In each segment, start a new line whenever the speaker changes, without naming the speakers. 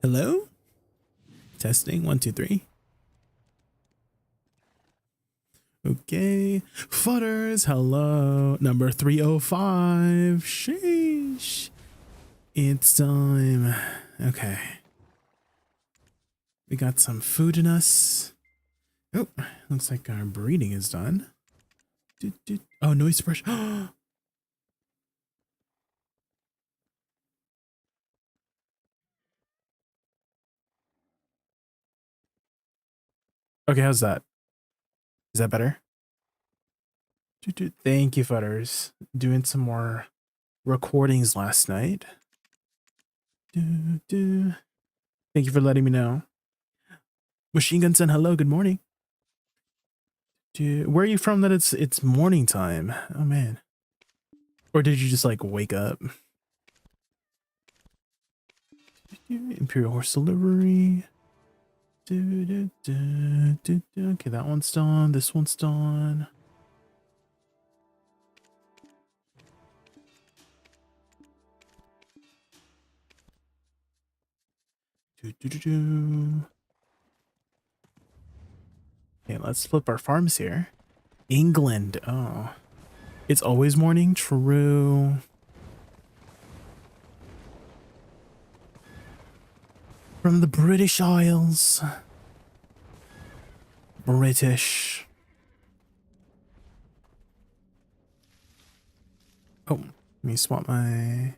Hello? Testing, 1, 2, 3. Okay. Futters, hello. Number 305. Sheesh. It's time. Okay. We got some food in us. Oh, looks like our breeding is done. Oh, noise suppression. Okay, how's that? Is that better? Thank you, Futters. Doing some more recordings last night. Thank you for letting me know. Machine Gun Sen, hello, good morning. Where are you from that it's morning time? Oh man. Or did you just like wake up? Imperial Horse Delivery. Okay, that one's done. This one's done. Okay, let's flip our farms here. England. Oh. It's always morning. True. From the British Isles. British. Oh, let me swap my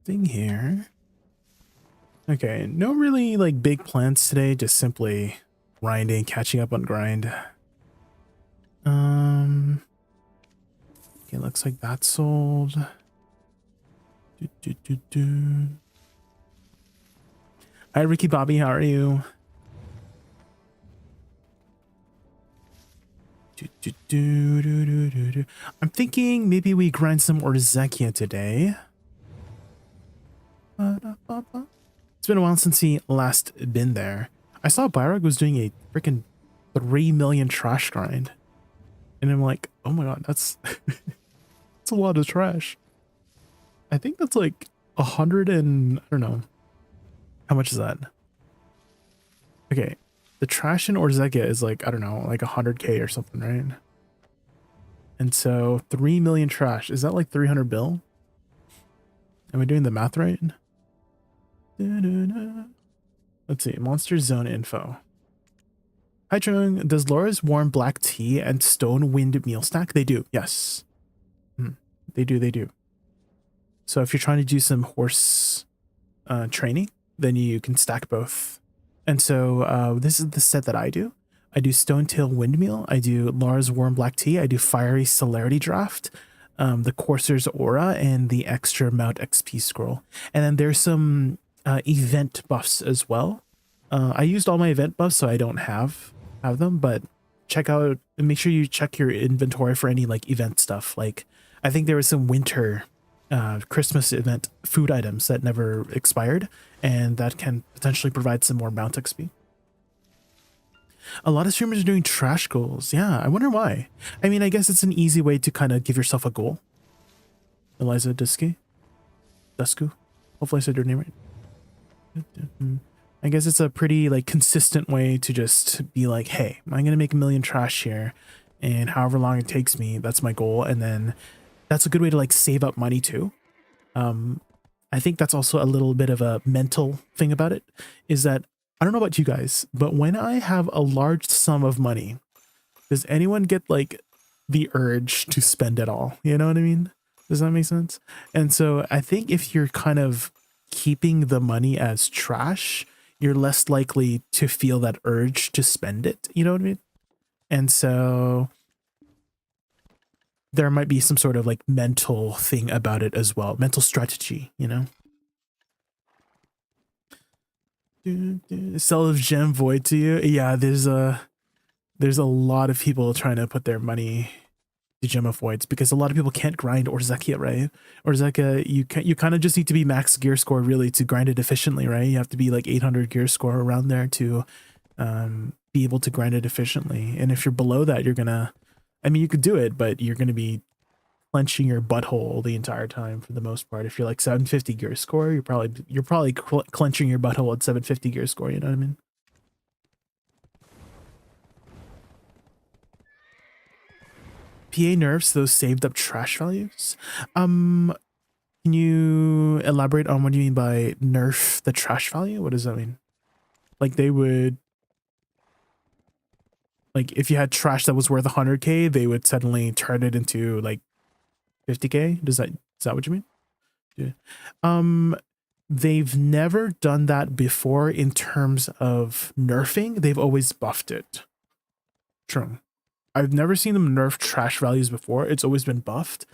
thing here. Okay, no really like big plans today, just simply grinding, catching up on grind. Okay, looks like that's sold. Hi, Ricky Bobby, how are you? I'm thinking maybe we grind some Orzekia today. It's been a while since he last been there. I saw Byrog was doing a freaking 3 million trash grind. And I'm like, oh my god, that's that's a lot of trash. I think that's like 100 and I don't know. How much is that? Okay. The trash in Orzekia is like, I don't know, like 100k or something, right? And so 3 million trash. Is that like 300 bill? Am I doing the math right? Let's see. Monster Zone info. Hi, Chung. Does Laura's warm black tea and stone wind meal stack? They do. Yes. They do. So if you're trying to do some horse training, then you can stack both. And so this is the set that I do. I do Stone Tail Windmeal. I do Laura's Warm Black Tea. I do Fiery Celerity Draft, the Courser's Aura, and the Extra Mount XP Scroll. And then there's some event buffs as well. I used all my event buffs, so I don't have them, but check out, make sure you check your inventory for any like event stuff. Like I think there was some winter Christmas event food items that never expired, and that can potentially provide some more mount XP. A lot of streamers are doing trash goals. Yeah, I wonder why. I mean, I guess it's an easy way to kind of give yourself a goal. Eliza Dusky? Hopefully I said your name right. I guess it's a pretty like consistent way to just be like, hey, I'm gonna make 1 million trash here, and however long it takes me, that's my goal. And then that's a good way to like save up money too. I think that's also a little bit of a mental thing about it, is that I don't know about you guys, but when I have a large sum of money, does anyone get like the urge to spend it all? You know what I mean? Does that make sense? And so I think if you're kind of keeping the money as trash, you're less likely to feel that urge to spend it. You know what I mean? And so there might be some sort of like mental thing about it as well. Mental strategy, you know? Sell of Gem Void to you. Yeah, there's a lot of people trying to put their money to Gem of Voids because a lot of people can't grind Orzekia, right? Orzekia, you kind of just need to be max gear score really to grind it efficiently, right? You have to be like 800 gear score around there to be able to grind it efficiently. And if you're below that, you're gonna, I mean, you could do it, but you're gonna be clenching your butthole the entire time for the most part. If you're like 750 gear score, you're probably clenching your butthole at 750 gear score. You know what I mean? PA nerfs those saved up trash values. Can you elaborate on what you mean by nerf the trash value? What does that mean? Like they would, like if you had trash that was worth 100k, they would suddenly turn it into like 50k. Is that what you mean? Yeah. They've never done that before in terms of nerfing. They've always buffed it. True. I've never seen them nerf trash values before. It's always been buffed.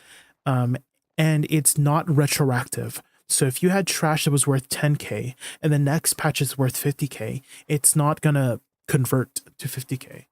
And it's not retroactive. So if you had trash that was worth 10k and the next patch is worth 50k, it's not gonna convert to 50k.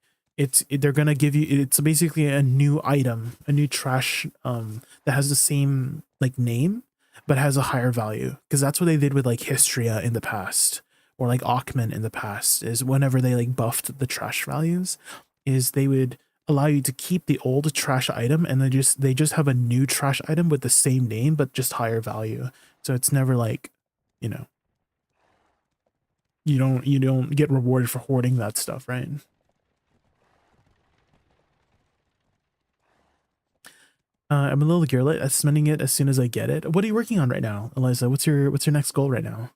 They're gonna give you, it's basically a new item, a new trash that has the same like name but has a higher value, because that's what they did with like Histria in the past, or like Aukman in the past. Is whenever they like buffed the trash values, is they would allow you to keep the old trash item and they just have a new trash item with the same name but just higher value. So it's never like, you know, you don't get rewarded for hoarding that stuff, right? I'm a little gearlit at spending it as soon as I get it. What are you working on right now, Eliza? What's your next goal right now?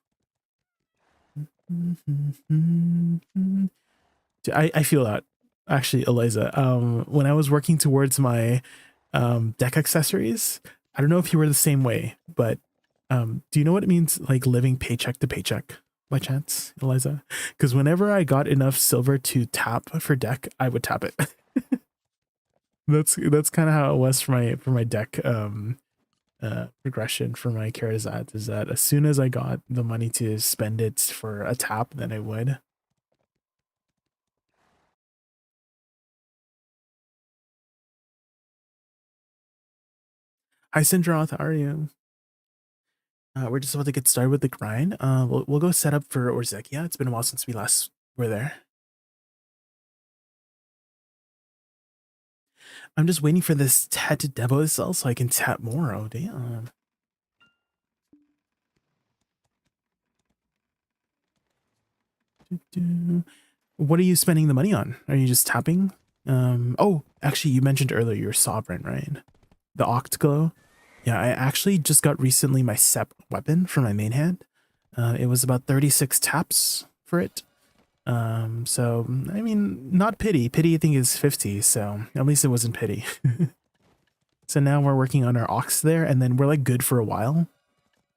I feel that actually, Eliza. When I was working towards my deck accessories, I don't know if you were the same way, but do you know what it means like living paycheck to paycheck by chance, Eliza? Because whenever I got enough silver to tap for deck, I would tap it. That's kind of how it was for my deck progression for my Charizard, is that as soon as I got the money to spend it for a tap, then I would. Hi Syndroth, how are you? We're just about to get started with the grind. We'll go set up for Orzek. Yeah, it's been a while since we last were there. I'm just waiting for this Tet to demo itself so I can tap more. Oh damn. What are you spending the money on? Are you just tapping? Oh, actually you mentioned earlier you're sovereign, right? The Octoglow. Yeah, I actually just got recently my Sep weapon for my main hand. It was about 36 taps for it. So I mean, not pity. Pity I think is 50, so at least it wasn't pity. So now we're working on our Ox there, and then we're like good for a while.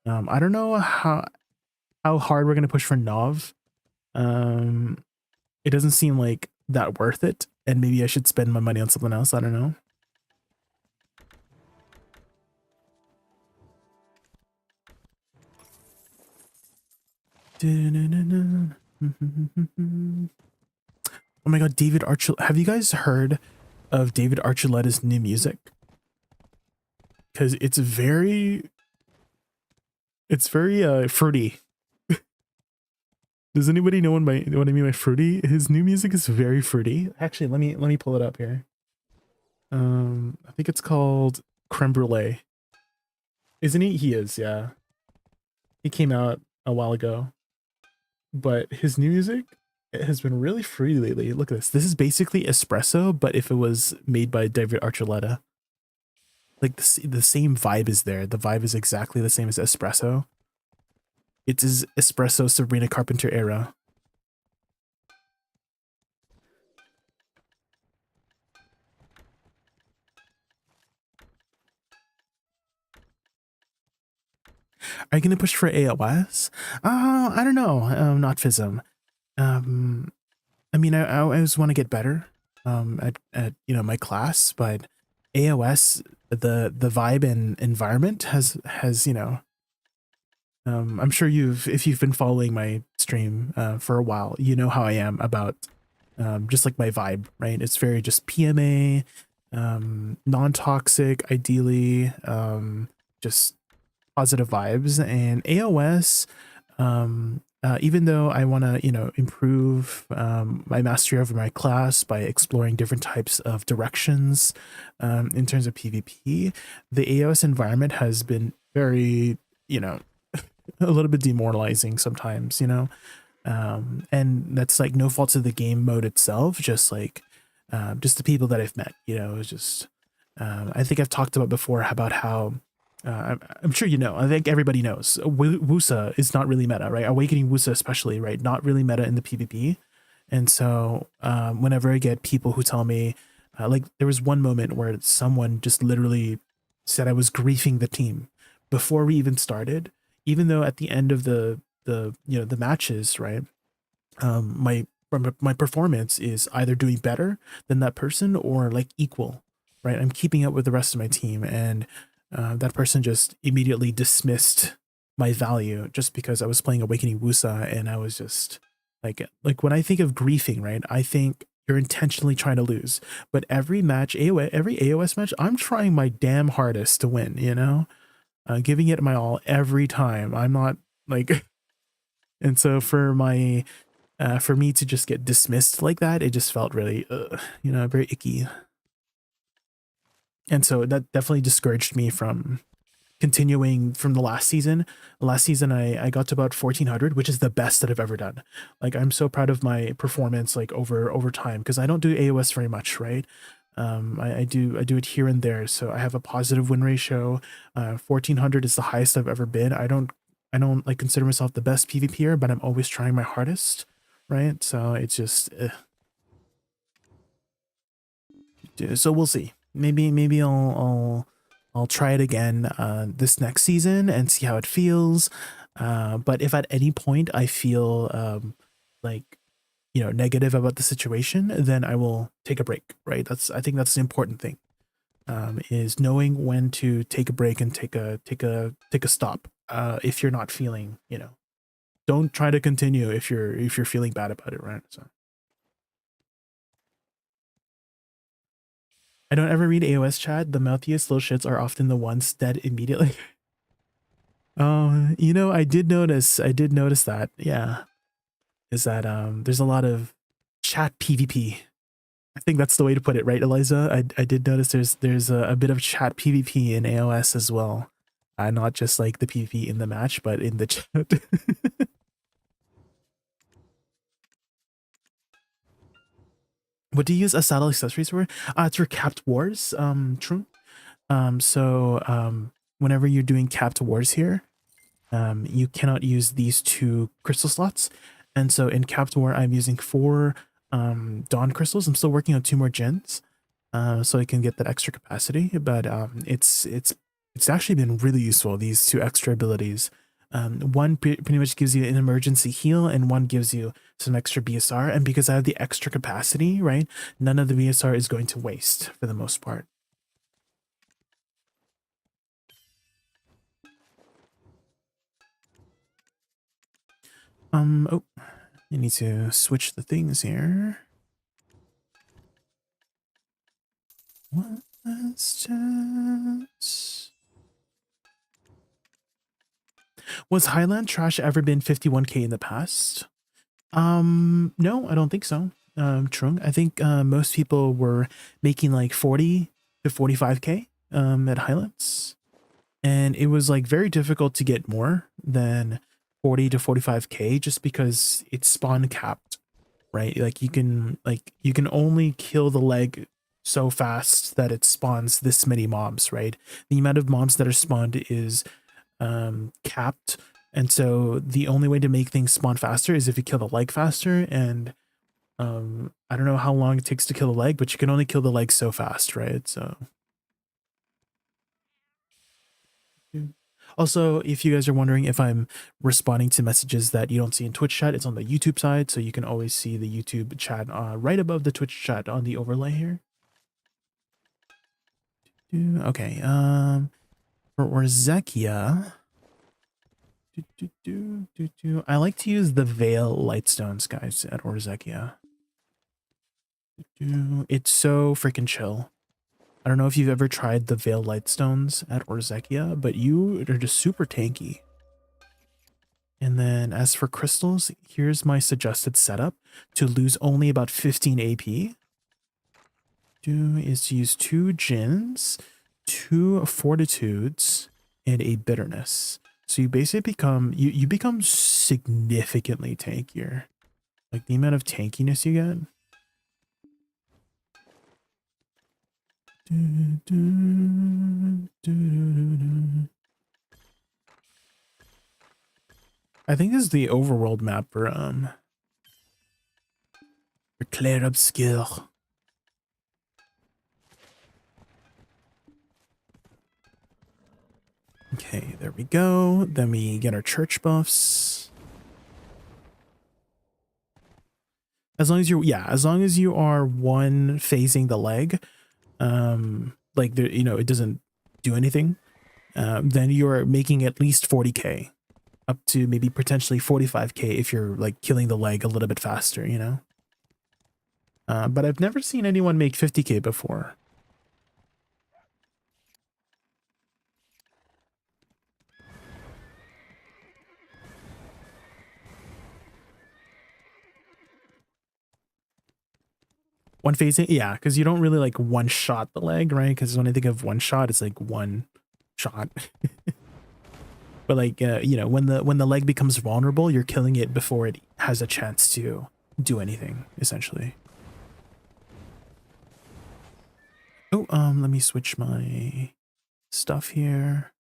I don't know how hard we're gonna push for Nov. It doesn't seem like that worth it, and maybe I should spend my money on something else. I don't know. Oh my god, David Archuleta. Have you guys heard of David Archuleta's new music? Because it's very fruity. Does anybody know what I mean by fruity? His new music is very fruity. Actually, let me pull it up here. I think it's called Creme Brulee. Isn't he? He is, yeah. He came out a while ago. But his new music, it has been really fruity lately. Look at this. This is basically espresso, but if it was made by David Archuleta. Like the same vibe is there. The vibe is exactly the same as espresso. It is espresso Sabrina Carpenter era. Are you gonna push for AOS? I don't know. Not Fism. I mean, I always want to get better. At you know my class, but AOS, the vibe and environment has you know. I'm sure if you've been following my stream for a while, you know how I am about just like my vibe, right? It's very just PMA, non-toxic, ideally, just positive vibes. And AOS, Even though I want to, you know, improve my mastery over my class by exploring different types of directions in terms of PvP, the AOS environment has been very, you know, a little bit demoralizing sometimes, you know. And that's like no fault of the game mode itself, just the people that I've met, you know. It's just I think I've talked about before about how I'm sure you know, I think everybody knows Woosa is not really meta, right? Awakening Woosa especially, right? Not really meta in the PvP. And so whenever I get people who tell me, like there was one moment where someone just literally said I was griefing the team before we even started, even though at the end of the you know the matches, right? My performance is either doing better than that person or like equal, right? I'm keeping up with the rest of my team, and that person just immediately dismissed my value just because I was playing Awakening Wusa, and I was just like when I think of griefing, right? I think you're intentionally trying to lose, but every match, AOS, every AOS match, I'm trying my damn hardest to win, you know, giving it my all every time. I'm not like, and so for me to just get dismissed like that, it just felt really, you know, very icky. And so that definitely discouraged me from continuing from the last season. Last season, I got to about 1400, which is the best that I've ever done. Like, I'm so proud of my performance, like over time, because I don't do AOS very much, right? I do it here and there, so I have a positive win ratio. 1400 is the highest I've ever been. I don't like consider myself the best PvPer, but I'm always trying my hardest, right? So it's just so we'll see. Maybe I'll try it again this next season and see how it feels. But if at any point I feel like, you know, negative about the situation, then I will take a break, right? I think that's the important thing. Is knowing when to take a break and take a stop. If you're not feeling, you know, don't try to continue if you're feeling bad about it, right? So I don't ever read AOS chat. The mouthiest little shits are often the ones dead immediately. Oh, you know, I did notice that. Yeah. Is that there's a lot of chat PvP. I think that's the way to put it, right, Eliza? I did notice there's a bit of chat PvP in AOS as well. Not just like the PvP in the match, but in the chat. What do you use a saddle accessories for? It's for capped wars. True. Whenever you're doing capped wars here, you cannot use these two crystal slots. And so in capped war, I'm using 4 dawn crystals. I'm still working on 2 more gens, so I can get that extra capacity. But it's actually been really useful, these 2 extra abilities. One pretty much gives you an emergency heal, and one gives you some extra BSR. And because I have the extra capacity, right, none of the BSR is going to waste for the most part. Oh, I need to switch the things here. What was Highland Trash ever been 51k in the past? No, I don't think so. Trung, I think most people were making like 40 to 45k at Highlands, and it was like very difficult to get more than 40 to 45k just because it's spawn capped, right? Like you can only kill the leg so fast that it spawns this many mobs, right? The amount of mobs that are spawned is capped, and so the only way to make things spawn faster is if you kill the leg faster. And I don't know how long it takes to kill the leg, but you can only kill the leg so fast, right? So also, if you guys are wondering if I'm responding to messages that you don't see in Twitch chat, it's on the YouTube side, so you can always see the YouTube chat right above the Twitch chat on the overlay here. Okay, for Orzekia, I like to use the Veil Lightstones, guys, at Orzekia. It's so freaking chill. I don't know if you've ever tried the Veil Lightstones at Orzekia, but you are just super tanky. And then as for crystals, here's my suggested setup to lose only about 15 AP. Do is to use 2 gins, 2 fortitudes, and a bitterness. So you basically become you become significantly tankier. Like the amount of tankiness you get. I think this is the overworld map for Claire Obscure. Okay, there we go. Then we get our church buffs. As long as you are one phasing the leg, like there, it doesn't do anything, then you're making at least 40k, up to maybe potentially 45k if you're like killing the leg a little bit faster, but I've never seen anyone make 50k before. One phasing, yeah, because you don't really like one shot the leg, right? Because when I think of one shot, it's like one shot. But like when the leg becomes vulnerable, you're killing it before it has a chance to do anything, essentially. Oh, let me switch my stuff here.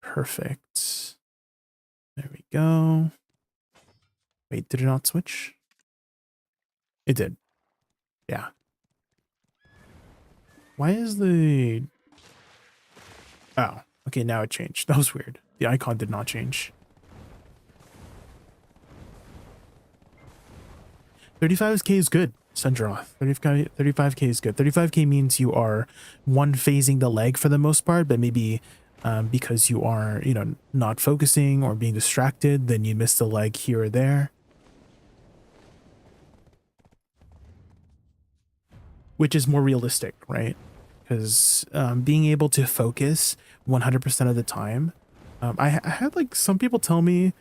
Perfect. There we go. Wait, did it not switch? It did. Yeah. Why is the... Oh, okay, now it changed. That was weird. The icon did not change. 35k is good, Sundroth. 35k is good. 35k means you are one phasing the leg for the most part, but maybe because you are, not focusing or being distracted, then you miss the leg here or there. Which is more realistic, right? Because being able to focus 100% of the time, I had like some people tell me,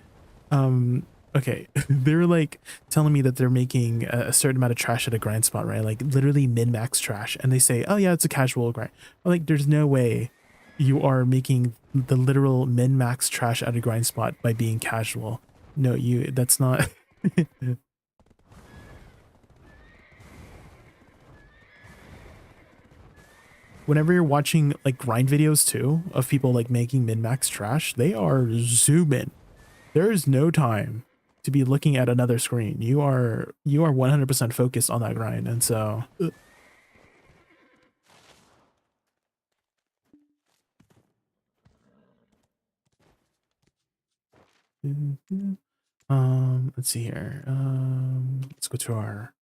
okay, they were like telling me that they're making a certain amount of trash at a grind spot, right? Like literally min-max trash. And they say, oh yeah, it's a casual grind. I'm like, there's no way you are making the literal min-max trash at a grind spot by being casual. No, that's not... Whenever you're watching like grind videos too of people like making min-max trash, they are zooming. There is no time to be looking at another screen. You are 100% focused on that grind, and so let's see here. Let's go to our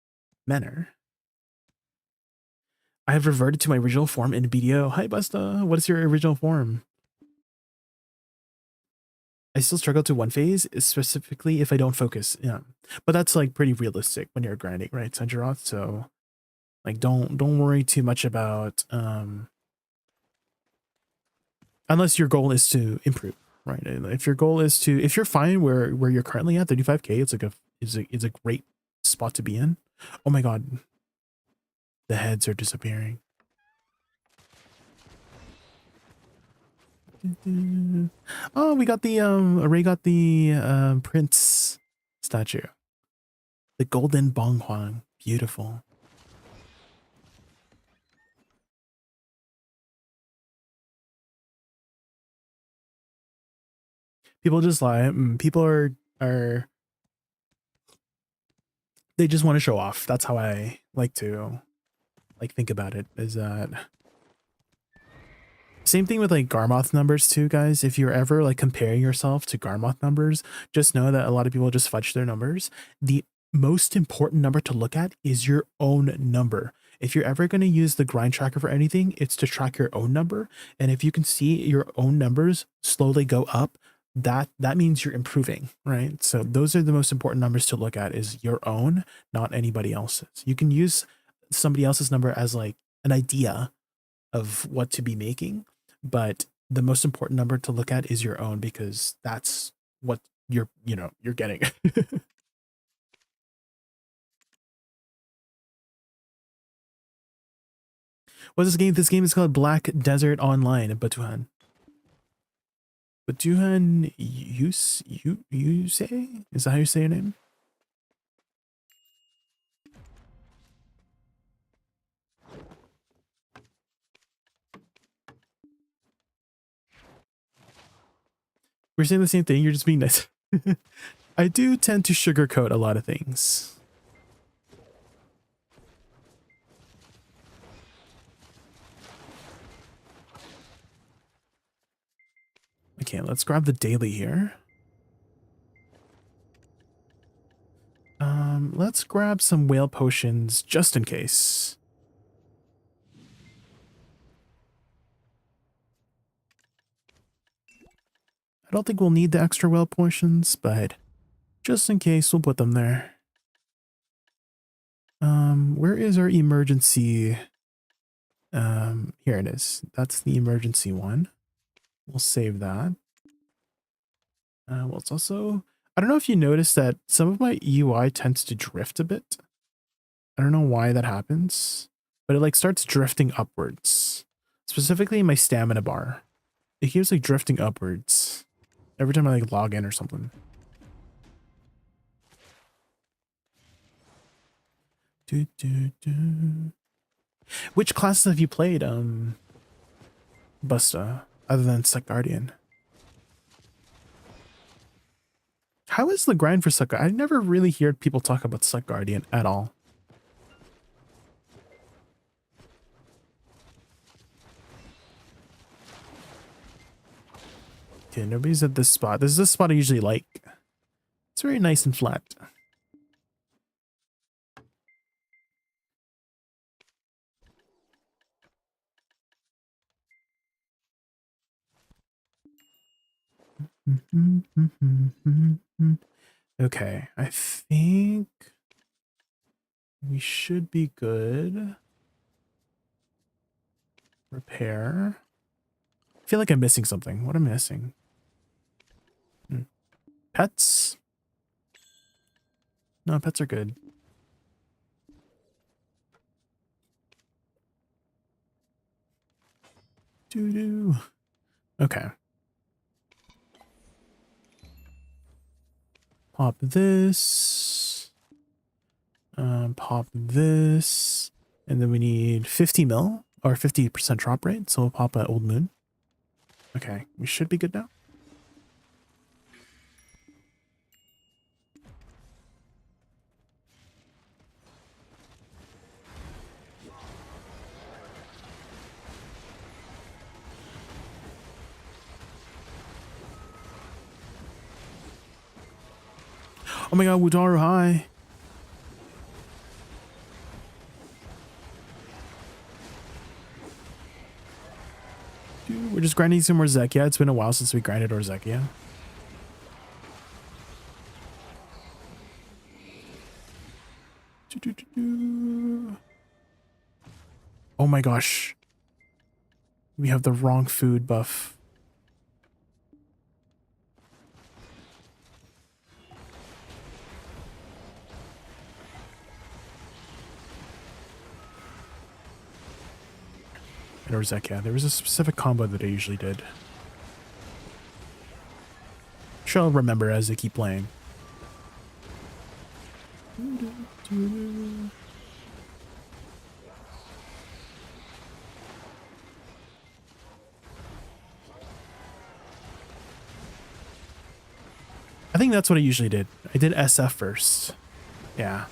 manor. I have reverted to my original form in BDO. Hi Busta, what is your original form? I still struggle to one phase, specifically if I don't focus. Yeah, but that's like pretty realistic when you're grinding, right, Sanjaroth? So like don't worry too much about unless your goal is to improve, right? If your goal is to, if you're fine where you're currently at 35k, it's like it's a great spot to be in. Oh my god, the heads are disappearing. Oh, we got the Ray got the prince statue, the golden Bong Huang. Beautiful. People just lie. People are they just want to show off. That's how I like to think about it, is that same thing with like Garmoth numbers too, guys. If you're ever like comparing yourself to Garmoth numbers, just know that a lot of people just fudge their numbers. The most important number to look at is your own number. If you're ever going to use the grind tracker for anything, it's to track your own number. And if you can see your own numbers slowly go up, that means you're improving, right? So those are the most important numbers to look at, is your own, not anybody else's. You can use somebody else's number as like an idea of what to be making, but the most important number to look at is your own, because that's what you're getting. What's this game? This game is called Black Desert Online, Batuhan. Batuhan, you say? Is that how you say your name? We're saying the same thing. You're just being nice. I do tend to sugarcoat a lot of things. Okay, let's grab the daily here. Let's grab some whale potions just in case. I don't think we'll need the extra whale potions, but just in case, we'll put them there. Where is our emergency? Here it is. That's the emergency one. We'll save that. Well, it's also, I don't know if you noticed that some of my UI tends to drift a bit. I don't know why that happens, but it like starts drifting upwards. Specifically my stamina bar. It keeps like drifting upwards every time I like log in or something. Which classes have you played, Busta, other than Suck Guardian? How is the grind for Suck Guardian? I never really heard people talk about Suck Guardian at all. Okay, nobody's at this spot. This is the spot I usually like. It's very nice and flat. Okay, I think we should be good. Repair. I feel like I'm missing something. What am I missing? Pets? No, pets are good. Doo-doo. Okay. Pop this. Pop this. And then we need 50 mil or 50% drop rate. So we'll pop an Old Moon. Okay, we should be good now. Oh my god, Wudaru, hi. Dude, we're just grinding some more Zekia. It's been a while since we grinded Orzekia. Oh my gosh. We have the wrong food buff. Or Zekia. There was a specific combo that I usually did. Sure, I'll remember as I keep playing. I think that's what I usually did. I did SF first. Yeah.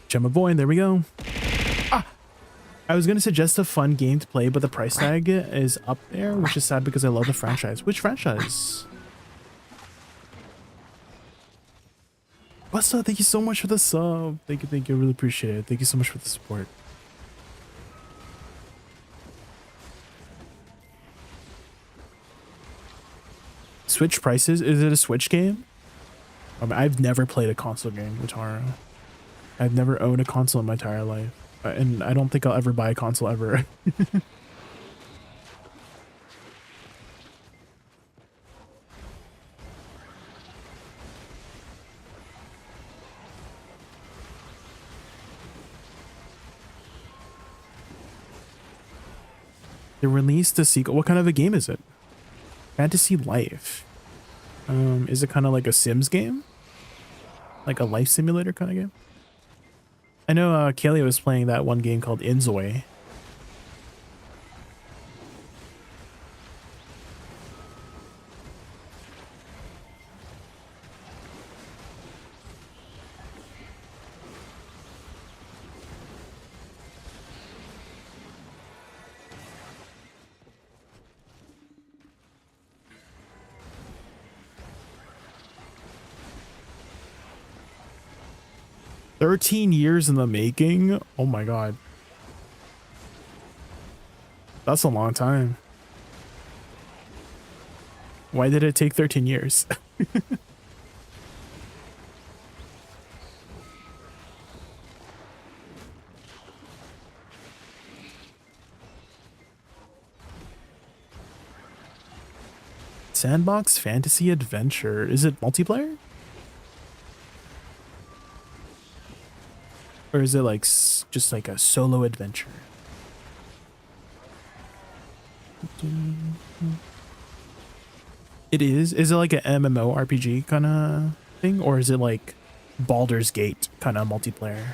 Gemma Boy, there we go. Ah! I was going to suggest a fun game to play, but the price tag is up there, which is sad because I love the franchise. Which franchise? Busta, thank you so much for the sub. Thank you, I really appreciate it. Thank you so much for the support. Switch prices? Is it a Switch game? I've never played a console game with Taro. I've never owned a console in my entire life. And I don't think I'll ever buy a console ever. They released a sequel. What kind of a game is it? Fantasy Life. Is it kind of like a Sims game? Like a life simulator kind of game? I know Kaylee was playing that one game called Inzoi. "13 years in the making." Oh my god. That's a long time. Why did it take 13 years? Sandbox Fantasy Adventure. Is it multiplayer? Or is it like just like a solo adventure? It is. Is it like an MMORPG kind of thing? Or is it like Baldur's Gate kind of multiplayer?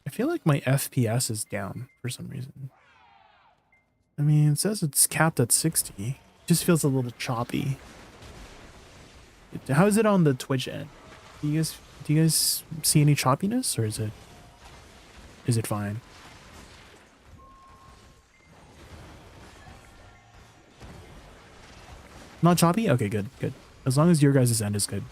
I feel like my FPS is down for some reason. I mean, it says it's capped at 60. It just feels a little choppy. How is it on the Twitch end? Do you guys see any choppiness, or is it fine? Not choppy? Okay, good. As long as your guys' end is good.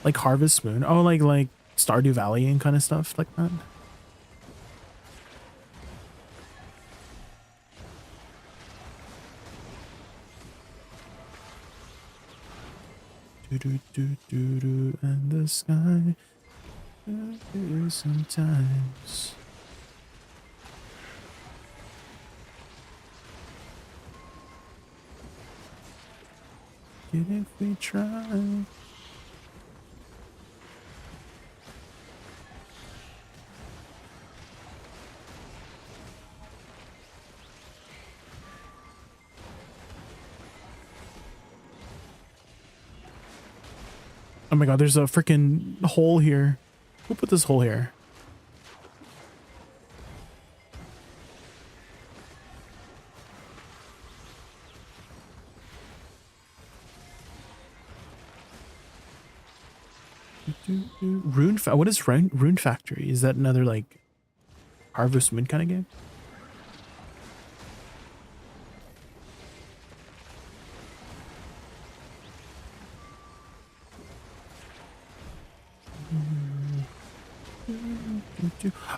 Like Harvest Moon? Oh, like Stardew Valley and kind of stuff like that? And the sky sometimes. If we try. Oh my god, there's a freaking hole here. Who put this hole here? What is Rune Factory? Is that another like Harvest Moon kind of game?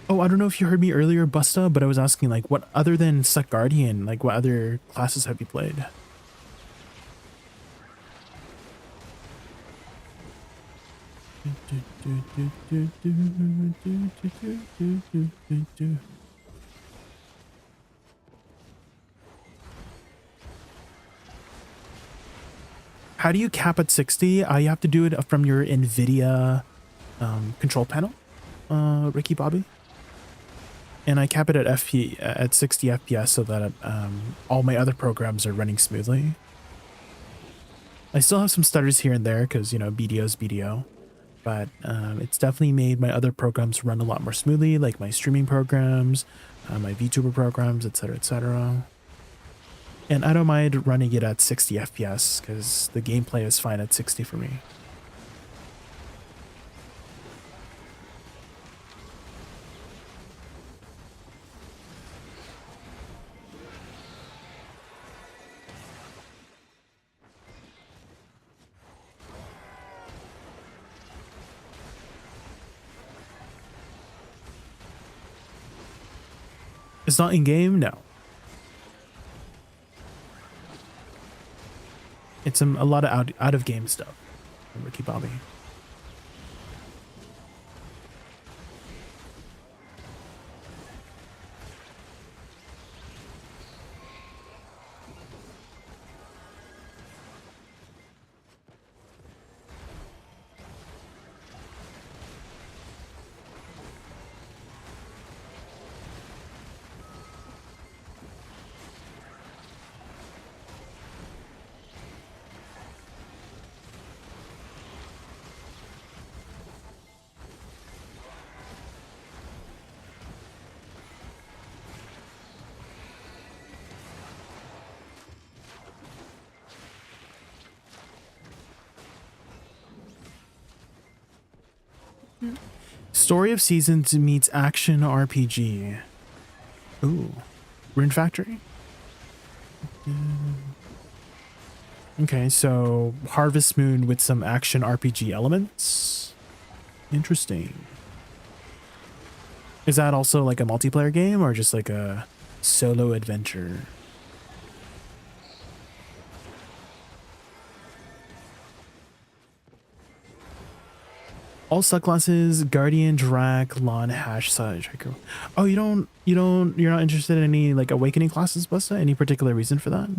Oh, I don't know if you heard me earlier, Busta, but I was asking like, what other than Suck Guardian, like what other classes have you played? How do you cap at 60? You have to do it from your NVIDIA control panel, Ricky Bobby. And I cap it at 60 FPS so that all my other programs are running smoothly. I still have some stutters here and there because, you know, BDO's BDO. but it's definitely made my other programs run a lot more smoothly, like my streaming programs, my VTuber programs, etc., etc. And I don't mind running it at 60 FPS because the gameplay is fine at 60 for me. It's not in game, no. It's a lot of out of game stuff. Ricky Bobby. Story of Seasons meets action RPG. Ooh. Rune Factory? Okay, so Harvest Moon with some action RPG elements. Interesting. Is that also like a multiplayer game or just like a solo adventure? All subclasses, Guardian, Drac, Lon, Hash, Jayku. Oh, you're not interested in any like awakening classes, Busta? Any particular reason for that?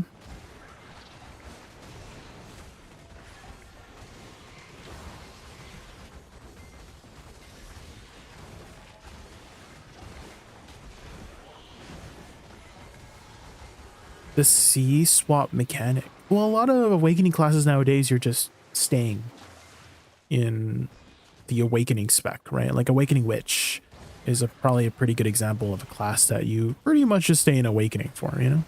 The C swap mechanic. Well, a lot of awakening classes nowadays, you're just staying in the awakening spec, right? Like Awakening Witch is probably a pretty good example of a class that you pretty much just stay in awakening for, you know?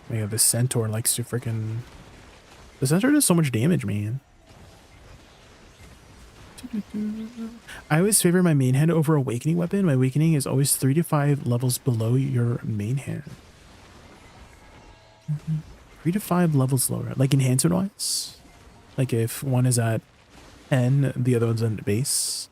Yeah, the Centaur likes to freaking... The Centaur does so much damage, man. I always favor my main hand over Awakening weapon. My Awakening is always 3 to 5 levels below your main hand. 3 to 5 levels lower. Like enhancement wise? Like if one is at N, the other one's at base.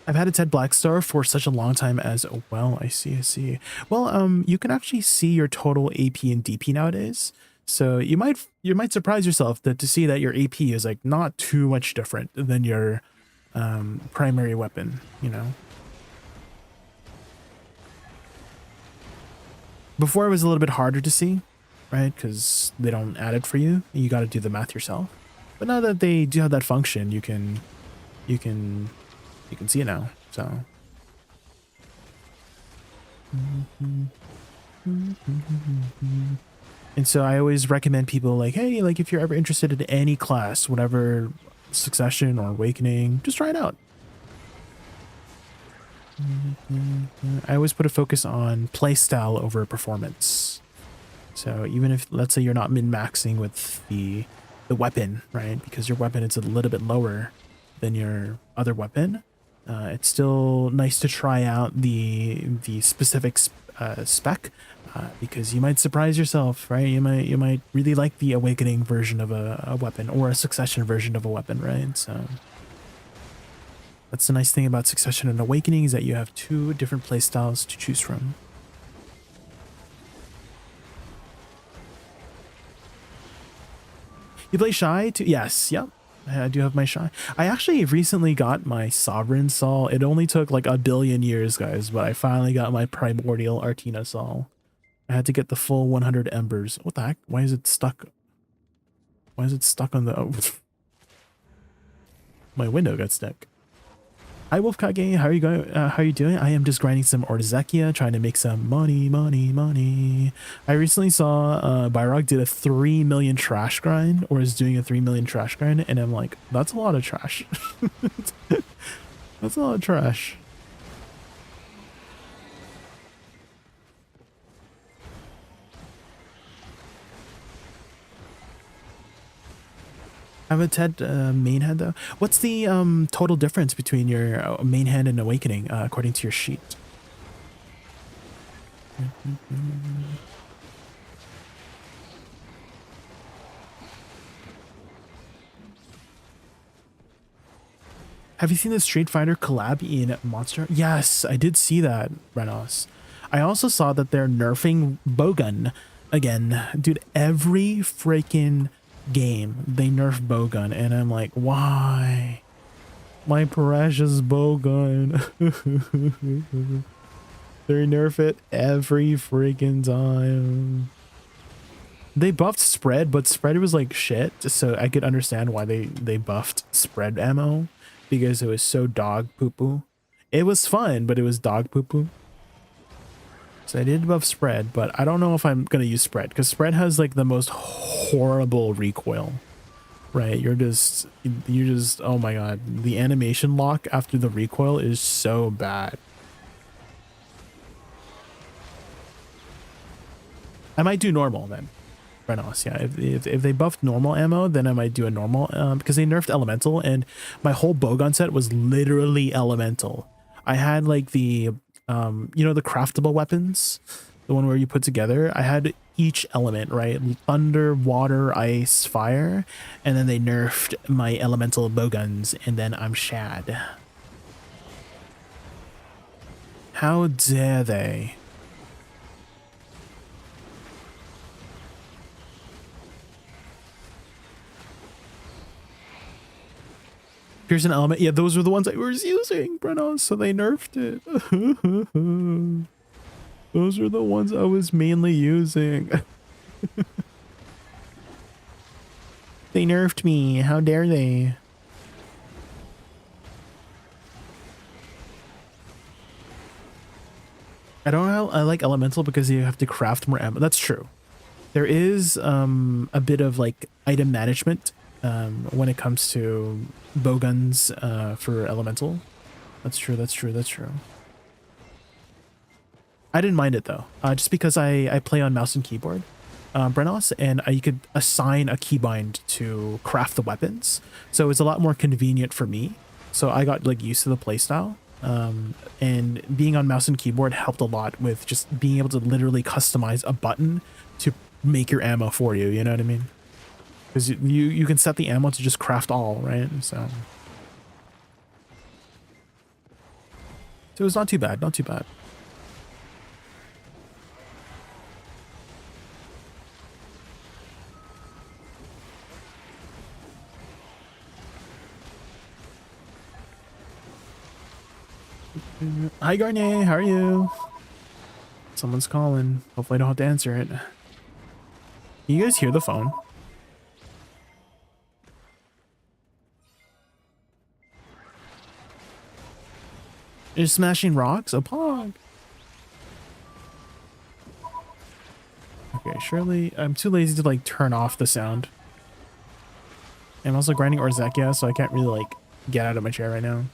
I've had a Ted Blackstar for such a long time as well. I see, I see. Well, you can actually see your total AP and DP nowadays. So you might surprise yourself that to see that your AP is like not too much different than your primary weapon, you know. Before it was a little bit harder to see, right? Because they don't add it for you. You got to do the math yourself. But now that they do have that function, you can see it now. So and so I always recommend people like, hey, like if you're ever interested in any class, whatever Succession or Awakening, just try it out. I always put a focus on play style over performance. So even if, let's say, you're not min-maxing with the weapon, right? Because your weapon is a little bit lower than your other weapon, it's still nice to try out the specific spec, because you might surprise yourself, right? You might really like the Awakening version of a weapon or a Succession version of a weapon, right? So that's the nice thing about Succession and Awakening, is that you have two different playstyles to choose from. You play Shy too? Yes, yep. I do have my Shy. I actually recently got my Sovereign Saw. It only took like a billion years, guys, but I finally got my Primordial Artina Saw. I had to get the full 100 embers. What the heck? Why is it stuck? Why is it stuck on the... Oh. My window got stuck. Hi Wolfkage, how are you going? How are you doing? I am just grinding some Orzekia, trying to make some money. I recently saw Byrog did a 3 million trash grind, or is doing a 3 million trash grind, and I'm like, that's a lot of trash. That's a lot of trash. I have a Ted main hand though. What's the total difference between your main hand and Awakening according to your sheet? Have you seen the Street Fighter collab in Monster? Yes, I did see that, Renos. I also saw that they're nerfing Bowgun again. Dude, every freaking game they nerf Bowgun, and I'm like, why? My precious Bowgun. They nerf it every freaking time. They buffed spread, but spread was like shit, so I could understand why they buffed spread ammo, because it was so dog poo-poo. It was fun, but it was dog poo-poo. So I did buff spread, but I don't know if I'm gonna use spread, because spread has like the most horrible recoil, right? You're just oh my god, the animation lock after the recoil is so bad. I might do normal then. Renos, yeah. If they buffed normal ammo, then I might do a normal, because they nerfed elemental, and my whole bowgun set was literally elemental. I had like the you know, the craftable weapons, the one where you put together. I had each element, right? Thunder, water, ice, fire, and then they nerfed my elemental bowguns, and then I'm shad. How dare they? Here's an element. Yeah, those were the ones I was using, Brennan, so they nerfed it. Those are the ones I was mainly using. They nerfed me. How dare they? I don't know. I like elemental because you have to craft more ammo. That's true. There is a bit of like item management when it comes to bowguns for elemental. That's true. That's true. That's true. I didn't mind it though, just because I play on mouse and keyboard, Brenos, and you could assign a keybind to craft the weapons, so it's a lot more convenient for me. So I got like used to the playstyle, and being on mouse and keyboard helped a lot with just being able to literally customize a button to make your ammo for you. You know what I mean? Because you can set the ammo to just craft all, right? So So it was not too bad, not too bad. Hi Garnier, how are you? Someone's calling. Hopefully I don't have to answer it. Can you guys hear the phone? You're smashing rocks? A pog. Okay, surely I'm too lazy to like turn off the sound. I'm also grinding Orzekia, so I can't really like get out of my chair right now.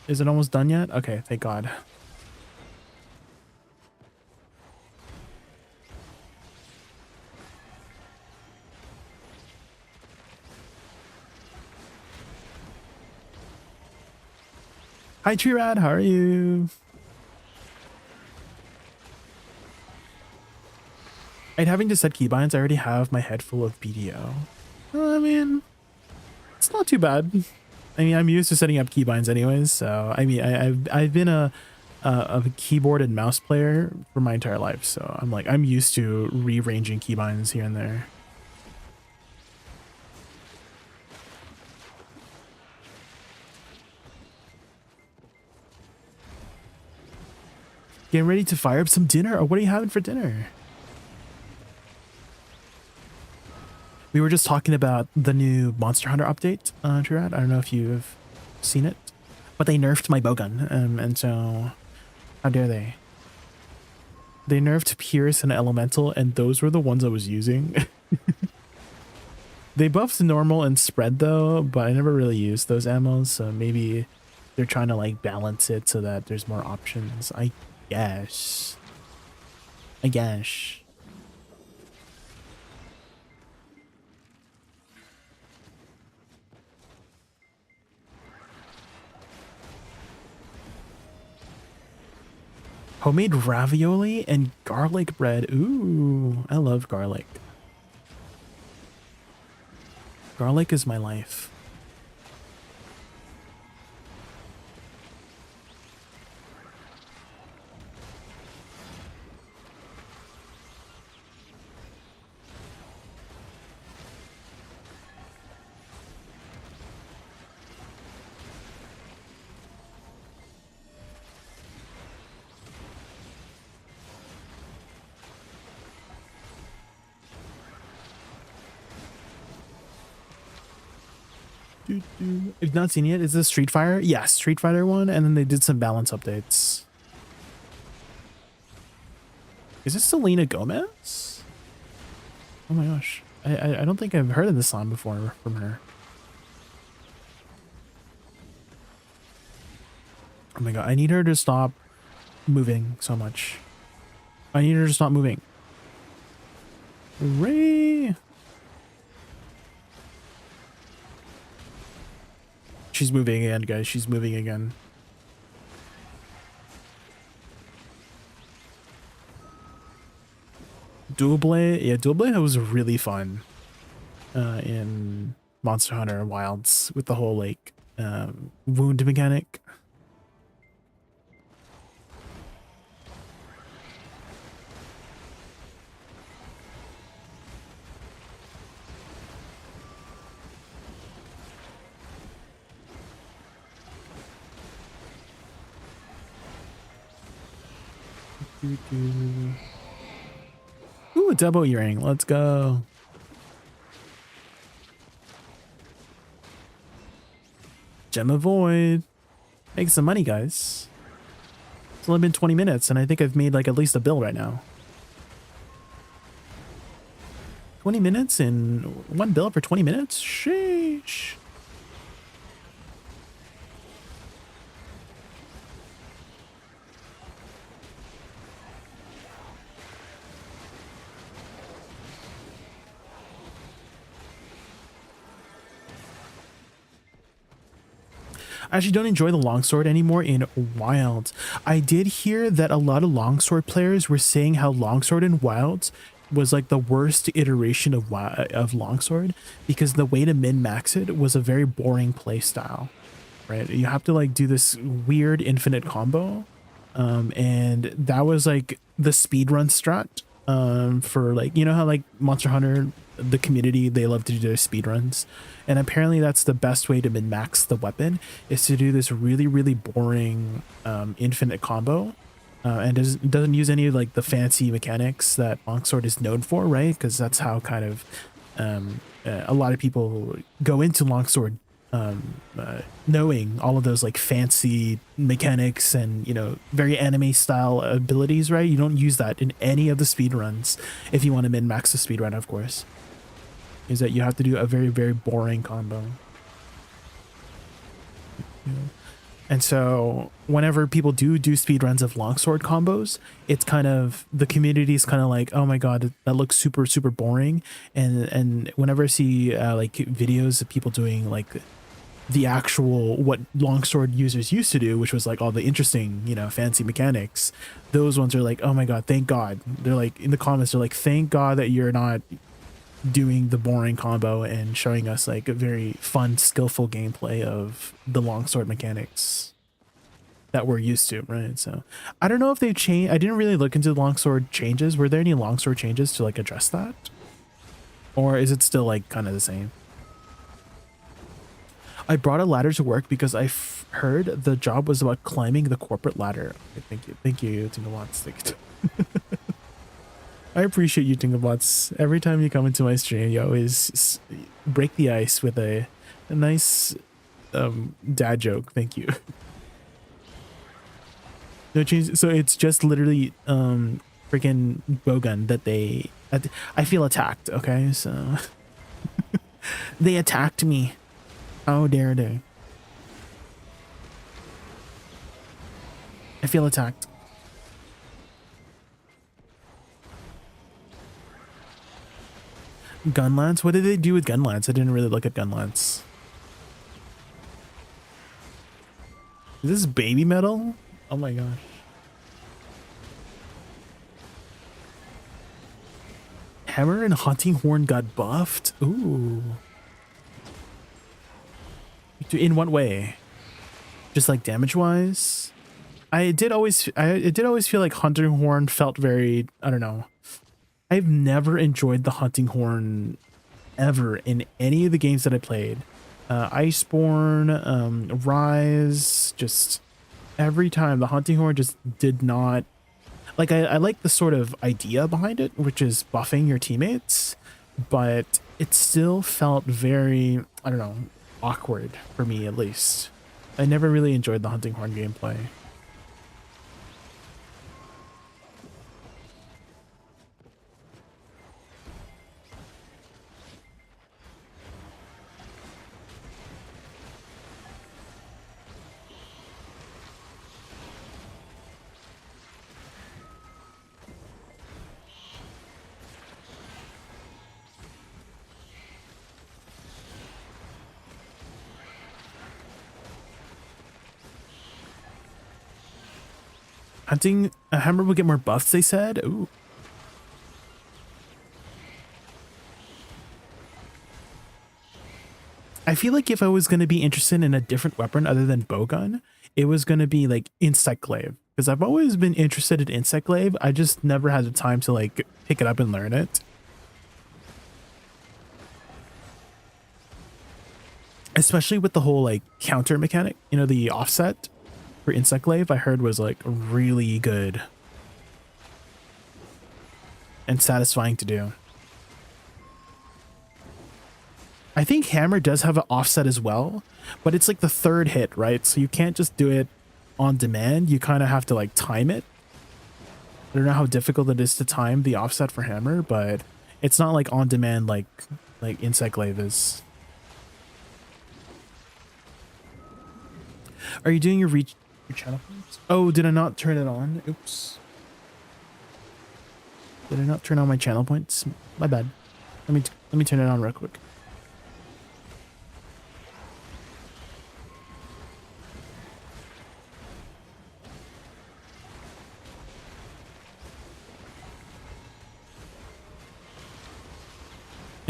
Is it almost done yet? Okay, thank God. Hi Tree-Rad, how are you? I'd having to set keybinds. I already have my head full of BDO. I mean, it's not too bad. I mean, I'm used to setting up keybinds anyways, so I mean, I've been a keyboard and mouse player for my entire life, so I'm used to rearranging keybinds here and there. Getting ready to fire up some dinner, or what are you having for dinner? We were just talking about the new Monster Hunter update, Trad. I don't know if you've seen it, but they nerfed my bowgun, and so how dare they? They nerfed Pierce and Elemental, and those were the ones I was using. They buffed normal and spread though, but I never really used those ammos, so maybe they're trying to like balance it so that there's more options. I guess. I guess. Homemade ravioli and garlic bread. Ooh, I love garlic. Garlic is my life. If not seen it, is this Street Fighter? Yes, Street Fighter one, and then they did some balance updates. Is this Selena Gomez? Oh my gosh. I don't think I've heard of this song before from her. Oh my god, I need her to stop moving so much. I need her to stop moving. Ray. She's moving again, guys. She's moving again. Dual Blade, yeah, Dual Blade was really fun in Monster Hunter Wilds with the whole like wound mechanic. Ooh, a double earring. Let's go. Gem of Void. Make some money, guys. It's only been 20 minutes, and I think I've made like at least a bill right now. 20 minutes and one bill for 20 minutes? Sheesh. I actually don't enjoy the longsword anymore in Wilds. I did hear that a lot of longsword players were saying how longsword in Wilds was like the worst iteration of longsword, because the way to min-max it was a very boring play style, right? You have to like do this weird infinite combo, and that was like the speedrun strat, for like, you know how like Monster Hunter, the community, they love to do their speedruns, and apparently that's the best way to min-max the weapon, is to do this really, really boring infinite combo, and doesn't use any of like the fancy mechanics that longsword is known for, right? Because that's how kind of a lot of people go into longsword, knowing all of those like fancy mechanics and, you know, very anime style abilities, right? You don't use that in any of the speed runs if you want to min-max the speed run, of course. Is that you have to do a very, very boring combo. Yeah. And so whenever people do speedruns of longsword combos, it's kind of, the community is kind of like, oh my god, that looks super, super boring. And whenever I see like videos of people doing like the actual what longsword users used to do, which was like all the interesting, you know, fancy mechanics, those ones are like, oh my god, thank god. They're like, in the comments, they're like, thank god that you're not doing the boring combo and showing us like a very fun, skillful gameplay of the longsword mechanics that we're used to, right? So I don't know if they've changed. I didn't really look into the longsword changes. Were there any longsword changes to like address that, or is it still like kind of the same? I brought a ladder to work because I heard the job was about climbing the corporate ladder. Okay, thank you, Tinglebots. I appreciate you, Tinglebots. Every time you come into my stream, you always break the ice with a nice dad joke. Thank you. No change. So it's just literally freaking bowgun that they. I feel attacked. Okay, so they attacked me. How dare they? I feel attacked. Gunlance? What did they do with Gunlance? I didn't really look at Gunlance. Is this baby metal? Oh my gosh. Hammer and Hunting Horn got buffed? Ooh. In what way? Just like damage wise? It did always feel like Hunting Horn felt very, I don't know. I've never enjoyed the Hunting Horn ever in any of the games that I played. Iceborne, Rise, just every time the Hunting Horn just did not, like, I like the sort of idea behind it, which is buffing your teammates, but it still felt very, I don't know, awkward for me at least. I never really enjoyed the Hunting Horn gameplay. Hunting a hammer will get more buffs, they said. Ooh. I feel like if I was going to be interested in a different weapon other than bowgun, it was going to be like insect glaive, because I've always been interested in insect glaive. I just never had the time to like pick it up and learn it. Especially with the whole like counter mechanic, you know, the offset for insect glaive, I heard was like really good and satisfying to do. I think hammer does have an offset as well, but it's like the third hit, right? So you can't just do it on demand. You kind of have to like time it. I don't know how difficult it is to time the offset for hammer, but it's not like on demand like insect glaive is. Are you doing your channel points? Oh, did I not turn it on? Oops. Did I not turn on my channel points? My bad. Let me turn it on real quick.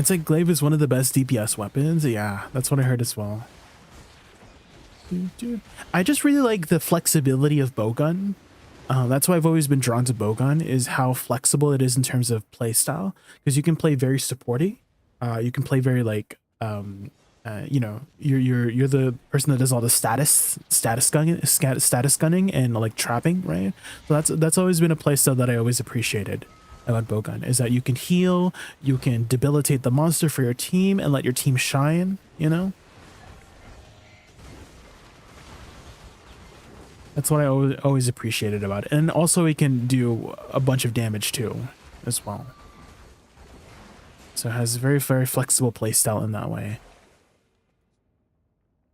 It's like glaive is one of the best DPS weapons. Yeah, that's what I heard as well. I just really like the flexibility of bowgun. That's why I've always been drawn to bowgun, is how flexible it is in terms of play style, because you can play very supporty. You can play very like you know, you're the person that does all the status gunning and like trapping, right? So that's always been a play style that I always appreciated about bowgun, is that you can heal, you can debilitate the monster for your team and let your team shine, you know? That's what I always appreciated about it. And also it can do a bunch of damage too, as well. So it has a very, very flexible playstyle in that way.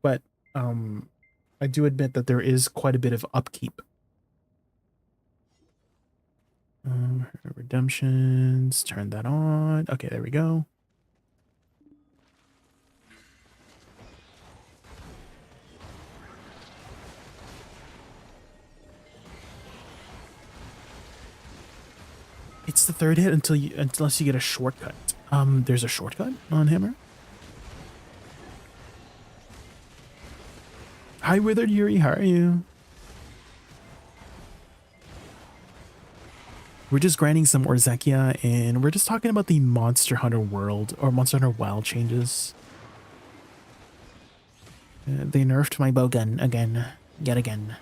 But I do admit that there is quite a bit of upkeep. Redemptions, turn that on. Okay, there we go. It's the third hit unless you get a shortcut. There's a shortcut on hammer. Hi, Withered Yuri, how are you? We're just grinding some Orzekia, and we're just talking about the Monster Hunter World, or Monster Hunter WoW changes. They nerfed my bowgun again, yet again.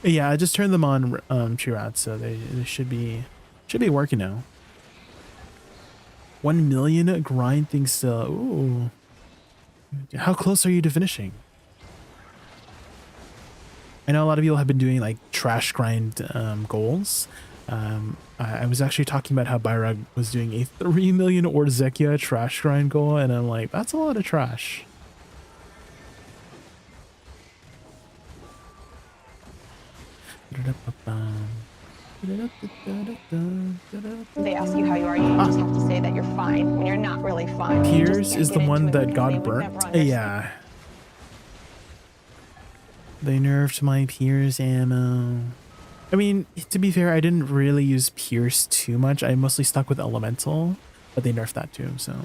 Yeah, I just turned them on, Chirat, so they should be working now. 1 million grind things still. Ooh. How close are you to finishing? I know a lot of people have been doing like trash grind goals. I was actually talking about how Bairag was doing a 3 million Orzekia trash grind goal, and I'm like, that's a lot of trash.
They ask you how you are, you just have to say that you're fine when you're not really fine.
Piers is the one that got burnt. Yeah. They nerfed my Piers ammo. I mean, to be fair, I didn't really use Pierce too much. I mostly stuck with Elemental, but they nerfed that too, so...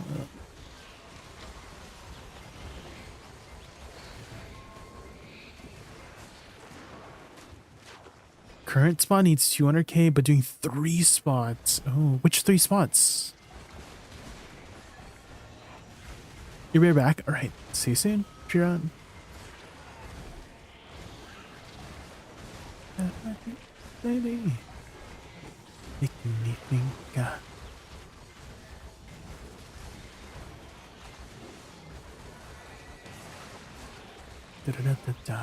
Current spot needs 200k, but doing 3 spots. Oh, which 3 spots? You'll be right back. All right, see you soon. Chiron. Baby, making me think. Da da da da da.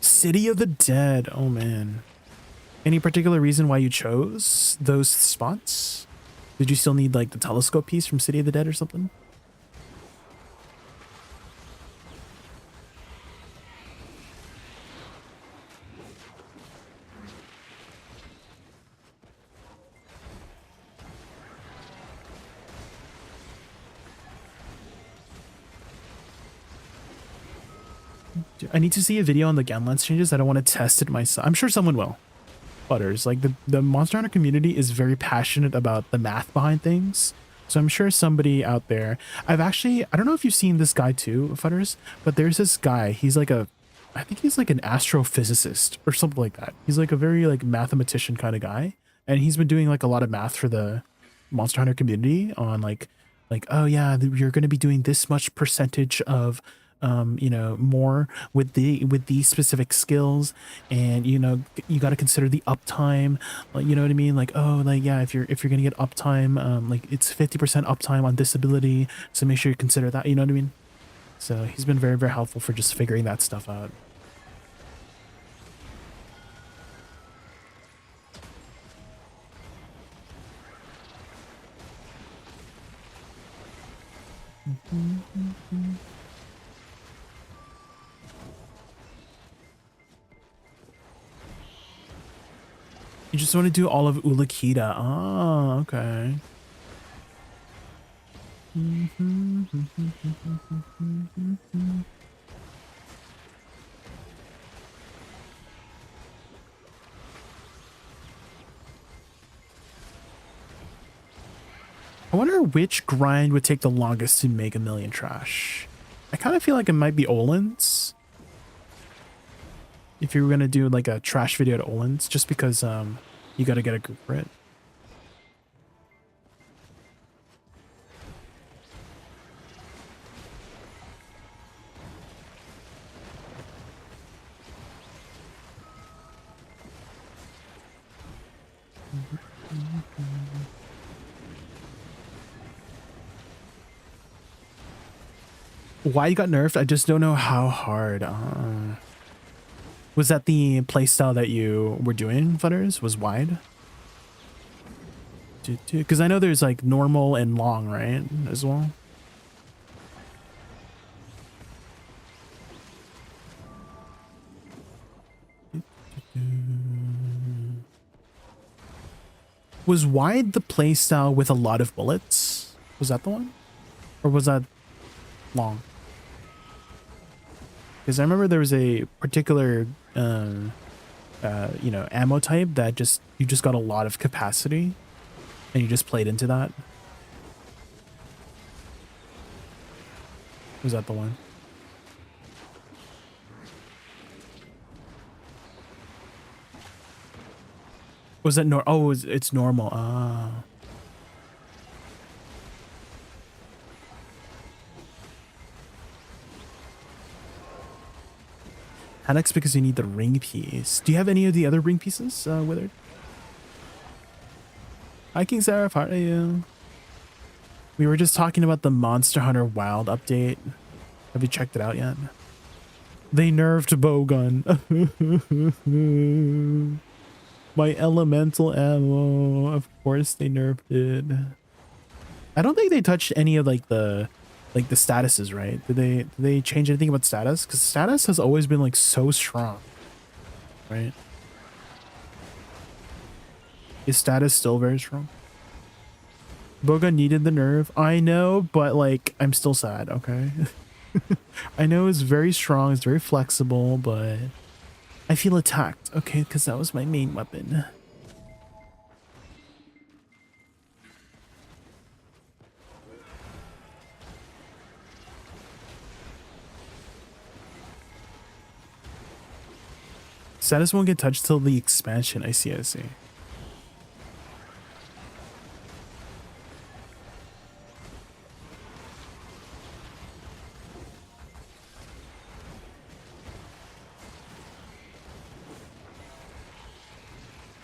City of the Dead. Oh man. Any particular reason why you chose those spots? Did you still need like the telescope piece from City of the Dead or something? I need to see a video on the gun lens changes. I don't want to test it myself. I'm sure someone will. Butters, like the Monster Hunter community is very passionate about the math behind things. So I'm sure somebody out there, I don't know if you've seen this guy too, Futters, but there's this guy, he's like I think he's like an astrophysicist or something like that. He's like a very like mathematician kind of guy. And he's been doing like a lot of math for the Monster Hunter community on like, oh yeah, you're going to be doing this much percentage of you know, more with these specific skills, and you know, you got to consider the uptime, like, you know what I mean, like, oh, like, yeah, if you're gonna get uptime, like it's 50% uptime on this ability, so make sure you consider that, you know what I mean. So he's been very, very helpful for just figuring that stuff out. You just want to do all of Ulakita. Oh, okay. I wonder which grind would take the longest to make 1,000,000 trash. I kind of feel like it might be Olin's. If you were gonna do like a trash video at Olin's, just because you gotta get a group for it. Why you got nerfed? I just don't know how hard. Was that the playstyle that you were doing, Flutters? Was wide? Because I know there's like normal and long, right? As well. Was wide the playstyle with a lot of bullets? Was that the one? Or was that long? Because I remember there was a particular, you know, ammo type that you just got a lot of capacity, and you just played into that. Was that the one? Was that oh, it's normal. Ah. Hanex because you need the ring piece. Do you have any of the other ring pieces, Withered? Hi, King Seraph, how are you? We were just talking about the Monster Hunter Wild update. Have you checked it out yet? They nerfed bowgun. My elemental ammo. Of course they nerfed it. I don't think they touched any of like the statuses, right? Did they change anything about status? Because status has always been like so strong, right? Is status still very strong? Bowgun needed the nerf. I know, but like I'm still sad, okay? I know it's very strong, it's very flexible, but I feel attacked, okay, because that was my main weapon. Status won't get touched till the expansion. I see, I see.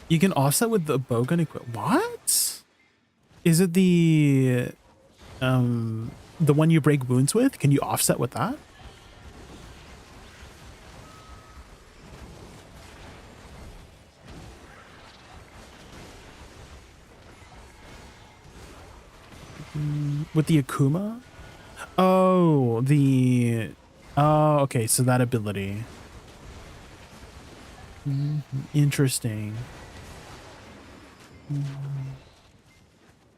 You can offset with the bowgun equip. What? Is it the one you break wounds with? Can you offset with that? With the Akuma? Oh, okay, so that ability. Interesting.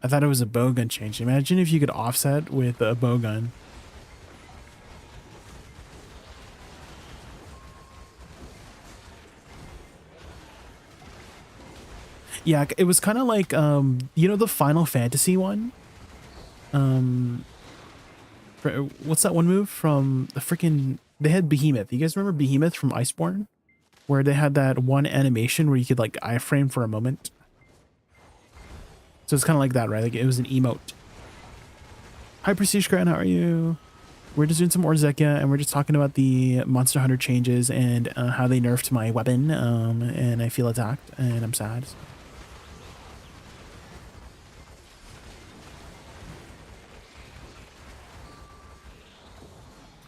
I thought it was a bowgun change. Imagine if you could offset with a bowgun. Yeah, it was kind of like you know the Final Fantasy one? What's that one move from the freaking, they had Behemoth. You guys remember Behemoth from Iceborne? Where they had that one animation where you could like iframe for a moment. So it's kind of like that, right? Like it was an emote. Hi Prestige Grant, how are you? We're just doing some Orzekia and we're just talking about the Monster Hunter changes and how they nerfed my weapon. And I feel attacked and I'm sad.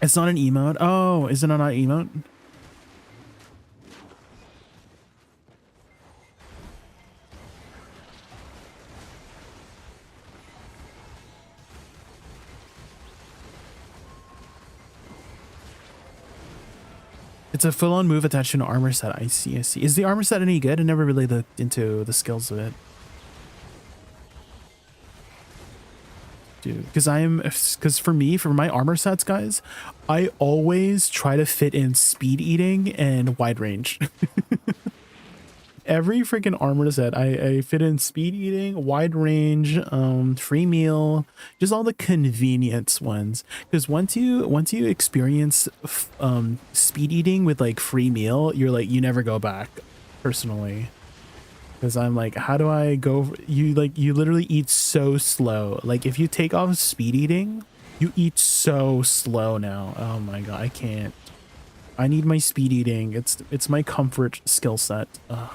It's not an emote. Oh, is it not an emote? It's a full-on move attached to an armor set. I see, I see. Is the armor set any good? I never really looked into the skills of it. Dude, because for me, for my armor sets, guys, I always try to fit in speed eating and wide range. Every freaking armor set, I fit in speed eating, wide range, free meal, just all the convenience ones. Because once you experience speed eating with like free meal, you're like, you never go back, personally. Because I'm like, how do I go? You literally eat so slow. Like if you take off speed eating, you eat so slow now. Oh my god, I can't. I need my speed eating. It's my comfort skill set. Ugh.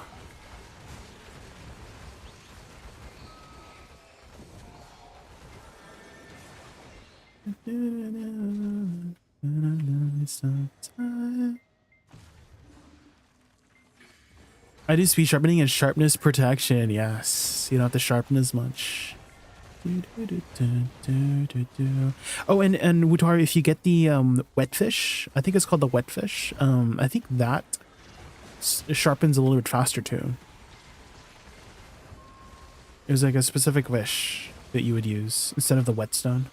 I do speed sharpening and sharpness protection. Yes, you don't have to sharpen as much. Oh, and Wutari, if you get the wet fish, I think it's called the wet fish. I think that sharpens a little bit faster too. It was like a specific fish that you would use instead of the whetstone.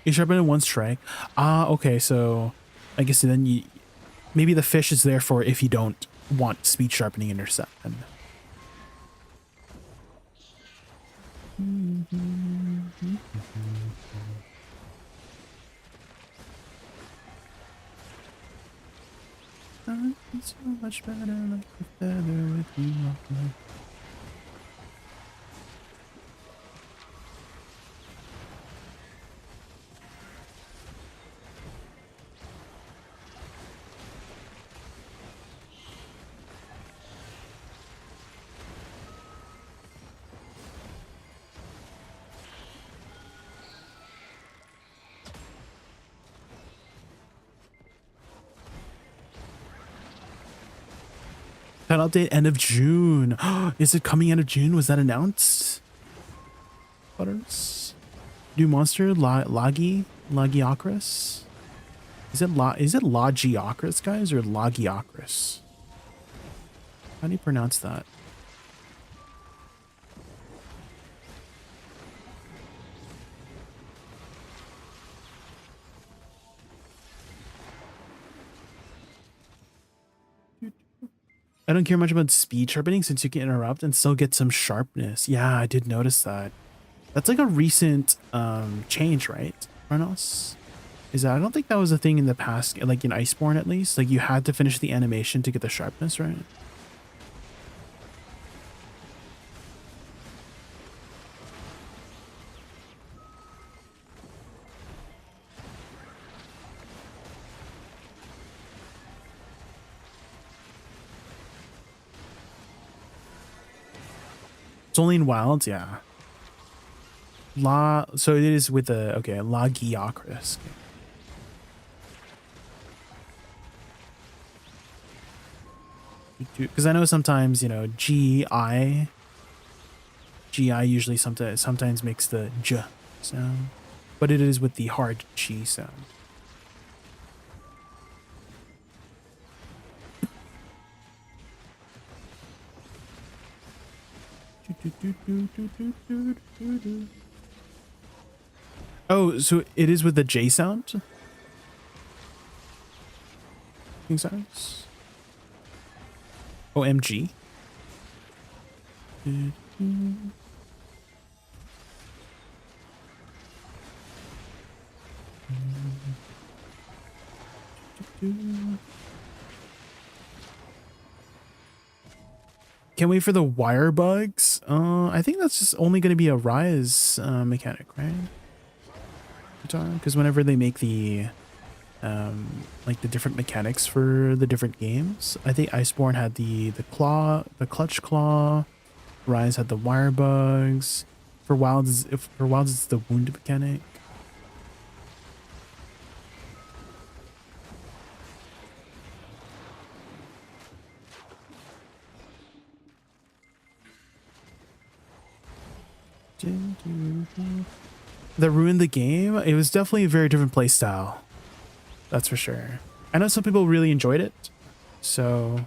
You sharpen in one strike. Ah, okay, so I guess then you maybe the fish is there for if you don't want speed sharpening in your set. So much better like a feather with you. That update end of June. Is it coming end of June? Was that announced? Butters. New monster Lagiocris? Is it Lagiocris, guys, or Lagiocris? How do you pronounce that? I don't care much about speed sharpening since you can interrupt and still get some sharpness. Yeah, I did notice that. That's like a recent change, right, Renos? Is that, I don't think that was a thing in the past, like in Iceborne at least. Like you had to finish the animation to get the sharpness, right? It's only in wilds, yeah. So it is with the, okay, Lagiocris. Because I know sometimes, you know, GI usually sometimes makes the J sound, but it is with the hard G sound. Oh, so it is with the J sound? Sounds? OMG. Can't wait for the wire bugs. I think that's just only going to be a rise mechanic, right? Because whenever they make the like the different mechanics for the different games, I think Iceborne had the clutch claw. Rise had the wire bugs. For Wilds, it's the wound mechanic. That ruined the game. It was definitely a very different play style. That's for sure. I know some people really enjoyed it, so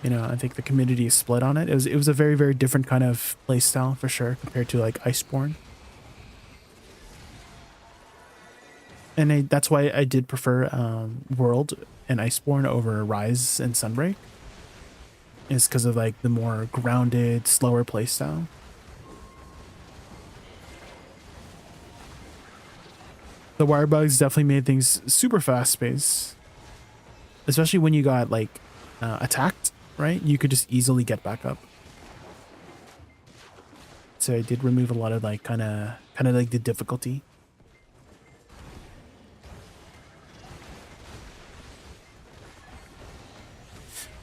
you know, I think the community is split on it. It was a very, very different kind of play style for sure compared to like Iceborne. And that's why I did prefer World and Iceborne over Rise and Sunbreak. Is because of like the more grounded, slower playstyle. The wire bugs definitely made things super fast paced, especially when you got like attacked, right? You could just easily get back up. So it did remove a lot of like kind of like the difficulty.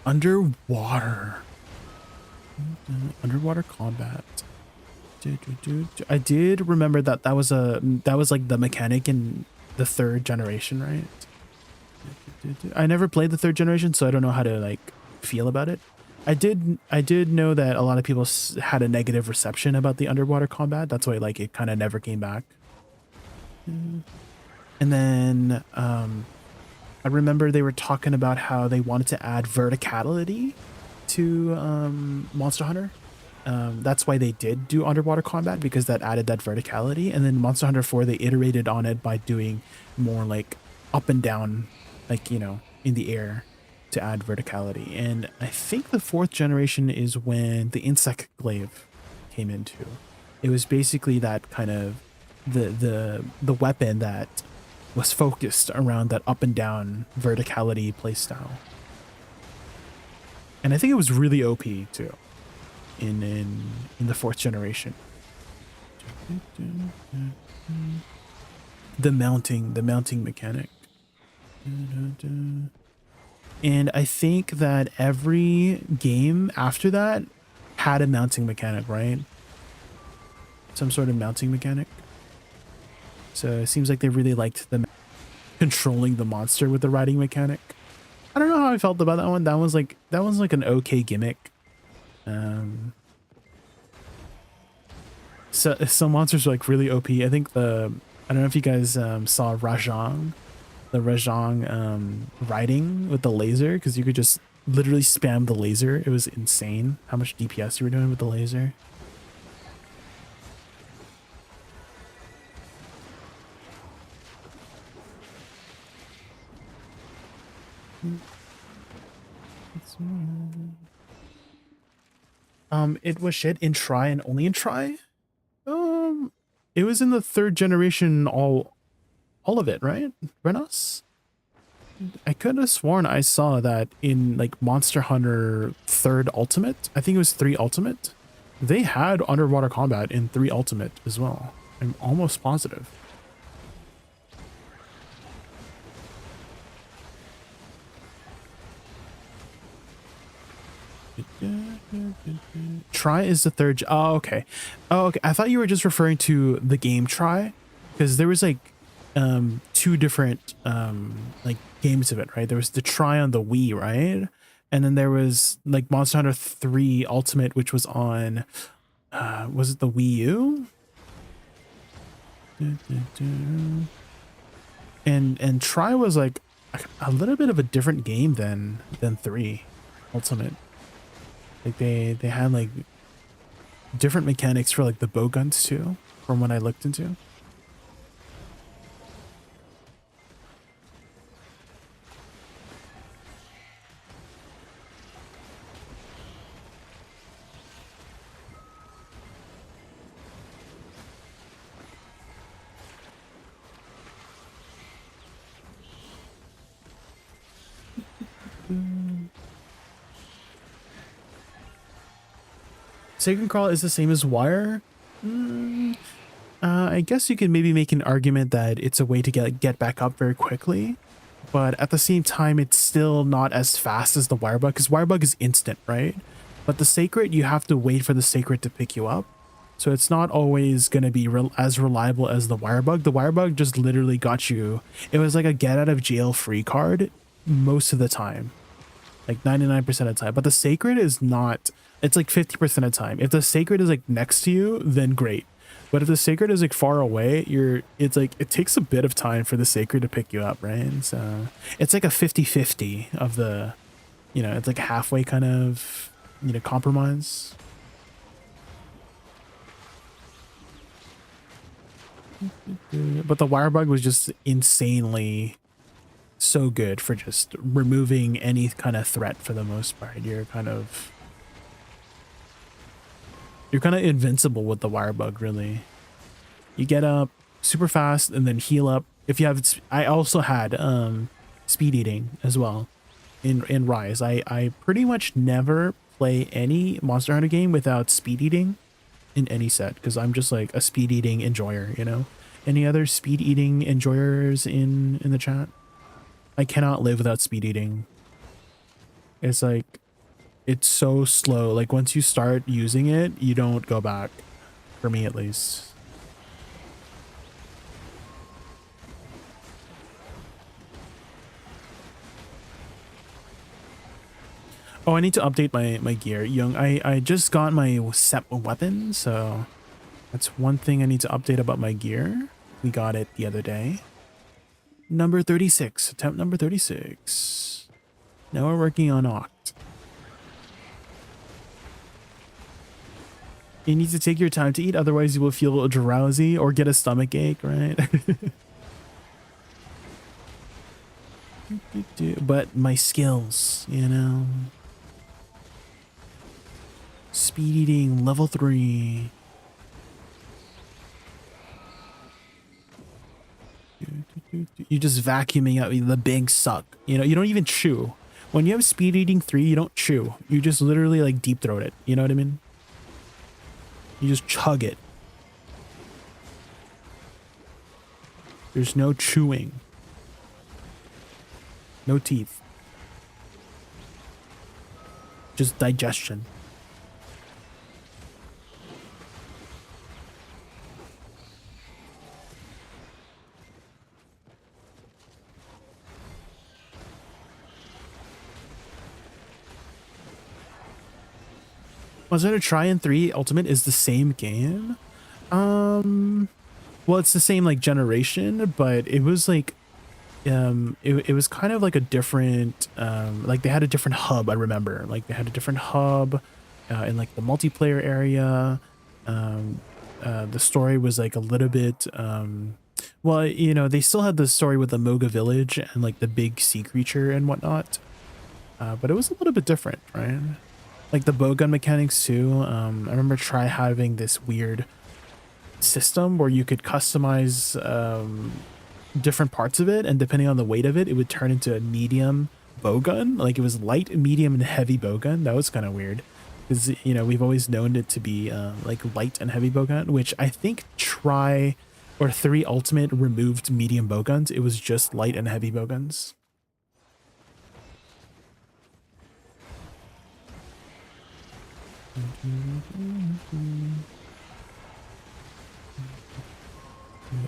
Underwater combat. I did remember that was like the mechanic in the 3rd generation, right? I never played the 3rd generation, so I don't know how to like feel about it. I did know that a lot of people had a negative reception about the underwater combat. That's why like it kind of never came back. And then I remember they were talking about how they wanted to add verticality to Monster Hunter. That's why they did do underwater combat, because that added that verticality. And then Monster Hunter 4, they iterated on it by doing more like up and down, like, you know, in the air to add verticality. And I think the 4th generation is when the insect glaive came into. It was basically that kind of the weapon that was focused around that up and down verticality playstyle. And I think it was really OP too in the 4th generation. The mounting mechanic. And I think that every game after that had a mounting mechanic, right? Some sort of mounting mechanic. So it seems like they really liked the controlling the monster with the riding mechanic. I don't know how I felt about that one. That was like an okay gimmick. So some monsters are like really OP. I think I don't know if you guys saw Rajang, the Rajang riding with the laser, because you could just literally spam the laser. It was insane how much DPS you were doing with the laser. It was shit in Try and only in Try. It was in the 3rd generation, all of it, right? Renos? I could have sworn I saw that in like Monster Hunter 3rd Ultimate. I think it was 3 Ultimate. They had underwater combat in 3 Ultimate as well. I'm almost positive. Try is the 3rd. Oh, okay. Oh, okay. I thought you were just referring to the game Try, because there was like 2 different like games of it, right? There was the Try on the Wii, right? And then there was like Monster Hunter 3 Ultimate, which was on was it the Wii U? And Try was like a little bit of a different game than 3 Ultimate. Like they had like different mechanics for like the bow guns too, from what I looked into. Sacred Crawl is the same as Wire. I guess you could maybe make an argument that it's a way to get back up very quickly, but at the same time, it's still not as fast as the Wire Bug, because Wire Bug is instant, right? But the Sacred, you have to wait for the Sacred to pick you up, so it's not always going to be as reliable as the Wire Bug. The Wire Bug just literally got you. It was like a get out of jail free card most of the time. like 99% of the time. But the sacred is not, it's like 50% of the time. If the sacred is like next to you, then great. But if the sacred is like far away, it's like, it takes a bit of time for the sacred to pick you up, right? So it's like a 50-50 of the, you know, it's like halfway kind of, you know, compromise. But the wire bug was just insanely so good for just removing any kind of threat for the most part. You're kind of invincible with the wire bug, really. You get up super fast and then heal up. If you have, I also had speed eating as well in Rise. I pretty much never play any Monster Hunter game without speed eating in any set, because I'm just like a speed eating enjoyer, you know. Any other speed eating enjoyers in the chat? I cannot live without speed eating. It's like, it's so slow. Like once you start using it, you don't go back, for me at least. Oh, I need to update my gear. Young, I just got my weapon, so that's one thing I need to update about my gear. We got it the other day. Number 36, attempt number 36. Now we're working on Oct. You need to take your time to eat, otherwise you will feel drowsy or get a stomach ache, right? But my skills, you know. Speed eating level 3. You just vacuuming out the big suck. You know, you don't even chew. When you have speed eating 3, you don't chew. You just literally like deep throat it. You know what I mean? You just chug it. There's no chewing. No teeth. Just digestion. Was it a try in 3 Ultimate is the same game? Well, it's the same like generation, but it was like it was kind of like a different like they had a different hub. I remember like they had a different hub in like the multiplayer area. The story was like a little bit well, you know, they still had the story with the Moga village and like the big sea creature and whatnot, but it was a little bit different, right? Like the bowgun mechanics too. I remember having this weird system where you could customize different parts of it, and depending on the weight of it, it would turn into a medium bowgun. Like it was light, medium, and heavy bowgun. That was kind of weird, because you know we've always known it to be like light and heavy bowgun, which I think 3 Ultimate removed medium bowguns. It was just light and heavy bowguns.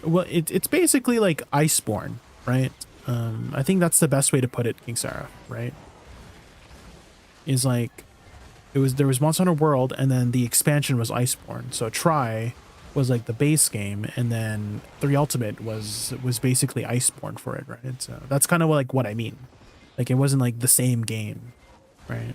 Well, it's basically like Iceborne, right? I think that's the best way to put it, King Sarah, right? Is like there was Monster Hunter World, and then the expansion was Iceborne. So Try was like the base game, and then 3 Ultimate was basically Iceborne for it, right? So that's kind of like what I mean. Like it wasn't like the same game, right?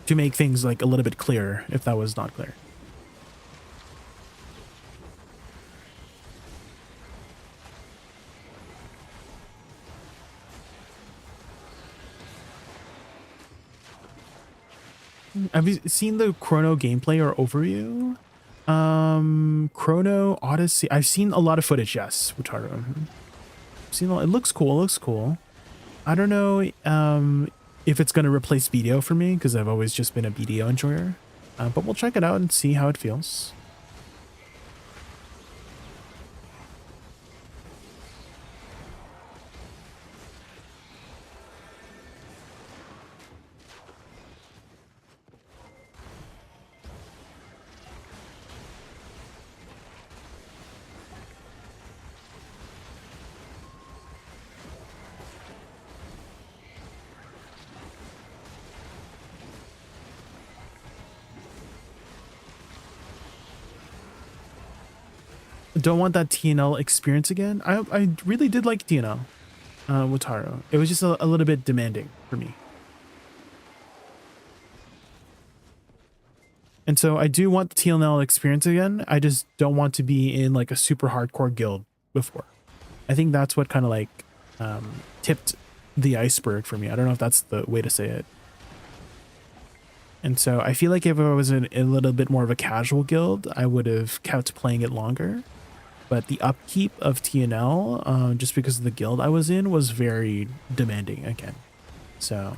To make things like a little bit clearer, if that was not clear. Have you seen the Chrono gameplay or overview? Chrono Odyssey. I've seen a lot of footage. Yes, Wutaro. I've seen it looks cool. It looks cool. I don't know if it's gonna replace BDO for me, because I've always just been a BDO enjoyer. But we'll check it out and see how it feels. don't want that TNL experience again. I really did like TNL with Taro. It was just a little bit demanding for me. And so I do want the TNL experience again. I just don't want to be in like a super hardcore guild before. I think that's what kind of like tipped the iceberg for me. I don't know if that's the way to say it. And so I feel like if I was in a little bit more of a casual guild, I would have kept playing it longer. But the upkeep of TNL, just because of the guild I was in, was very demanding again. So,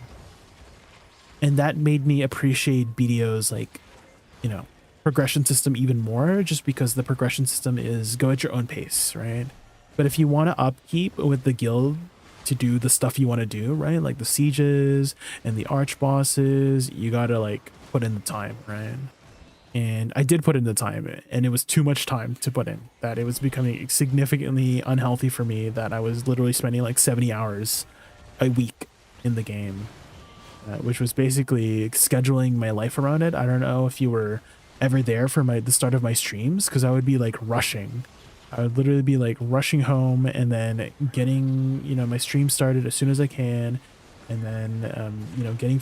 and that made me appreciate BDO's like, you know, progression system even more, just because the progression system is go at your own pace, right? But if you want to upkeep with the guild to do the stuff you want to do, right? Like the sieges and the arch bosses, you gotta like put in the time, right? And I did put in the time, and it was too much time to put in, that it was becoming significantly unhealthy for me, that I was literally spending like 70 hours a week in the game, which was basically scheduling my life around it. I don't know if you were ever there for the start of my streams, because I would be like rushing. I would literally be like rushing home and then getting, you know, my stream started as soon as I can, and then you know, getting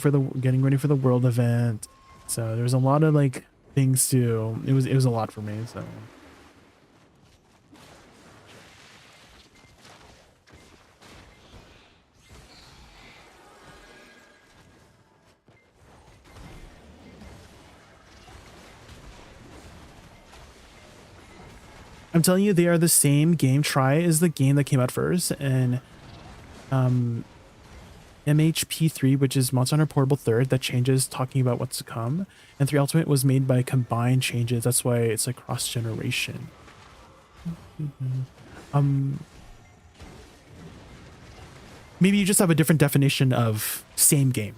ready for the world event. So there's a lot of like things to, it was a lot for me. So I'm telling you, they are the same game. Try is the game that came out first, and MHP3, which is Monster Hunter Portable Third, that changes talking about what's to come, and 3 Ultimate was made by combined changes. That's why it's like cross generation. Maybe you just have a different definition of same game,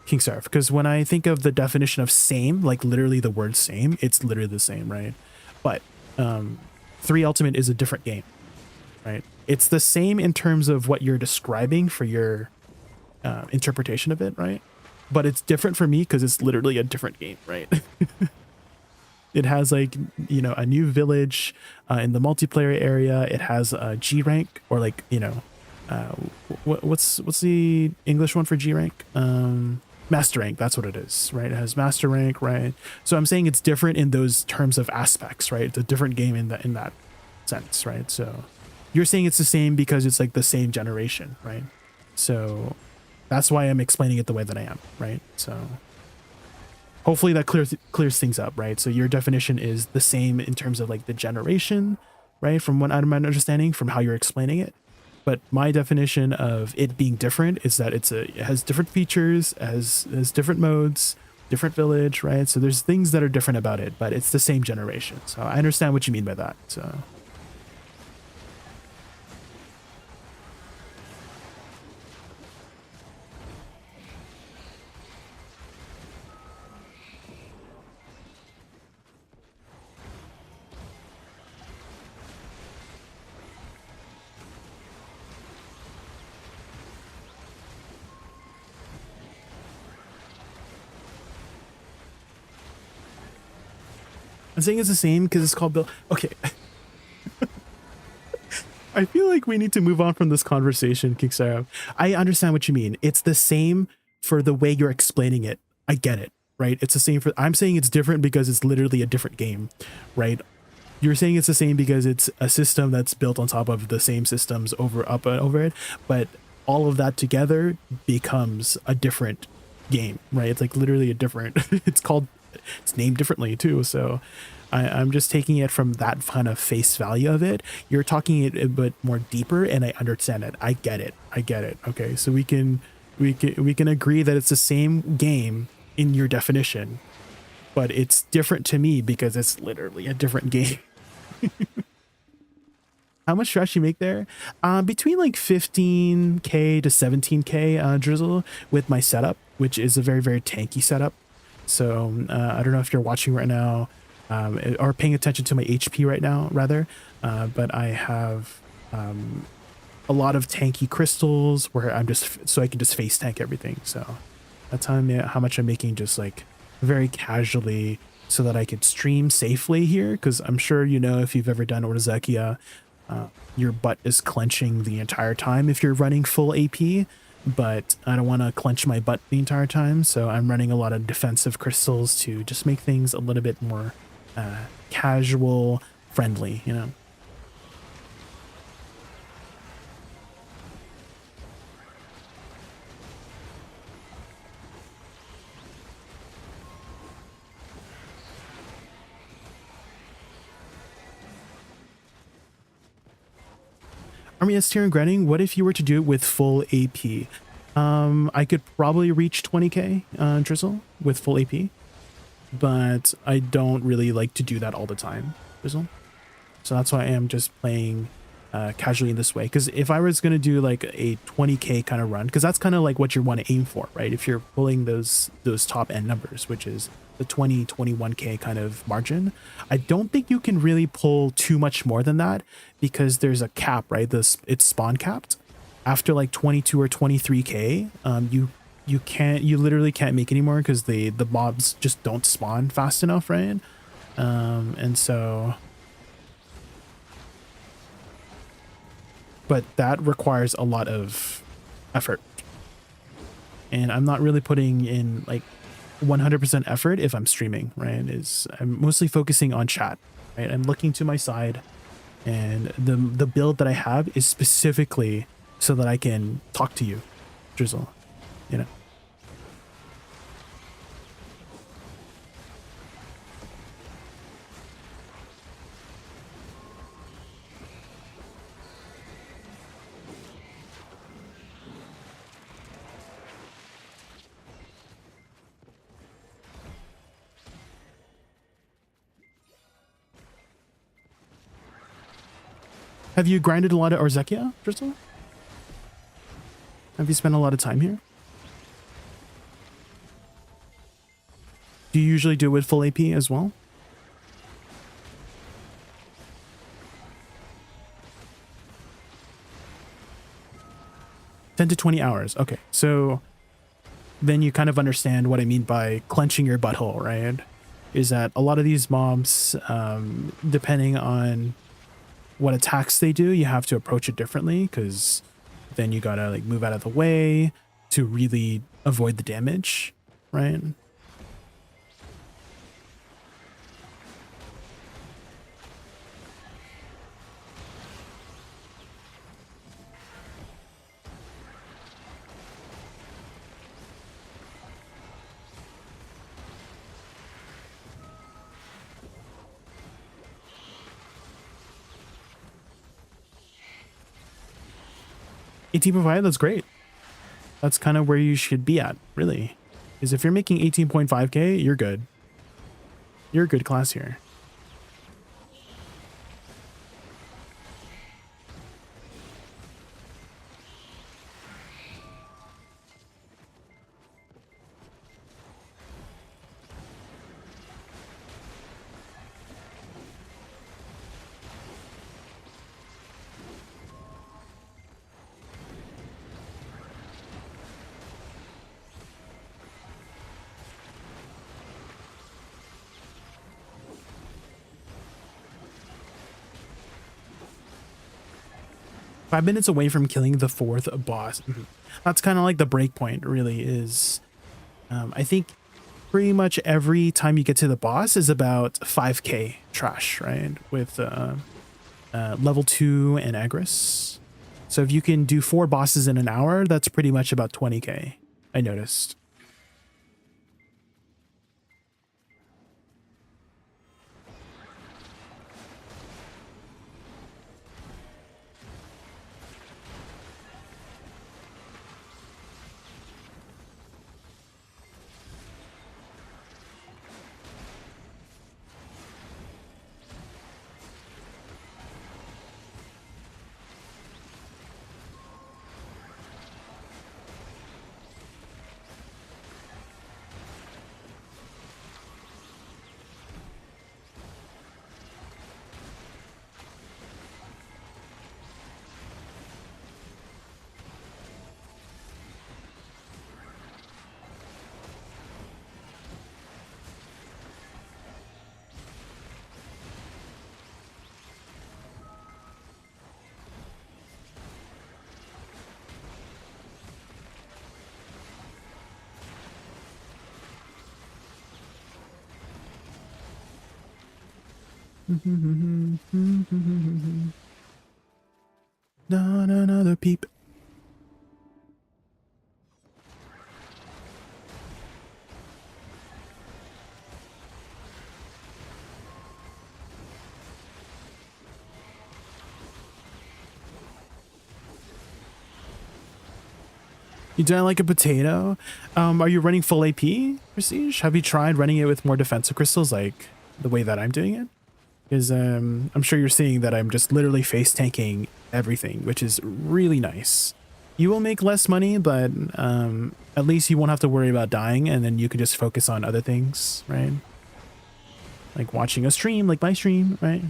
Kingstar, because when I think of the definition of same, like literally the word same, it's literally the same, right? But 3 Ultimate is a different game, right? It's the same in terms of what you're describing for your interpretation of it, right? But it's different for me because it's literally a different game, right? It has like, you know, a new village in the multiplayer area. It has a G rank, or like, you know, what's the English one for G rank? Master rank, that's what it is, right? It has master rank, right? So I'm saying it's different in those terms of aspects, right? It's a different game in that sense, right? So you're saying it's the same because it's like the same generation, right? So that's why I'm explaining it the way that I am, right? So hopefully that clears things up, right? So your definition is the same in terms of like the generation, right? From what I'm understanding from how you're explaining it. But my definition of it being different is that it has different features, has different modes, different village, right? So there's things that are different about it, but it's the same generation. So I understand what you mean by that. So I'm saying it's the same because it's called Bill. Okay. I feel like we need to move on from this conversation, Kickstarter. I understand what you mean. It's the same for the way you're explaining it. I get it, right? It's the same for, I'm saying it's different because it's literally a different game, right? You're saying it's the same because it's a system that's built on top of the same systems up and over it, but all of that together becomes a different game, right? It's like literally a different, it's named differently too. So I'm just taking it from that kind of face value of it. You're talking it a bit more deeper, and I understand it. I get it. Okay, so we can agree that it's the same game in your definition, but it's different to me because it's literally a different game. How much trash you make there? Between like 15k to 17k drizzle with my setup, which is a very, very tanky setup. So I don't know if you're watching right now or paying attention to my HP right now, rather, but I have a lot of tanky crystals where I'm just, so I can just face tank everything. So that's how much I'm making, just like very casually so that I could stream safely here, because I'm sure you know, if you've ever done Orzekia, your butt is clenching the entire time if you're running full AP, but I don't want to clench my butt the entire time, so I'm running a lot of defensive crystals to just make things a little bit more casual friendly, you know. Army S tier and grinding, what if you were to do it with full AP? I could probably reach 20k Drizzle with full AP, but I don't really like to do that all the time, Drizzle. So that's why I am just playing casually in this way. Because if I was going to do like a 20k kind of run, because that's kind of like what you want to aim for, right? If you're pulling those top end numbers, which is the 21k kind of margin, I don't think you can really pull too much more than that, because there's a cap, right? It's spawn capped. After like 22 or 23k, you literally can't make any more, because the mobs just don't spawn fast enough, right? And so, but that requires a lot of effort, and I'm not really putting in like 100% effort if I'm streaming, right? I'm mostly focusing on chat, right? I'm looking to my side, and the build that I have is specifically so that I can talk to you, Drizzle, you know. Have you grinded a lot of Orzekia, Drizzle? Have you spent a lot of time here? Do you usually do it with full AP as well? $10 to 20 hours. Okay, so then you kind of understand what I mean by clenching your butthole, right? Is that a lot of these mobs, depending on what attacks they do, you have to approach it differently, because then you gotta like move out of the way to really avoid the damage, right? AT provided, that's great. That's kind of where you should be at, really. Is if you're making 18.5k, you're good. You're a good class here. Five minutes away from killing the fourth boss. That's kind of like the break point, really, is I think pretty much every time you get to the boss is about 5k trash, right? With level 2 and Agris. So if you can do 4 bosses in an hour, that's pretty much about 20k, I noticed. Not another peep. You die like a potato? Are you running full AP, Prestige? Have you tried running it with more defensive crystals like the way that I'm doing it? Because I'm sure you're seeing that I'm just literally face tanking everything, which is really nice. You will make less money, but at least you won't have to worry about dying, and then you can just focus on other things, right? Like watching a stream, like my stream, right?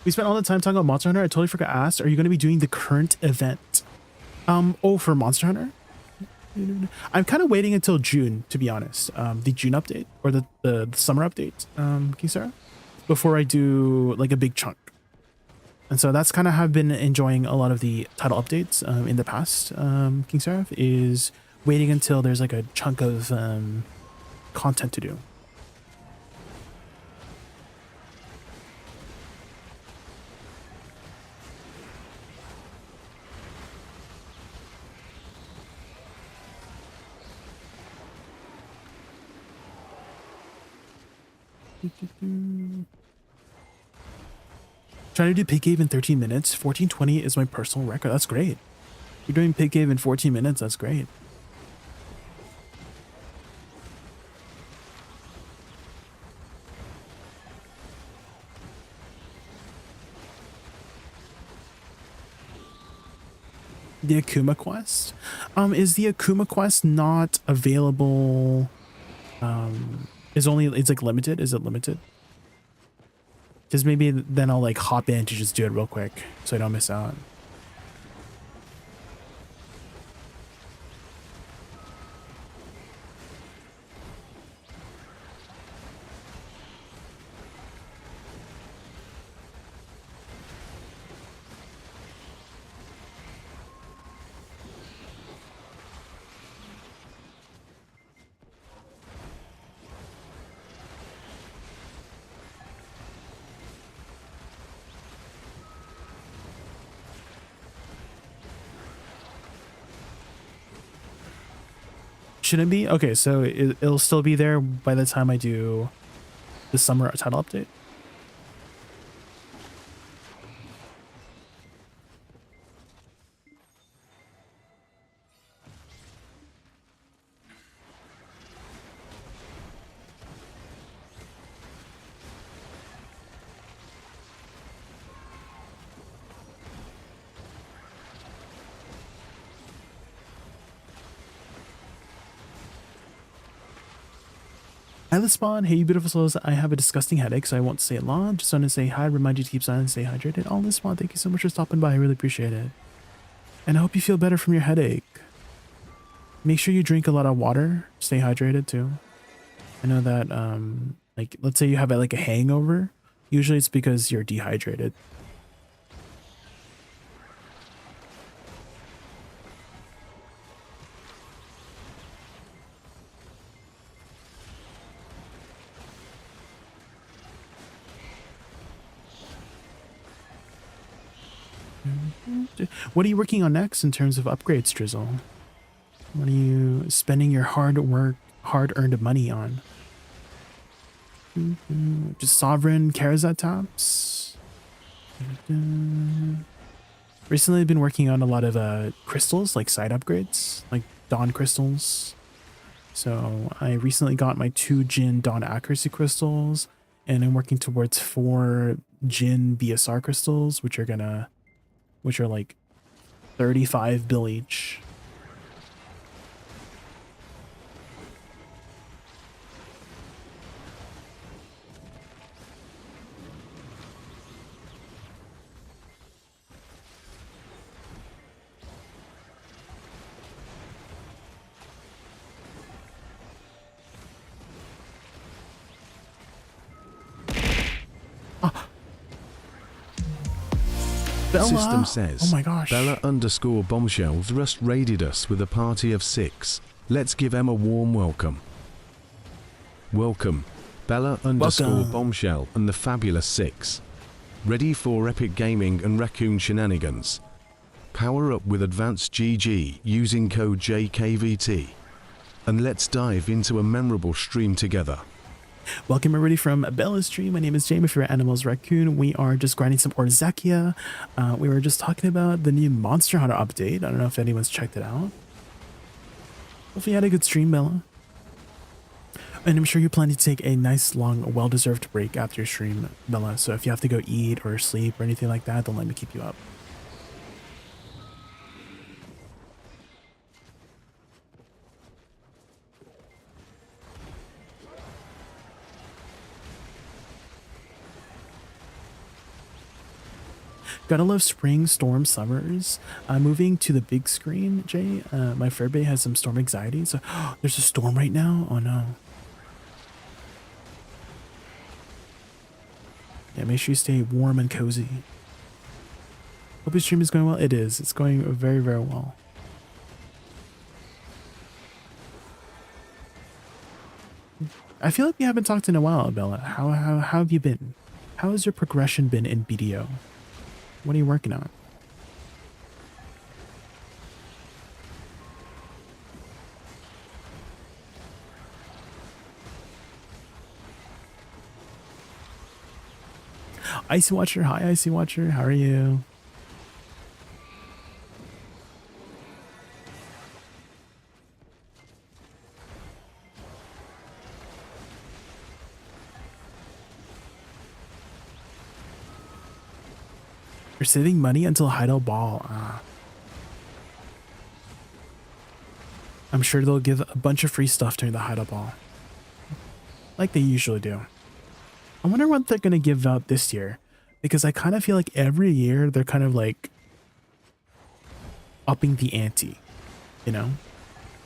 We spent all the time talking about Monster Hunter. I totally forgot to ask, are you going to be doing the current event? Oh, for Monster Hunter? I'm kind of waiting until June, to be honest. The June update or the summer update, King Sarah, before I do like a big chunk. And so that's kind of how I've been enjoying a lot of the title updates in the past. King Sarah is waiting until there's like a chunk of content to do. Trying to do Pig Cave in 13 minutes. 14:20 is my personal record. That's great. You're doing Pig Cave in 14 minutes. That's great. The Akuma quest? Is the Akuma quest not available? It's like limited? Is it limited? Because maybe then I'll like hop in to just do it real quick so I don't miss out. Shouldn't be? Okay, so it'll still be there by the time I do the summer title update. Hi, the spawn. Hey, you beautiful souls. I have a disgusting headache, so I won't say it long. Just want to say hi, remind you to keep silent, stay hydrated. All this spawn, thank you so much for stopping by. I really appreciate it. And I hope you feel better from your headache. Make sure you drink a lot of water. Stay hydrated too. I know that, like, let's say you have like a hangover. Usually it's because you're dehydrated. What are you working on next in terms of upgrades, Drizzle? What are you spending your hard-earned money on? Just Sovereign Karazat taps. Recently, I've been working on a lot of crystals, like side upgrades, like Dawn crystals. So I recently got my 2 Jin Dawn accuracy crystals, and I'm working towards 4 Jin BSR crystals, which are like 35 bill each. Bella.
System says,
oh my gosh.
Bella_bombshell just raided us with a party of 6. Let's give Em a warm welcome. Welcome, Bella_bombshell and the fabulous 6. Ready for epic gaming and raccoon shenanigans. Power up with advanced GG using code JaykunVT. And let's dive into a memorable stream together.
Welcome everybody from Bella's stream. My name is Jay. If you're Animals Raccoon, we are just grinding some Orzakia. We were just talking about the new Monster Hunter update. I don't know if anyone's checked it out. Hopefully you had a good stream, Bella. And I'm sure you're planning to take a nice, long, well-deserved break after your stream, Bella. So if you have to go eat or sleep or anything like that, don't let me keep you up. Gotta love spring, storm, summers. Moving to the big screen, Jay. My Fairbay has some storm anxiety. So there's a storm right now. Oh no. Yeah, make sure you stay warm and cozy. Hope your stream is going well. It is. It's going very, very well. I feel like we haven't talked in a while, Bella. How have you been? How has your progression been in BDO? What are you working on? Icy Watcher, hi Icy Watcher, how are you? You're saving money until Hideout Ball. I'm sure they'll give a bunch of free stuff during the Hideout Ball. Like they usually do. I wonder what they're going to give out this year. Because I kind of feel like every year they're kind of like upping the ante. You know?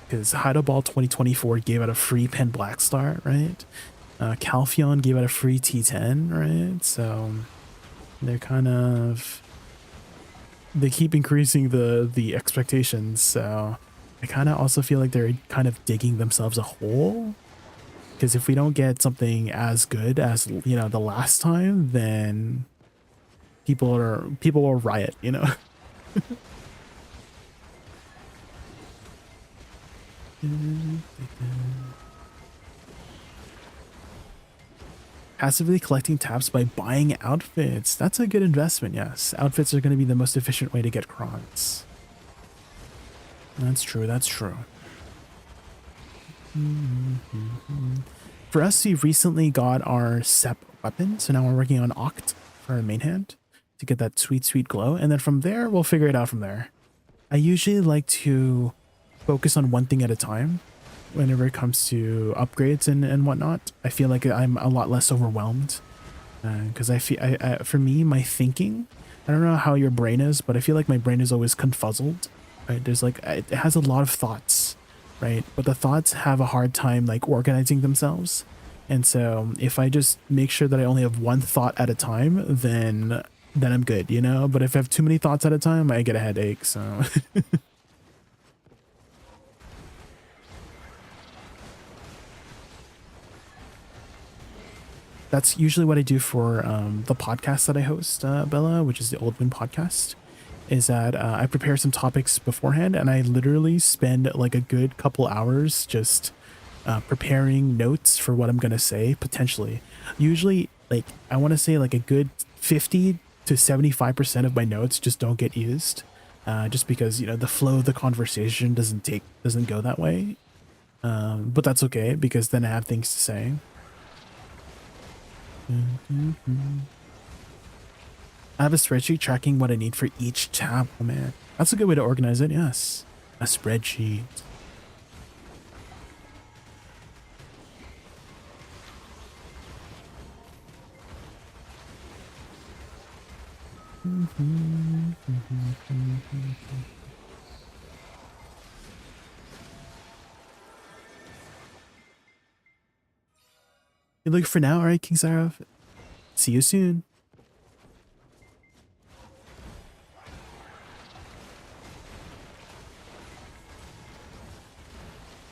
Because Hideout Ball 2024 gave out a free Pen Black Star, right? Calpheon gave out a free T10, right? So they're kind of... They keep increasing the expectations, so I kind of also feel like they're kind of digging themselves a hole. Because if we don't get something as good as, you know, the last time, then people will riot, you know. Passively collecting taps by buying outfits. That's a good investment, yes. Outfits are going to be the most efficient way to get crons. That's true, that's true. For us, we recently got our SEP weapon, so now we're working on Oct for our main hand to get that sweet, sweet glow, and then from there, we'll figure it out from there. I usually like to focus on one thing at a time. Whenever it comes to upgrades and whatnot, I feel like I'm a lot less overwhelmed because for me, my thinking, I don't know how your brain is, but I feel like my brain is always confuzzled, right? There's like, it has a lot of thoughts, right? But the thoughts have a hard time like organizing themselves. And so if I just make sure that I only have one thought at a time, then I'm good, you know? But if I have too many thoughts at a time, I get a headache, so... That's usually what I do for the podcast that I host, Bella, which is the Old Wind podcast. is that I prepare some topics beforehand, and I literally spend like a good couple hours just preparing notes for what I'm gonna say, potentially. Usually, like, I want to say like a good 50 to 75% of my notes just don't get used, just because, you know, the flow of the conversation doesn't go that way. But that's okay, because then I have things to say. I have a spreadsheet tracking what I need for each tab. Oh man, that's a good way to organize it. Yes, a spreadsheet. You look for now. All right, King Sarah. See you soon.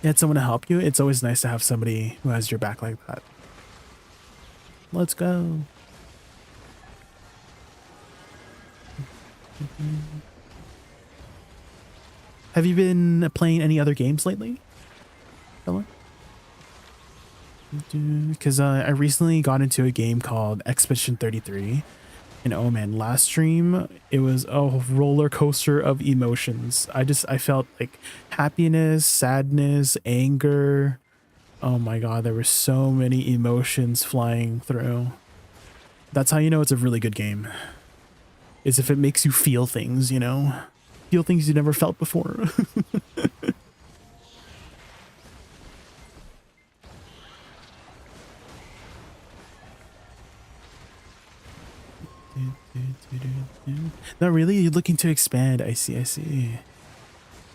You had someone to help you. It's always nice to have somebody who has your back like that. Let's go. Have you been playing any other games lately, fella? Because I recently got into a game called Expedition 33. And oh man, last stream, it was a roller coaster of emotions. I felt like happiness, sadness, anger. Oh my god, there were so many emotions flying through. That's how you know it's a really good game. Is if it makes you feel things, you know? Feel things you never felt before. Not really. You're looking to expand. I see. I see.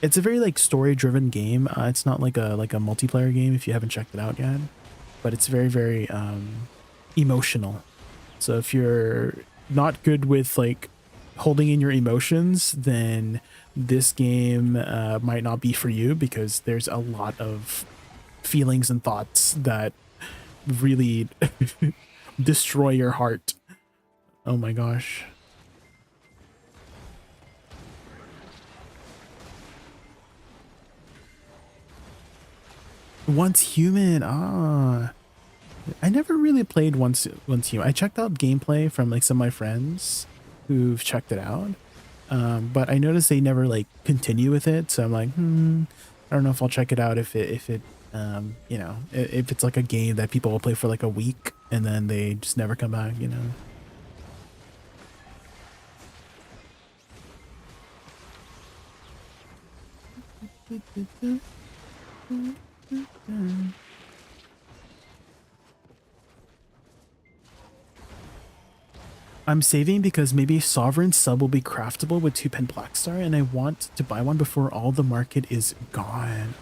It's a very like story-driven game. It's not like a multiplayer game if you haven't checked it out yet, but it's very emotional. So if you're not good with like holding in your emotions, then this game might not be for you, because there's a lot of feelings and thoughts that really destroy your heart. Oh my gosh. Once Human. I never really played Once Human. I checked out gameplay from like some of my friends who've checked it out, but I noticed they never like continue with it. So I'm like, I don't know if I'll check it out if it you know, if it's like a game that people will play for like a week and then they just never come back, you know. I'm saving because maybe Sovereign sub will be craftable with 2-pen Blackstar, and I want to buy one before all the market is gone.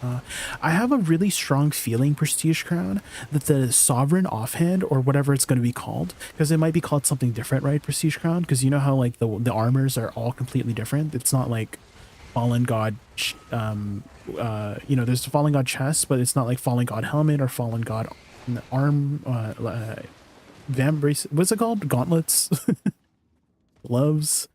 I have a really strong feeling, Prestige Crown, that the Sovereign offhand, or whatever it's going to be called, because it might be called something different, right, Prestige Crown? Because you know how like the armors are all completely different. It's not like Fallen God, you know, there's the Fallen God chest, but it's not like Fallen God helmet or Fallen God arm, Vambrace, what's it called? Gauntlets, gloves,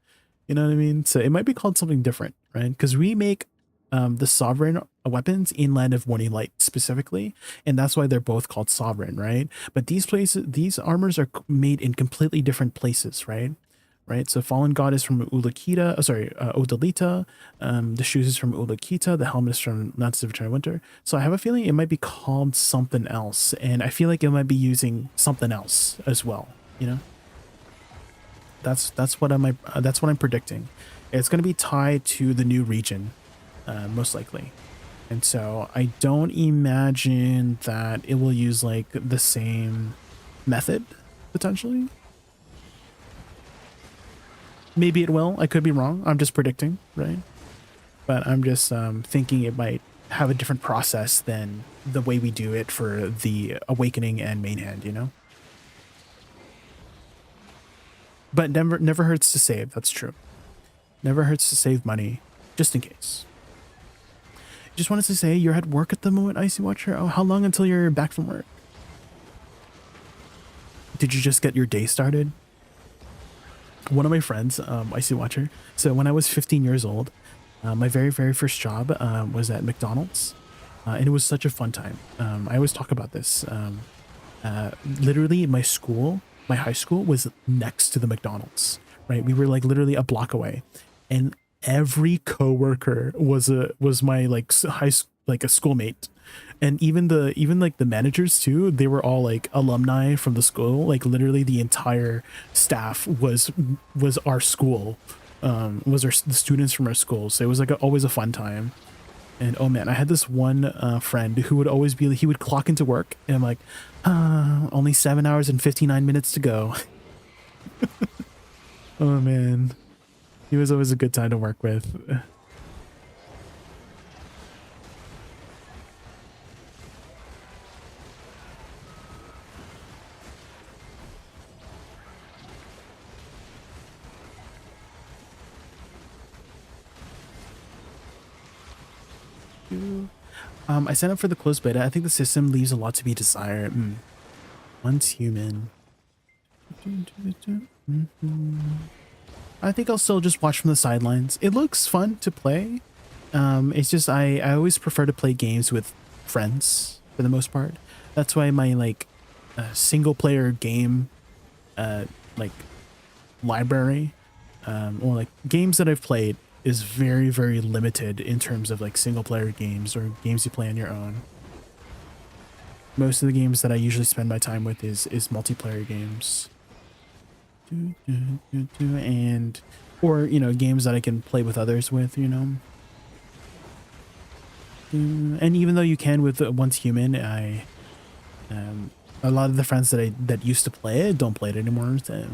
you know what I mean? So it might be called something different, right? Because we make the Sovereign weapons in Land of Morning Light specifically, and that's why they're both called Sovereign, right? But these armors are made in completely different places, right? So Fallen God is from Ulakita, Odalita. The shoes is from Ulakita. The helmet is from Lances of Eternal Winter. So I have a feeling it might be called something else, and I feel like it might be using something else as well. You know, that's what I'm predicting. It's going to be tied to the new region, most likely, and so I don't imagine that it will use like the same method potentially. Maybe it will. I could be wrong. I'm just predicting, right? But I'm just thinking it might have a different process than the way we do it for the Awakening and Main Hand, you know? But never hurts to save. That's true. Never hurts to save money, just in case. Just wanted to say, you're at work at the moment, Icy Watcher? Oh, how long until you're back from work? Did you just get your day started? one of my friends, I see watcher. So when I was 15 years old, my very first job was at McDonald's, and it was such a fun time. I always talk about this. Literally, my high school was next to the McDonald's. Right, we were like literally a block away, and every coworker was my like a schoolmate, and even like the managers too. They were all like alumni from the school. Like literally, the entire staff was our school, the students from our school. So it was like always a fun time. And oh man, I had this one friend who would always be, he would clock into work, and I'm like, only 7 hours and 59 minutes to go. Oh man, he was always a good time to work with. I signed up for the closed beta. I think the system leaves a lot to be desired. Once human. I think I'll still just watch from the sidelines. It looks fun to play. It's just I always prefer to play games with friends for the most part. That's why my like single player game like library or like games that I've played is very limited in terms of like single player games or games you play on your own. Most of the games that I usually spend my time with is multiplayer games. And or you know, games that I can play with others with, you know. And even though you can with Once Human, I a lot of the friends that used to play it don't play it anymore. So.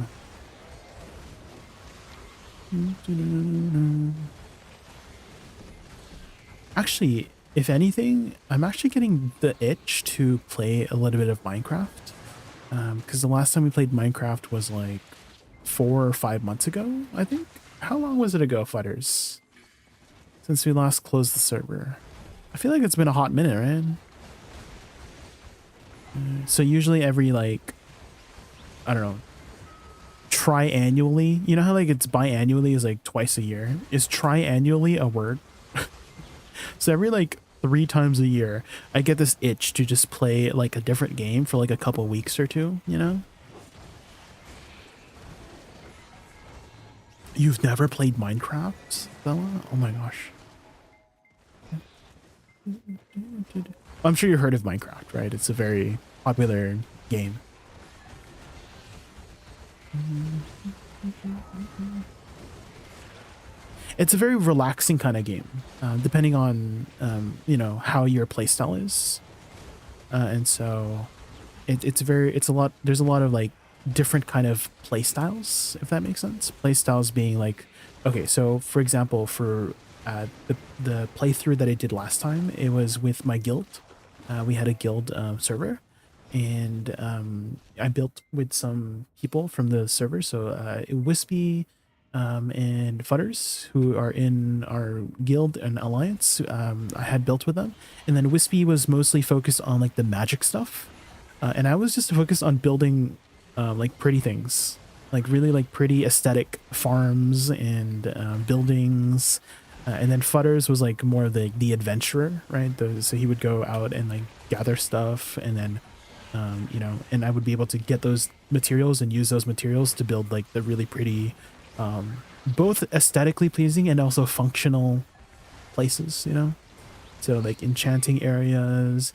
Actually, if anything, I'm actually getting the itch to play a little bit of Minecraft, because the last time we played Minecraft was like 4 or 5 months ago, I think. How long was it ago, Futters? Since we last closed the server. I feel like it's been a hot minute, right? So usually every like, I don't know, triannually, you know how like it's biannually is like twice a year? Is triannually a word? So every like 3 times a year, I get this itch to just play like a different game for like a couple weeks or two, you know? You've never played Minecraft, Bella? Oh my gosh. I'm sure you heard of Minecraft, right? It's a very popular game. It's a very relaxing kind of game, depending on, you know, how your playstyle is. And so there's a lot of like different kind of playstyles, if that makes sense. Playstyles being like, okay, so for example, for the playthrough that I did last time, it was with my guild. We had a guild server, and I built with some people from the server. So Wispy and Futters, who are in our guild and alliance, I had built with them. And then Wispy was mostly focused on like the magic stuff, and I was just focused on building like pretty things, like really like pretty aesthetic farms and buildings. And then Futters was like more of the adventurer, right? So he would go out and like gather stuff, and then you know, and I would be able to get those materials and use those materials to build like the really pretty, both aesthetically pleasing and also functional places, you know? So like enchanting areas,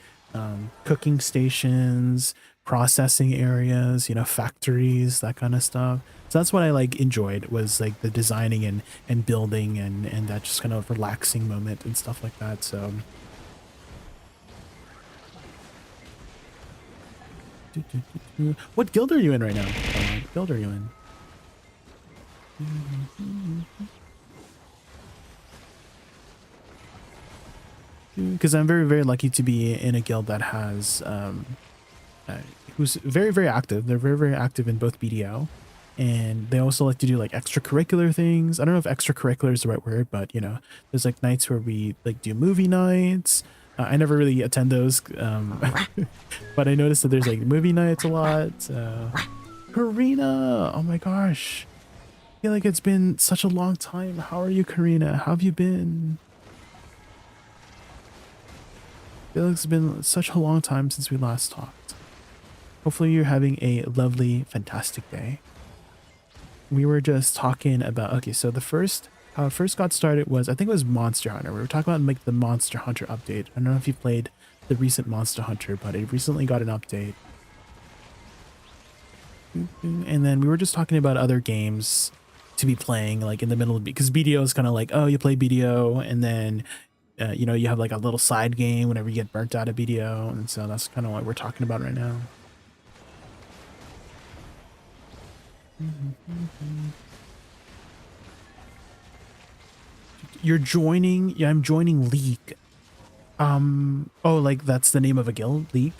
cooking stations, processing areas, you know, factories, that kind of stuff. So that's what I like enjoyed, was like the designing and building and that just kind of relaxing moment and stuff like that. So what guild are you in right now? What guild are you in? Because I'm very lucky to be in a guild that has who's very active. They're very active in both BDO, and they also like to do like extracurricular things. I don't know if extracurricular is the right word, but you know, there's like nights where we like do movie nights. I never really attend those, but I noticed that there's like movie nights a lot. Karina, oh my gosh, feel like it's been such a long time. How are you, Karina? How have you been? I feel like it's been such a long time since we last talked. Hopefully you're having a lovely, fantastic day. We were just talking about, okay, so the first, how it first got started was, I think it was Monster Hunter. We were talking about like the Monster Hunter update. I don't know if you played the recent Monster Hunter, but it recently got an update. And then we were just talking about other games to be playing like in the middle of, because BDO is kind of like, oh, you play BDO and then you know, you have like a little side game whenever you get burnt out of BDO, and so that's kind of what we're talking about right now. You're joining, yeah, I'm joining League. Oh, like that's the name of a guild, League.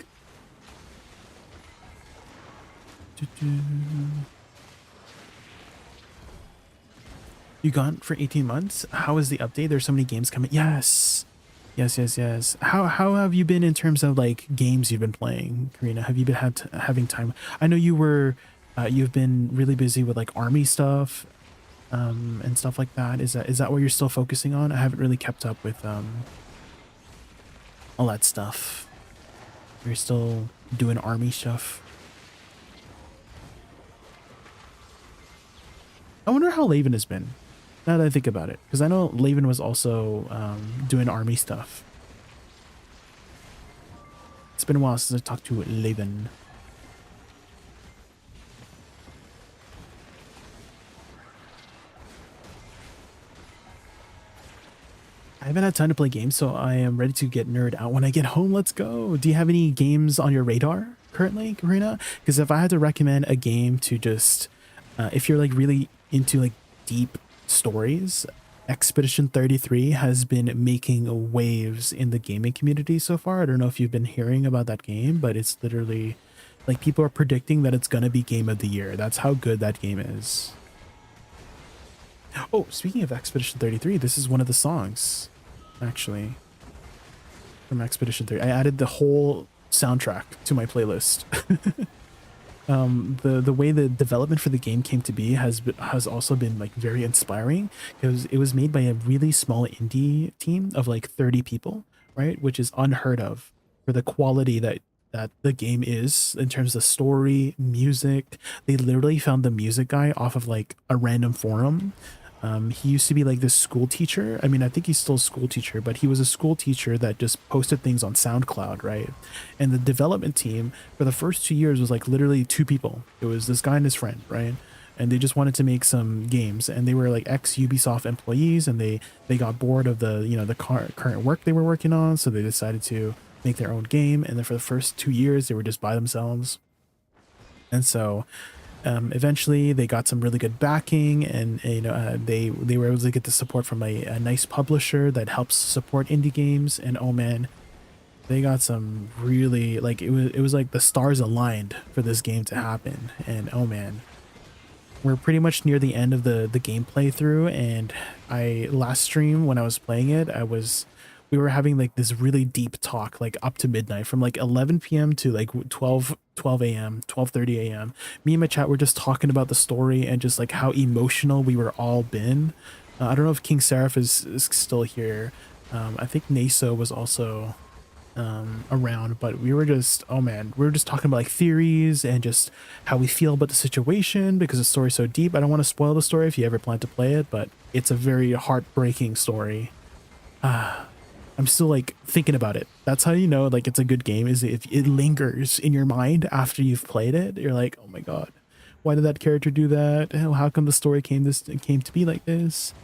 You gone for 18 months? How is the update? There's so many games coming. Yes. Yes. How have you been in terms of like games you've been playing, Karina? Have you been having time? I know you were, you've been really busy with like army stuff, and stuff like that. Is that what you're still focusing on? I haven't really kept up with, all that stuff. You're still doing army stuff. I wonder how Laven has been, now that I think about it, because I know Laven was also doing army stuff. It's been a while since I talked to Laven. I haven't had time to play games, so I am ready to get nerd out when I get home. Let's go. Do you have any games on your radar currently, Karina? Because if I had to recommend a game to just, if you're like really into like deep stories, Expedition 33 has been making waves in the gaming community so far. I don't know if you've been hearing about that game, but it's literally like people are predicting that it's gonna be game of the year. That's how good that game is. Oh, speaking of Expedition 33, this is one of the songs, actually, from Expedition 30. I added the whole soundtrack to my playlist. The way the development for the game came to be has also been like very inspiring, because it was made by a really small indie team of like 30 people, right? Which is unheard of for the quality that the game is in terms of story, music. They literally found the music guy off of like a random forum. He used to be like this school teacher. I mean, I think he's still a school teacher, but he was a school teacher that just posted things on SoundCloud, right? And the development team for the first 2 years was like literally 2 people. It was this guy and his friend, right? And they just wanted to make some games, and they were like ex-Ubisoft employees, and they got bored of the, you know, the current work they were working on, so they decided to make their own game. And then for the first 2 years, they were just by themselves. And so eventually they got some really good backing, and you know, they were able to get the support from a nice publisher that helps support indie games. And oh man, they got some really, like, it was like the stars aligned for this game to happen. And oh man, we're pretty much near the end of the game playthrough, and last stream when I was playing it, we were having like this really deep talk, like up to midnight, from like 11 p.m. to like 12 a.m., 12:30 a.m. Me and my chat were just talking about the story and just like how emotional we were all been. I don't know if King Seraph is still here. I think Naso was also around, but we were just, oh man, we were just talking about like theories and just how we feel about the situation, because the story's so deep. I don't want to spoil the story if you ever plan to play it, but it's a very heartbreaking story. I'm still like thinking about it. That's how you know like it's a good game, is if it lingers in your mind after you've played it. You're like, oh my god, why did that character do that? How come the story came to be like this?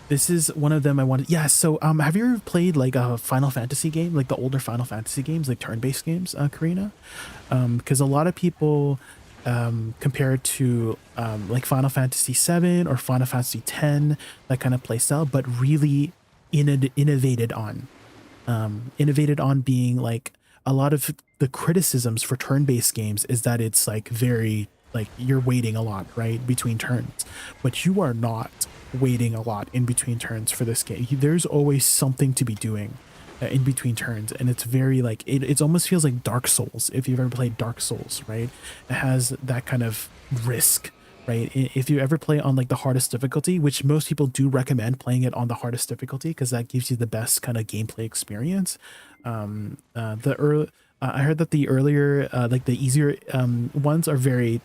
This is one of them I wanted. Yeah, so have you ever played like a Final Fantasy game, like the older Final Fantasy games, like turn-based games, Karina? Because a lot of people compare it to like Final Fantasy 7 or Final Fantasy 10, that kind of play style, but really innovated on being like, a lot of the criticisms for turn-based games is that it's like very, like, you're waiting a lot, right, between turns, but you are not waiting a lot in between turns for this game. There's always something to be doing. in between turns, and it's very like it almost feels like Dark Souls. If you've ever played Dark Souls, right? It has that kind of risk, right? If you ever play on like the hardest difficulty, which most people do recommend playing it on the hardest difficulty because that gives you the best kind of gameplay experience. I heard that the earlier, like the easier ones are very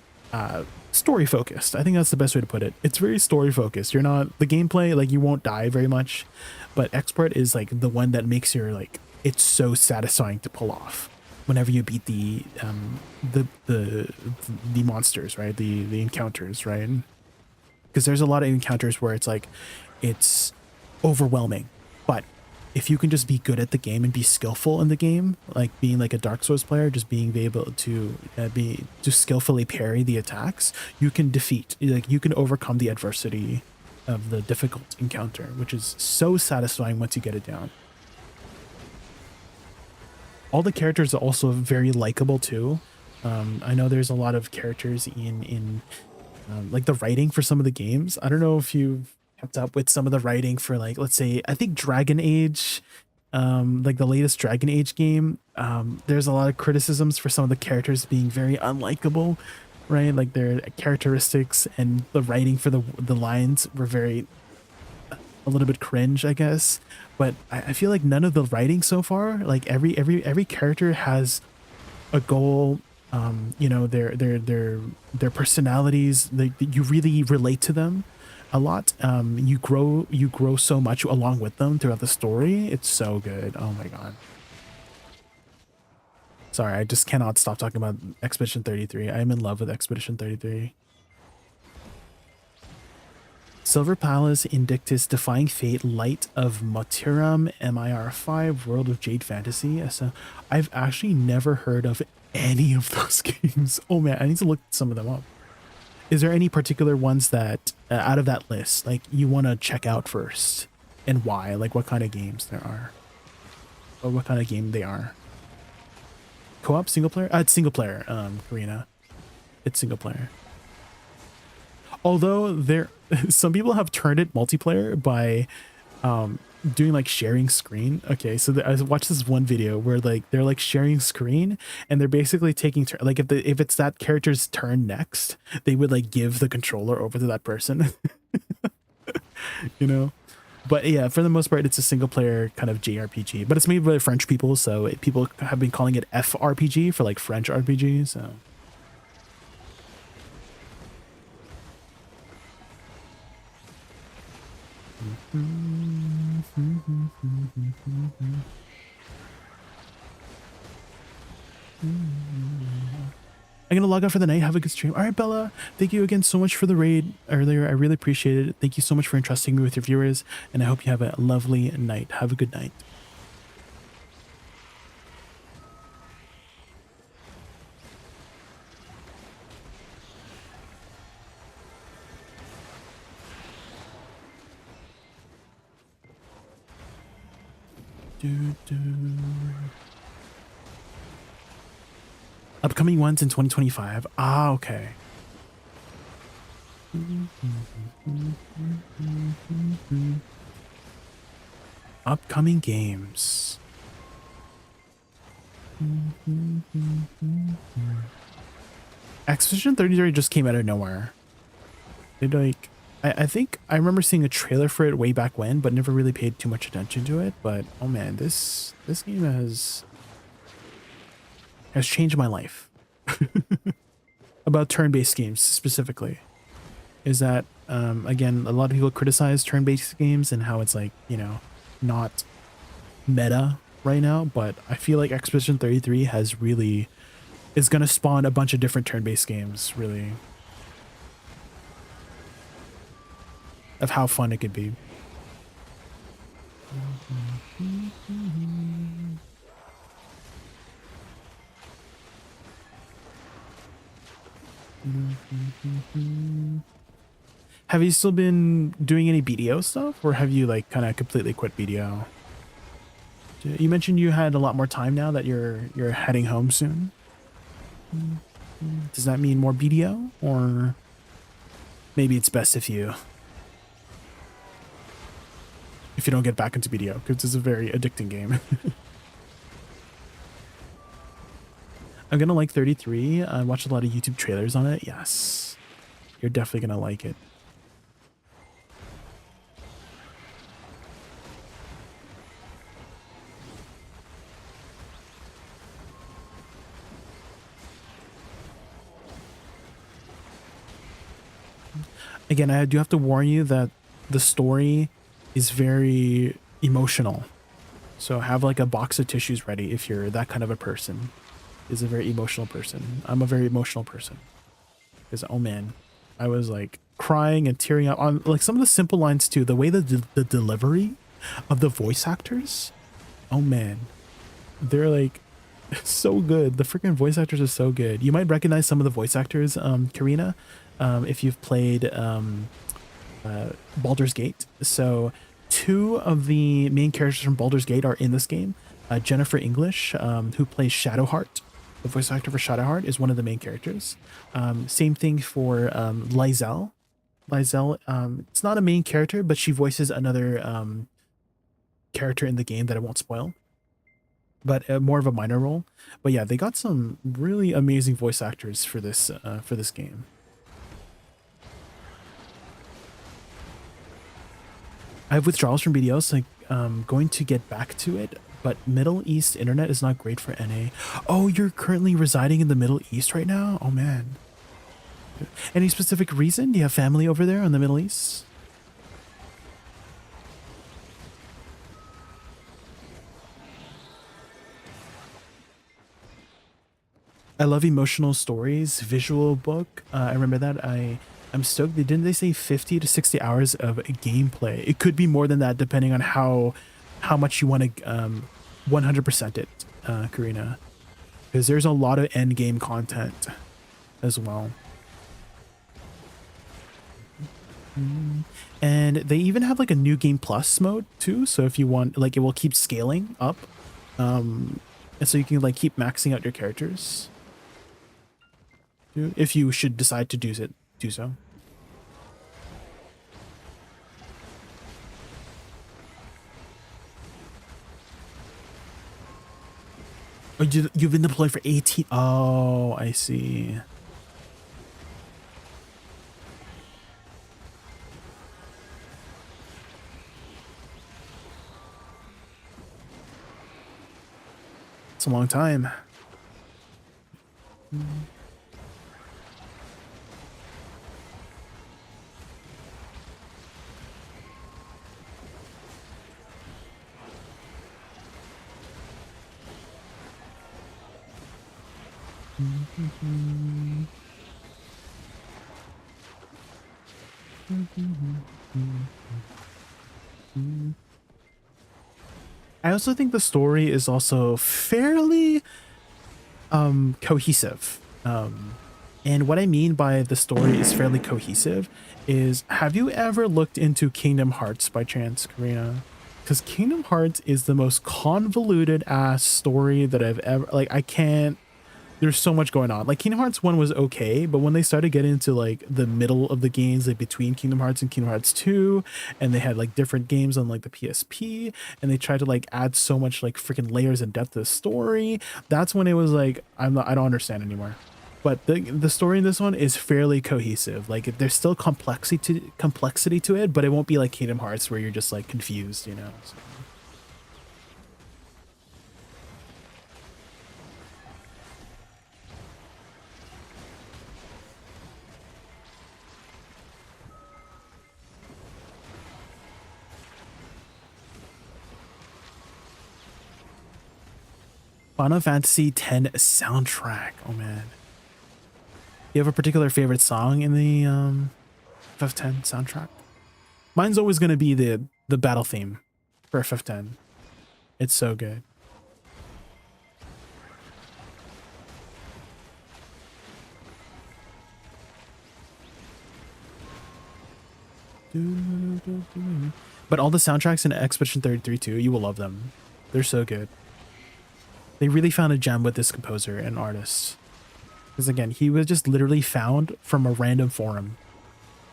story focused. I think that's the best way to put it. It's very story focused. You're not the gameplay, like you won't die very much, but expert is like the one that makes your like it's so satisfying to pull off whenever you beat the monsters, right? The encounters, right? Because there's a lot of encounters where it's like it's overwhelming, but if you can just be good at the game and be skillful in the game, like being like a Dark Souls player, just being able to skillfully parry the attacks, you can you can overcome the adversity of the difficult encounter, which is so satisfying once you get it down. All the characters are also very likable too. I know there's a lot of characters in like the writing for some of the games. I don't know if you've kept up with some of the writing for like, let's say, I think Dragon Age, like the latest Dragon Age game. There's a lot of criticisms for some of the characters being very unlikable, right? Like their characteristics and the writing for the lines were very a little bit cringe, I guess. But I feel like none of the writing so far, like every character has a goal. You know, their personalities, you really relate to them a lot. You grow so much along with them throughout the story. It's so good. Oh my god. Sorry, I just cannot stop talking about Expedition 33. I am in love with Expedition 33. Silver Palace, Indictus, Defying Fate, Light of Matiram, MIR5, World of Jade Fantasy. So I've actually never heard of any of those games. Oh man, I need to look some of them up. Is there any particular ones that out of that list, like you want to check out first, and why? Like what kind of games there are, or what kind of game they are? Co-op, single player? It's single player. Karina, it's single player. Although some people have turned it multiplayer by doing like sharing screen. Okay, so I watched this one video where like they're like sharing screen and they're basically taking like if it's that character's turn next, they would like give the controller over to that person. You know, but yeah, for the most part it's a single player kind of JRPG, but it's made by French people, so people have been calling it FRPG for like French RPG. So I'm gonna log out for the night. Have a good stream. All right, Bella, thank you again so much for the raid earlier. I really appreciate it. Thank you so much for entrusting me with your viewers, and I hope you have a lovely night. Have a good night. Upcoming ones in 2025. Ah, okay. Upcoming games. Expedition 33 just came out of nowhere. It like I think I remember seeing a trailer for it way back when, but never really paid too much attention to it. But oh man, this game has changed my life. About turn-based games specifically, is that again, a lot of people criticize turn-based games and how it's like, you know, not meta right now, but I feel like Expedition 33 is gonna spawn a bunch of different turn-based games, really, of how fun it could be. Have you still been doing any BDO stuff, or have you like kind of completely quit BDO? You mentioned you had a lot more time now that you're heading home soon. Does that mean more BDO, or maybe it's best if you if you don't get back into BDO, because it's a very addicting game. I'm gonna like 33. I watched a lot of YouTube trailers on it. Yes, you're definitely gonna like it. Again, I do have to warn you that the story is very emotional. So have like a box of tissues ready if you're that kind of a person. Is a very emotional person. I'm a very emotional person. Because, oh man, I was like crying and tearing up on like some of the simple lines too. The way the delivery of the voice actors, oh man, they're like so good. The freaking voice actors are so good. You might recognize some of the voice actors, Karina, if you've played Baldur's Gate. So 2 of the main characters from Baldur's Gate are in this game. Jennifer English, who plays Shadowheart, the voice actor for Shadowheart, is one of the main characters. Same thing for Lizelle. Lizelle, it's not a main character, but she voices another character in the game that I won't spoil. But more of a minor role. But yeah, they got some really amazing voice actors for this game. I have withdrawals from BDOs, like going to get back to it, but Middle East internet is not great for NA. Oh, you're currently residing in the Middle East right now? Oh man. Any specific reason? Do you have family over there in the Middle East? I love emotional stories, visual book. I remember that. I'm stoked. Didn't they say 50 to 60 hours of gameplay? It could be more than that depending on how much you want to 100% it, Karina. Because there's a lot of end game content as well. And they even have like a new game plus mode too. So if you want, like, it will keep scaling up. And so you can like keep maxing out your characters. If you should decide to do so. Oh, you've been deployed for 18. Oh, I see. It's a long time. I also think the story is also fairly cohesive. And what I mean by the story is fairly cohesive is, have you ever looked into Kingdom Hearts by chance, Karina? Because Kingdom Hearts is the most convoluted ass story that I've ever, like, I can't, there's so much going on. Like, Kingdom Hearts 1 was okay, but when they started getting into like the middle of the games, like between Kingdom Hearts and Kingdom Hearts 2, and they had like different games on like the PSP, and they tried to like add so much like freaking layers and depth to the story, that's when it was like, I don't understand anymore. But the story in this one is fairly cohesive. Like, there's still complexity to it, but it won't be like Kingdom Hearts where you're just like confused, you know? So. Final Fantasy X soundtrack. Oh man. You have a particular favorite song in the FF10 soundtrack? Mine's always going to be the battle theme for FF10. It's so good. But all the soundtracks in Expedition 33 too, you will love them. They're so good. They really found a gem with this composer and artist. Because again, he was just literally found from a random forum.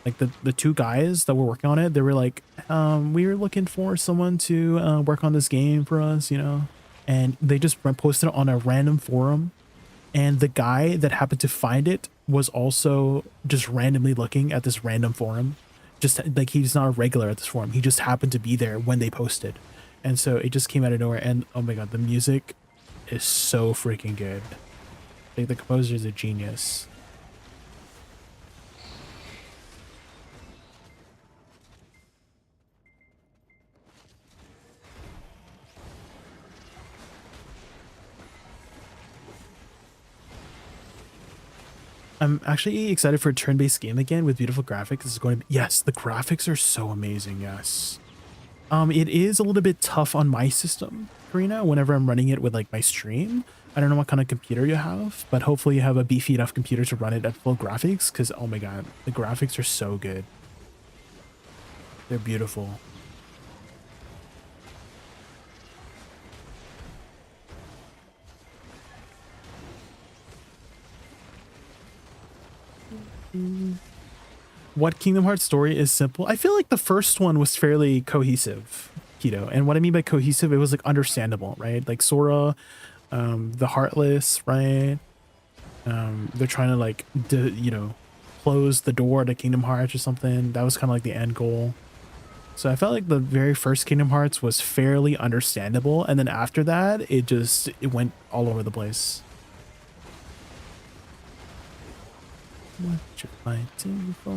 Like the two guys that were working on it, they were like, we were looking for someone to work on this game for us, you know, and they just posted it on a random forum. And the guy that happened to find it was also just randomly looking at this random forum. Just like he's not a regular at this forum. He just happened to be there when they posted. And so it just came out of nowhere. And oh my God, the music is so freaking good. Like the composer is a genius. I'm actually excited for a turn-based game again with beautiful graphics. This is going to be, yes, the graphics are so amazing. Yes. It is a little bit tough on my system, Karina, whenever I'm running it with like my stream. I don't know what kind of computer you have, but hopefully you have a beefy enough computer to run it at full graphics, because oh my God, the graphics are so good. They're beautiful. What Kingdom Hearts story is simple? I feel like the first one was fairly cohesive, Keto. And what I mean by cohesive, it was like understandable, right? Like Sora, the Heartless, right? They're trying to like, you know, close the door to Kingdom Hearts or something. That was kind of like the end goal. So I felt like the very first Kingdom Hearts was fairly understandable. And then after that, it went all over the place. What you fighting for?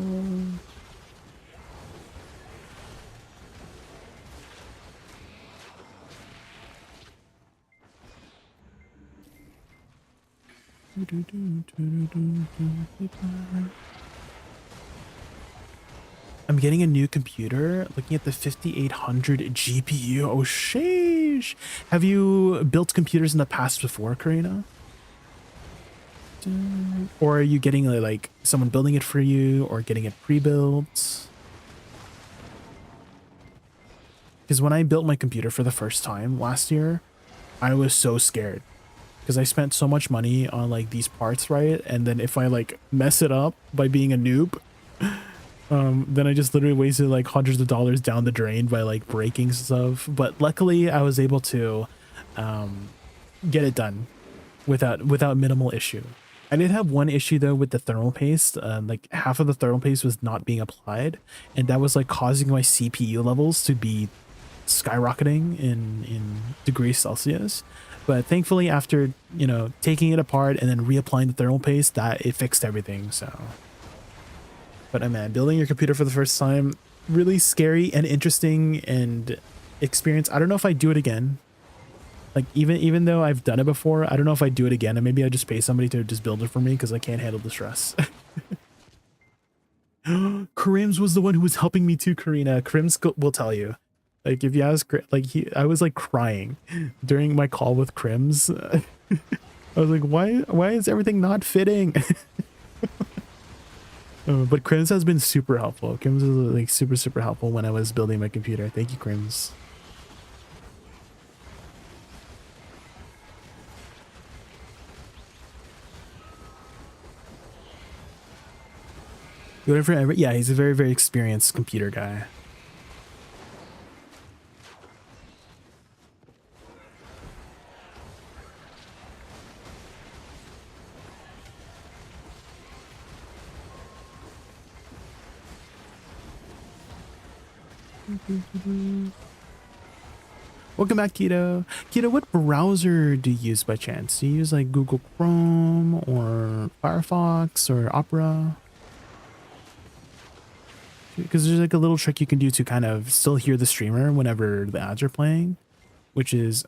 I'm getting a new computer, looking at the 5800 GPU. Oh, sheesh. Have you built computers in the past before, Karina? Or are you getting like someone building it for you or getting it pre-built? Because when I built my computer for the first time last year, I was so scared because I spent so much money on like these parts, right? And then if I like mess it up by being a noob, then I just literally wasted like hundreds of dollars down the drain by like breaking stuff. But luckily I was able to get it done without minimal issue. I did have one issue though with the thermal paste. Like half of the thermal paste was not being applied, and that was like causing my CPU levels to be skyrocketing in degrees Celsius. But thankfully, after, you know, taking it apart and then reapplying the thermal paste, that it fixed everything. So, but man, building your computer for the first time, really scary and interesting and experience. I don't know if I do it again. Like even though I've done it before, I don't know if I do it again, and maybe I just pay somebody to just build it for me because I can't handle the stress. Krims was the one who was helping me too, Karina. Krims will tell you. Like if you ask, like I was like crying during my call with Krims. I was like, why is everything not fitting? But Krims has been super helpful. Krims is like super helpful when I was building my computer. Thank you, Krims. Yeah, he's a very experienced computer guy. Welcome back, Keto. Keto, what browser do you use by chance? Do you use like Google Chrome or Firefox or Opera? Because there's like a little trick you can do to kind of still hear the streamer whenever the ads are playing, which is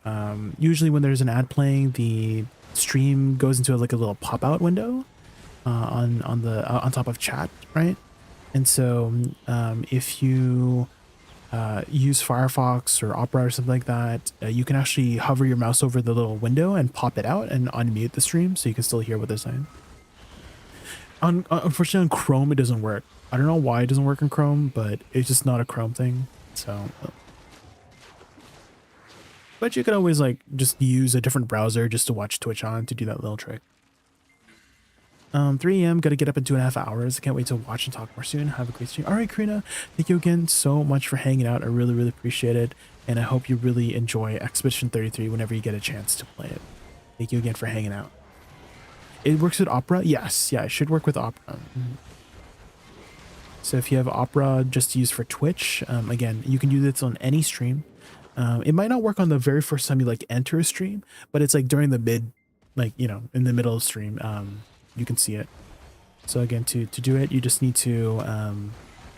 usually when there's an ad playing, the stream goes into like a little pop-out window on top of chat, right? And so if you use Firefox or Opera or something like that, you can actually hover your mouse over the little window and pop it out and unmute the stream so you can still hear what they're saying. Unfortunately on Chrome it doesn't work. I don't know why it doesn't work in Chrome, but it's just not a Chrome thing. So, but you can always like just use a different browser just to watch Twitch on to do that little trick. 3 a.m. Gotta get up in 2.5 hours. I can't wait to watch and talk more soon. Have a great stream. All right, Karina, thank you again so much for hanging out. I really, really appreciate it. And I hope you really enjoy Expedition 33 whenever you get a chance to play it. Thank you again for hanging out. It works with Opera? Yes. Yeah, it should work with Opera. So if you have Opera just to use for Twitch, again, you can do this on any stream. It might not work on the very first time you like enter a stream, but it's like during the mid, like, you know, in the middle of stream, you can see it. So again, to do it, you just need to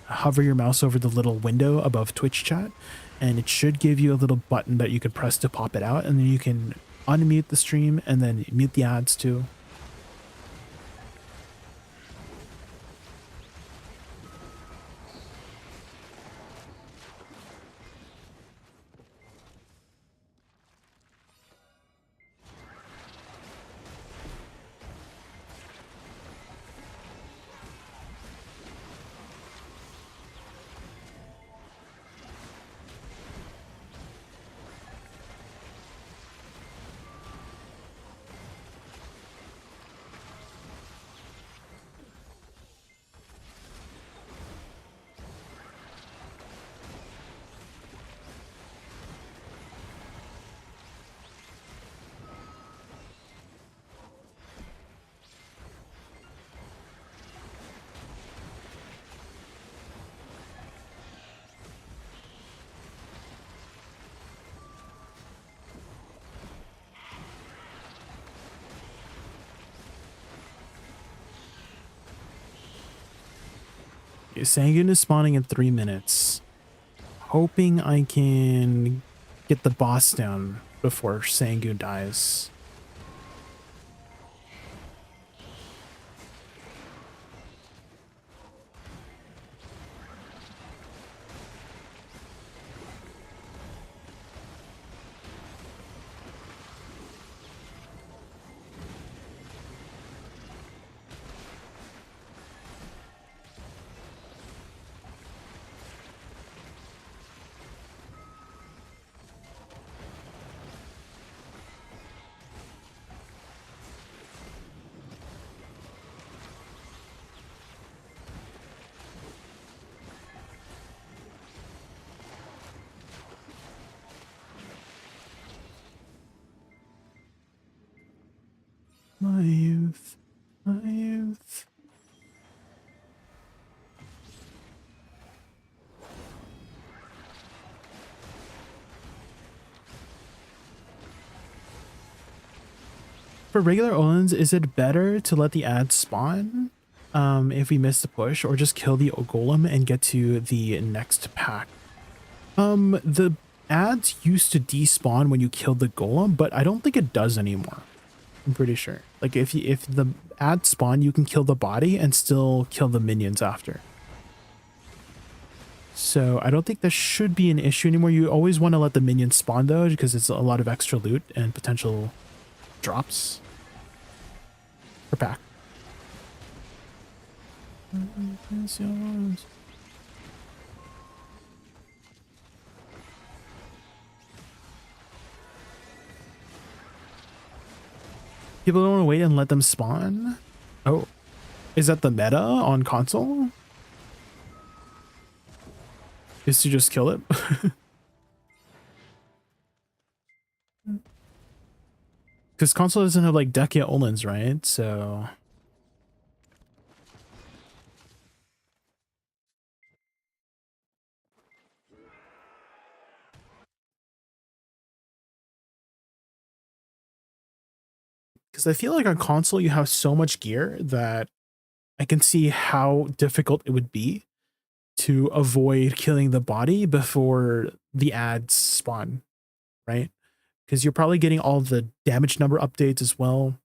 hover your mouse over the little window above Twitch chat, and it should give you a little button that you can press to pop it out, and then you can unmute the stream and then mute the ads too. Sanguine is spawning in 3 minutes. Hoping I can get the boss down before Sanguine dies. My youth, my youth. For regular Olins, is it better to let the ads spawn if we miss the push, or just kill the golem and get to the next pack? The ads used to despawn when you killed the golem, but I don't think it does anymore. I'm pretty sure. Like if the ads spawn, you can kill the body and still kill the minions after. So I don't think that should be an issue anymore. You always want to let the minions spawn though, because it's a lot of extra loot and potential drops per pack. People don't want to wait and let them spawn? Oh, is that the meta on console? Is to just kill it? Because console doesn't have like Dekia Olins, right? So... Because I feel like on console you have so much gear that I can see how difficult it would be to avoid killing the body before the ads spawn, right? Because you're probably getting all the damage number updates as well,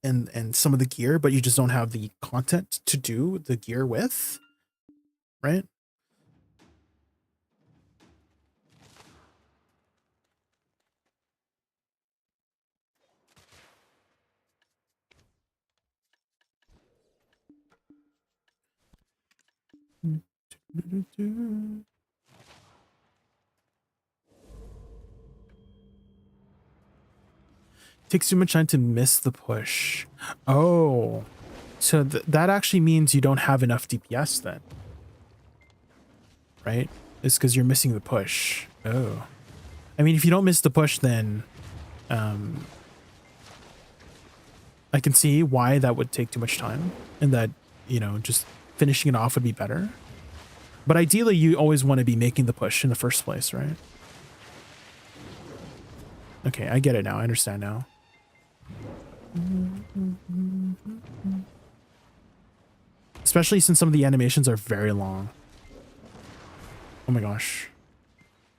and some of the gear, but you just don't have the content to do the gear with, right? Takes too much time to miss the push. Oh, So that actually means you don't have enough DPS then, right? It's because you're missing the push. Oh, I mean, if you don't miss the push, then I can see why that would take too much time, and that, you know, just finishing it off would be better. But ideally, you always want to be making the push in the first place, right? Okay, I get it now. I understand now. Especially since some of the animations are very long. Oh my gosh.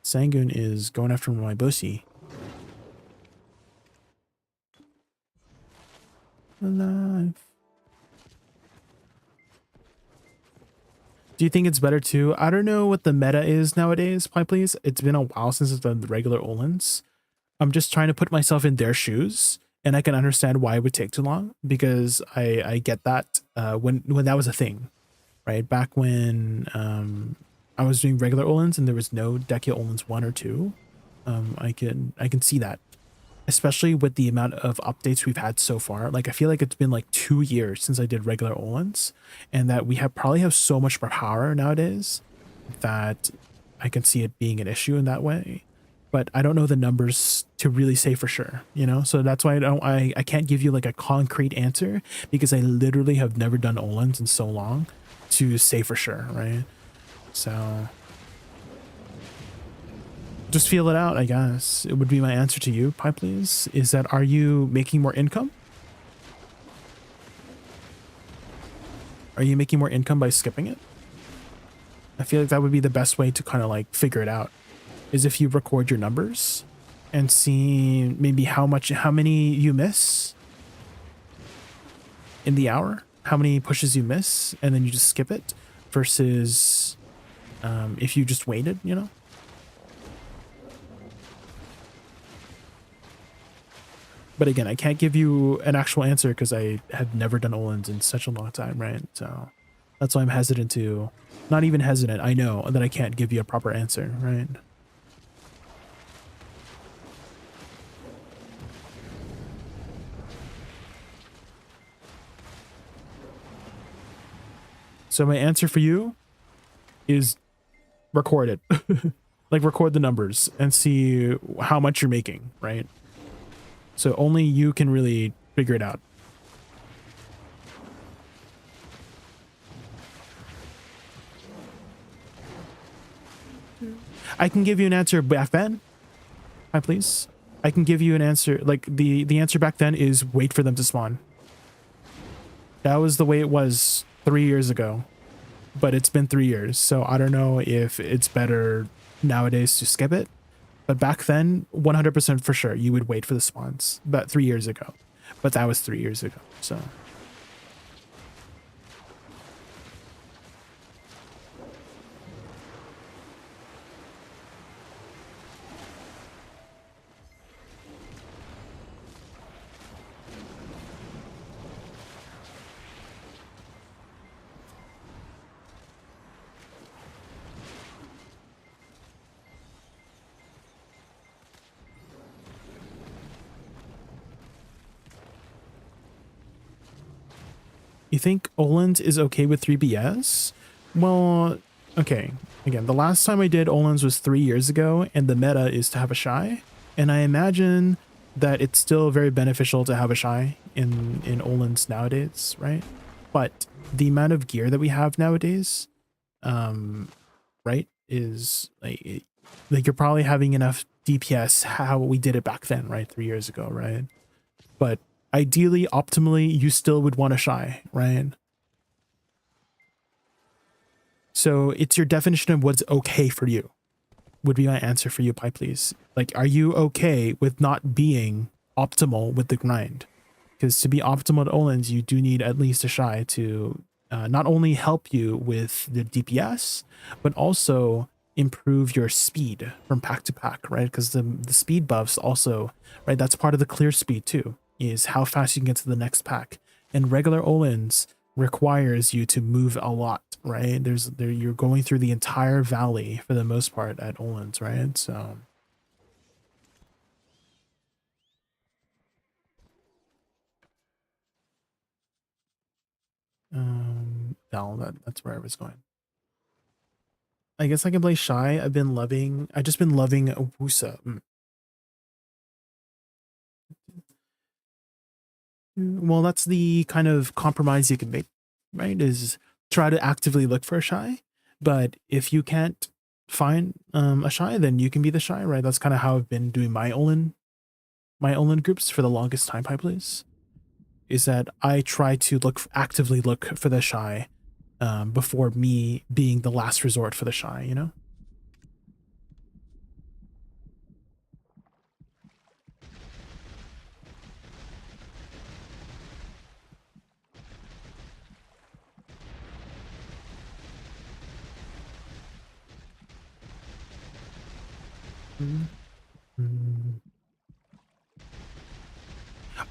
Sangoon is going after my bussy. Alive. Do you think it's better too? I don't know what the meta is nowadays, please. It's been a while since I've done the regular Olins. I'm just trying to put myself in their shoes, and I can understand why it would take too long, because I get that when that was a thing, right? Back when I was doing regular Olins and there was no Dekia Olins 1 or 2, I can see that, especially with the amount of updates we've had so far. Like, I feel like it's been like 2 years since I did regular Olins, and that we probably have so much more power nowadays that I can see it being an issue in that way. But I don't know the numbers to really say for sure, you know? So that's why I can't give you like a concrete answer, because I literally have never done Olins in so long to say for sure, right? So just feel it out, I guess. It would be my answer to you, Pi please, is that, are you making more income? Are you making more income by skipping it? I feel like that would be the best way to kind of like figure it out, is if you record your numbers and see maybe how many you miss in the hour, how many pushes you miss, and then you just skip it, versus if you just waited, you know? But again, I can't give you an actual answer because I have never done Olins in such a long time, right? So that's why I'm hesitant to, not even hesitant, I know that I can't give you a proper answer, right? So my answer for you is record it. Like, record the numbers and see how much you're making, right? So only you can really figure it out. I can give you an answer back then. Hi, please. I can give you an answer. Like, the answer back then is wait for them to spawn. That was the way it was 3 years ago, but it's been 3 years. So I don't know if it's better nowadays to skip it. But back then, 100% for sure, you would wait for the spawns. But 3 years ago. But that was 3 years ago, so. You think Olins is okay with 3BS? Well, okay. Again, the last time I did Olins was 3 years ago, and the meta is to have a shy. And I imagine that it's still very beneficial to have a shy in Olins nowadays, right? But the amount of gear that we have nowadays, right, is like you're probably having enough DPS how we did it back then, right? 3 years ago, right? But ideally, optimally, you still would want a shy, right? So it's your definition of what's okay for you would be my answer for you, Pi, please. Like, are you okay with not being optimal with the grind? Because to be optimal at Olins, you do need at least a shy to not only help you with the DPS, but also improve your speed from pack to pack, right? Because the speed buffs also, right? That's part of the clear speed too, is how fast you can get to the next pack. And regular Olins requires you to move a lot, right? You're going through the entire valley for the most part at Olins, right? So tell that that's where I was going. I guess I can play Shy. I've just been loving Woosa. Well, that's the kind of compromise you can make, right? Is try to actively look for a Shy. But if you can't find a Shy, then you can be the Shy, right? That's kind of how I've been doing my Olin groups for the longest time, Pi Please. Is that I try to actively look for the Shy before me being the last resort for the Shy, you know?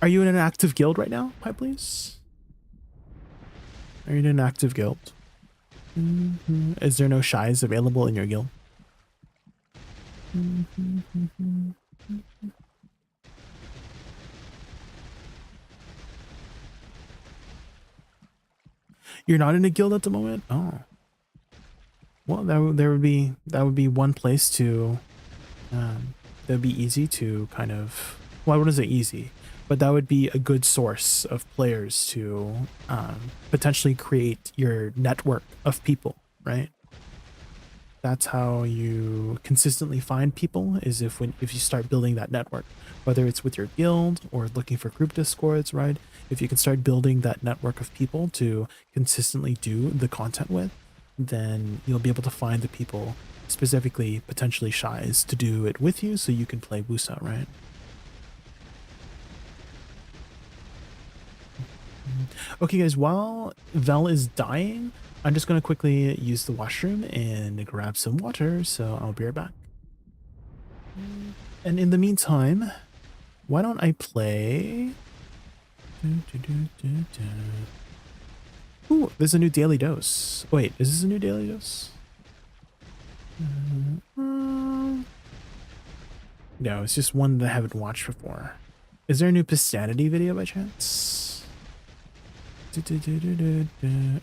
Are you in an active guild right now, Pi Please? Are you in an active guild? Is there no Shies available in your guild? You're not in a guild at the moment? Oh. Well, that would be one place to that would be easy to kind of, well, I wouldn't say easy, but that would be a good source of players to potentially create your network of people, right? That's how you consistently find people, is if you start building that network, whether it's with your guild or looking for group discords, right? If you can start building that network of people to consistently do the content with, then you'll be able to find the people, specifically potentially Shies, to do it with you so you can play Woosa, right? Okay guys, while Vel is dying, I'm just going to quickly use the washroom and grab some water, so I'll be right back. And in the meantime, why don't I play... Ooh, there's a new daily dose. Wait, is this a new daily dose? No, it's just one that I haven't watched before. Is there a new Pistanity video by chance?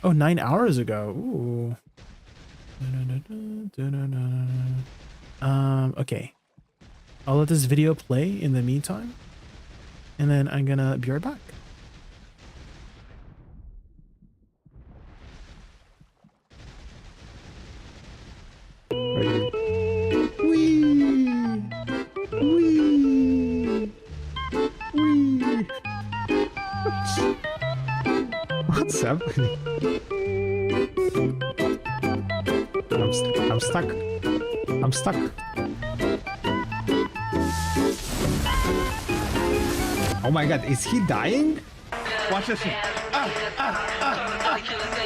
Oh, 9 hours ago. Ooh. Okay. I'll let this video play in the meantime, and then I'm gonna be right back.
What's happening? I'm stuck. I'm stuck. Oh my god, is he dying?
Watch this one.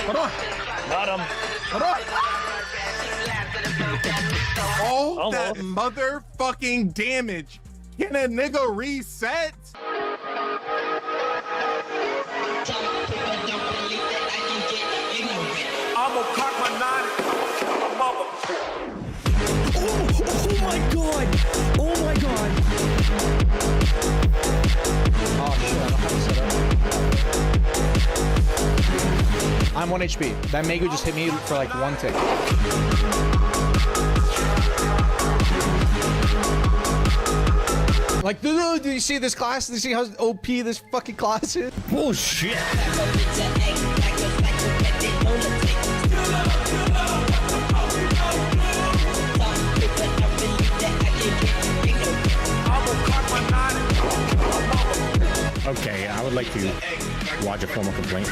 Hold on. Got him. Hold on. All that motherfucking damage. Can a nigga reset? I'ma cock my nine.
Oh my god! Oh my god!
Oh shit, I don't have to set up. I'm 1 HP. That Megu just hit me for like 1 tick. Like, do you see this class? Do you see how OP this fucking class is?
Bullshit!
Okay, I would like to lodge a formal complaint.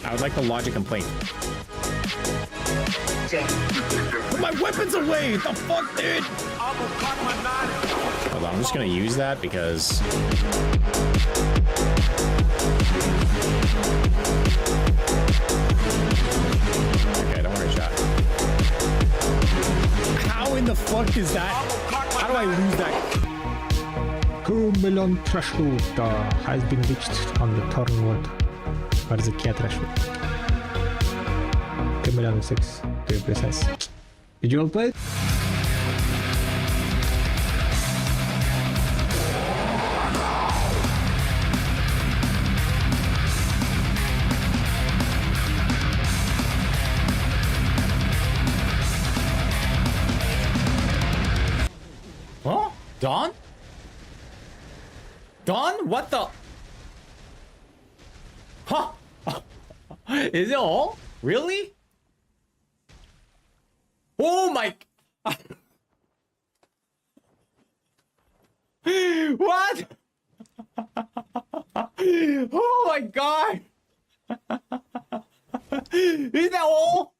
I would like to lodge a complaint.
Put my weapons away! The fuck, dude?
Hold on, I'm just gonna use that because... Okay, don't worry, chat.
How in the fuck is that? How do I lose that?
2 million threshold has been reached on the turn world. What is the key threshold? 2,000,006 to be precise. Did you all play it?
Gone? Gone? What the? Huh? Is it all? Really? Oh my... What? Oh my god! Is that all?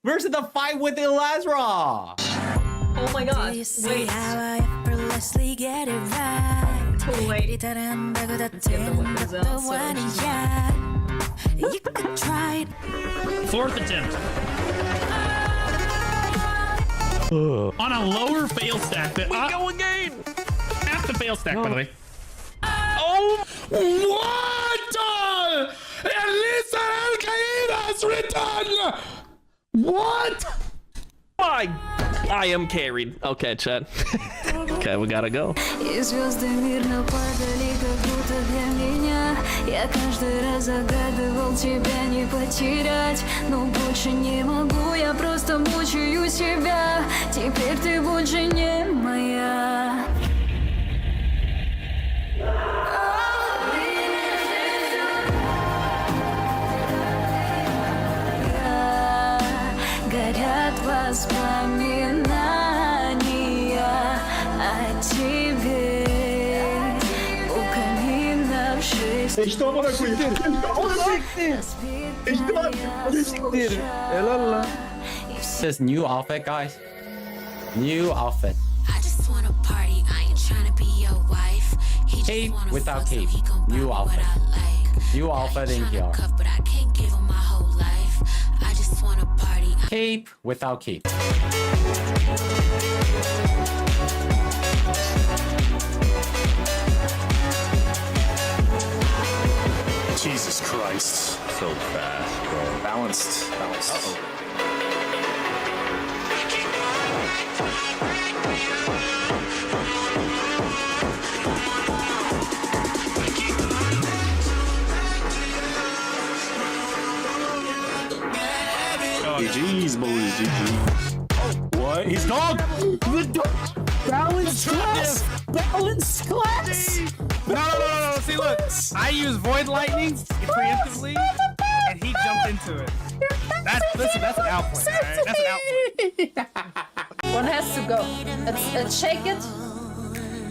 Where's the fight with Elazra?
Oh my god.
Do you see
Wait.
how I effortlessly get it right?
Wait.
잘한다고 다
Get the weapons
된 것도
out, so-
아니야. You could try it.
Fourth attempt. On a lower fail stack. We go again. Half the fail stack, by the way. Oh, what? Elisa Al-Qaeda has returned. What? I am carried. Okay, chat. Okay, we gotta go.
И звезды мирно падали, как будто для меня. Я каждый раз загадывал тебя не потерять. Но больше не могу, я просто мучаю себя. Теперь ты больше не моя. Горят воспоминания о тебе. У камина в шесть.
This new outfit, guys. New outfit.
I just wanna party, I ain't tryna be your wife. He just
Cape
wanna
without
fuck, so
cape.
he gon' buy
New
me what
outfit.
I like.
New
I
outfit
ain't
in
tryna
here.
cuff, but I can't give him my whole life. I just wanna party.
Cape without cape.
Jesus Christ. So fast, bro. Balanced. Uh-oh. GG's, boys. GG. What? He's gone! The dog! Balance class! Balance class!
No. See, look. I use Void Lightning preemptively, and he jumped into it. That's an outpoint, alright? That's an outpoint.
One has to go. Let's shake it.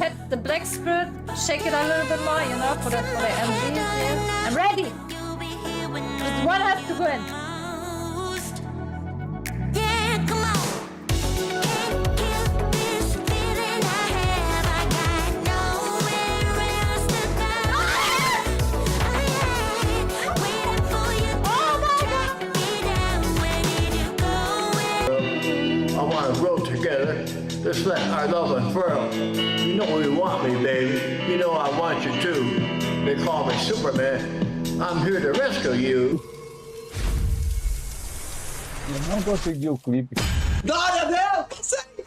Hit the black spirit. Shake it a little bit more, you know, for the MG. I'm ready. Just one has to go in.
Yeah, come on. Can't kill this feeling I have. I got nowhere else to go. Waiting for you. Oh my God. Be down. Where did you go?
I want to grow together. Just let our love unfurl. You know you want me, baby. You know I want you too. They call me Superman. I'm here to rescue you.
Eu não consegui o clipe.
Glória a Deus! Consegui!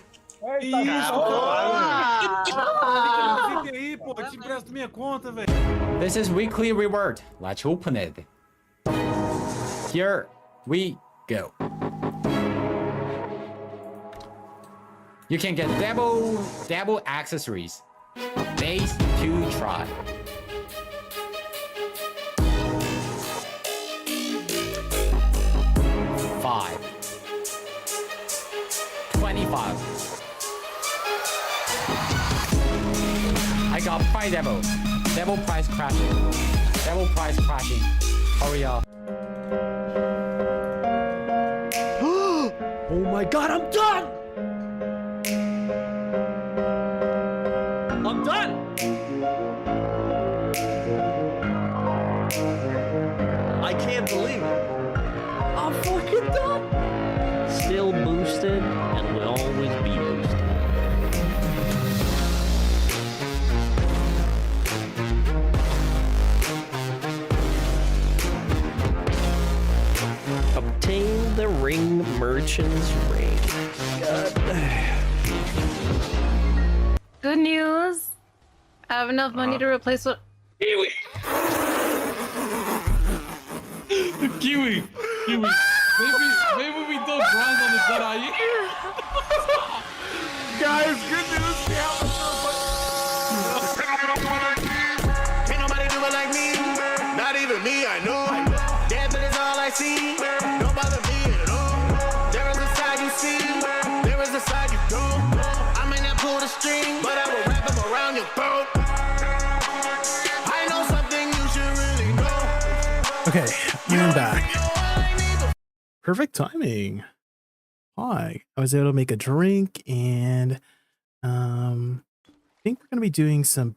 Fica aí, pô. Eu te empresto minha conta, velho.
This is weekly reward. Let's open it. Here we go. You can get double accessories. Days to try. $5. $25. I got Pride Devil. Devil price crashing. Devil price crashing. Hurry up.
Oh my god, I'm done! I'm done! I can't believe it. I'm fucking done! Still boosted and will always be boosted. Obtain the ring merchant's ring.
Good news. I have enough money to replace what.
Kiwi! Kiwi! Maybe we don't grind on the Jedi.
guys. Good news. Can't nobody do it like me. Not even me, I know. Death is all I see. Don't bother me at all. There is a side you see. There is a side you don't. I may not pull the string, but I will wrap them around your throat. I know something you should really know.
Okay, I'm back. Perfect timing. Hi, I was able to make a drink, and I think we're gonna be doing some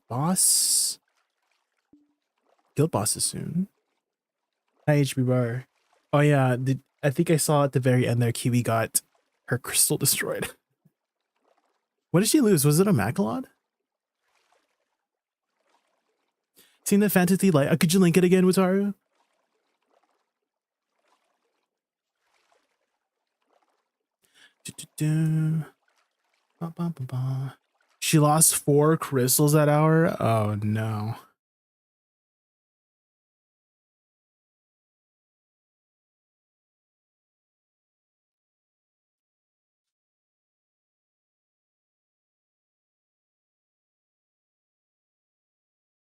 guild bosses soon. Hi, HB Bar. Oh yeah, I think I saw at the very end there, Kiwi got her crystal destroyed. What did she lose? Was it a Macalod? Seen the fantasy light? Could you link it again, Wataru? She lost 4 crystals that hour. Oh no.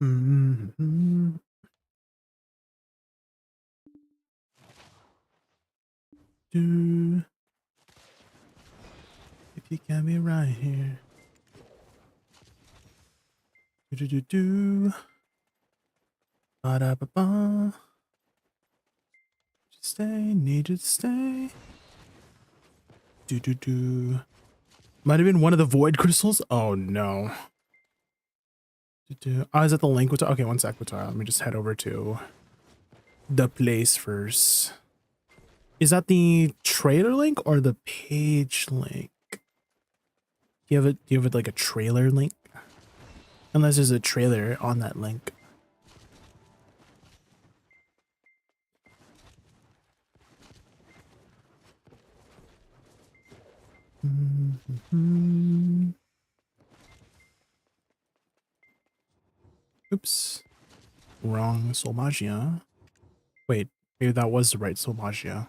Mm-hmm. If you can be right here. Ba-da-ba-ba. Stay, need you to stay. Might have been one of the void crystals. Oh no. Oh, is that the link? Okay, one sec. Let me just head over to the place first. Is that the trailer link or the page link? Do you have it like a trailer link? Unless there's a trailer on that link. Oops. Wrong Soul Magia. Wait, maybe that was the right Soul Magia.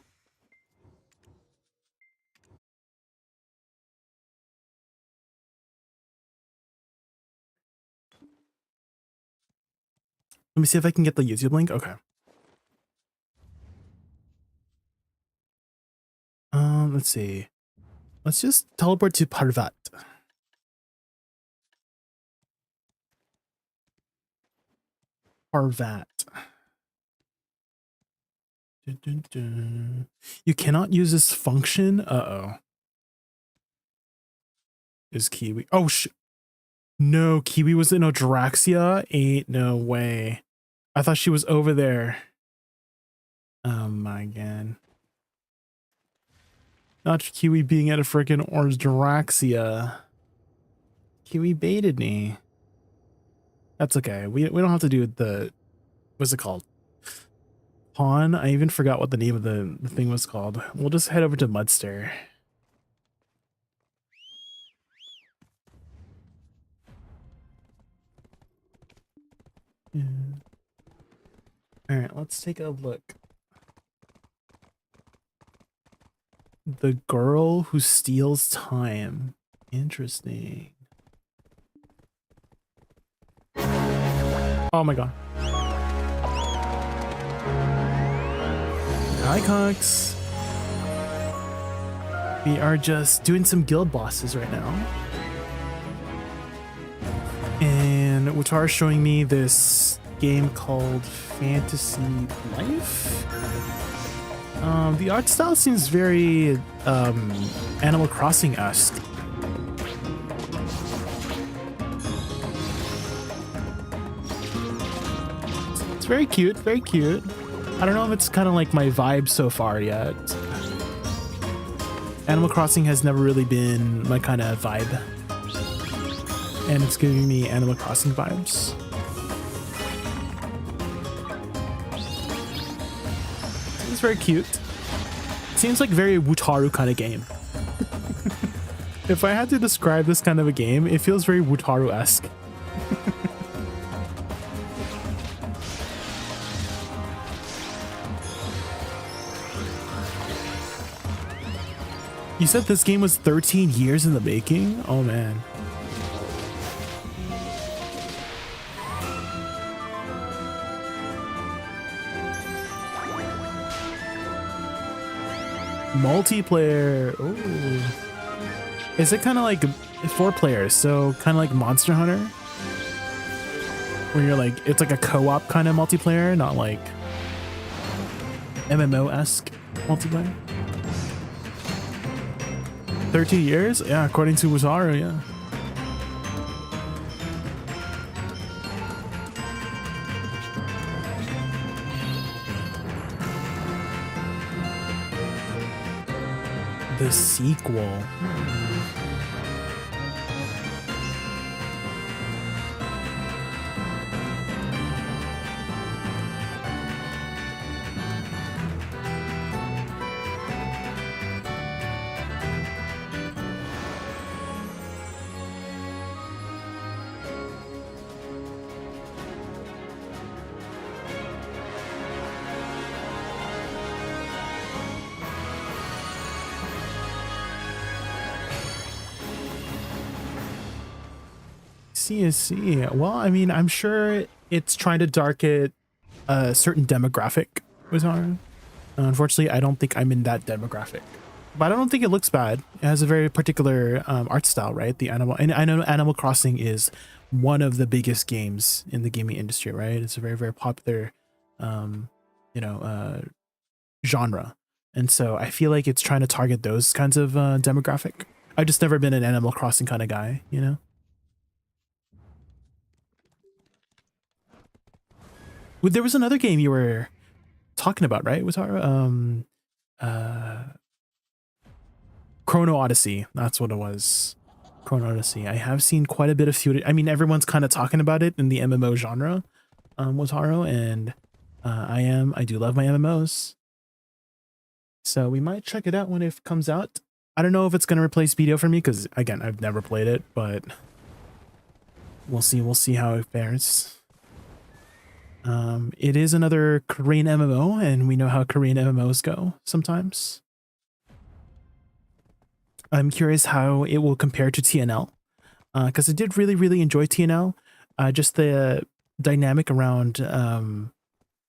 Let me see if I can get the YouTube link. Okay. Let's see. Let's just teleport to Parvat. Parvat. You cannot use this function. Uh-oh. Is Kiwi? Oh shit. No, Kiwi was in Odraxia? Ain't no way. I thought she was over there. Oh my god. Not Kiwi being at a freaking Odraxia. Kiwi baited me. That's okay. We don't have to do the... What's it called? Pawn? I even forgot what the name of the thing was called. We'll just head over to Mudster. Yeah. Alright, let's take a look. The girl who steals time. Interesting. Oh my god. Hi, Cox. We are just doing some guild bosses right now. And Wataru's showing me this game called Fantasy Life. The art style seems very Animal Crossing-esque. It's very cute, very cute. I don't know if it's kind of like my vibe so far yet. Animal Crossing has never really been my kind of vibe. And it's giving me Animal Crossing vibes. It's very cute. Seems like very Wutaru kind of game. If I had to describe this kind of a game, it feels very Wutaru-esque. You said this game was 13 years in the making? Oh man. Multiplayer. Ooh. Is it kind of like 4 players? So kind of like Monster Hunter? Where you're like, it's like a co-op kind of multiplayer, not like MMO-esque multiplayer. 13 years? Yeah, according to Woosa, yeah. The sequel. See. Well, I mean, I'm sure it's trying to target a certain demographic with Haru. Unfortunately, I don't think I'm in that demographic, but I don't think it looks bad. It has a very particular art style, right? And I know Animal Crossing is one of the biggest games in the gaming industry, right? It's a very, very popular, genre. And so I feel like it's trying to target those kinds of demographic. I've just never been an Animal Crossing kind of guy, you know? There was another game you were talking about, right? Was our Chrono Odyssey. That's what it was. Chrono Odyssey. I have seen quite a bit of footage. I mean, everyone's kind of talking about it in the MMO genre, Wotaro, and I do love my MMOs. So we might check it out when it comes out. I don't know if it's going to replace BDO for me because, again, I've never played it, but we'll see. We'll see how it fares. It is another Korean MMO, and we know how Korean MMOs go sometimes. I'm curious how it will compare to TNL, because I did really, really enjoy TNL. Just the dynamic around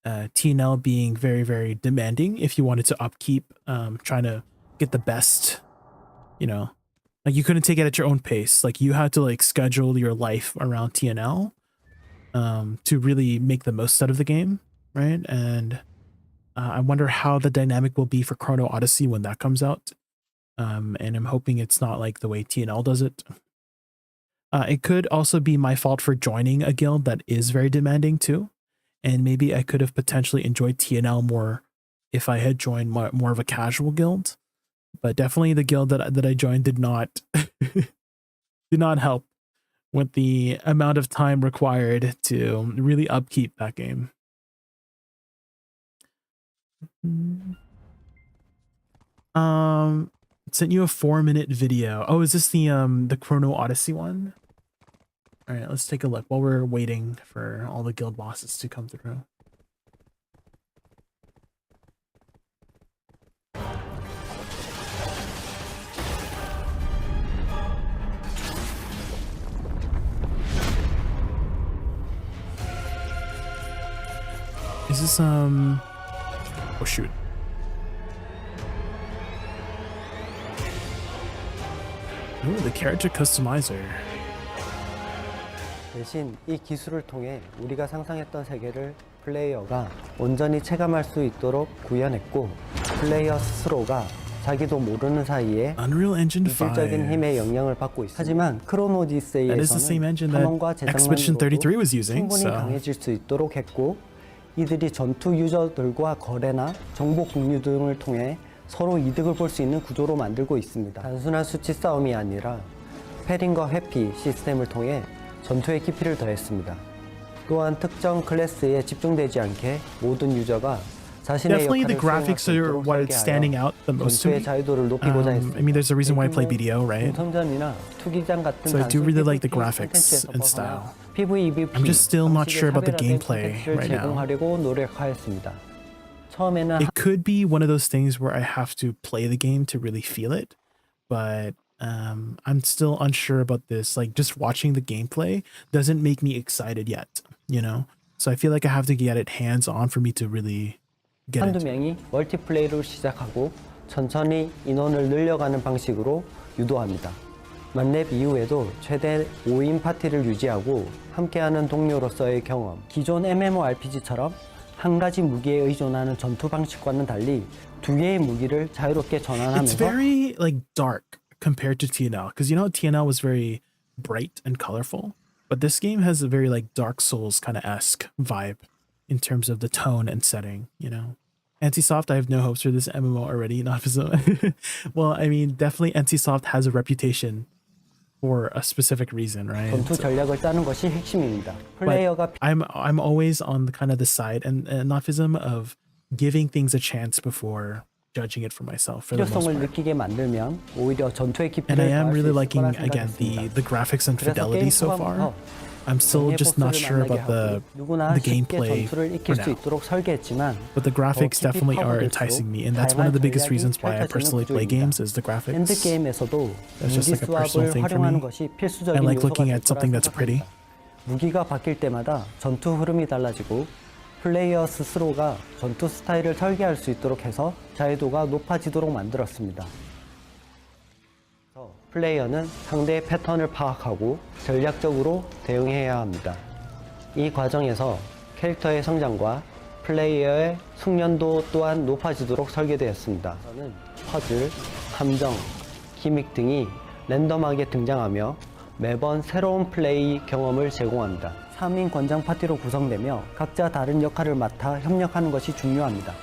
TNL being very, very demanding if you wanted to upkeep, trying to get the best, like you couldn't take it at your own pace. Like you had to like schedule your life around TNL to really make the most out of the game, right? And I wonder how the dynamic will be for Chrono Odyssey when that comes out. And I'm hoping it's not like the way TNL does it. It could also be my fault for joining a guild that is very demanding too. And maybe I could have potentially enjoyed TNL more if I had joined more of a casual guild. But definitely the guild that I joined did not did not help with the amount of time required to really upkeep that game. Sent you a 4-minute video. Oh, is this the Chrono Odyssey one? All right, let's take a look while we're waiting for all the guild bosses to come through. Is this oh shoot. Ooh, the character customizer.
대신 이 기술을 통해 우리가 상상했던 세계를 플레이어가 온전히 체감할 수 있도록 구현했고 플레이어 스스로가 자기도 모르는 사이에
Unreal Engine 5.
이질적인 힘의 영향을 받고 있습니다. 하지만 크로노 오디세이에서는 탐험과 재장만으로도 충분히 강해질 수 있도록 했고 이들이 전투 유저들과 거래나 정보 공유 등을 통해 서로 이득을 볼 수 있는 구조로 만들고 있습니다. 단순한 수치 싸움이 아니라 패링과 회피 시스템을 통해 전투의 깊이를 더했습니다. 또한 특정 클래스에 집중되지 않게 모든 유저가 자신의 역할을 수행할 수 있도록 설계하여 전투의 자유도를 높이고자 했습니다.
I mean, there's a reason why I play BDO, right?
공성전이나 투기장 같은
So I do really like the graphics and style.
PVP
I'm just still not sure about the gameplay right now.
제공하려고 노력하였습니다.
It could be one of those things where I have to play the game to really feel it. but I'm still unsure about this. Like, just watching the gameplay doesn't make me excited yet, you know? So I feel like I have to get it hands-on for me to really get
한두
into it.
명이 멀티플레이로 시작하고 천천히 인원을 늘려가는 방식으로 유도합니다. 만렙 이후에도 최대 5인 파티를 유지하고 함께하는 동료로서의 경험. 기존 MMORPG처럼 한 가지 무기에 의존하는 전투 방식과는 달리 두 개의 무기를 자유롭게
It's
전환하면서
very like dark compared to TNL, because you know TNL was very bright and colorful, but this game has a very like Dark Souls kind of esque vibe in terms of the tone and setting, you know. NCSoft, I have no hopes for this MMO already. Not well, I mean, definitely NCSoft has a reputation for a specific reason, right?
전투 전략을 짜는 것이 핵심입니다. 플레이어가
But I'm always on the kind of the side and Nafism of giving things a chance before judging it for myself. For the most
필요성을
part.
느끼게 만들면 오히려 전투의
And I
깊이를
am
더할 수
really
있을
liking
거라
again
생각했습니다.
the graphics and
그래서
fidelity
게임
so far.
초반부터
I'm still
정예
just not
보스를
sure
만나게
about the
하고 누구나 쉽게
gameplay
전투를
for
익힐 수
now.
있도록 설계했지만
But the graphics
더 깊이
definitely are
파고들수록
enticing me, and that's one of the biggest
다양한
reasons why I
전략이
personally play
펼쳐지는
games is the graphics.
엔드게임에서도
That's
무기
just like a personal
수압을
thing for
활용하는
me.
것이
I
필수적인
like
요소가
looking
될
at something
거라
that's pretty.
생각합니다. 무기가 바뀔 때마다 전투 흐름이 달라지고 플레이어 스스로가 전투 스타일을 설계할 수 있도록 해서 자유도가 높아지도록 만들었습니다. 플레이어는 상대의 패턴을 파악하고 전략적으로 대응해야 합니다. 이 과정에서 캐릭터의 성장과 플레이어의 숙련도 또한 높아지도록 설계되었습니다. 저는 퍼즐, 함정, 기믹 등이 랜덤하게 등장하며 매번 새로운 플레이 경험을 제공합니다. 3인 권장 파티로 구성되며 각자 다른 역할을 맡아 협력하는 것이 중요합니다.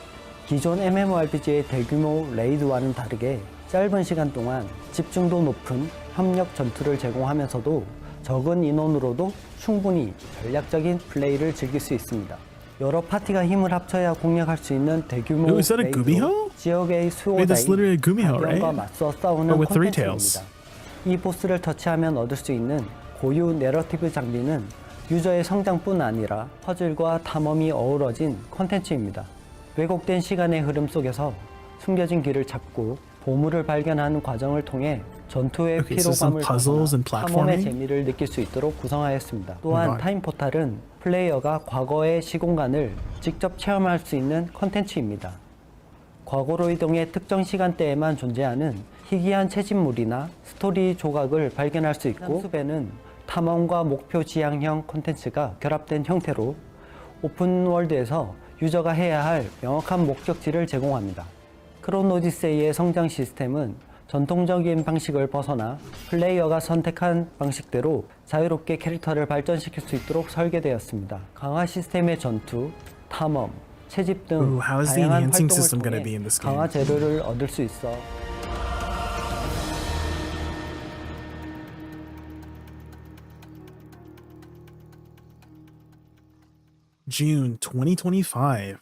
기존 MMORPG의 대규모 레이드와는 다르게 짧은 시간 동안 집중도 높은 협력 전투를 제공하면서도 적은 인원으로도 충분히 전략적인 플레이를 즐길 수 있습니다. 여러 파티가 힘을 합쳐야 공략할 수 있는 대규모
Yo, is that a
레이드로
Gumiho?
지역의
Wait, that's literally a
수호자인
Gumiho,
가디언과
right?
맞서 싸우는
Or with three
콘텐츠입니다.
tails.
이 보스를 터치하면 얻을 수 있는 고유 내러티브 장비는 유저의 성장뿐 아니라 퍼즐과 탐험이 어우러진 콘텐츠입니다. 왜곡된 시간의 흐름 속에서 숨겨진 길을 찾고 보물을 발견하는 과정을 통해 전투의
Okay, so some
피로감을
puzzles and
벗어나 탐험의
platforming?
재미를 느낄 수 있도록 구성하였습니다. 또한
God.
타임 포탈은 플레이어가 과거의 시공간을 직접 체험할 수 있는 콘텐츠입니다. 과거로 이동해 특정 시간대에만 존재하는 희귀한 채집물이나 스토리 조각을 발견할 수 있고 숲에는 탐험과 목표 지향형 콘텐츠가 결합된 형태로 오픈월드에서 유저가 해야 할 명확한 목적지를 제공합니다. 크론 오디세이의 성장 시스템은 전통적인 방식을 벗어나 플레이어가 선택한 방식대로 자유롭게 캐릭터를 발전시킬 수 있도록 설계되었습니다. 강화 시스템의 전투, 탐험, 채집 등
Ooh, how is the
다양한
enhancing
활동을
system gonna
통해
be in this game?
강화 재료를 얻을 수 있어
June 2025.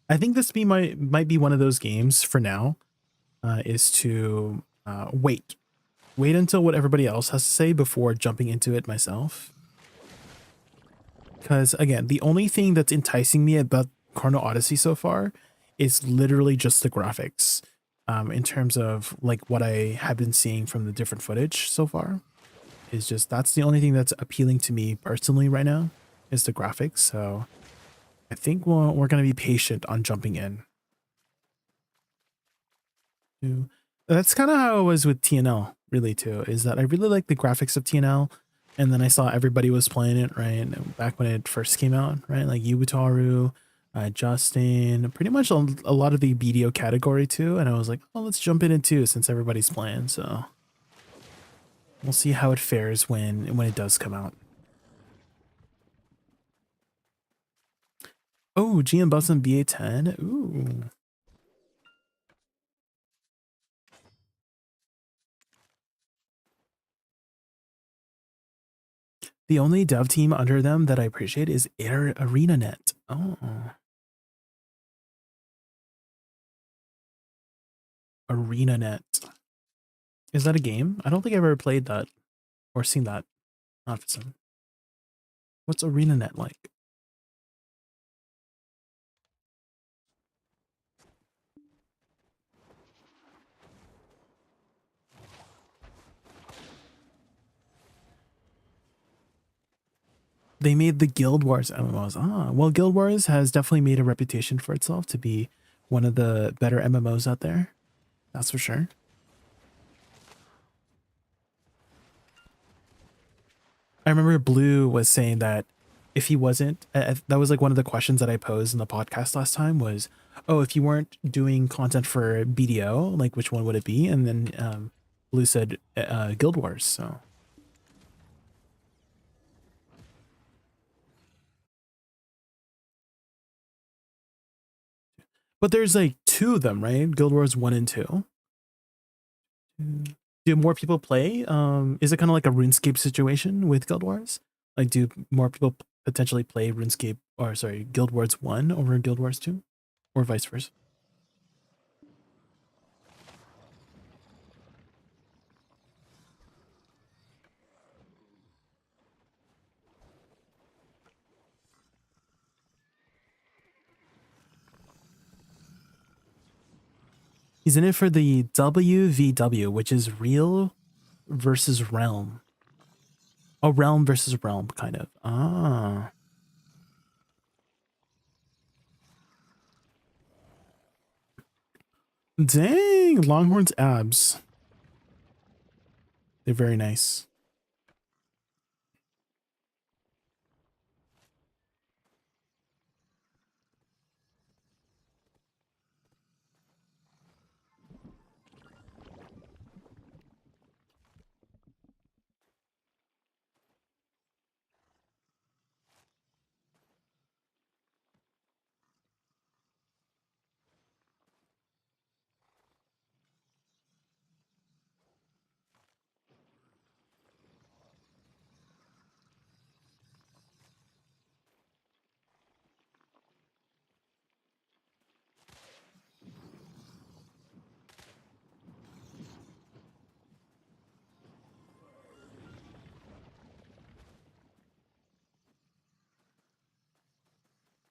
I think this might be one of those games for now, is to wait until what everybody else has to say before jumping into it myself. Because again, the only thing that's enticing me about Chrono Odyssey so far is literally just the graphics. In terms of like what I have been seeing from the different footage so far, is just that's the only thing that's appealing to me personally right now is the graphics. So I think we're going to be patient on jumping in. That's kind of how it was with TNL really too, is that I really like the graphics of TNL, and then I saw everybody was playing it, right? Back when it first came out, right? Like Yubutaru, Justin, pretty much a lot of the BDO category too. And I was like, oh, let's jump in it too, since everybody's playing. So we'll see how it fares when it does come out. Oh, GM Bussin BA10. Ooh. The only dev team under them that I appreciate is ArenaNet. Oh. ArenaNet. Is that a game? I don't think I've ever played that or seen that. What's ArenaNet like? They made the Guild Wars MMOs. Ah, well, Guild Wars has definitely made a reputation for itself to be one of the better MMOs out there. That's for sure. I remember Blue was saying that if he wasn't, that was like one of the questions that I posed in the podcast last time was, oh, if you weren't doing content for BDO, like which one would it be? And then Blue said Guild Wars, so. But there's like 2 of them, right? Guild Wars 1 and 2. Do more people play? Is it kind of like a RuneScape situation with Guild Wars? Like, do more people potentially play RuneScape, or sorry, Guild Wars 1 over Guild Wars 2? Or vice versa? He's in it for the WVW, which is real versus realm. Oh, realm versus realm, kind of. Ah. Dang, Longhorn's abs. They're very nice.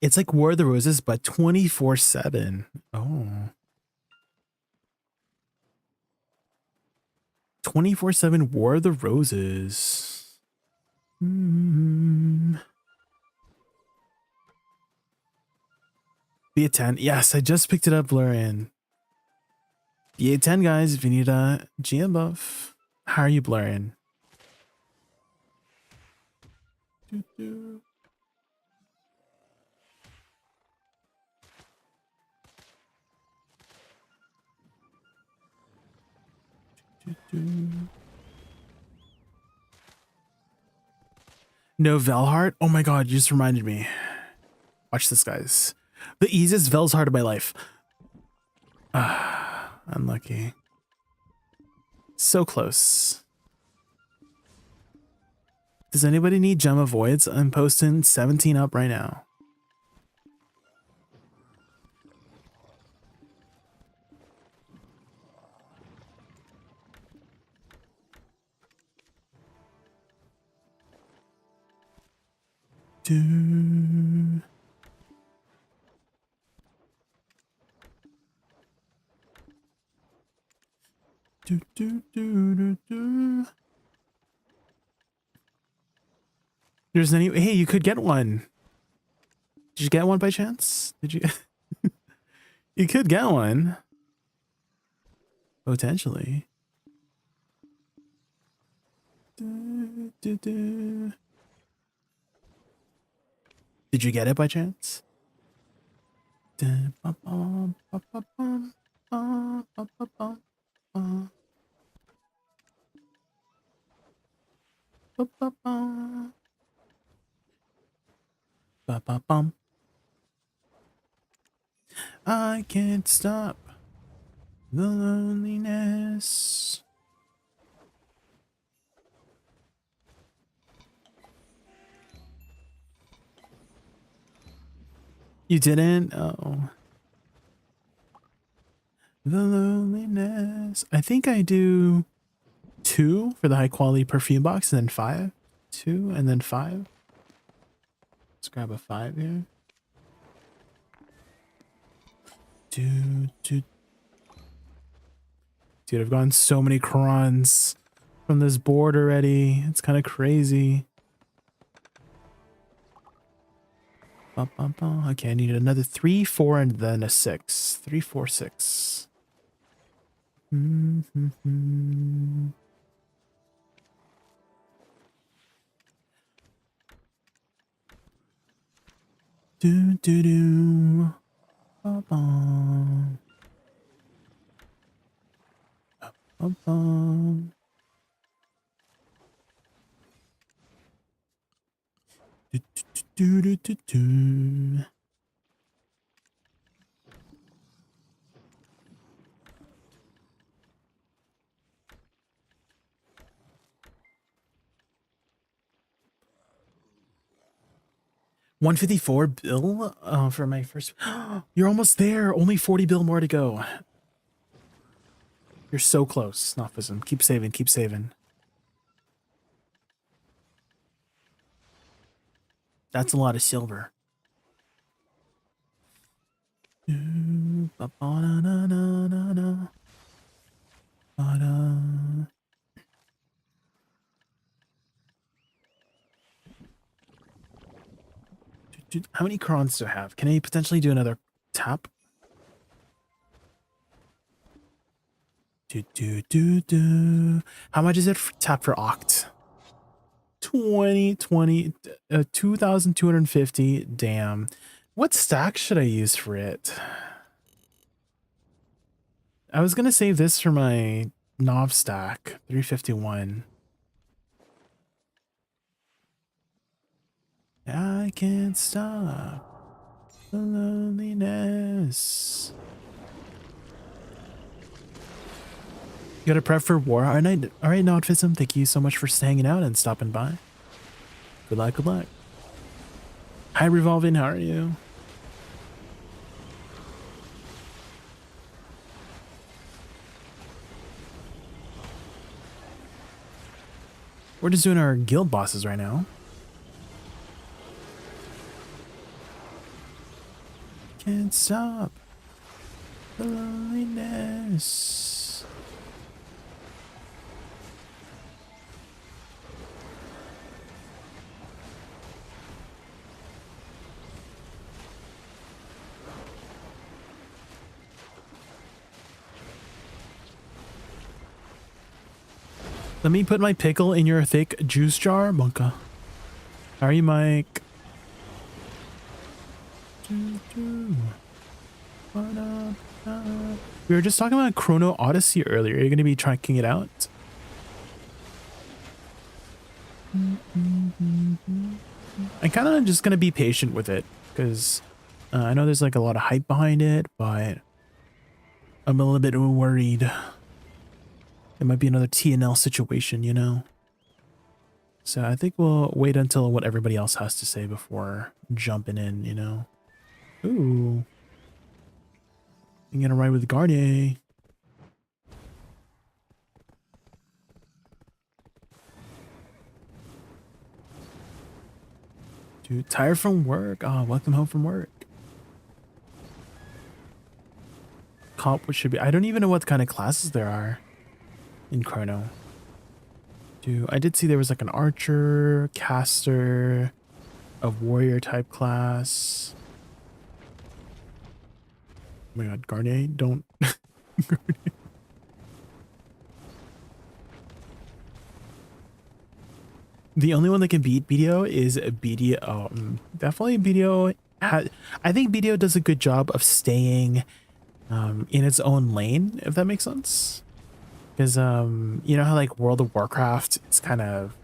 It's like War of the Roses, but 24/7. Oh. 24/7 War of the Roses. BA10. Yes, I just picked it up, Blurian. BA10, guys, if you need a GM buff. How are you, Blurian? No Velheart? Oh my god, you just reminded me. Watch this, guys. The easiest Velheart of my life. Ah, unlucky. So close. Does anybody need Gem of Voids? I'm posting 17 up right now. Do. Do, do, do, do, do. There's any, hey, you could get one. Did you get one by chance? Did you? You could get one. Potentially. Do, do, do. Did you get it by chance? I can't stop the loneliness. You didn't? Oh. The loneliness. I think I do 2 for the high quality perfume box and then 5. 2 and then 5. Let's grab a 5 here. Dude, I've gotten so many crons from this board already. It's kind of crazy. Okay, I need another 3, 4, and then a 6. 3, 4, 6. Do do do. Ba-bum. Ba-bum. Do do do do do. $154 bill for my first. You're almost there. Only 40 bill more to go. You're so close, Snotfism. Keep saving, keep saving. That's a lot of silver. How many crons do I have? Can I potentially do another tap? How much is it for tap for Oct? 2,250. Damn. What stack should I use for it? I was gonna save this for my Nov stack, 351. I can't stop the loneliness. You got a prep for war? All right, Nodfism, thank you so much for hanging out and stopping by. Good luck, good luck. Hi, Revolving, how are you? We're just doing our guild bosses right now. Can't stop the loneliness. Let me put my pickle in your thick juice jar, Monka. How are you, Mike? We were just talking about Chrono Odyssey earlier. Are you going to be checking it out? I'm kind of just going to be patient with it because I know there's like a lot of hype behind it, but I'm a little bit worried. It might be another TNL situation, you know? So I think we'll wait until what everybody else has to say before jumping in, you know? Ooh. I'm gonna ride with Garnier. Dude, tired from work? Oh, welcome home from work. Comp, what should be? I don't even know what kind of classes there are in Chrono. Dude, I did see there was like an archer, caster, a warrior type class. Oh my god, Garnier, don't. The only one that can beat BDO is BDO. Definitely BDO. I think BDO does a good job of staying in its own lane, if that makes sense. Because you know how like World of Warcraft is kind of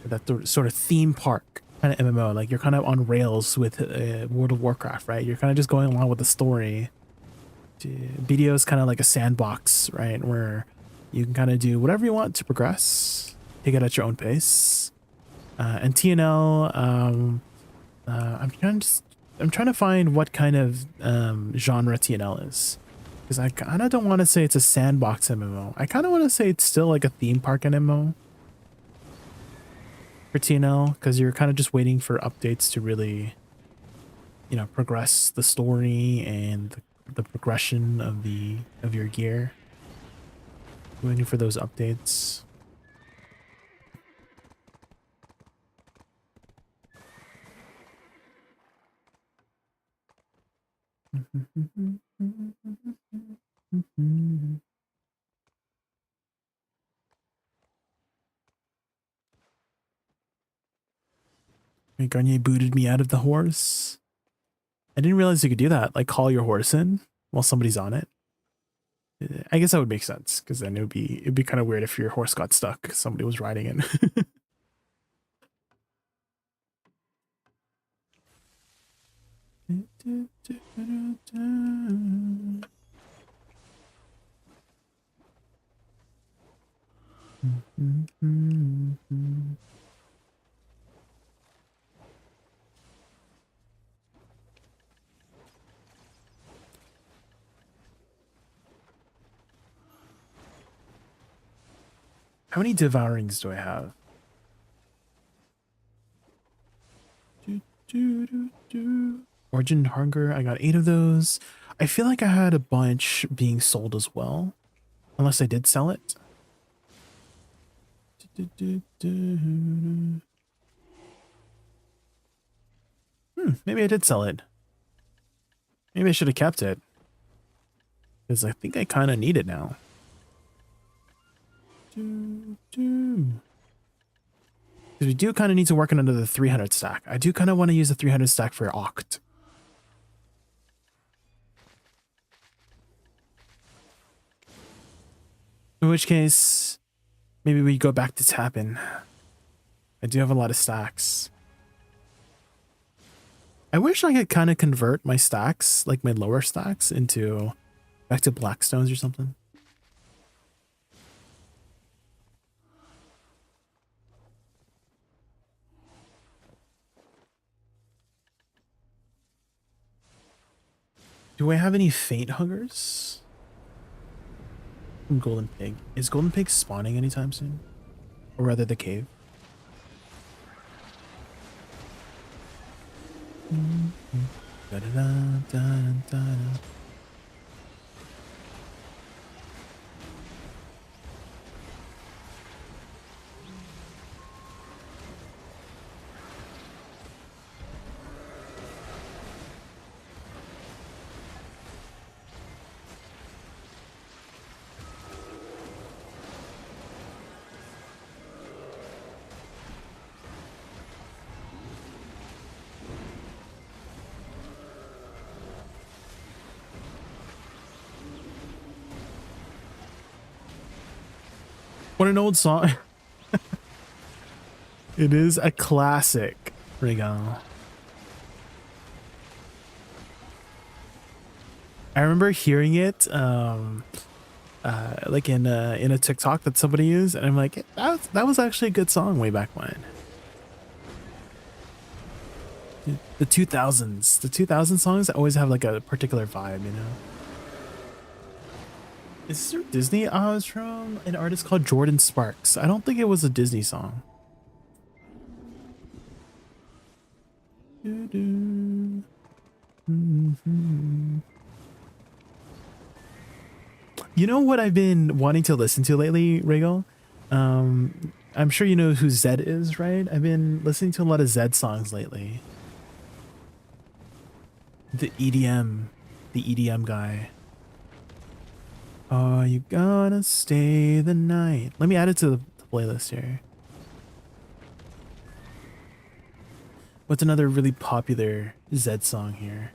that sort of theme park kind of MMO. Like you're kind of on rails with World of Warcraft, right? You're kind of just going along with the story. BDO is kind of like a sandbox, right? Where you can kind of do whatever you want to progress, take it at your own pace. And TNL, I'm trying to find what kind of genre TNL is. Because I kind of don't want to say it's a sandbox MMO. I kind of want to say it's still like a theme park MMO for TNL, because you're kind of just waiting for updates to really, you know, progress the story and the progression of your gear. Waiting for those updates. Garnier booted me out of the horse. I didn't realize you could do that. Like call your horse in while somebody's on it. I guess that would make sense because then it'd be kind of weird if your horse got stuck. Somebody was riding it. How many devourings do I have? Origin Hunger, I got 8 of those. I feel like I had a bunch being sold as well. Unless I did sell it. Maybe I did sell it. Maybe I should have kept it. Because I think I kind of need it now. Because we do kind of need to work on another 300 stack. I do kind of want to use the 300 stack for Oct. In which case, maybe we go back to tapping. I do have a lot of stacks. I wish I could kind of convert my stacks, like my lower stacks, into back to Blackstones or something. Do I have any faint huggers? From Golden Pig. Is Golden Pig spawning anytime soon? Or rather the cave? Da-da-da-da-da-da. What an old song. It is a classic, Regal. I remember hearing it like in a TikTok that somebody used, and I'm like, that was actually a good song way back when. The 2000s. The 2000 songs always have like a particular vibe, you know? Is this Disney? It was from an artist called Jordan Sparks. I don't think it was a Disney song. You know what I've been wanting to listen to lately, Regal? I'm sure you know who Zed is, right? I've been listening to a lot of Zed songs lately. The EDM guy. Oh, you gotta stay the night. Let me add it to the playlist here. What's another really popular Zed song here?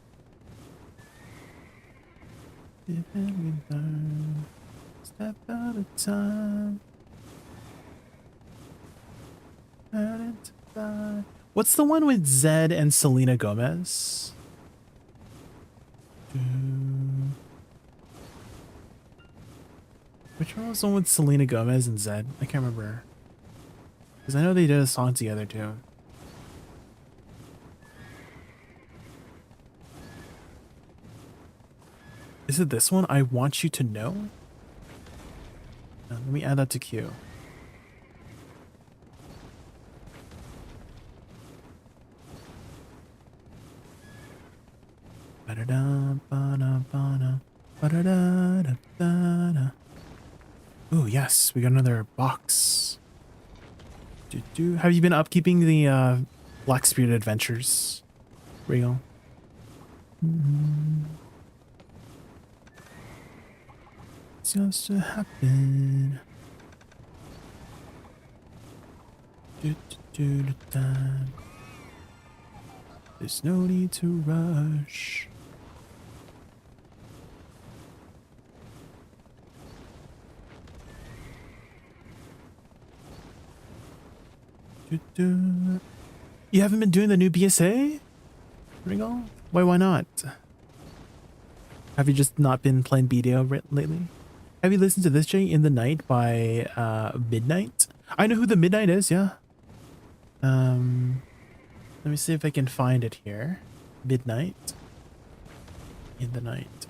Step out of time. What's the one with Zed and Selena Gomez? Which one was the one with Selena Gomez and Zed? I can't remember. Because I know they did a song together too. Is it this one? I Want You to Know? Let me add that to queue. Oh yes, we got another box. Have you been upkeeping the Black Spirit Adventures, Regal? supposed to happen. There's no need to rush. You haven't been doing the new BSA? Ringo? Why not? Have you just not been playing BDO lately? Have you listened to this, Jay? In the Night by Midnight? I know who the Midnight is, yeah. Let me see if I can find it here. Midnight. In the Night.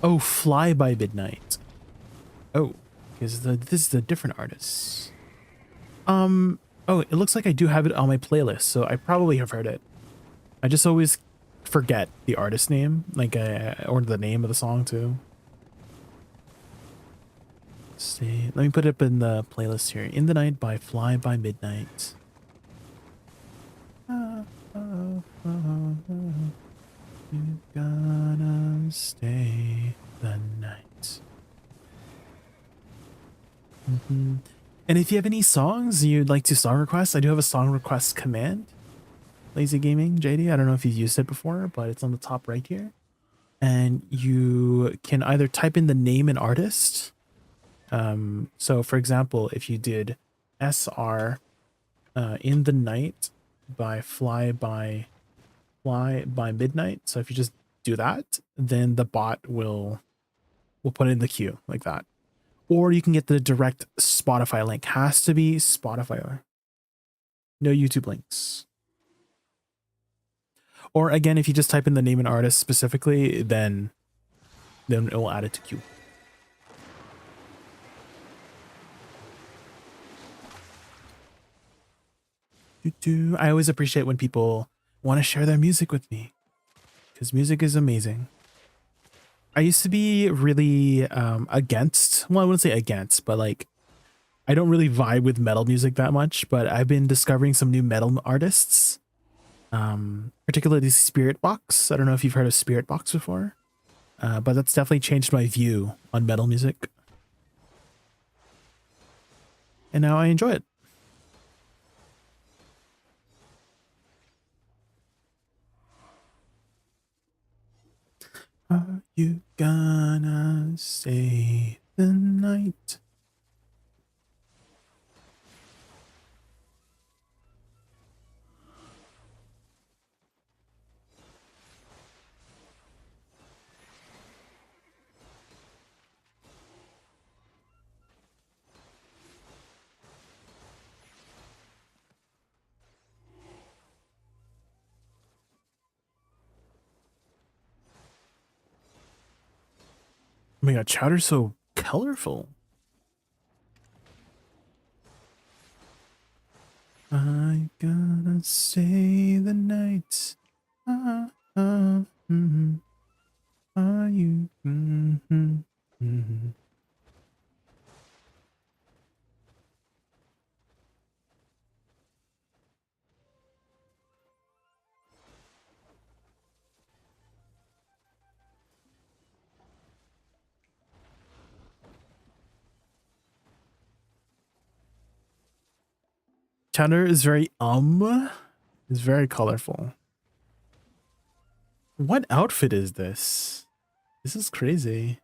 Oh, Fly by Midnight. Oh, because this is a different artist. Oh, it looks like I do have it on my playlist, so I probably have heard it. I just always forget the artist name, like or the name of the song too. Let's see, let me put it up in the playlist here. In the Night by Fly by Midnight. You're gonna stay the night. And if you have any songs you'd like to song request, I do have a song request command. Lazy Gaming, JD, I don't know if you've used it before, but it's on the top right here. And you can either type in the name and artist. So for example, if you did SR In the Night by Fly by Midnight. So if you just do that, then the bot will put it in the queue like that. Or you can get the direct Spotify link. Has to be Spotify. No YouTube links. Or again, if you just type in the name and artist specifically, then it will add it to queue. I always appreciate when people want to share their music with me, because music is amazing. I used to be really against, well, I wouldn't say against, but like, I don't really vibe with metal music that much, but I've been discovering some new metal artists, particularly Spirit Box. I don't know if you've heard of Spirit Box before, but that's definitely changed my view on metal music. And now I enjoy it. Are you gonna stay the night? Oh my god, Chowder's so colorful. I gotta stay the night. Are you? Chowder is very is very colorful. What outfit is this? This is crazy.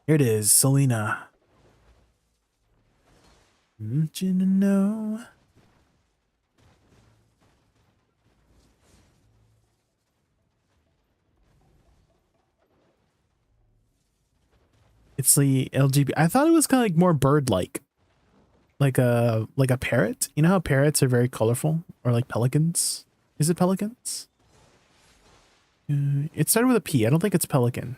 Here it is, Selena. Want you to know. It's the LGBT. I thought it was kind of like more bird-like, like a parrot. You know how parrots are very colorful, or like pelicans? Is it pelicans? It started with a P. I don't think it's pelican.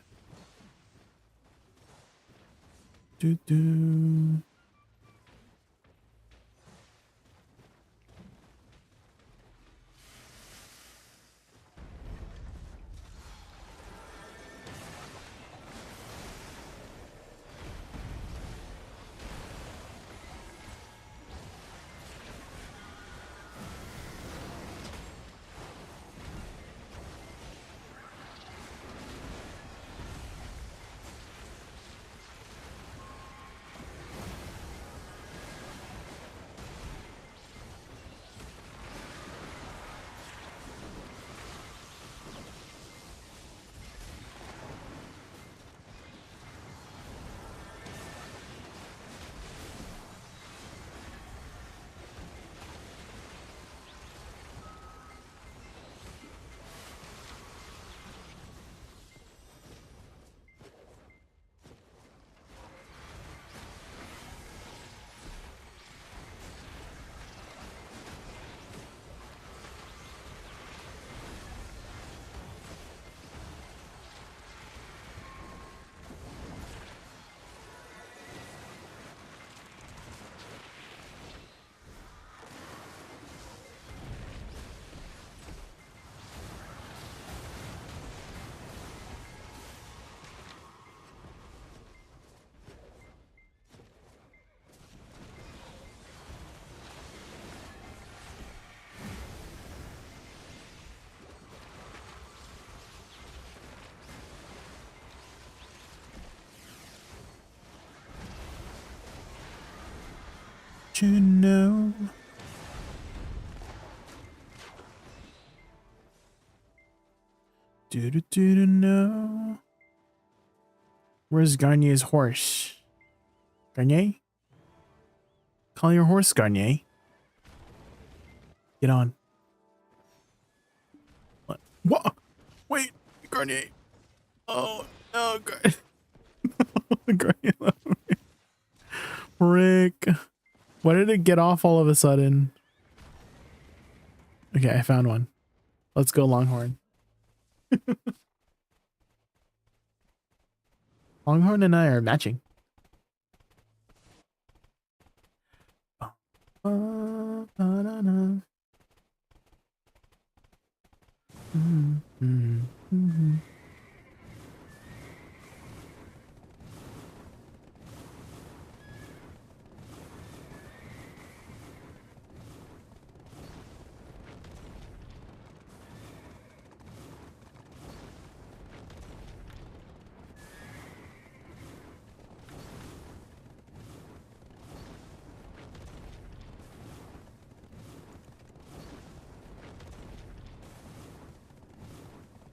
you know. Do know. Where's Garnier's horse? Garnier? Call your horse, Garnier. Get on. What? Wait, Garnier. Oh no, Garnier. Rick. Why did it get off all of a sudden? Okay, I found one. Let's go, Longhorn. Longhorn and I are matching.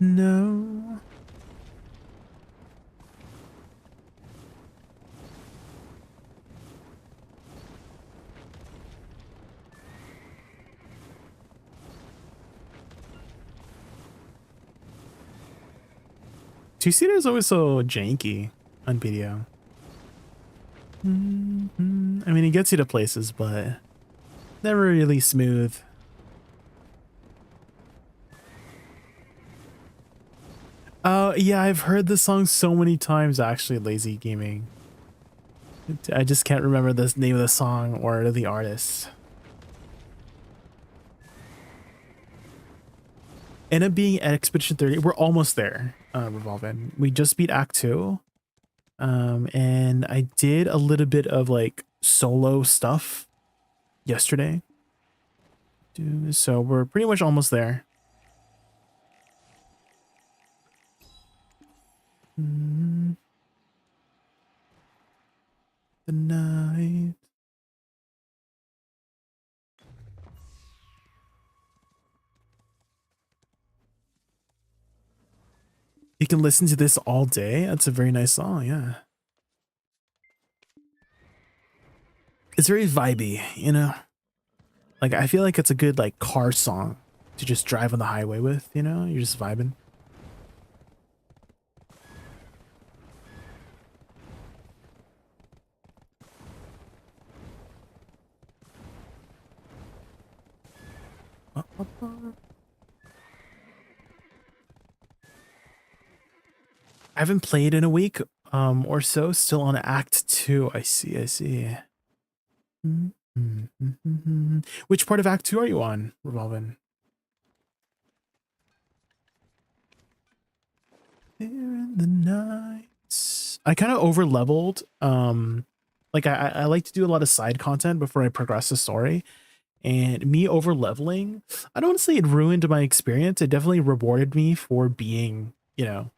No. Two-seater is always so janky on BDO. I mean, it gets you to places, but never really smooth. Yeah, I've heard this song so many times, actually, Lazy Gaming. I just can't remember the name of the song or the artist. End up being at Expedition 30. We're almost there, Revolvin. We just beat Act 2. And I did a little bit of like solo stuff yesterday. So we're pretty much almost there. The night. You can listen to this all day. That's a very nice song, yeah. It's very vibey, you know? Like, I feel like it's a good, like, car song to just drive on the highway with, you know? You're just vibing. I haven't played in a week or so. Still on Act 2. I see. Which part of Act 2 are you on, Revolvin? There in the nights. I kind of over leveled. Like I like to do a lot of side content before I progress the story. And me over leveling, I don't want to say it ruined my experience. It definitely rewarded me for being, you know,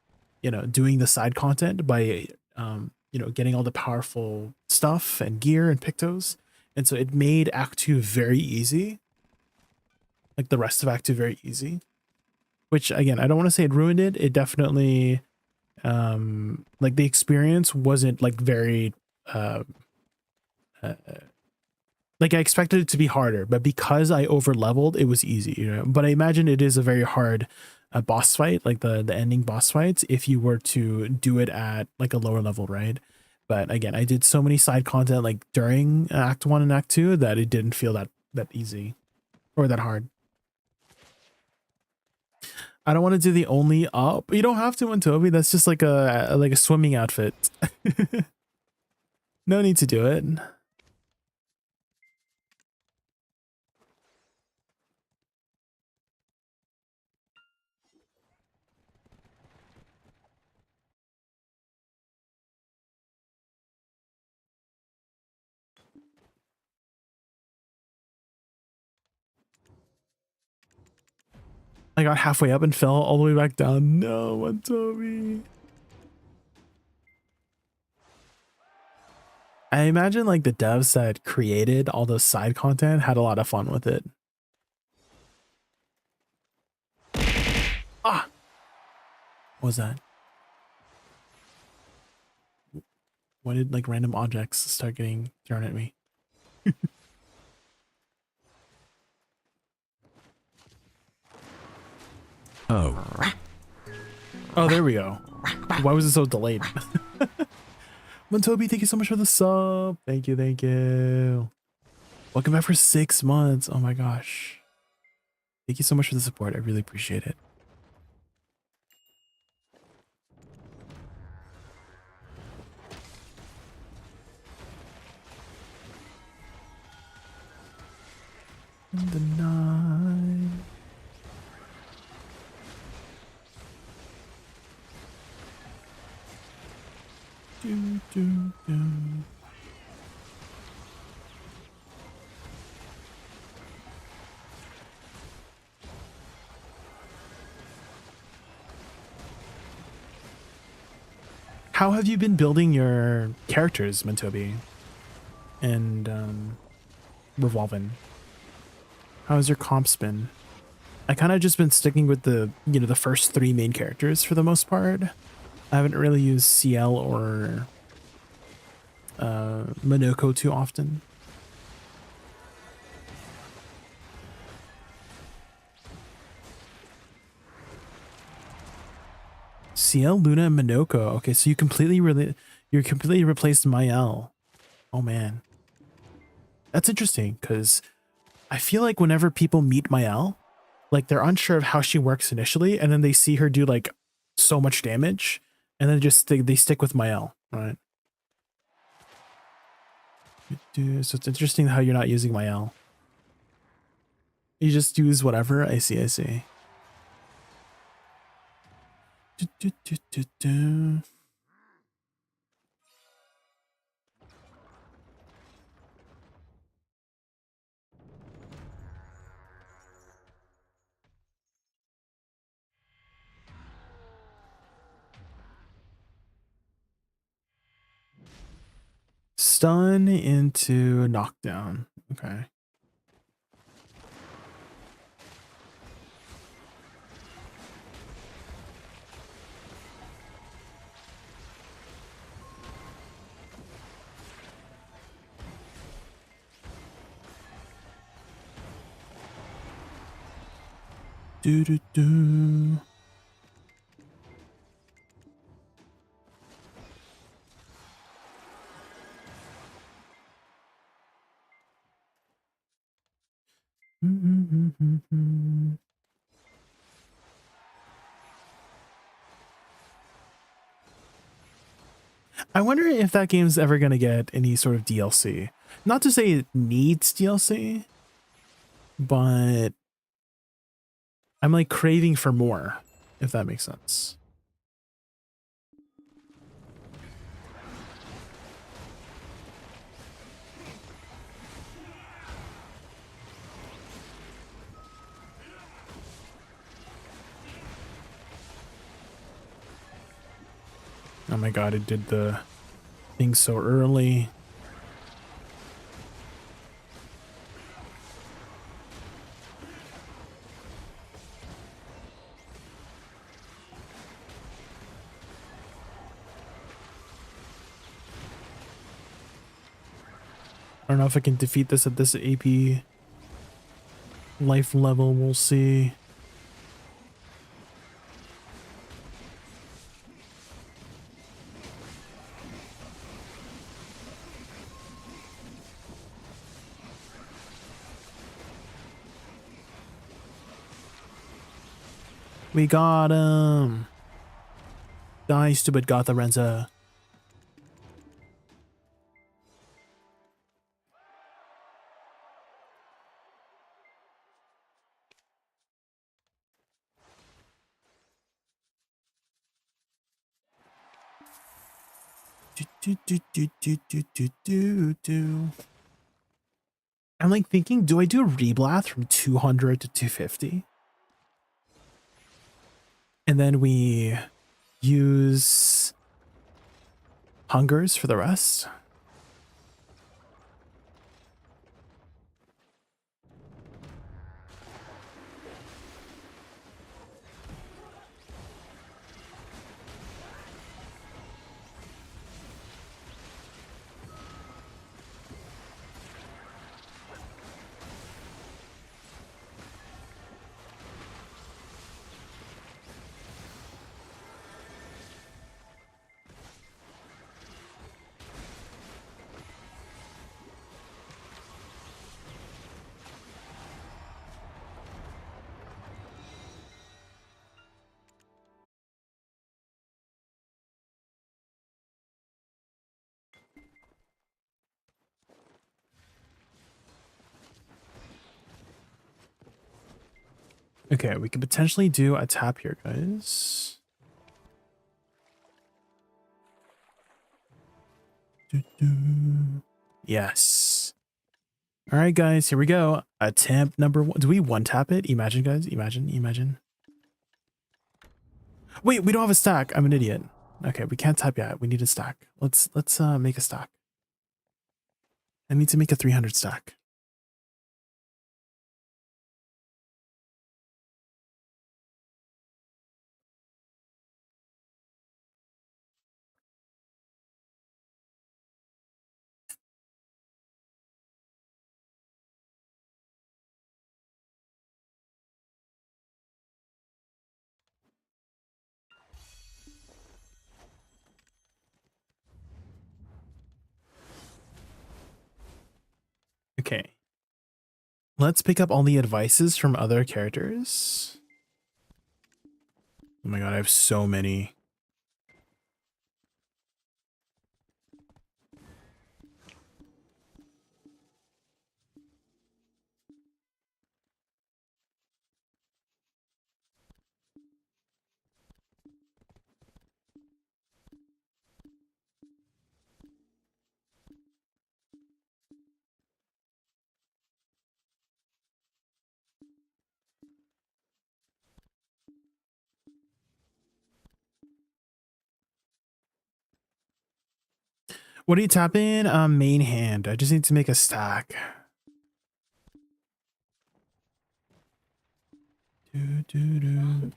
doing the side content by, you know, getting all the powerful stuff and gear and pictos. And so it made Act 2 very easy. Like the rest of Act 2 very easy. Which, again, I don't want to say it ruined it. It definitely, like the experience wasn't like very, like I expected it to be harder. But because I over leveled, it was easy, you know. But I imagine it is a very hard boss fight, like the ending boss fights, if you were to do it at like a lower level, right? But again, I did so many side content like during Act 1 and Act 2 that it didn't feel that easy or that hard. I don't want to do the only up. You don't have to, Toby. That's just like a swimming outfit. No need to do it. I got halfway up and fell all the way back down. No, Toby. I imagine like the devs that created all those side content had a lot of fun with it. Ah, what was that? Why did like random objects start getting thrown at me?
Oh.
Oh, there we go. Why was it so delayed? Montobi, thank you so much for the sub. Thank you, thank you. Welcome back for 6 months. Oh my gosh. Thank you so much for the support. I really appreciate it. In the night. Do, do, do. How have you been building your characters, Montobi? And Revolvin? How has your comps been? I kind of just been sticking with the, the first 3 main characters for the most part. I haven't really used CL or Minoko too often. CL, Luna, and Minoko. Okay, so you completely replaced Mael. Oh man. That's interesting, because I feel like whenever people meet Mael, like they're unsure of how she works initially, and then they see her do like so much damage, and then they stick with Mael, right? So it's interesting how you're not using Mael. You just use whatever. I see, I see. Stun into knockdown. Okay. Do do do. I wonder if that game's ever going to get any sort of DLC. Not to say it needs DLC, but I'm like craving for more, if that makes sense. Oh my god, it did the thing so early. I don't know if I can defeat this at this AP life level. We'll see. We got him. Die, stupid Gotharenza. I'm like thinking, do I do a reblath from 200 to 250? And then we use hungers for the rest? Okay, we could potentially do a tap here, guys. Yes. All right, guys, here we go. Attempt number 1. Do we one tap it? Imagine, guys. Imagine. Wait, we don't have a stack. I'm an idiot. Okay, we can't tap yet. We need a stack. Let's make a stack. I need to make a 300 stack. Okay. Let's pick up all the advices from other characters. Oh my god, I have so many. What do you tap in? Main hand. I just need to make a stack. Do.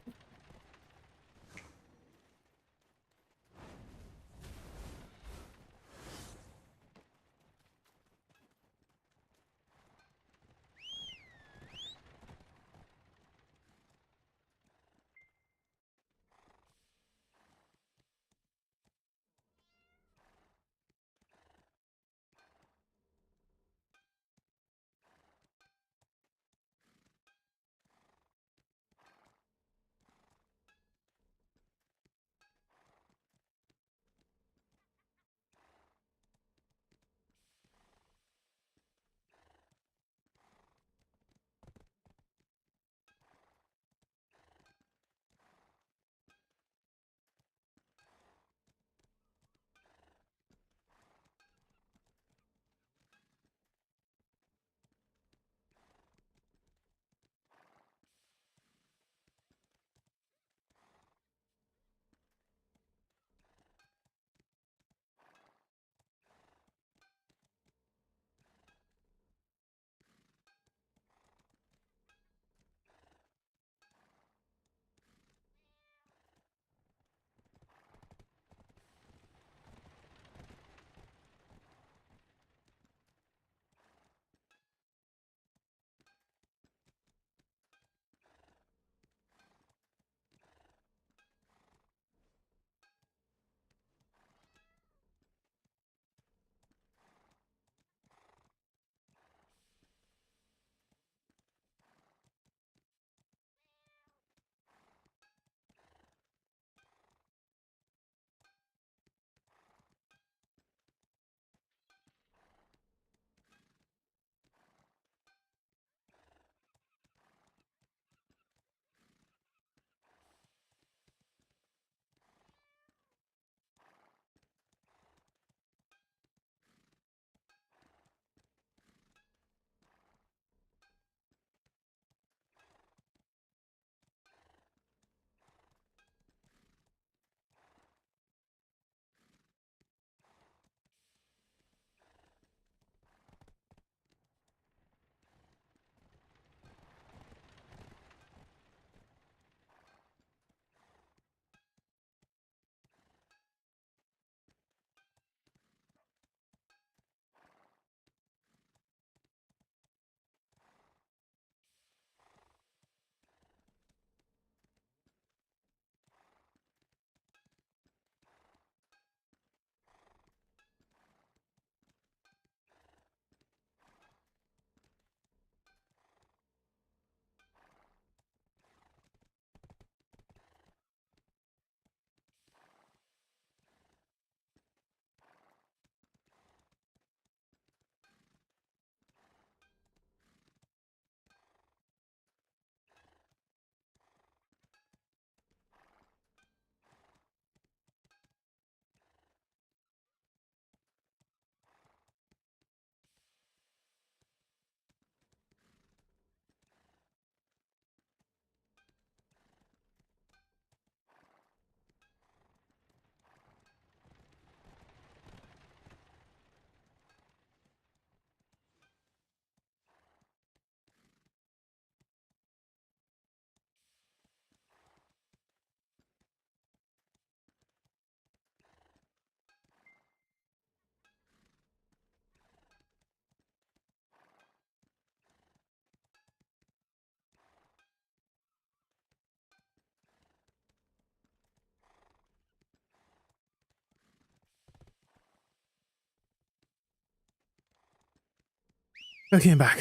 Okay, I'm back.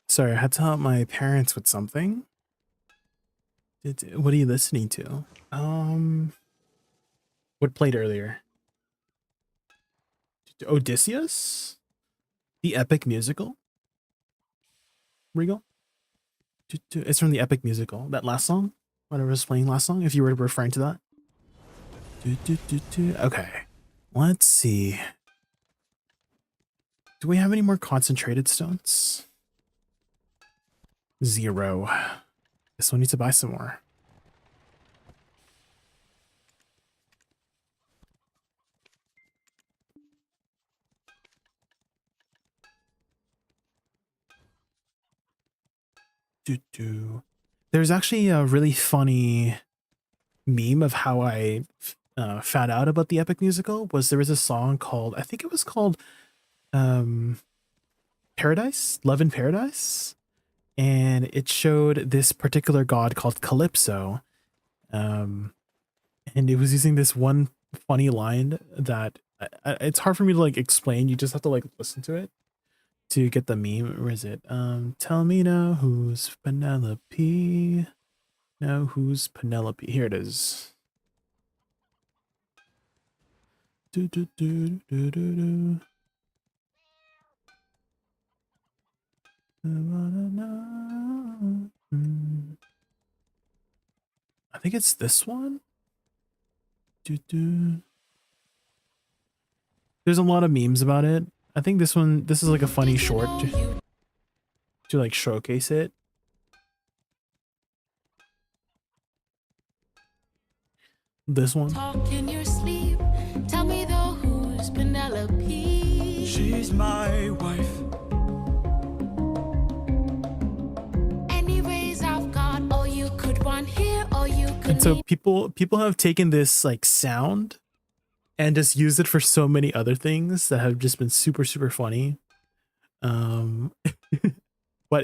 Sorry, I had to help my parents with something. What are you listening to? What played earlier? Odysseus? The epic musical? Regal? It's from the epic musical. That last song? Whatever was playing last song, if you were referring to that. Okay. Let's see. Do we have any more concentrated stones? 0. Guess we'll need to buy some more. There's actually a really funny meme of how I found out about the epic musical. There was a song called, I think it was called Paradise, Love in Paradise, and it showed this particular god called Calypso, and it was using this one funny line that it's hard for me to like explain. You just have to like listen to it to get the meme. Where is it? Tell me now who's Penelope. Now who's Penelope? Here it is. Do, do, do, do, do, do. I think it's this one. Do, do. There's a lot of memes about it. I think this is like a funny short to like showcase it. This one.
Talk in your sleep. Tell me though, who's Penelope?
She's my wife.
Anyways, I've got all you could want here, all you could
And so
need.
people have taken this like sound and just used it for so many other things that have just been super, super funny. But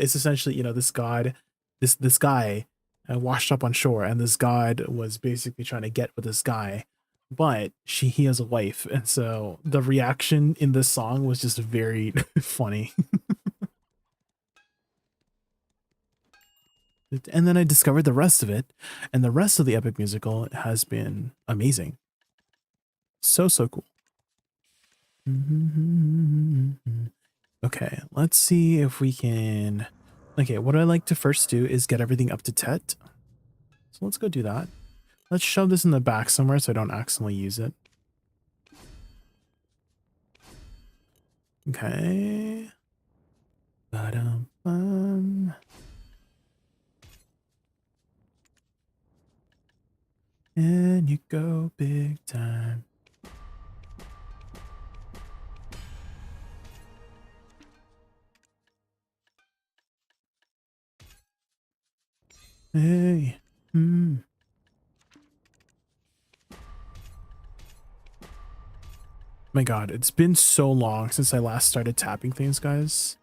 it's essentially, you know, this god, this guy washed up on shore, and this god was basically trying to get with this guy, but he has a wife, and so the reaction in this song was just very funny. And then I discovered the rest of it, and the rest of the epic musical has been amazing. So cool. Okay, let's see if we can. Okay, what I like to first do is get everything up to Tet. So let's go do that. Let's shove this in the back somewhere so I don't accidentally use it. Okay. Ba-dum-bum. And you go big time. Hey. My god, it's been so long since I last started tapping things, guys.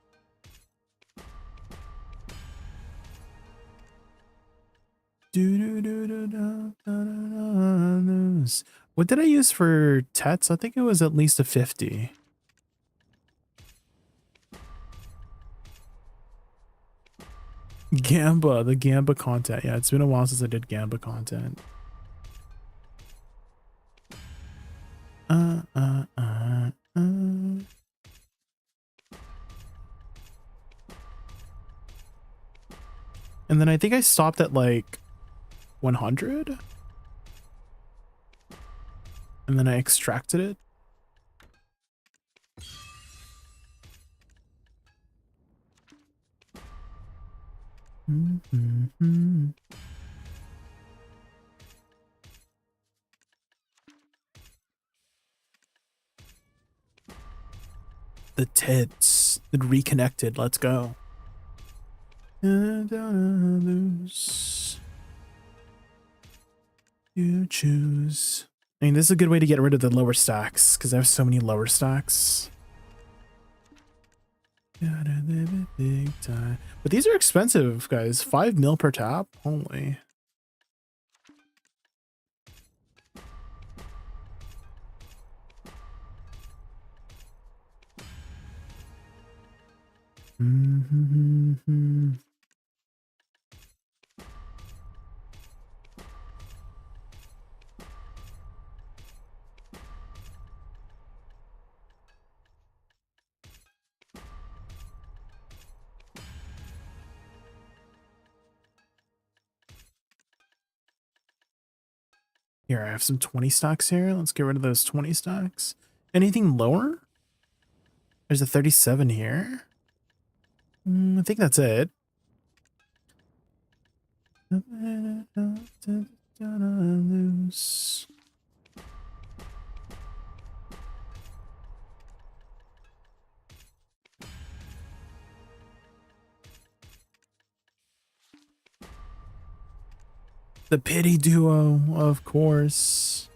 What did I use for Tets? I think it was at least a 50. Gamba, the Gamba content. Yeah, it's been a while since I did Gamba content. And then I think I stopped at like 100. And then I extracted it. The tits. It reconnected. Let's go. Lose. You choose. I mean, this is a good way to get rid of the lower stacks, because I have so many lower stacks. Gotta live it big time. But these are expensive, guys. 5 mil per tap? Holy. Here, I have some 20 stocks here. Let's get rid of those 20 stocks. Anything lower? There's a 37 here. I think that's it. Loose. The pity duo, of course.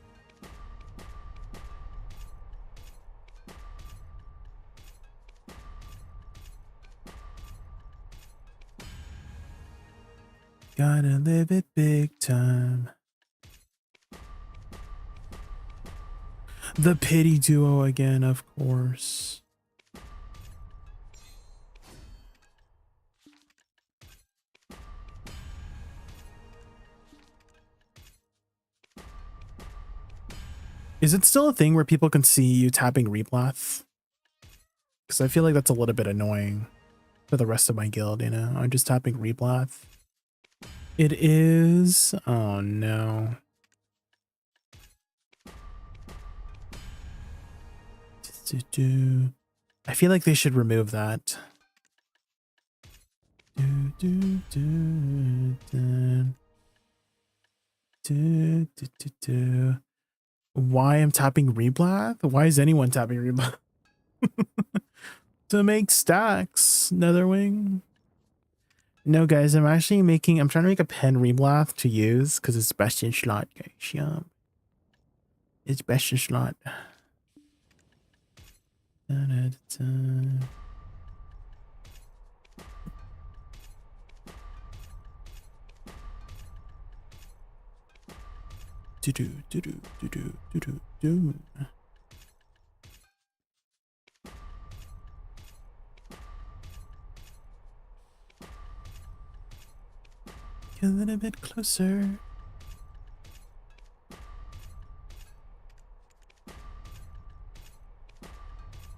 Gotta live it big time. The pity duo again, of course. Is it still a thing where people can see you tapping Reblath? Because I feel like that's a little bit annoying for the rest of my guild, you know? I'm just tapping Reblath. It is... Oh, no. I feel like they should remove that. Why I'm tapping Reblath? Why is anyone tapping Reblath? To make stacks, Netherwing. No, guys, I'm trying to make a pen Reblath to use because it's best in slot, guys. Yeah. It's best in slot. Get a little bit closer.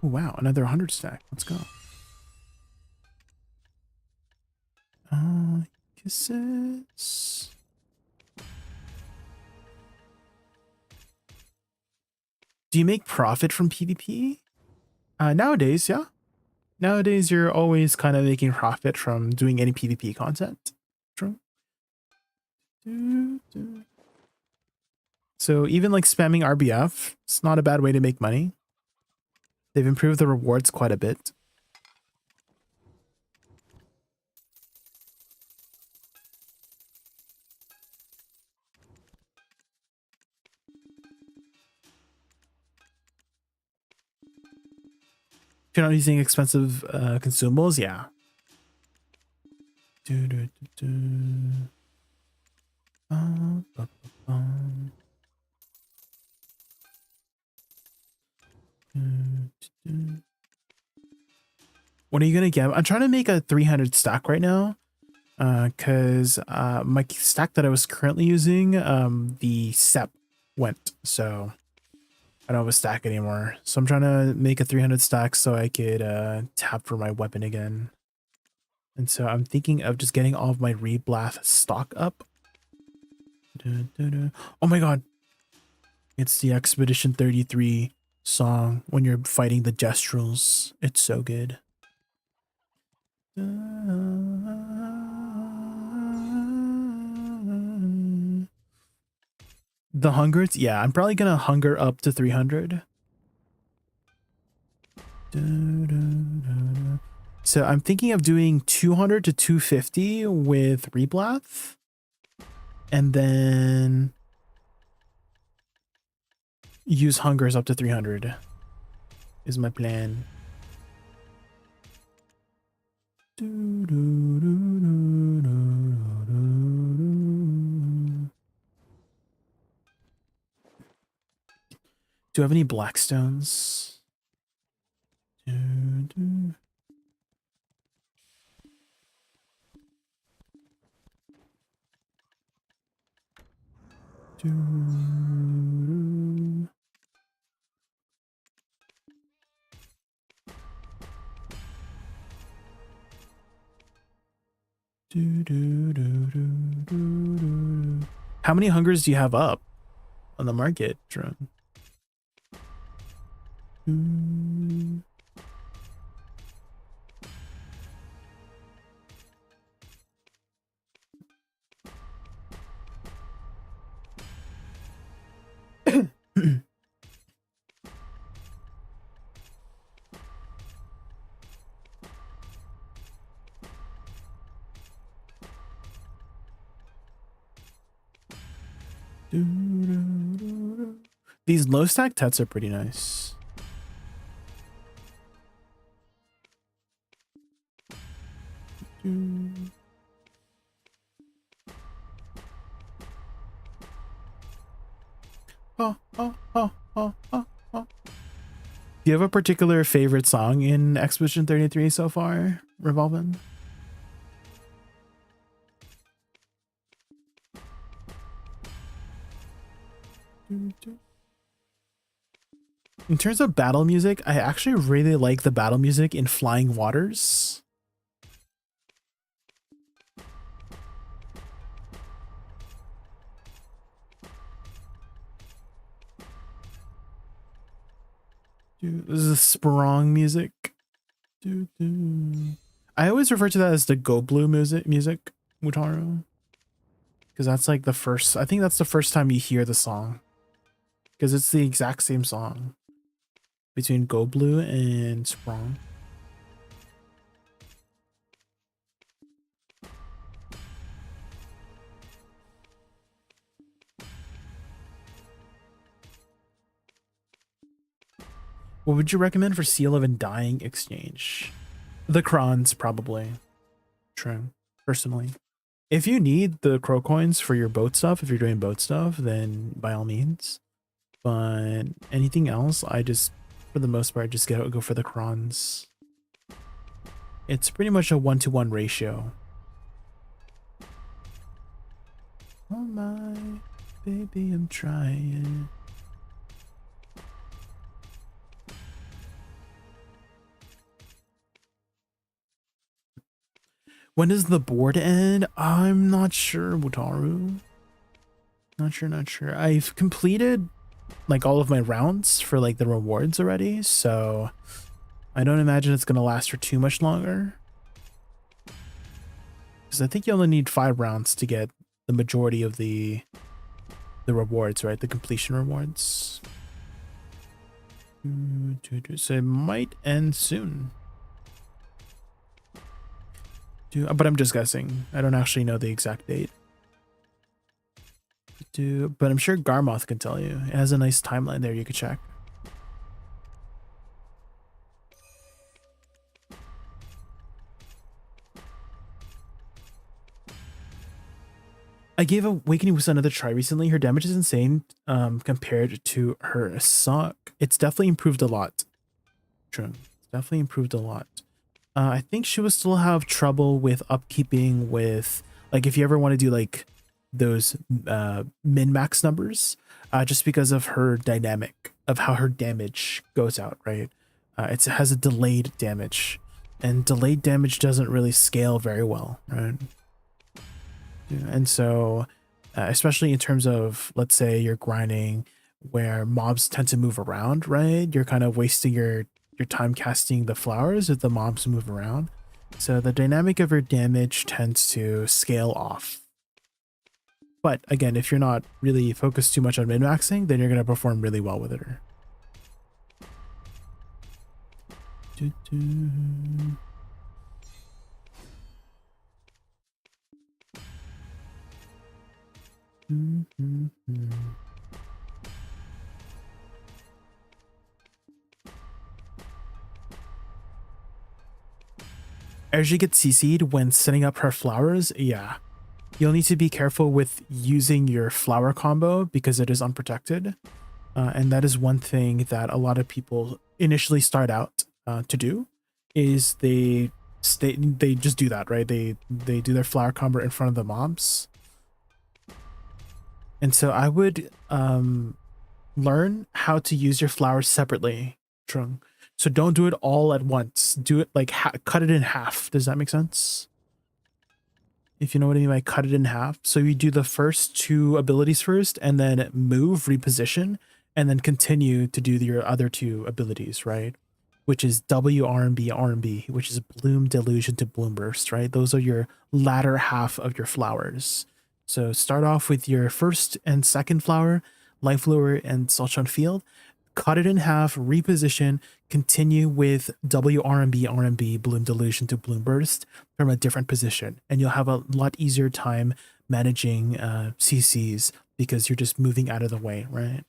Oh, wow, another 100 stack. Let's go. Kisses. Do you make profit from PvP? Nowadays, yeah. Nowadays, you're always kind of making profit from doing any PvP content. True. So even like spamming RBF, it's not a bad way to make money. They've improved the rewards quite a bit. If you're not using expensive consumables, yeah. What are you gonna get? I'm trying to make a 300 stack right now, because my stack that I was currently using, the SEP went, so I don't have a stack anymore. So I'm trying to make a 300 stack so I could tap for my weapon again. And so I'm thinking of just getting all of my Reblath stock up. Oh my god. It's the Expedition 33 song when you're fighting the Gestrels. It's so good. The hungers? Yeah, I'm probably gonna hunger up to 300. So I'm thinking of doing 200 to 250 with Reblath. And then use hungers up to 300 is my plan. Do you have any blackstones? How many hungers do you have up on the market, Drone? These low stack tets are pretty nice. Do you have a particular favorite song in Expedition 33 so far, Revolvin? In terms of battle music, I actually really like the battle music in Flying Waters. This is Sprong music. I always refer to that as the Go Blue music, Mutaru. Because that's like the first, I think that's the first time you hear the song. Because it's the exact same song between Go Blue and Sprong. What would you recommend for Seal of Undying exchange? The Krons, probably. True. Personally. If you need the crow coins for your boat stuff, if you're doing boat stuff, then by all means. But anything else, I just, for the most part, just go for the Krons. It's pretty much a 1-to-1 ratio. Oh my, baby, I'm trying. When does the board end? I'm not sure, Wutaru. Not sure. I've completed like all of my rounds for like the rewards already, so I don't imagine it's gonna last for too much longer. Because I think you only need 5 rounds to get the majority of the rewards, right? The completion rewards. So it might end soon. But I'm just guessing. I don't actually know the exact date. But I'm sure Garmoth can tell you. It has a nice timeline there you could check. I gave Awakening Woosa another try recently. Her damage is insane compared to her suck. It's definitely improved a lot. True. It's definitely improved a lot. I think she will still have trouble with upkeeping with, like, if you ever want to do like those min-max numbers, just because of her dynamic of how her damage goes out, right? It has a delayed damage, and delayed damage doesn't really scale very well, right? And so, especially in terms of, let's say you're grinding where mobs tend to move around, right? You're kind of wasting your time casting the flowers if the mobs move around. So the dynamic of her damage tends to scale off. But again, if you're not really focused too much on min-maxing, then you're going to perform really well with her. As she gets CC'd when setting up her flowers, yeah. You'll need to be careful with using your flower combo because it is unprotected. And that is one thing that a lot of people initially start out to do, is they just do that, right? They do their flower combo in front of the mobs. And so I would learn how to use your flowers separately, Trung. So don't do it all at once. Do it like cut it in half. Does that make sense? If you know what I mean by cut it in half. So you do the first 2 abilities first, and then move, reposition, and then continue to do your other 2 abilities, right? Which is WRMB, which is Bloom, Delusion to Bloom Burst, right? Those are your latter half of your flowers. So start off with your first and second flower, Life Lure and Sunshine Field, cut it in half, reposition, continue with WRMB, Bloom Delusion to Bloom Burst from a different position. And you'll have a lot easier time managing CCs because you're just moving out of the way, right?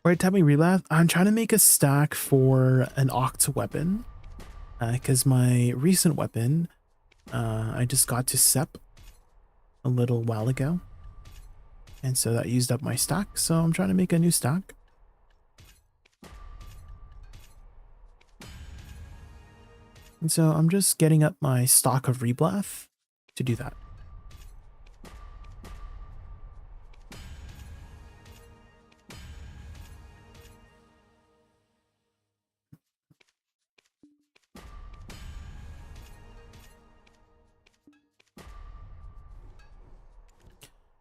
Right, tapping relapse. I'm trying to make a stack for an Oct weapon because my recent weapon I just got to SEP a little while ago, and so that used up my stack, so I'm trying to make a new stack. And so I'm just getting up my stock of Reblath to do that.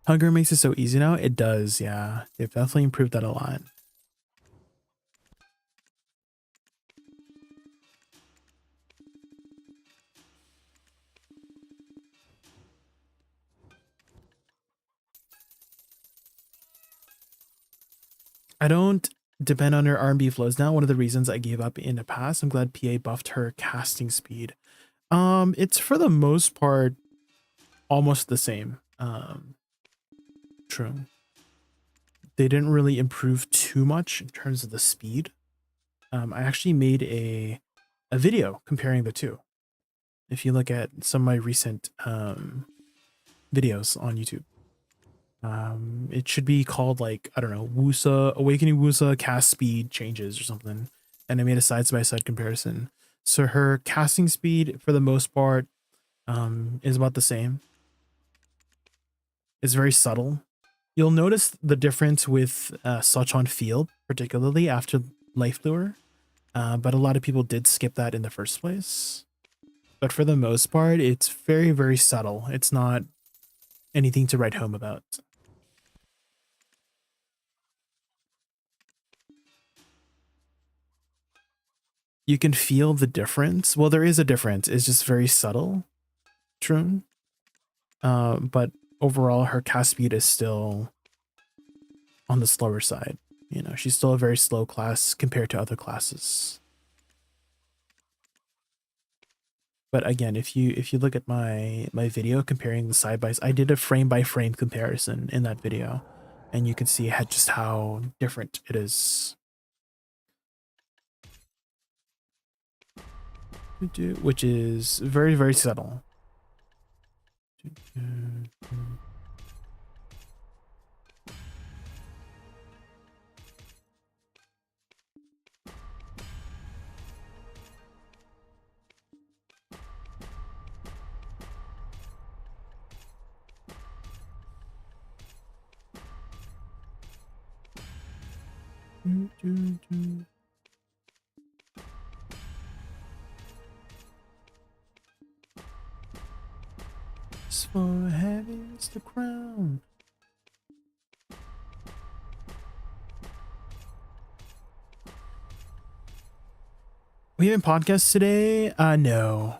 Hunger makes it so easy now. It does, yeah. They've definitely improved that a lot. I don't depend on her R&B flows now. One of the reasons I gave up in the past. I'm glad PA buffed her casting speed. It's for the most part almost the same. True. They didn't really improve too much in terms of the speed. I actually made a video comparing the two. If you look at some of my recent videos on YouTube. It should be called like, I don't know, Woosa, Awakening Woosa cast speed changes or something. And I made a side-by-side comparison. So her casting speed for the most part is about the same. It's very subtle. You'll notice the difference with Sunshine Field, particularly after Life Lure. But a lot of people did skip that in the first place. But for the most part, it's very, very subtle. It's not anything to write home about. You can feel the difference. Well, there is a difference. It's just very subtle. True. But overall, her cast speed is still on the slower side. You know, she's still a very slow class compared to other classes. But again, if you look at my video comparing the side-bys, I did a frame-by-frame comparison in that video, and you can see just how different it is. Which is very, very subtle. For heavy is the crown. We have a podcast today? No.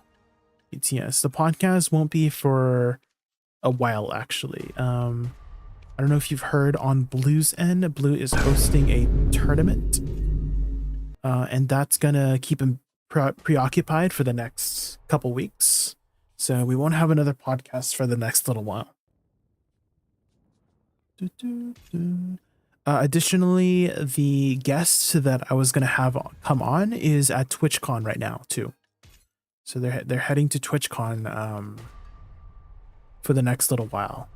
It's yes. The podcast won't be for a while, actually. I don't know if you've heard on Blue's end. Blue is hosting a tournament. And that's gonna keep him preoccupied for the next couple weeks. So we won't have another podcast for the next little while. Additionally, the guest that I was gonna have come on is at TwitchCon right now too. So they're heading to TwitchCon for the next little while.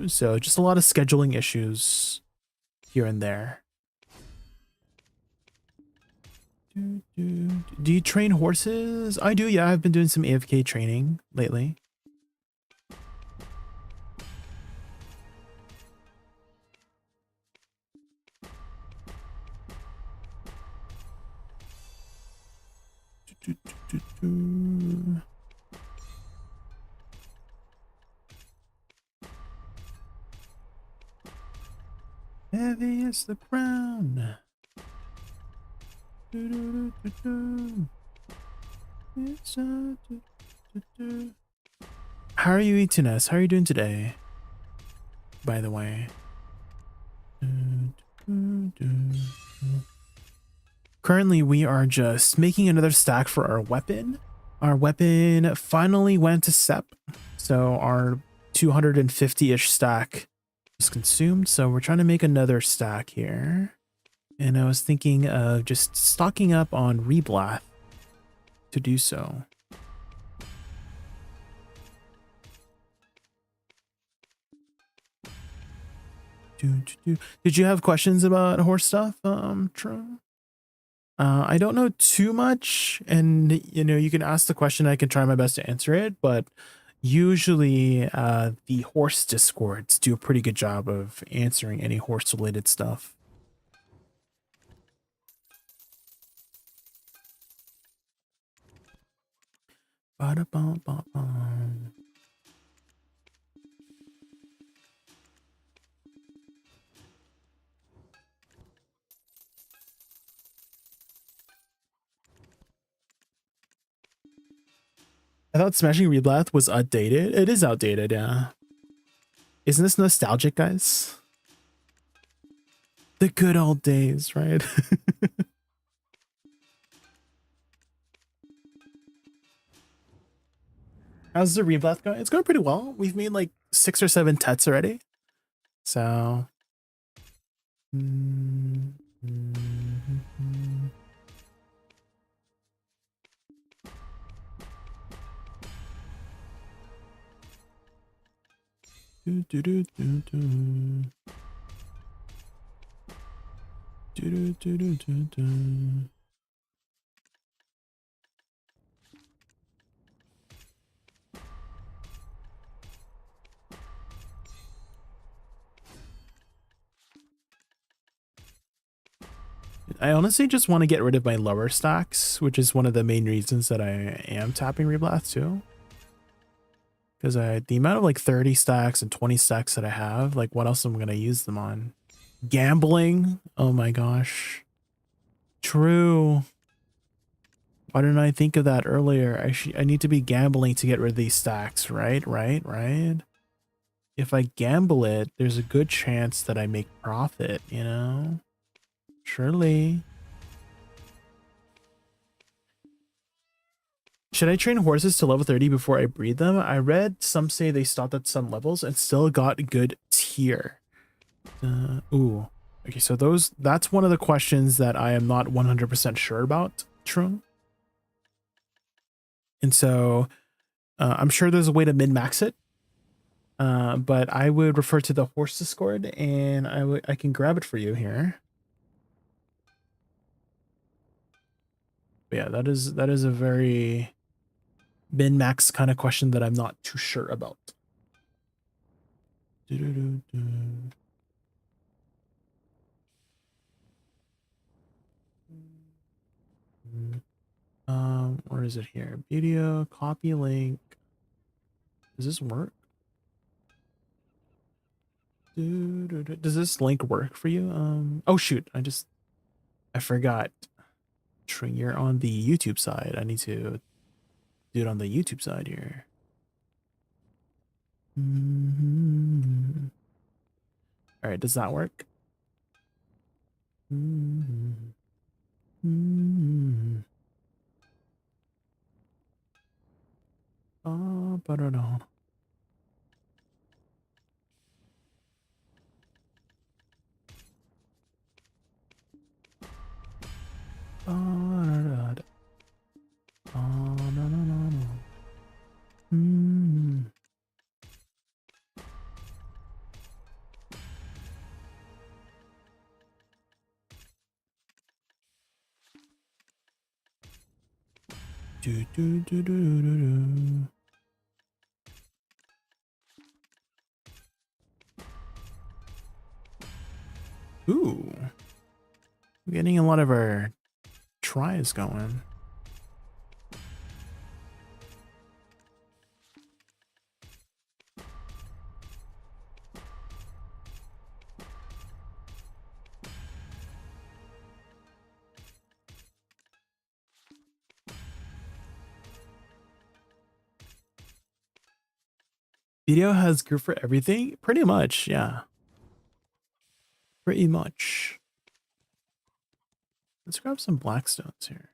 So just a lot of scheduling issues here and there. Do you train horses? I do, yeah. I've been doing some AFK training lately. Heavy is the crown. How are you, Eatiness? How are you doing today? By the way. Currently, we are just making another stack for our weapon. Our weapon finally went to SEP. So our 250-ish stack is consumed. So we're trying to make another stack here. And I was thinking of just stocking up on Reblath to do so. Did you have questions about horse stuff, True? I don't know too much, and you know, you can ask the question, I can try my best to answer it, but usually the horse discords do a pretty good job of answering any horse related stuff. Ba-da-bum-bum-bum. I thought Smashing Reblath was outdated. It is outdated, yeah. Isn't this nostalgic, guys? The good old days, right? How's the Reblath going? It's going pretty well. We've made like 6 or 7 tets already. So... I honestly just want to get rid of my lower stacks, which is one of the main reasons that I am tapping Reblath too. Because the amount of like 30 stacks and 20 stacks that I have, like what else am I going to use them on? Gambling? Oh my gosh. True. Why didn't I think of that earlier? I need to be gambling to get rid of these stacks, right? If I gamble it, there's a good chance that I make profit, you know? Surely. Should I train horses to level 30 before I breed them? I read some say they stopped at some levels and still got good tier. Ooh. Okay, so that's one of the questions that I am not 100% sure about, Trung. And so I'm sure there's a way to min-max it. But I would refer to the horse Discord and I can grab it for you here. But yeah, that is a very min-max kind of question that I'm not too sure about. Where is it here? BDO, copy link. Does this work? Does this link work for you? Oh shoot, I forgot. You're on the YouTube side. I need to do it on the YouTube side here. All right, does that work? Do, do, do, do, do, do. Ooh. We're getting a lot of our tries going. BDO has gear for everything? Pretty much, yeah. Pretty much. Let's grab some blackstones here.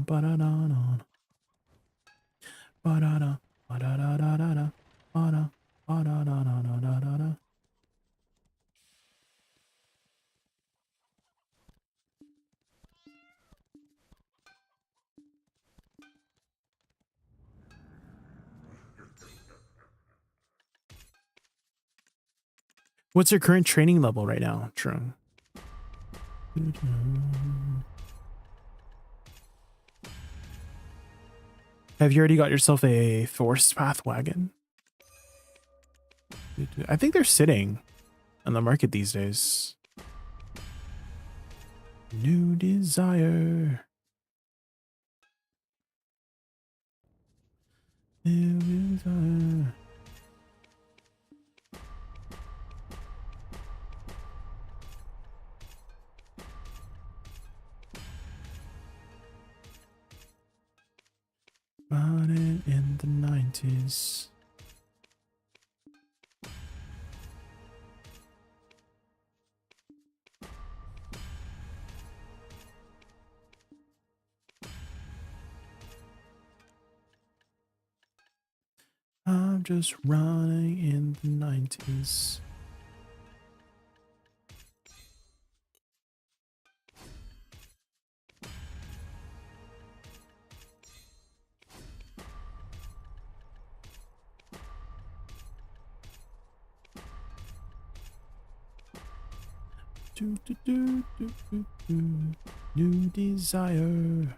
Ba-da-da-da. Ba-da-da. Ba-da-da-da-da-da. Ba-da. Ba-da-da-da-da-da-da. What's your current training level right now, Trung? Have you already got yourself a forced path wagon? I think they're sitting on the market these days. New desire. New desire. Running in the 90s. I'm just running in the 90s. Do, do, do, do, do, do. New desire.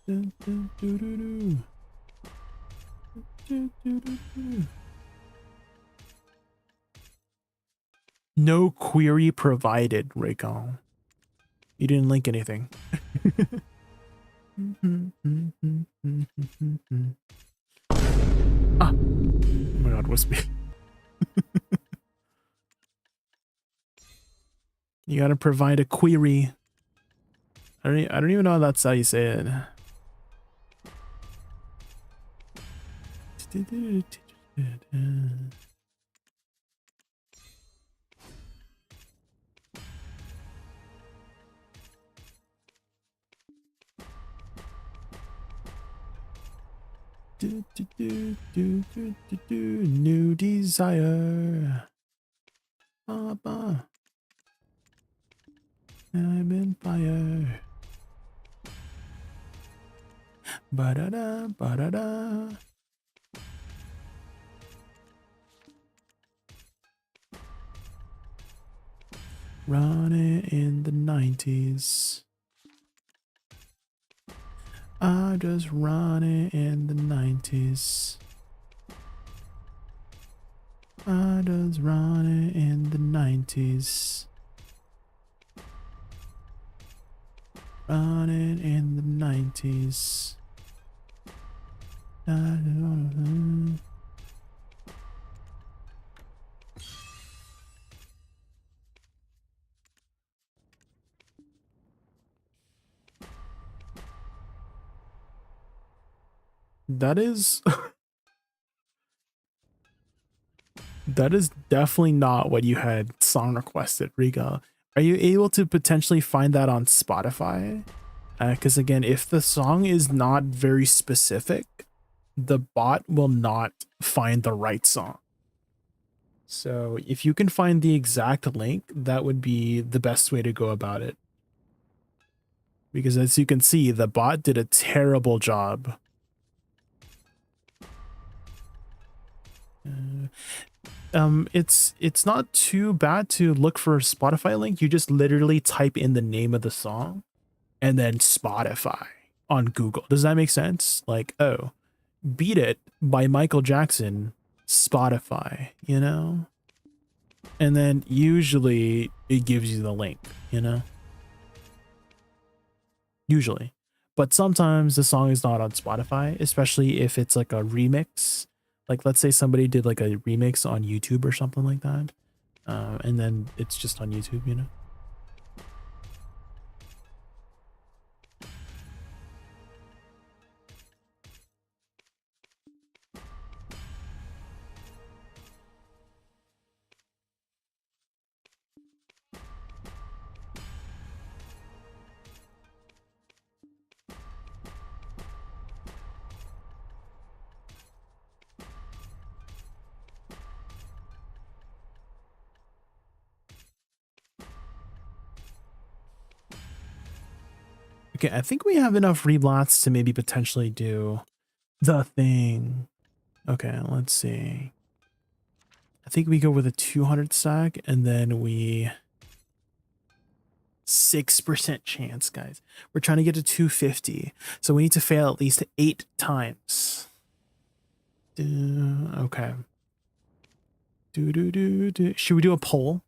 Do, do, do, do, do. Do, do, do, do. No query provided, Raycon. You didn't link anything. Ah! Oh my god, Wispy. You gotta provide a query. I don't even know that's how you say it. Do, do, do, do, do, do, do. New desire. Papa. I'm in fire. Ba-da-da, ba-da-da. Running in the 90s. I'm just running in the 90s. I'm just running in the 90s. Running in the 90s. That is that is definitely not what you had song requested, Riga. Are you able to potentially find that on Spotify? Because again, if the song is not very specific, the bot will not find the right song. So if you can find the exact link, that would be the best way to go about it. Because as you can see, the bot did a terrible job It's not too bad to look for a Spotify link. You just literally type in the name of the song and then Spotify on Google. Does that make sense? Like, oh, Beat It by Michael Jackson, Spotify, you know? And then usually it gives you the link, you know? Usually. But sometimes the song is not on Spotify, especially if it's like a remix. Like, let's say somebody did like a remix on YouTube or something like that. And then it's just on YouTube, you know? Okay, I think we have enough reblats to maybe potentially do the thing. Okay, let's see. I think we go with a 200 stack and then we 6% chance, guys. We're trying to get to 250. So we need to fail at least 8 times. Okay. Should we do a poll?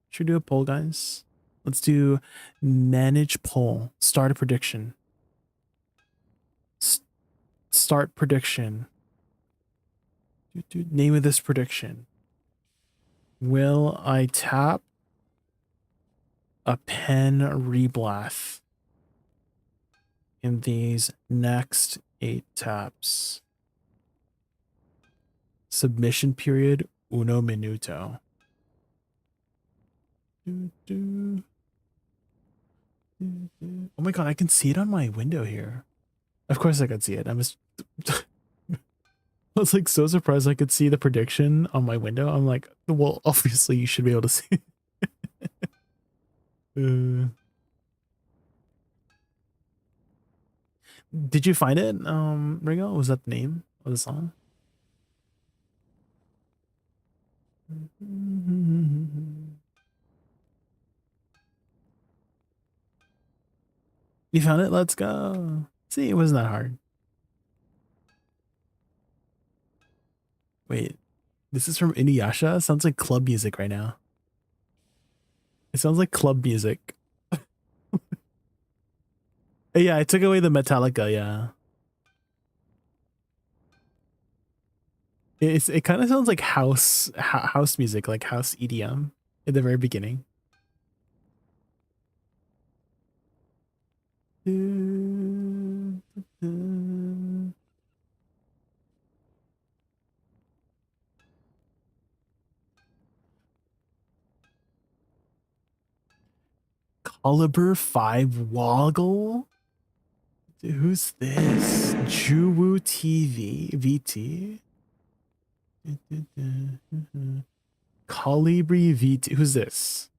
Should we do a poll, guys? Let's do manage poll. Start a prediction. Start prediction. Name of this prediction. Will I tap a pen reblath in these next 8 taps? Submission period 1 minuto. Oh my god, I can see it on my window here. Of course I could see it. I was like so surprised I could see the prediction on my window. I'm like, well, obviously you should be able to see it. Did you find it, Ringo? Was that the name of the song? You found it? Let's go. See, it wasn't that hard. Wait, this is from Inuyasha? Sounds like club music right now. It sounds like club music. Yeah, I took away the Metallica, yeah. It kind of sounds like house music, like house EDM at the very beginning. Caliber 5 Woggle? Dude, who's this? Juwu TV VT? Colibri VT. Who's this?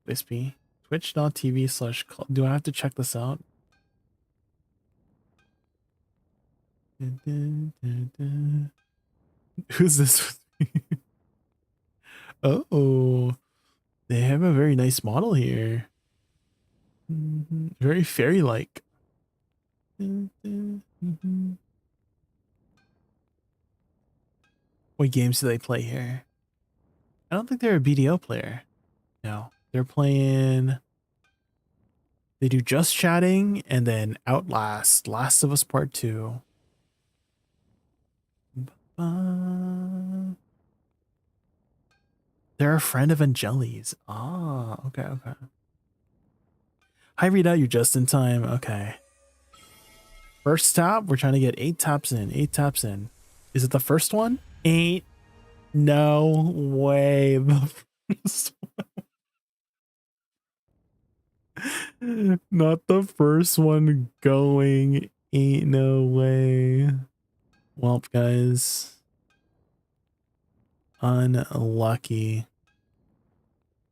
Wispy. Twitch.tv/ do I have to check this out? Who's this? Oh, they have a very nice model here. Very fairy-like. What games do they play here? I don't think they're a BDO player. No, they're playing... They do Just Chatting and then Outlast, Last of Us Part 2. They're a friend of Angeli's. Ah, okay. Hi, Rita, you're just in time. Okay. First tap, we're trying to get 8 taps in. 8 taps in. Is it the first one? 8. No way. The first one. Not the first one going. Ain't no way. Well, guys. Unlucky.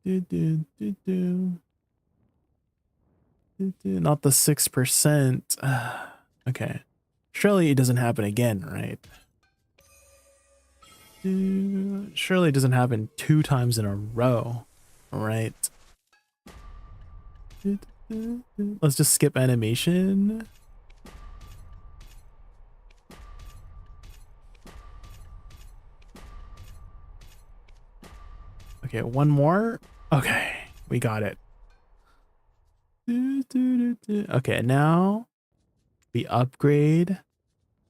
Not the 6%. Okay. Surely it doesn't happen again, right? Surely it doesn't happen 2 times in a row, right? Let's just skip animation. Okay, one more. Okay, we got it. Okay, now we upgrade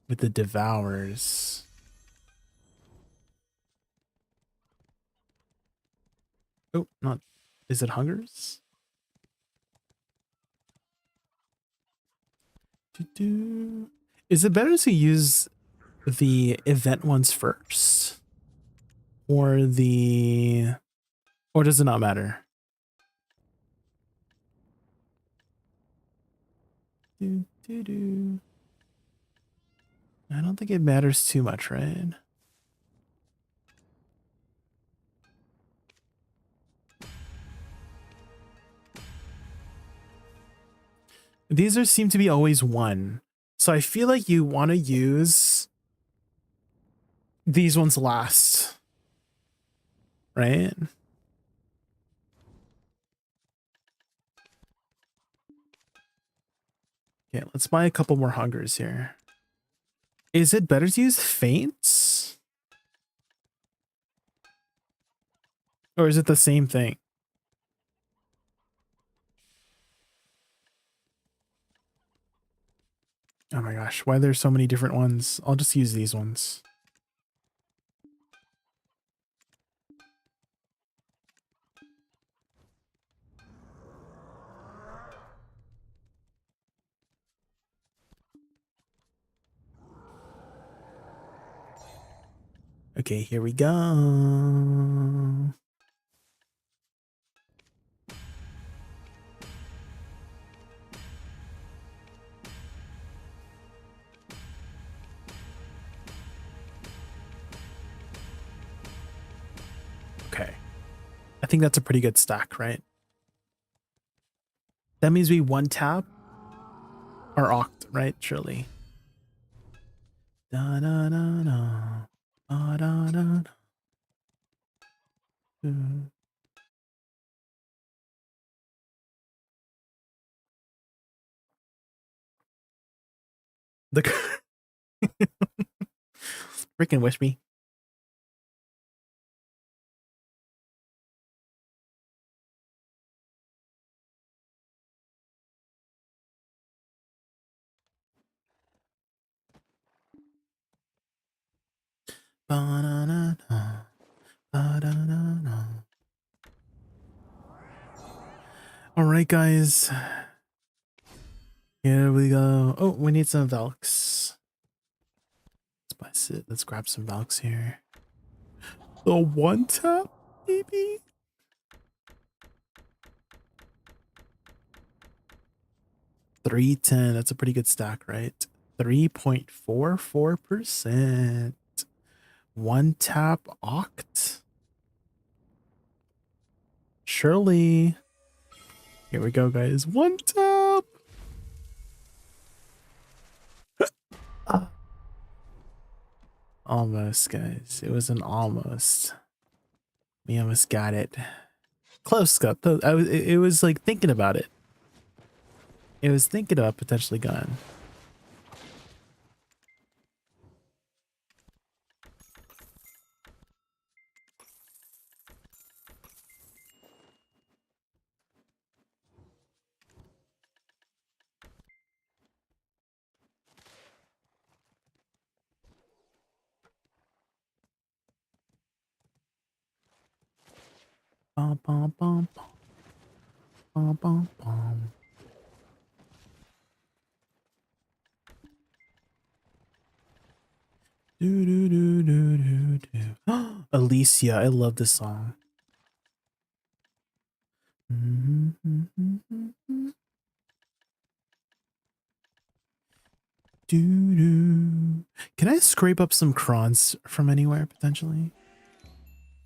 with the Devours. Oh, not. Is it Hungers? Is it better to use the event ones first? Or the... Or does it not matter? I don't think it matters too much, right? These seem to be always 1. So I feel like you want to use these ones last. Right? Okay, let's buy a couple more Hungers here. Is it better to use Feints? Or is it the same thing? Oh my gosh, why are there so many different ones? I'll just use these ones. Okay, here we go. Okay. I think that's a pretty good stack, right? That means we 1-tap our Oct, right? Surely. Da da da da. Da da da da. The freaking wish me. Ba-da-da-da. Ba-da-da-da. All right, guys. Here we go. Oh, we need some Velks. Let's grab some Velks here. The 1-tap, maybe? $3.10. That's a pretty good stack, right? 3.44%. 1-tap Oct. Surely. Here we go, guys. 1-tap. Almost, guys. It was an almost. We almost got it. Close, Scott. It was like thinking about it. It was thinking about potentially gone. Bum, bum, bum, bum. Bum, bum, bum. Do, do, do, do, do, do. Alicia, I love this song. Do, do. Can I scrape up some crons from anywhere potentially?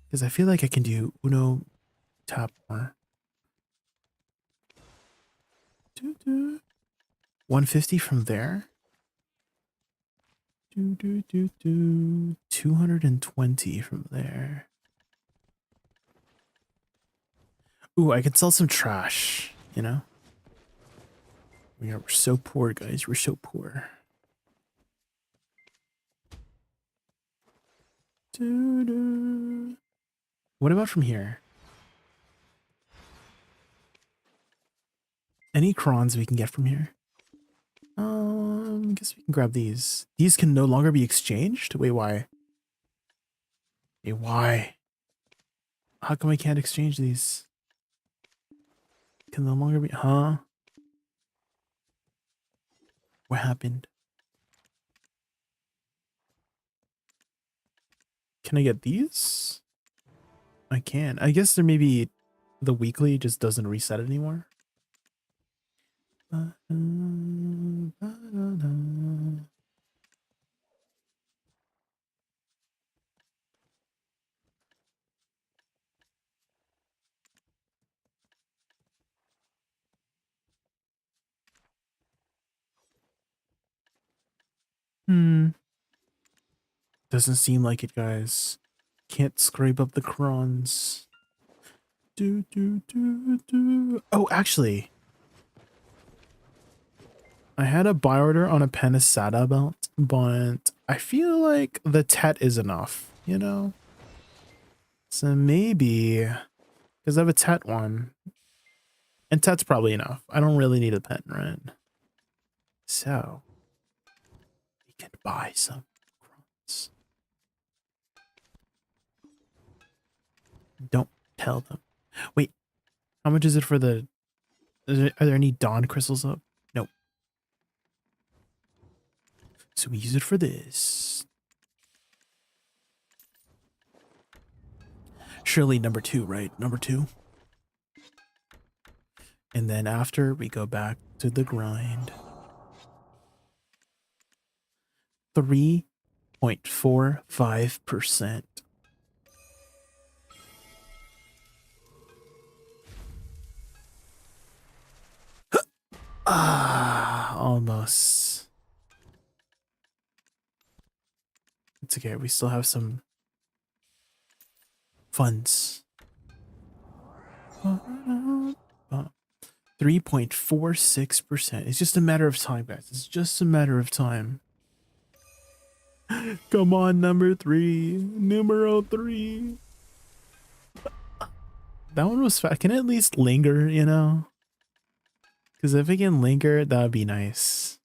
Because I feel like I can do Uno tap more. 150 from there. 220 from there. Ooh, I could sell some trash, you know? We're so poor, guys. We're so poor. What about from here? Any crons we can get from here? I guess we can grab these. These can no longer be exchanged? Wait, why? Wait, why? How come I can't exchange these? Can no longer be, huh? What happened? Can I get these? I can. I guess there may be the weekly just doesn't reset anymore. Doesn't seem like it, guys. Can't scrape up the crons. Oh, actually, I had a buy order on a Panasada belt, but I feel like the Tet is enough, you know? So maybe, because I have a Tet one, and Tet's probably enough. I don't really need a pen, right? So, we can buy some crons. Don't tell them. Wait, how much is it for the... Are there any Dawn crystals up? Nope. So we use it for this. Surely number 2, right? Number 2. And then after, we go back to the grind. 3.45%. Almost. It's okay. We still have some funds. 3.46%. It's just a matter of time, guys. It's just a matter of time. Come on, number 3. Numero 3. That one was fast. Can it at least linger, you know? Because if it can linger, that would be nice.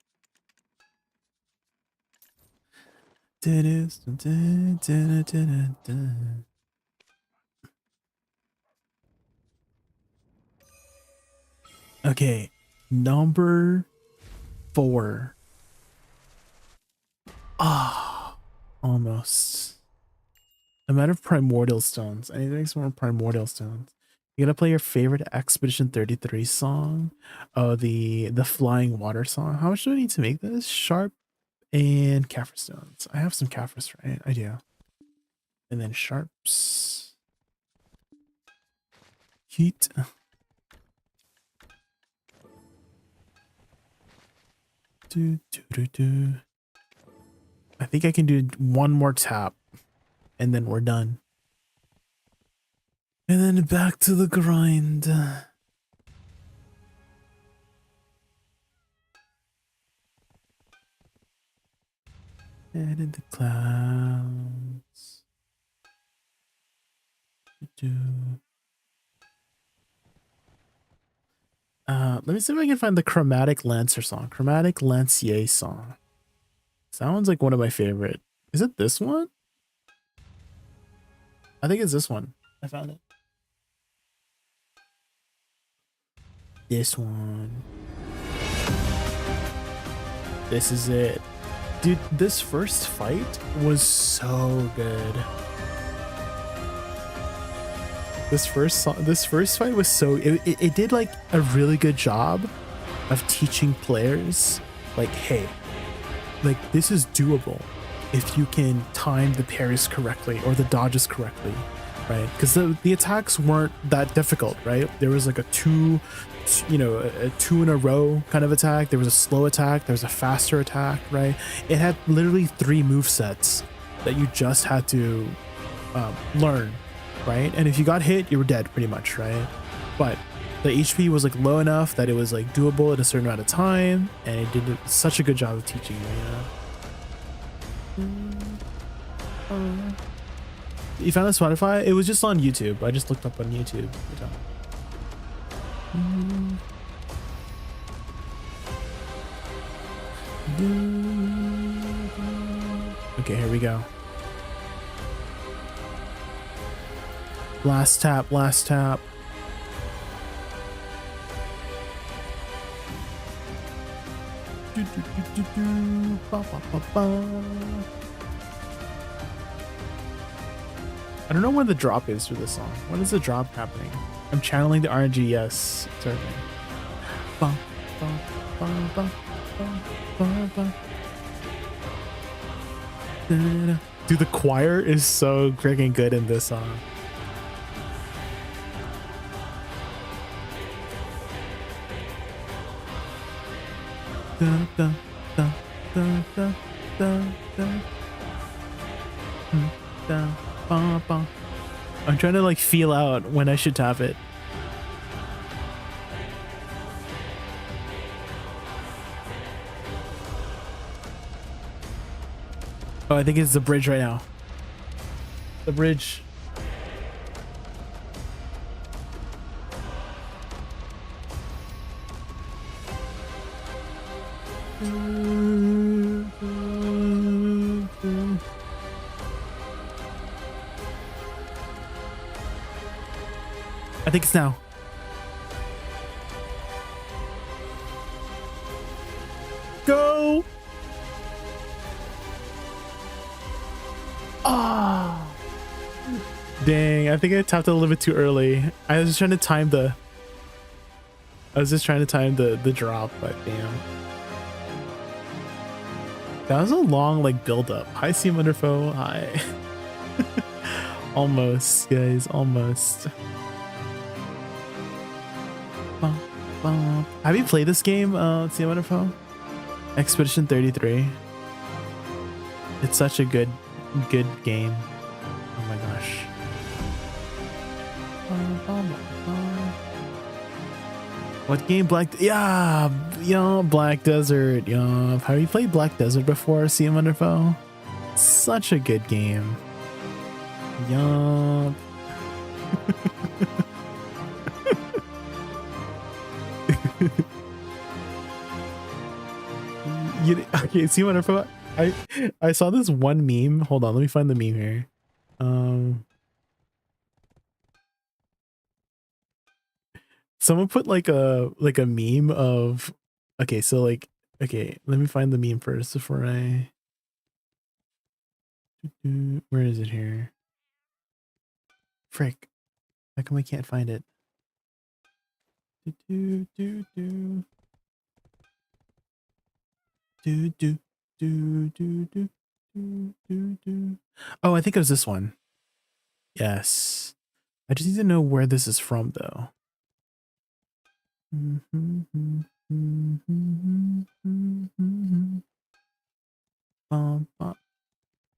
Okay, number 4. Almost. Amount of primordial stones. I need to make some more primordial stones. You gotta play your favorite Expedition 33 song. Oh, the flying water song. How much do I need to make this? Sharp and Kaffir stones. I have some Kaffirs, right? I do. And then sharps. Heat. I think I can do one more tap and then we're done. And then back to the grind. Head in the clouds. Let me see if I can find the Chromatic Lancer song. Chromatic Lancier song. Sounds like one of my favorite. Is it this one? I think it's this one. I found it. This one. This is it. Dude, this first fight was so good. This first fight was so... It did like a really good job of teaching players like, hey, like this is doable if you can time the parries correctly or the dodges correctly. right? Because the attacks weren't that difficult, right? There was like a two in a row kind of attack. There was a slow attack. There was a faster attack, right? It had literally 3 move sets that you just had to learn, right? And if you got hit, you were dead pretty much, right? But the HP was like low enough that it was like doable in a certain amount of time, and it did such a good job of teaching you. You found the Spotify? It was just on YouTube. I just looked up on YouTube. Okay, here we go. Last tap, last tap. I don't know when the drop is for this song. When is the drop happening? I'm channeling the RNG, yes. Certainly. Dude, the choir is so freaking good in this song. I'm trying to like feel out when I should tap it. Oh, I think it's the bridge right now. The bridge. I think it's now. Go! Ah! Dang, I think I tapped it a little bit too early. I was just trying to time the drop, but damn. That was a long like build up. Hi CM Underfo. Hi. Almost, guys, almost. Have you played this game, CM Underfo? Expedition 33. It's such a good game. Oh my gosh. What game? Yeah, Black Desert. Yeah, have you played Black Desert before, CM Underfo? Such a good game. Yup. Okay, see what I saw this one meme. Hold on, let me find the meme here. Someone put like a meme of okay, so like okay, let me find the meme first before I where is it here? Frick. How come I can't find it? Oh, I think it was this one. Yes. I just need to know where this is from though.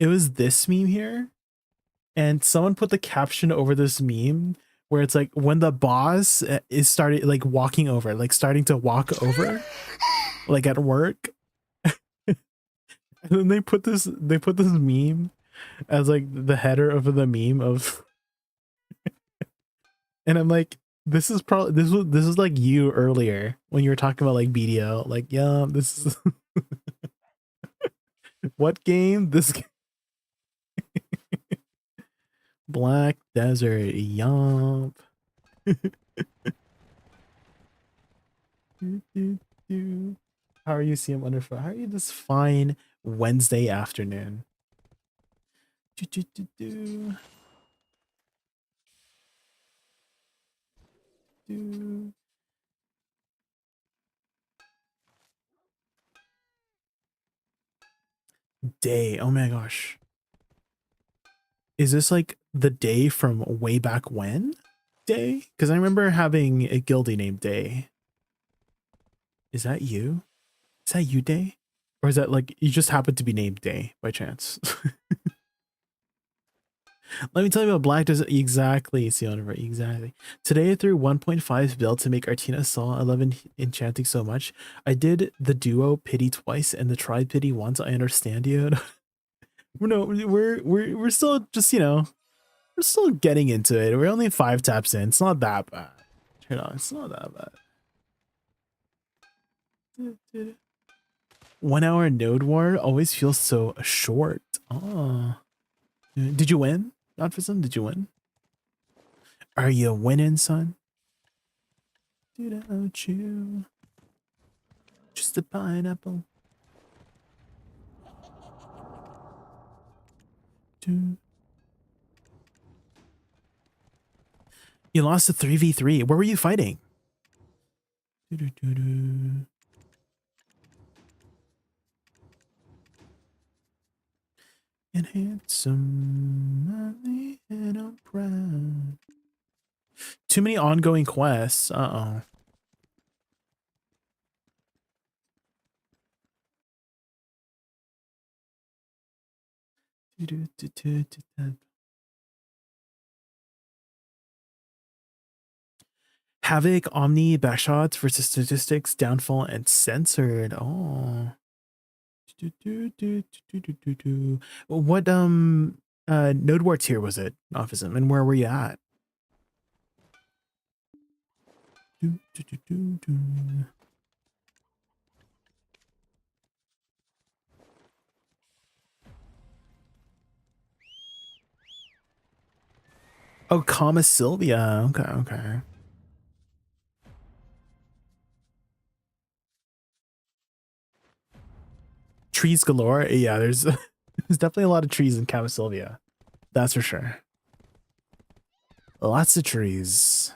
It was this meme here, and someone put the caption over this meme where it's like when the boss is started like walking over, like starting to walk over, like at work. And then they put this meme as like the header of the meme of and I'm like, this is probably this is like you earlier when you were talking about like BDO, like yeah, this is what game? This game. Black Desert, yomp. How are you, CM Underfoot? How are you this fine Wednesday afternoon? Day. Oh my gosh. Is this like the Day from way back when? Day? Because I remember having a guildie named Day. Is that you? Is that you, Day? Or is that like you just happen to be named Day by chance? Let me tell you about Black Does exactly, Sionver, exactly. Today I threw 1.5 build to make Artina Saw 11 enchanting so much. I did the duo pity twice and the tri pity once. I understand you. No, we're still just, you know, we're still getting into it. We're only 5 taps in. It's not that bad. You know, it's not that bad. 1 hour node war always feels so short. Oh, did you win? Not for some. Did you win? Are you winning, son? Without you, just a pineapple. You lost a 3v3. Where were you fighting? And handsome, and I'm proud. Too many ongoing quests. Uh-oh. Havoc, Omni, backshots versus statistics, downfall, and censored. Oh. What node war tier was it, Officeum, and where were you at? Oh, comma Sylvia. Okay, okay. Trees galore. Yeah, there's there's definitely a lot of trees in Comma Sylvia. That's for sure. Lots of trees.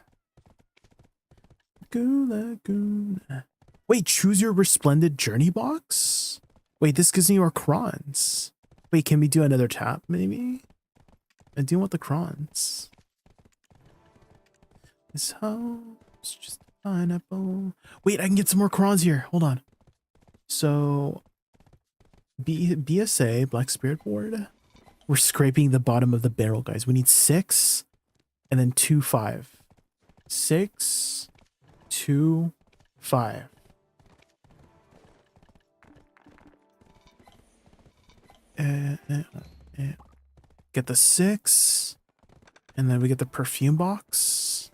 Wait, choose your resplendent journey box? Wait, this gives me more crons. Wait, can we do another tap maybe? I do want the crons. This house, just a pineapple. Wait, I can get some more crons here. Hold on. So, BSA, Black Spirit Board. We're scraping the bottom of the barrel, guys. We need 6 and then 2, 5. 6, 2, 5. Get the 6. And then we get the perfume box.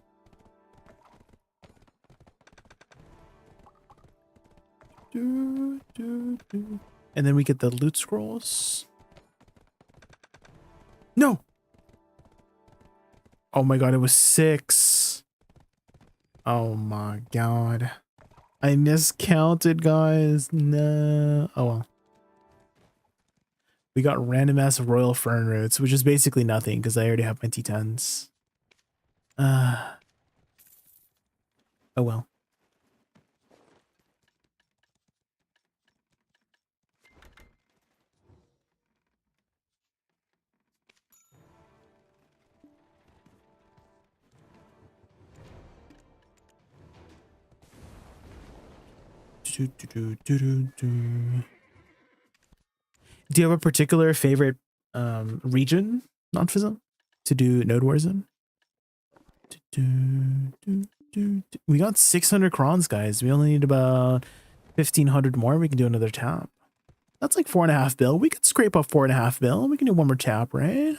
And then we get the loot scrolls. No! Oh my god, it was 6. Oh my god. I miscounted, guys. No. Oh well. We got random ass Royal Fern Roots, which is basically nothing because I already have my T10s. Oh well. Do you have a particular favorite region, Nonfism, to do node wars in? We got 600 crons, guys. We only need about 1,500 more. We can do another tap. That's like 4.5 bill. We could scrape up 4.5 bill. We can do one more tap, right?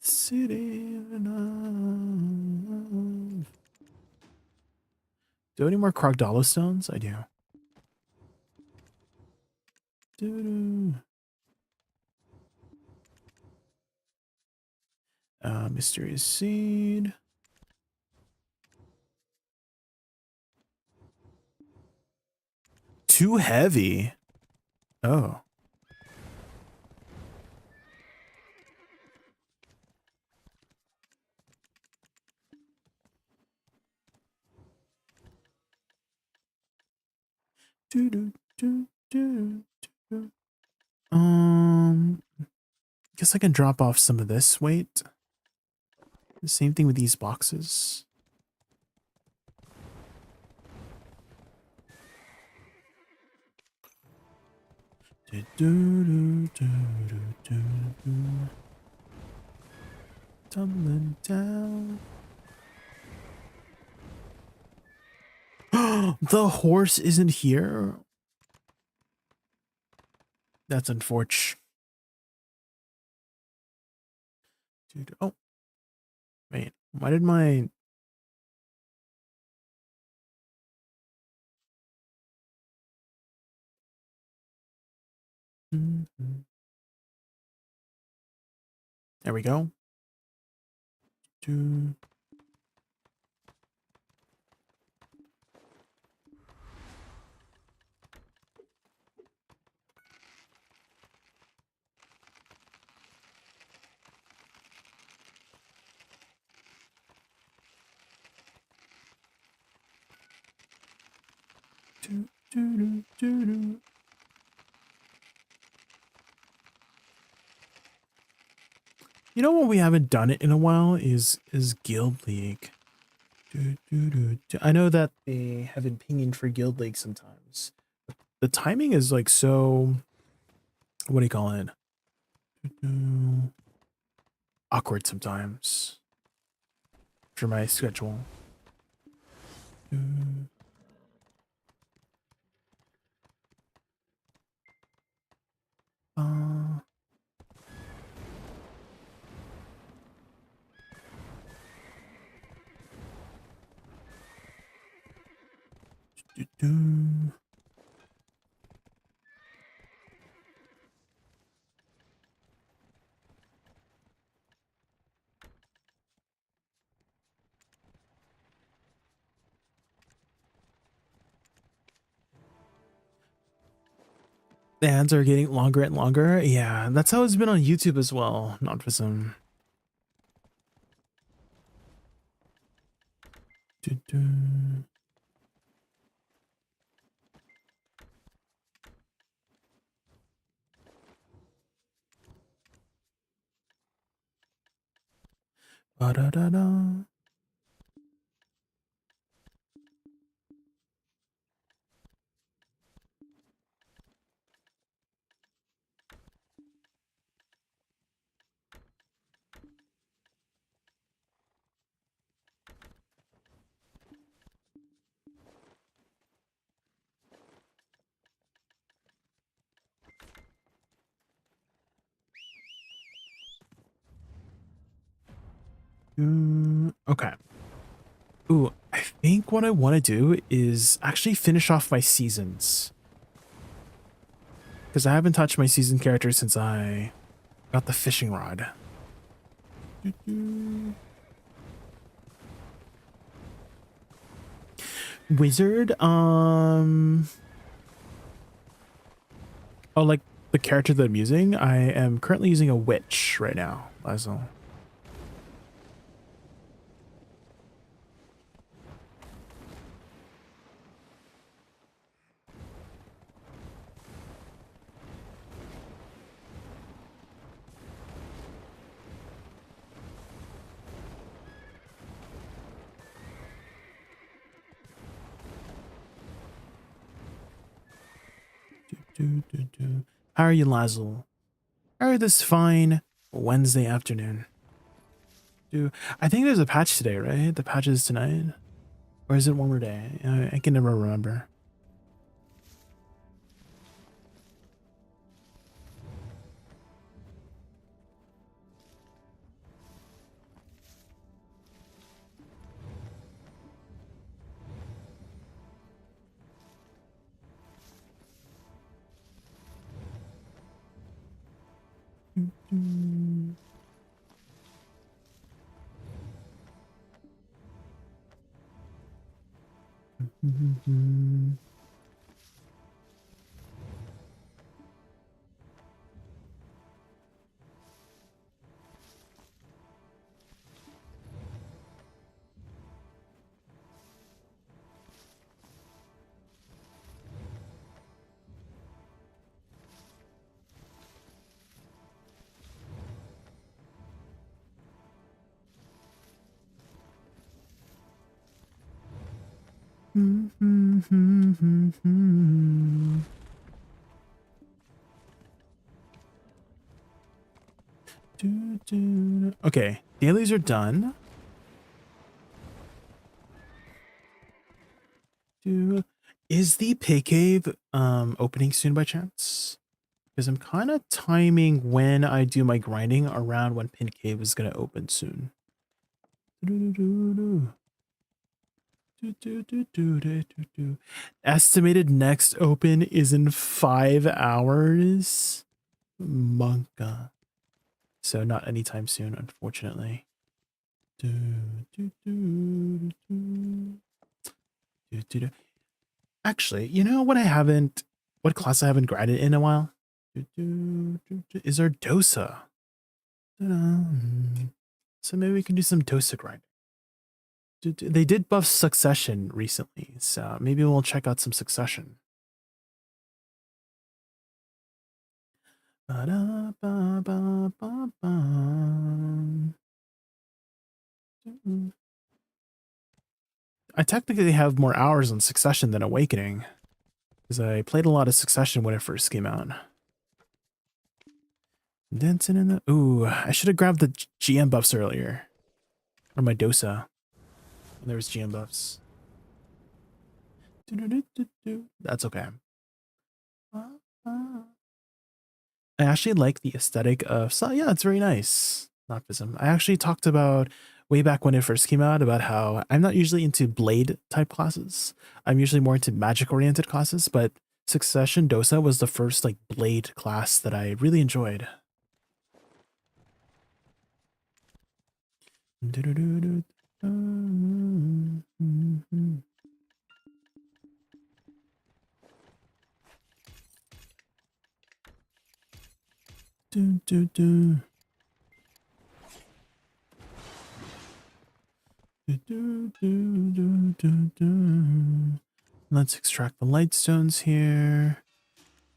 City enough. Do any more Crocodilo stones? I do. Mysterious seed. Too heavy. Oh. Guess I can drop off some of this weight. The same thing with these boxes. Tumbling down. The horse isn't here. That's unfortunate. Dude, oh. Wait, why did my... There we go. You know what we haven't done it in a while is Guild League. I know that they have been pinging for Guild League sometimes. The timing is like so, what do you call it? Awkward sometimes for my schedule. The ads are getting longer and longer. Yeah, that's how it's been on YouTube as well. Not for some. Ba-da-da-da. Okay. Ooh, I think what I want to do is actually finish off my seasons. Because I haven't touched my season character since I got the fishing rod. Wizard, oh, like the character that I'm using? I am currently using a witch right now, Lazo. How are you, Lazzle? How are you this fine Wednesday afternoon? I think there's a patch today, right? The patch is tonight? Or is it one more day? I can never remember. Okay, dailies are done. Is the pig cave opening soon by chance? Because I'm kind of timing when I do my grinding around when pig cave is going to open soon. Estimated next open is in 5 hours. Monka. So not anytime soon, unfortunately. Actually, you know what what class I haven't grinded in a while? Is our Dosa. So maybe we can do some Dosa grinding. They did buff Succession recently, so maybe we'll check out some Succession. I technically have more hours on Succession than Awakening, because I played a lot of Succession when it first came out. Dancing in the... Ooh, I should have grabbed the GM buffs earlier. Or my Dosa. There was GM buffs. That's okay. I actually like the aesthetic of... So yeah, it's very nice. Noctism. I actually talked about way back when it first came out about how I'm not usually into blade type classes. I'm usually more into magic oriented classes, but Succession Dosa was the first like blade class that I really enjoyed. Let's extract the light stones here.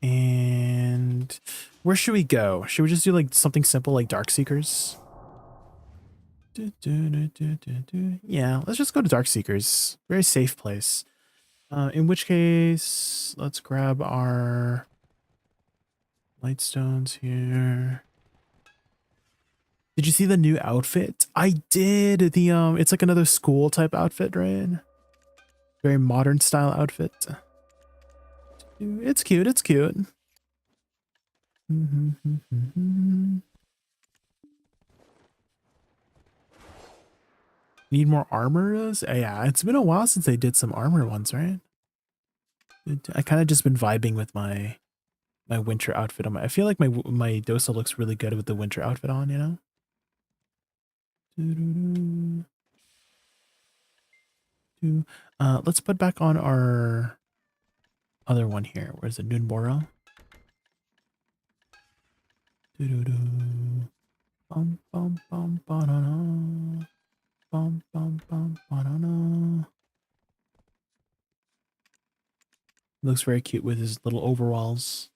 And where should we go? Should we just do like something simple like Dark Seekers? Yeah, let's just go to Dark Seekers. Very safe place. In which case, let's grab our light stones here. Did you see the new outfit? I did. The it's like another school type outfit, right? Very modern style outfit. It's cute. It's cute. Need more armors? Yeah, it's been a while since they did some armor ones, right? I kind of just been vibing with my winter outfit on. I feel like my Dosa looks really good with the winter outfit on, you know? Let's put back on our other one here. Where's the Noonboro? Bum bum bum banana. Bum bum bum banana. Looks very cute with his little overalls.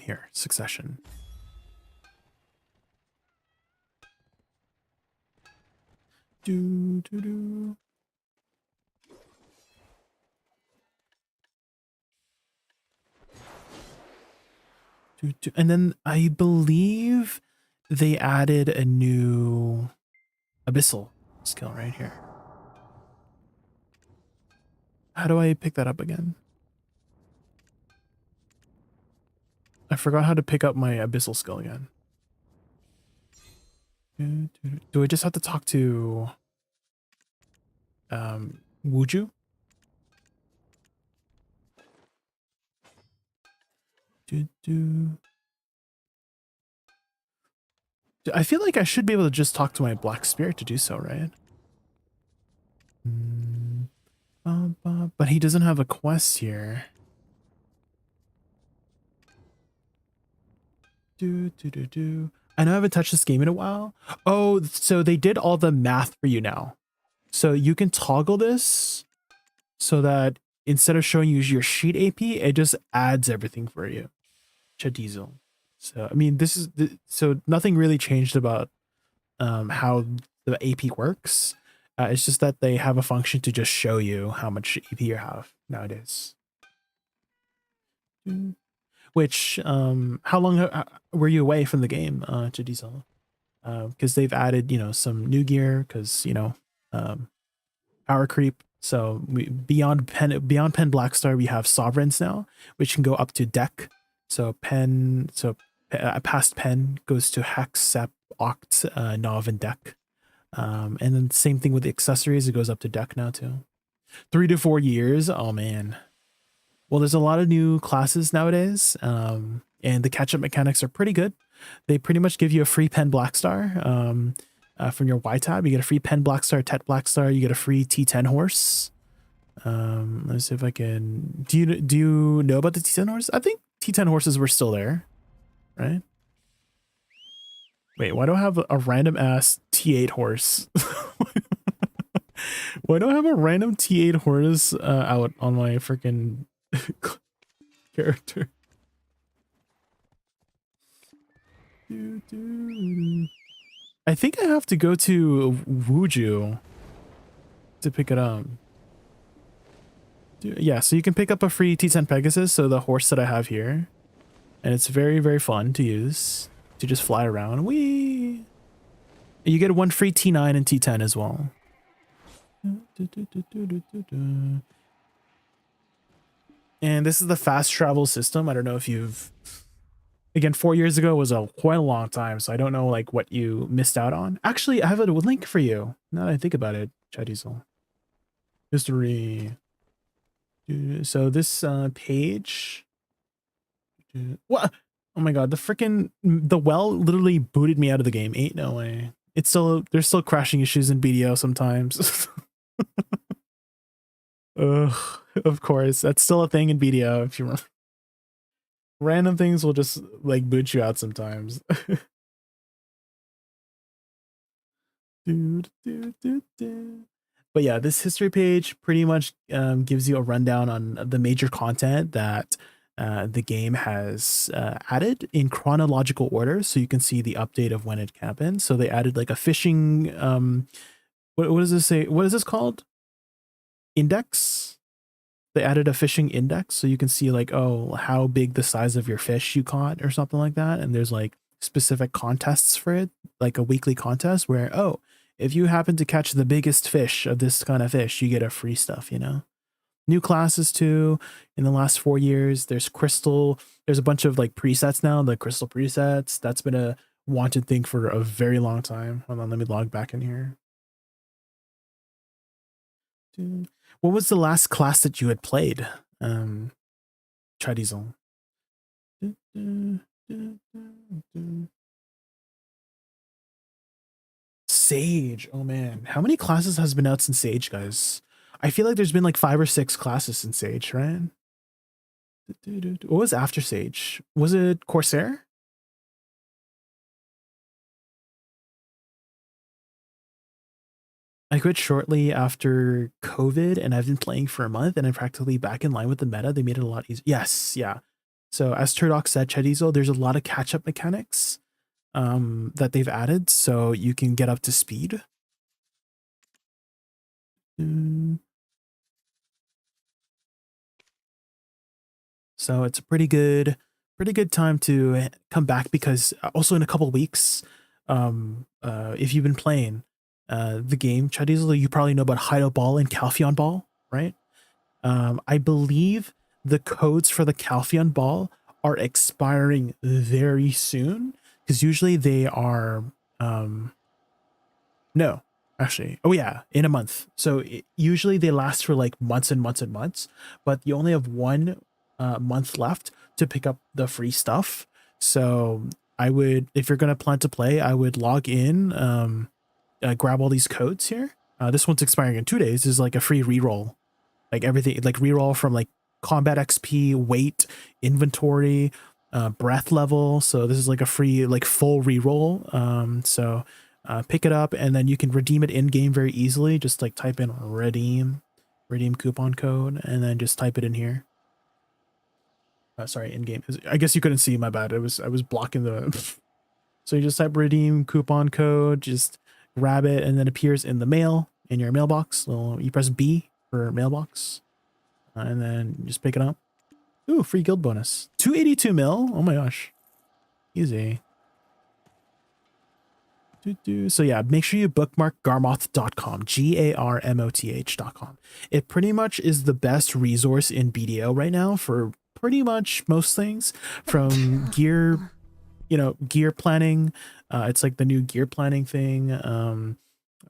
Here, Succession. And then I believe they added a new abyssal skill right here. How do I pick that up again? I forgot how to pick up my abyssal skill again. Do I just have to talk to Wuju? I feel like I should be able to just talk to my black spirit to do so, right? But he doesn't have a quest here. I know I haven't touched this game in a while. Oh, so they did all the math for you now. So you can toggle this so that instead of showing you your sheet AP, it just adds everything for you. Chadizel. So, I mean, this is so nothing really changed about how the AP works. It's just that they have a function to just show you how much AP you have nowadays. Which, how long were you away from the game, to Diesel? Because they've added, you know, some new gear, because, you know, power creep. So beyond pen Blackstar, we have sovereigns now, which can go up to deck. So past pen goes to hex, sep, oct, nov, and deck. And then same thing with the accessories, it goes up to deck now too. 3 to 4 years. Oh man. Well, there's a lot of new classes nowadays, and the catch-up mechanics are pretty good. They pretty much give you a free pen Blackstar from your Y tab. You get a free pen Blackstar, Tet Blackstar. You get a free T10 horse. Let's see if I can. Do you know about the T10 horse? I think T10 horses were still there, right? Wait, why do I have a random ass T8 horse? Why do I have a random T8 horse out on my freaking character? I think I have to go to Wuju to pick it up. Yeah, so you can pick up a free T10 Pegasus, so the horse that I have here. And it's very, very fun to use, to just fly around. Whee! You get one free T9 and T10 as well. And this is the fast travel system. I don't know if you've... Again, 4 years ago was quite a long time, so I don't know like what you missed out on. Actually, I have a link for you. Now that I think about it, Chadiesel. History. So this page. What? Oh my god, the well literally booted me out of the game. Ain't no way. There's still crashing issues in BDO sometimes. Ugh, of course, that's still a thing in BDO. If you remember, random things will just like boot you out sometimes. But yeah, this history page pretty much gives you a rundown on the major content that the game has added in chronological order, so you can see the update of when it happened. So they added like a fishing what does this say? What is this called? Index. They added a fishing index, so you can see like, oh, how big the size of your fish you caught or something like that. And there's like specific contests for it, like a weekly contest where, oh, if you happen to catch the biggest fish of this kind of fish, you get a free stuff, you know. New classes too in the last 4 years. There's crystal. There's a bunch of like presets now, the crystal presets. That's been a wanted thing for a very long time. Hold on, let me log back in here. What was the last class that you had played? Chadiesel. Sage. Oh man, how many classes has been out since Sage, guys? I feel like there's been like 5 or 6 classes since Sage, right? What was after Sage? Was it Corsair? I quit shortly after COVID, and I've been playing for a month, and I'm practically back in line with the meta. They made it a lot easier. Yes, yeah. So as Turdock said, Chadiesel, there's a lot of catch-up mechanics that they've added, so you can get up to speed. So it's a pretty good time to come back, because also in a couple weeks, if you've been playing the game, Chadiesel, you probably know about Hido Ball and Calpheon Ball, right? I believe the codes for the Calpheon Ball are expiring very soon, because usually they are no, actually, oh yeah, in a month. So usually they last for like months and months and months, but you only have 1 month left to pick up the free stuff. So I would, if you're gonna plan to play, I would log in, grab all these codes here. This one's expiring in 2 days. This is like a free reroll, like everything, like reroll from like combat XP, weight, inventory, breath level. So this is like a free, like full reroll. So pick it up, and then you can redeem it in game very easily. Just like type in redeem coupon code, and then just type it in here. Sorry, in game. I guess you couldn't see, my bad. I was blocking the So you just type redeem coupon code, just grab it, and then it appears in the mail, in your mailbox. So you press B for mailbox, and then you just pick it up. Ooh, free guild bonus. 282 mil. Oh my gosh. Easy. So yeah, make sure you bookmark garmoth.com, GARMOTH.com. It pretty much is the best resource in BDO right now for pretty much most things, from gear, gear planning. It's like the new gear planning thing,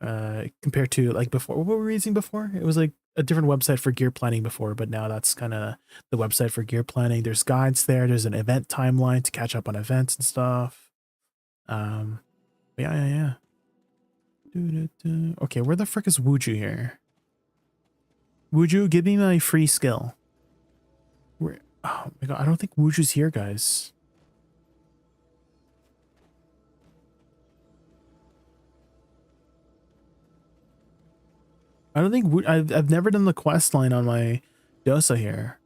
compared to like before. What were we using before? It was like a different website for gear planning before, but now that's kind of the website for gear planning. There's guides there. There's an event timeline to catch up on events and stuff. Yeah. Okay, where the frick is Wuju here? Wuju, give me my free skill. Where? Oh my god, I don't think Wuju's here, guys. I don't think I've never done the quest line on my Dosa here,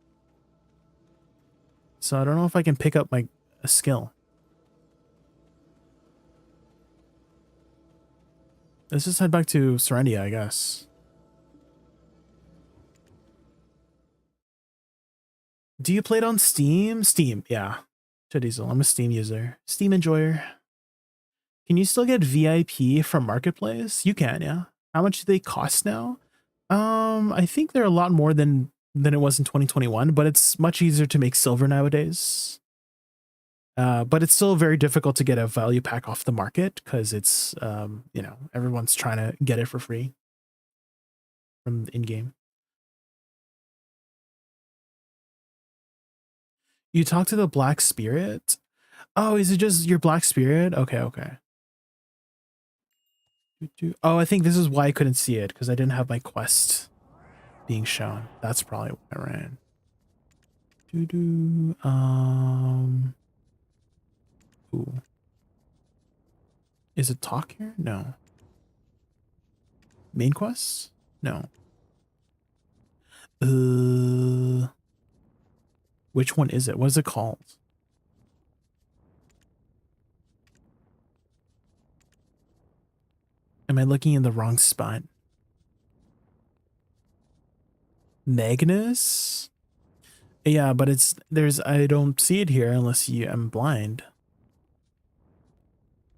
so I don't know if I can pick up a skill. Let's just head back to Serendia, I guess. Do you play it on Steam? Steam, yeah. Diesel, I'm a Steam user. Steam enjoyer. Can you still get VIP from Marketplace? You can, yeah. How much do they cost now? I think they're a lot more than it was in 2021, but it's much easier to make silver nowadays. But it's still very difficult to get a value pack off the market because it's, everyone's trying to get it for free from in-game. You talk to the Black Spirit? Oh, is it just your Black Spirit? Okay. Oh, I think this is why I couldn't see it, because I didn't have my quest being shown. That's probably what I ran. Ooh. Is it talk here? No. Main quest? No. Which one is it? What is it called? Am I looking in the wrong spot? Magnus? Yeah, but I don't see it here unless I'm blind.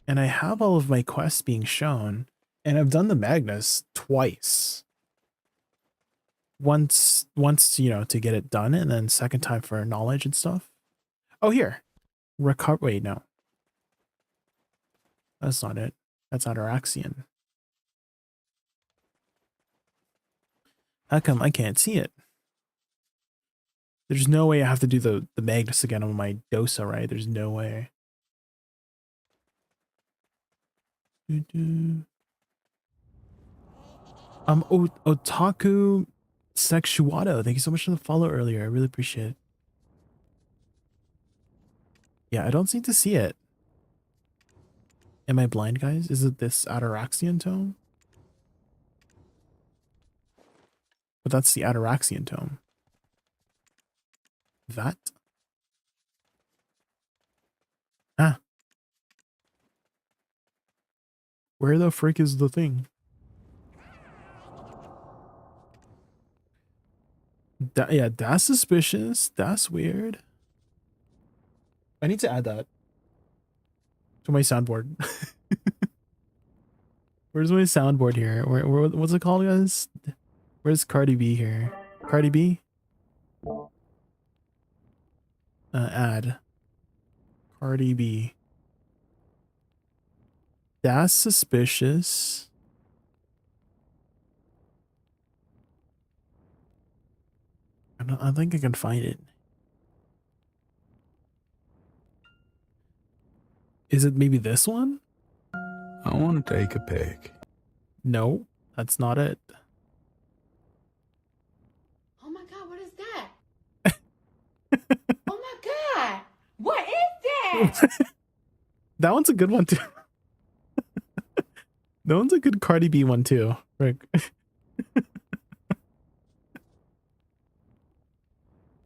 And I have all of my quests being shown, and I've done the Magnus twice. Once, to get it done, and then second time for knowledge and stuff. Oh, here. Wait, no. That's not it. That's Ataraxian. How come I can't see it? There's no way I have to do the Magnus again on my Dosa, right? There's no way. Otaku Sexuado, thank you so much for the follow earlier. I really appreciate it. Yeah, I don't seem to see it. Am I blind, guys? Is it this Ataraxian tome? But that's the Ataraxian tome. That? Ah. Where the frick is the thing? Yeah, that's suspicious. That's weird. I need to add that to my soundboard. Where's my soundboard here? What's it called, guys? Where's Cardi B here? Cardi B? Add. Cardi B. That's suspicious. I think I can find it. Is it maybe this one?
I want to take a pic.
No, that's not it.
Oh my god, what is that? Oh my god, what is that?
That one's a good one too. That one's a good Cardi B one too. Rick.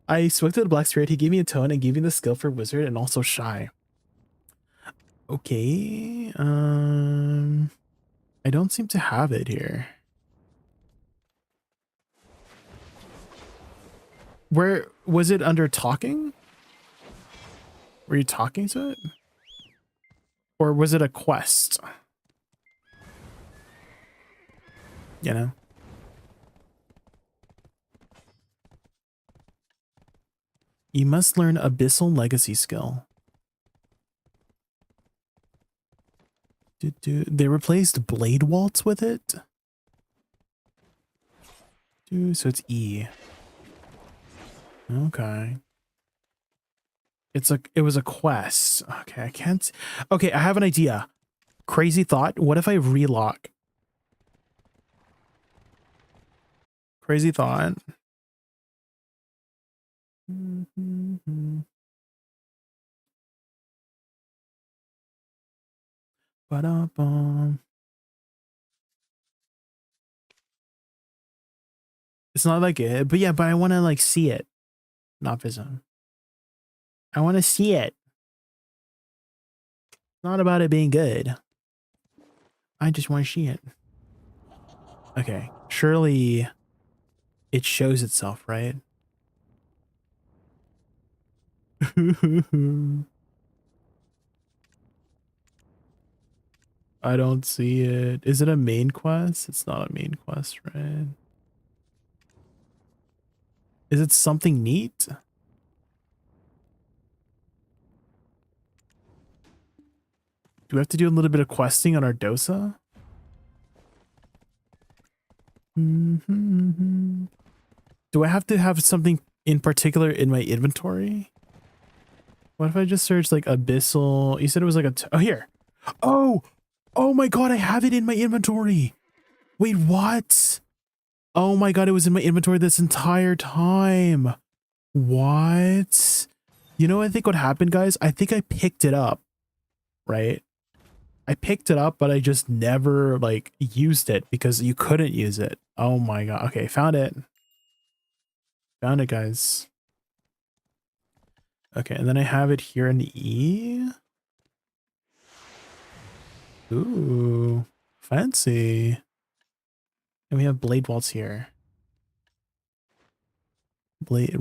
I spoke to the Black Spirit. He gave me a tone and gave me the skill for Wizard and also Shy. Okay. I don't seem to have it here. Where was it under talking? Were you talking to it? Or was it a quest? You know? You must learn Abyssal Legacy skill. They replaced Blade Waltz with it? So it's E. Okay. It was a quest. Okay, I can't. Okay, I have an idea. Crazy thought. What if I relock? Crazy thought. Ba-da-bum. It's not like it, but yeah, but I want to like see it. Not Vism. I want to see it. It's not about it being good. I just want to see it. Okay, surely it shows itself, right? I don't see it. Is it a main quest? It's not a main quest, right? Is it something neat? Do we have to do a little bit of questing on our Dosa? Do I have to have something in particular in my inventory? What if I just search like Abyssal? You said it was like oh, here. Oh my god, I have it in my inventory. Wait, what? Oh my god, it was in my inventory this entire time. What? You know, I think what happened, guys? I think I picked it up, right? I picked it up, but I just never like used it because you couldn't use it. Oh my god. Okay, found it. Found it, guys. Okay, and then I have it here in E. Ooh, fancy. And we have Blade Waltz here. Blade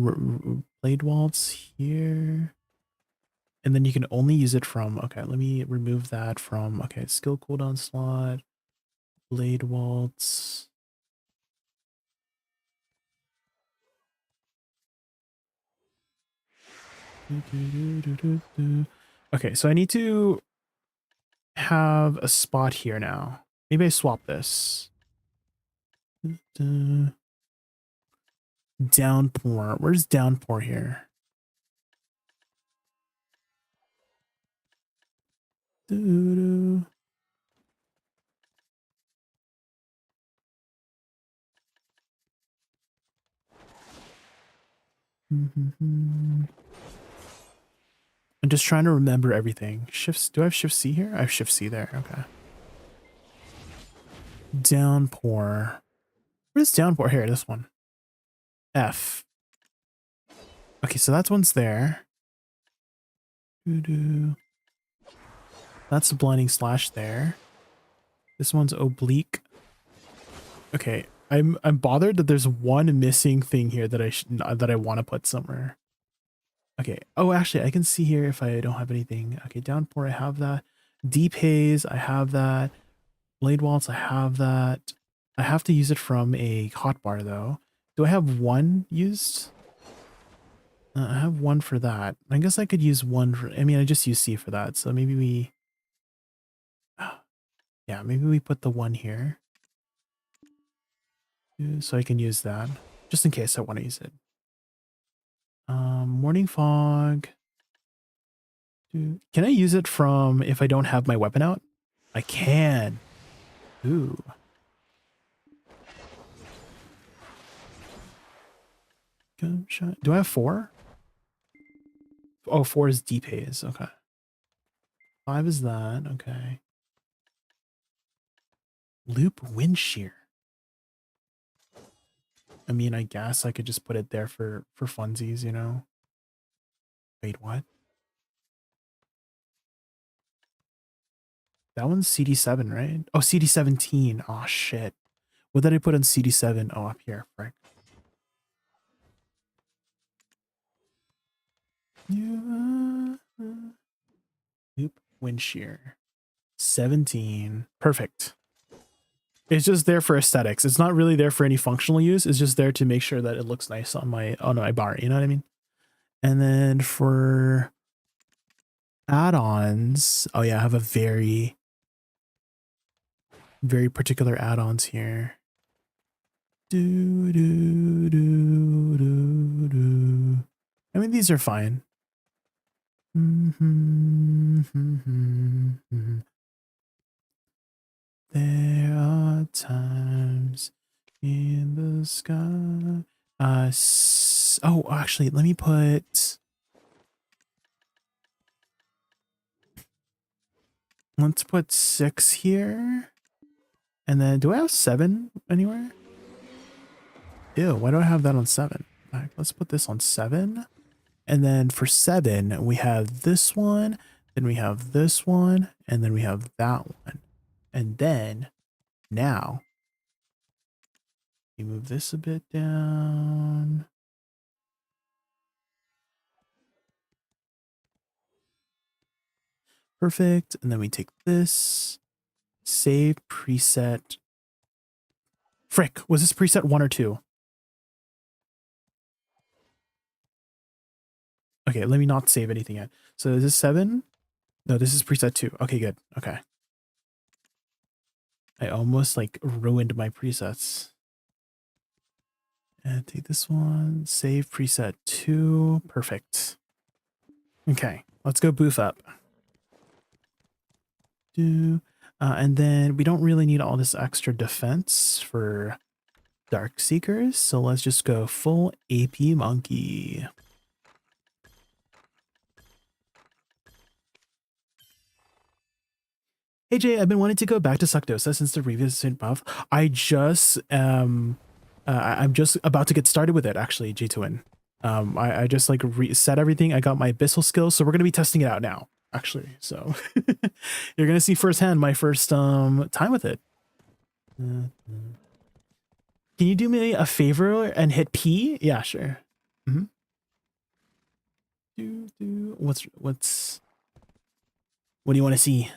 Waltz here. And then you can only use it from, okay, let me remove that from, okay, skill cooldown slot, Blade Waltz. Okay, so I need to have a spot here now. Maybe I swap this. Downpour. Where's Downpour here? I'm just trying to remember everything. Shifts. Do I have Shift C here? I have Shift C there. Okay. Downpour. Where's Downpour? Here, this one. F. Okay, so that one's there. That's the blinding slash there. This one's oblique. Okay, I'm bothered that there's one missing thing here that I want to put somewhere. Okay. Oh, actually, I can see here if I don't have anything. Okay, Downpour, I have that. Deep Haze, I have that. Blade Waltz, I have that. I have to use it from a hotbar though. Do I have one used? I have one for that. I guess I could use one for, I mean, I just use C for that. So maybe we, yeah, maybe we put the one here. So I can use that just in case I want to use it. Morning Fog. Can I use it from if I don't have my weapon out? I can. Ooh. Gunshot. Do I have 4? Oh, 4 is deep haze. Okay. 5 is that. Okay. Loop wind shear. I mean, I guess I could just put it there for funsies, you know? Wait, what? That one's CD7, right? Oh, CD17. Oh, shit. What did I put on CD7? Oh, up here. Right. Oop. Wind shear. 17. Perfect. It's just there for aesthetics. It's not really there for any functional use. It's just there to make sure that it looks nice on my bar. You know what I mean? And then for add-ons, oh yeah, I have a very particular add-ons here. I mean, these are fine. There are times in the sky. Oh, actually, let me put. Let's put 6 here. And then, do I have 7 anywhere? Ew, why do I have that on 7? Right, let's put this on 7. And then for 7, we have this one, then we have this one, and then we have that one. And then, now, you move this a bit down. Perfect. And then we take this, save preset. Frick, was this preset 1 or 2? Okay, let me not save anything yet. So is this 7? No, this is preset 2. Okay, good. Okay. I almost like ruined my presets. And take this one, save preset 2. Perfect. Okay, let's go boof up. And then we don't really need all this extra defense for Dark Seekers, so let's just go full AP Monkey. Hey Jay, I've been wanting to go back to suck Dosa since the recent buff. I'm just about to get started with it actually, G2N. I just like reset everything. I got my abyssal skills, so we're gonna be testing it out now, actually. So you're gonna see firsthand my first time with it. Can you do me a favor and hit P? Yeah, sure. What do you want to see?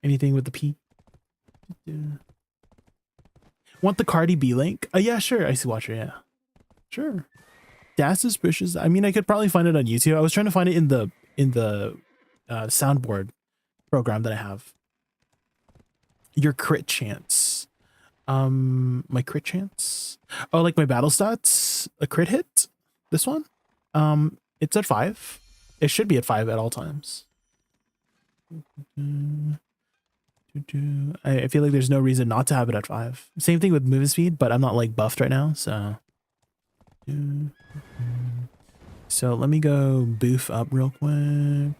Anything with the P? Want the Cardi B link? Yeah, sure. I see Watcher, yeah. Sure. Das suspicious. I mean, I could probably find it on YouTube. I was trying to find it in the soundboard program that I have. Your crit chance. My crit chance? Oh, like my battle stats? A crit hit? This one? It's at 5. It should be at 5 at all times. I feel like there's no reason not to have it at 5. Same thing with movement speed, but I'm not like buffed right now, so. So let me go boof up real quick.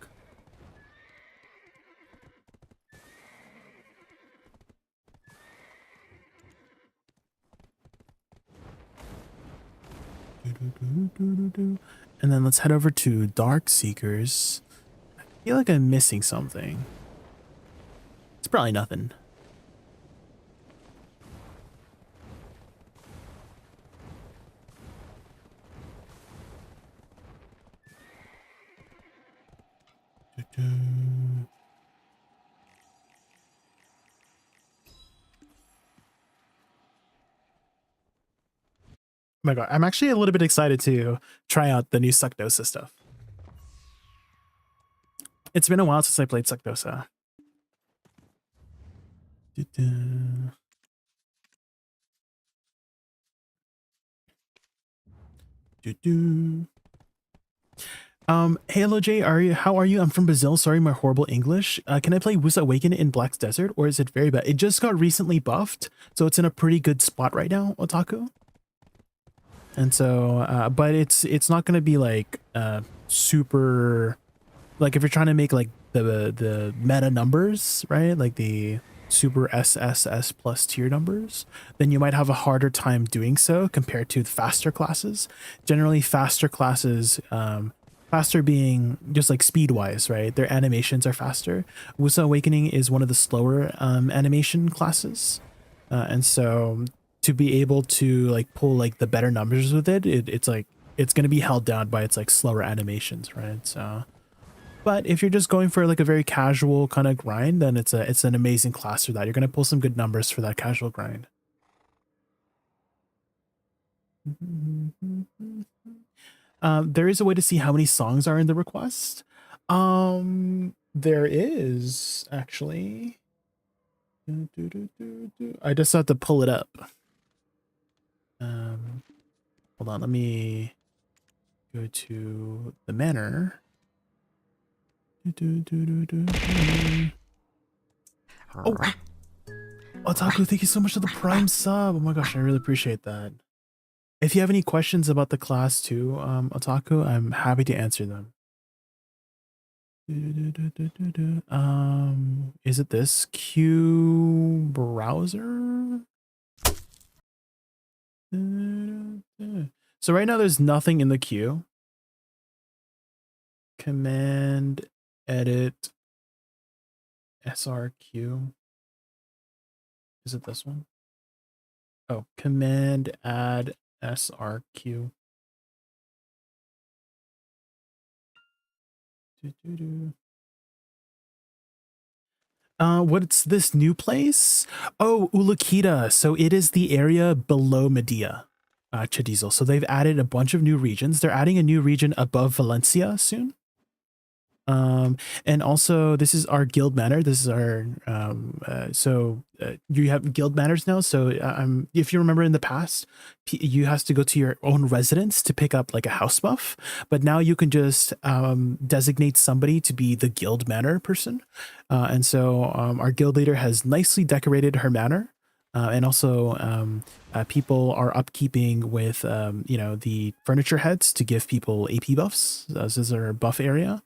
And then let's head over to Dark Seekers. I feel like I'm missing something. It's probably nothing. Oh my god, I'm actually a little bit excited to try out the new Suck Dosa stuff. It's been a while since I played Suck Dosa. Hey, hello Jay, how are you? I'm from Brazil. Sorry, my horrible English. Can I play Woosa Awaken in Black's Desert, or is it very bad? It just got recently buffed, so it's in a pretty good spot right now, Otaku. And so, but it's not gonna be like super, like if you're trying to make like the meta numbers, right? Like the super SSS plus tier numbers, then you might have a harder time doing so compared to the faster classes. Generally, faster classes Faster being just like speed wise, right? Their animations are faster. Woosa Awakening is one of the slower animation classes. And so to be able to like pull like the better numbers with it, it's like, it's going to be held down by its like slower animations, right? So, but if you're just going for like a very casual kind of grind, then it's an amazing class for that. You're going to pull some good numbers for that casual grind. There is a way to see how many songs are in the request. There is actually. I just have to pull it up. Hold on, let me go to the manor. Oh, Otaku, thank you so much for the Prime sub. Oh my gosh, I really appreciate that. If you have any questions about the class too, Otaku, I'm happy to answer them. Is it this Q browser? So right now there's nothing in the queue. Command edit SRQ. Is it this one? Oh, command add SRQ. What's this new place? Oh, Ulukita. So it is the area below Medea, Chadizel. So they've added a bunch of new regions. They're adding a new region above Valencia soon. And also this is our guild manor. This is our, you have guild manors now. So if you remember in the past, you have to go to your own residence to pick up like a house buff, but now you can just designate somebody to be the guild manor person. And so our guild leader has nicely decorated her manor. And also people are upkeeping with, the furniture heads to give people AP buffs. This is our buff area.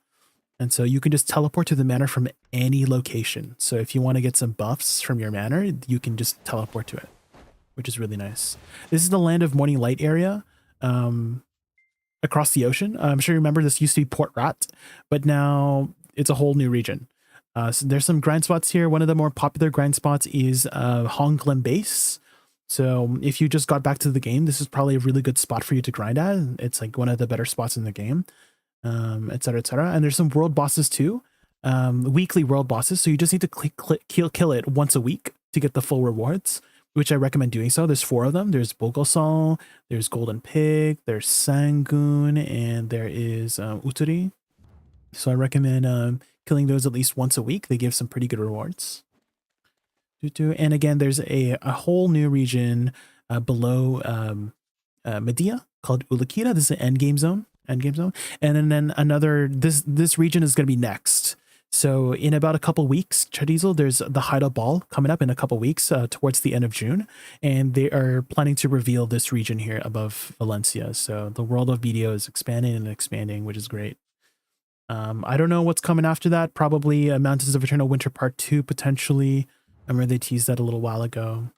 And so you can just teleport to the manor from any location. So if you want to get some buffs from your manor, you can just teleport to it, which is really nice. This is the Land of Morning Light area across the ocean. I'm sure you remember this used to be Port Rat, but now it's a whole new region. So there's some grind spots here. One of the more popular grind spots is Honglim Base. So if you just got back to the game, this is probably a really good spot for you to grind at. It's like one of the better spots in the game. Etc. And there's some world bosses too, weekly world bosses. So you just need to kill it once a week to get the full rewards, which I recommend doing so. There's 4 of them. There's Bulgosol, there's Golden Pig, there's Sangoon, and there is Uturi. So I recommend killing those at least once a week. They give some pretty good rewards. And again, there's a whole new region below Medea called Ulukita. This is an endgame zone. And then another, this region is going to be next. So in about a couple weeks, Chadizel, there's the Hideout Ball coming up in a couple weeks towards the end of June. And they are planning to reveal this region here above Valencia. So the world of BDO is expanding and expanding, which is great. I don't know what's coming after that. Probably Mountains of Eternal Winter Part 2, potentially. I remember they teased that a little while ago.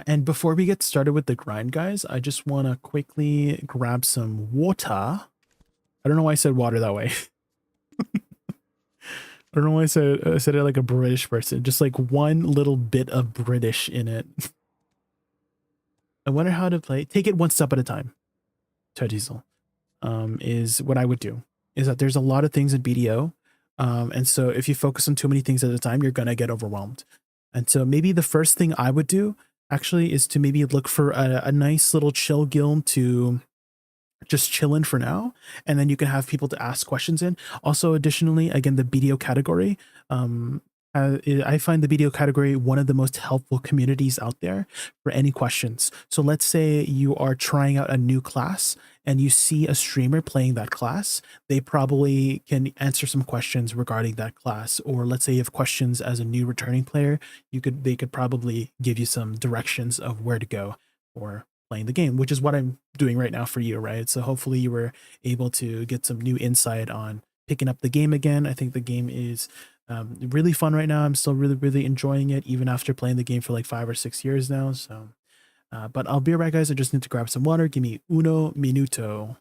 And before we get started with the grind, guys, I just want to quickly grab some water. I don't know why I said water that way. I don't know why I said it like a British person. Just like one little bit of British in it. I wonder how to play. Take it one step at a time. Chadizel is what I would do. Is that there's a lot of things in BDO. And so if you focus on too many things at a time, you're going to get overwhelmed. And so maybe the first thing I would do actually is to maybe look for a nice little chill guild to just chill in for now, and then you can have people to ask questions in. Also, additionally, again, the BDO category, I find the BDO category one of the most helpful communities out there for any questions. So let's say you are trying out a new class and you see a streamer playing that class, they probably can answer some questions regarding that class. Or let's say you have questions as a new returning player, they could probably give you some directions of where to go for playing the game, which is what I'm doing right now for you, right? So hopefully you were able to get some new insight on picking up the game again. I think the game is really fun right now. I'm still really enjoying it, even after playing the game for like 5 or 6 years now. So But I'll be right back, guys. I just need to grab some water. Give me uno minuto.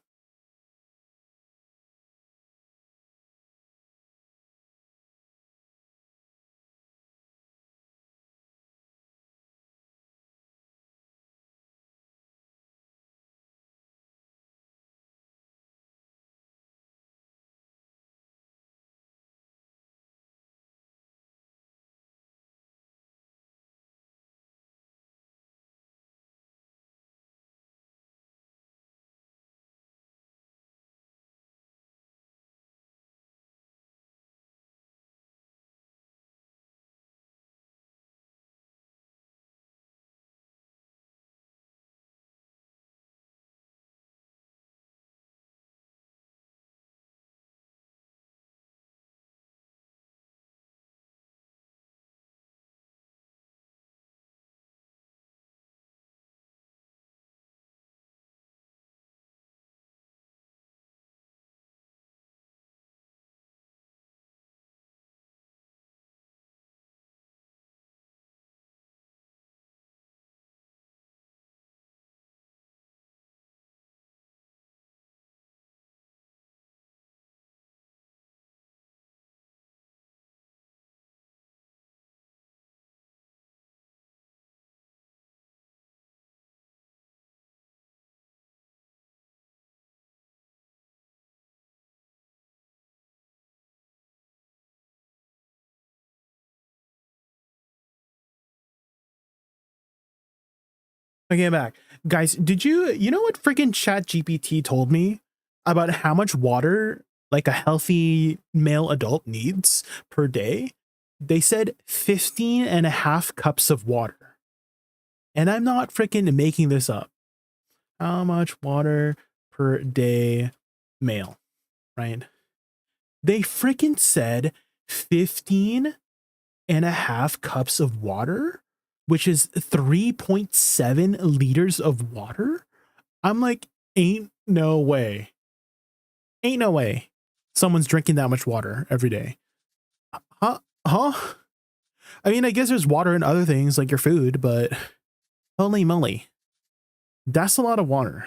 Okay, back. Guys, did you know what freaking ChatGPT told me about how much water like a healthy male adult needs per day? They said 15.5 cups of water. And I'm not freaking making this up. How much water per day male, right? They freaking said 15.5 cups of water, which is 3.7 liters of water. I'm like, ain't no way. Ain't no way someone's drinking that much water every day. Huh? I mean, I guess there's water in other things like your food, but holy moly. That's a lot of water.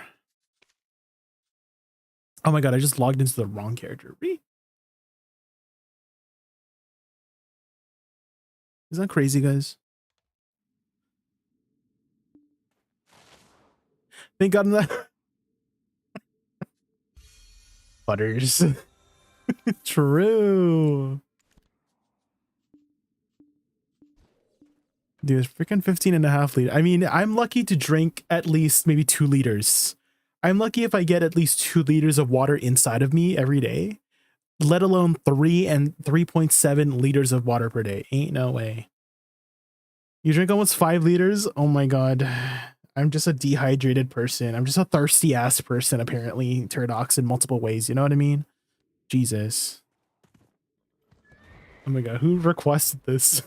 Oh my god, I just logged into the wrong character. Isn't that crazy, guys? Thank god I'm not. Butters. True. Dude, it's freaking 15.5 liters. I mean, I'm lucky to drink at least maybe 2 liters. I'm lucky if I get at least 2 liters of water inside of me every day, let alone 3 and 3.7 liters of water per day. Ain't no way. You drink almost 5 liters? Oh my god. I'm just a dehydrated person. I'm just a thirsty ass person, apparently, Turdox, in multiple ways. You know what I mean? Jesus. Oh my god, who requested this?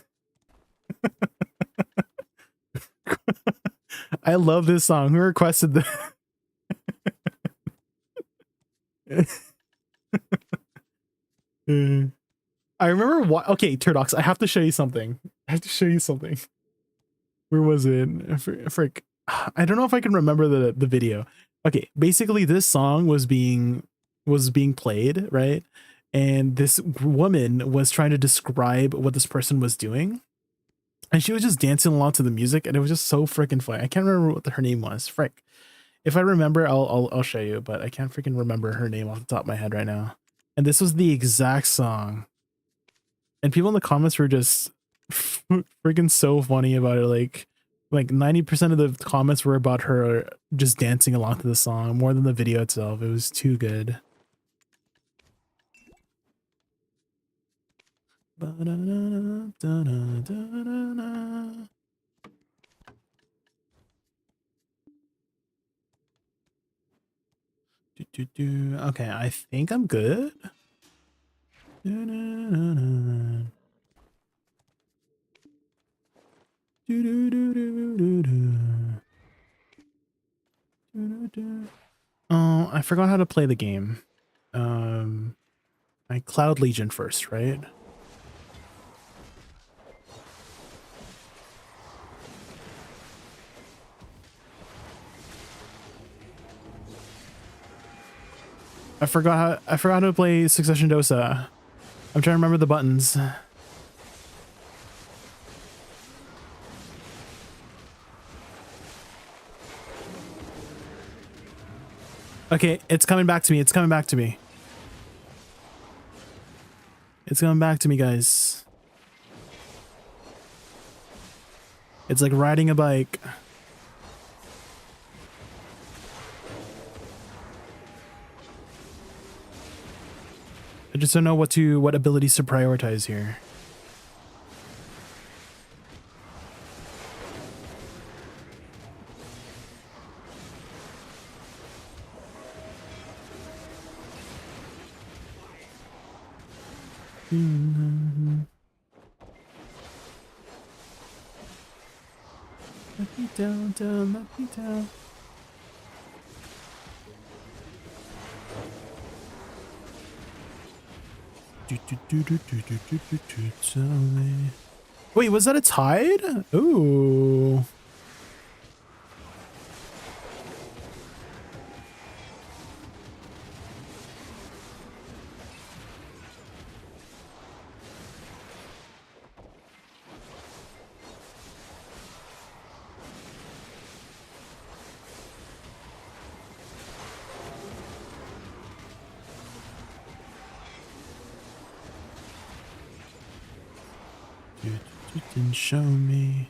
I love this song. Who requested this? I remember what. Okay, Turdox, I have to show you something. I have to show you something. Where was it? Frick. I don't know if I can remember the video. Okay, basically this song was being played, right? And this woman was trying to describe what this person was doing. And she was just dancing along to the music, and it was just so freaking funny. I can't remember what her name was. Frick. If I remember, I'll show you, but I can't freaking remember her name off the top of my head right now. And this was the exact song. And people in the comments were just freaking so funny about it. Like 90% of the comments were about her just dancing along to the song more than the video itself. It was too good. Okay, I think I'm good. Oh, I forgot how to play the game. I Cloud Legion first, right? I forgot how to play Succession Dosa. I'm trying to remember the buttons. Okay, it's coming back to me. It's coming back to me. It's coming back to me, guys. It's like riding a bike. I just don't know what abilities to prioritize here. Let me down, let me down. Wait, was that a tide? Ooh. You didn't show me.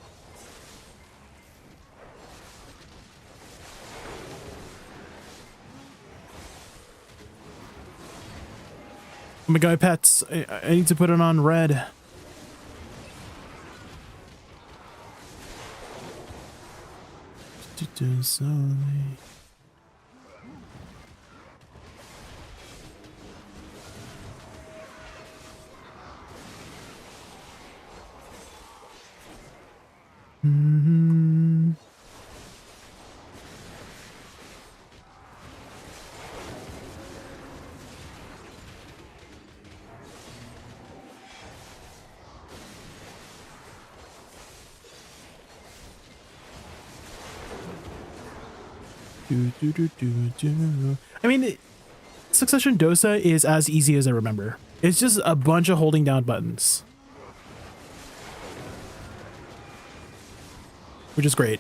Oh my god, pets. I need to put it on red. Slowly. I mean, Succession Dosa is as easy as I remember. It's just a bunch of holding down buttons, which is great.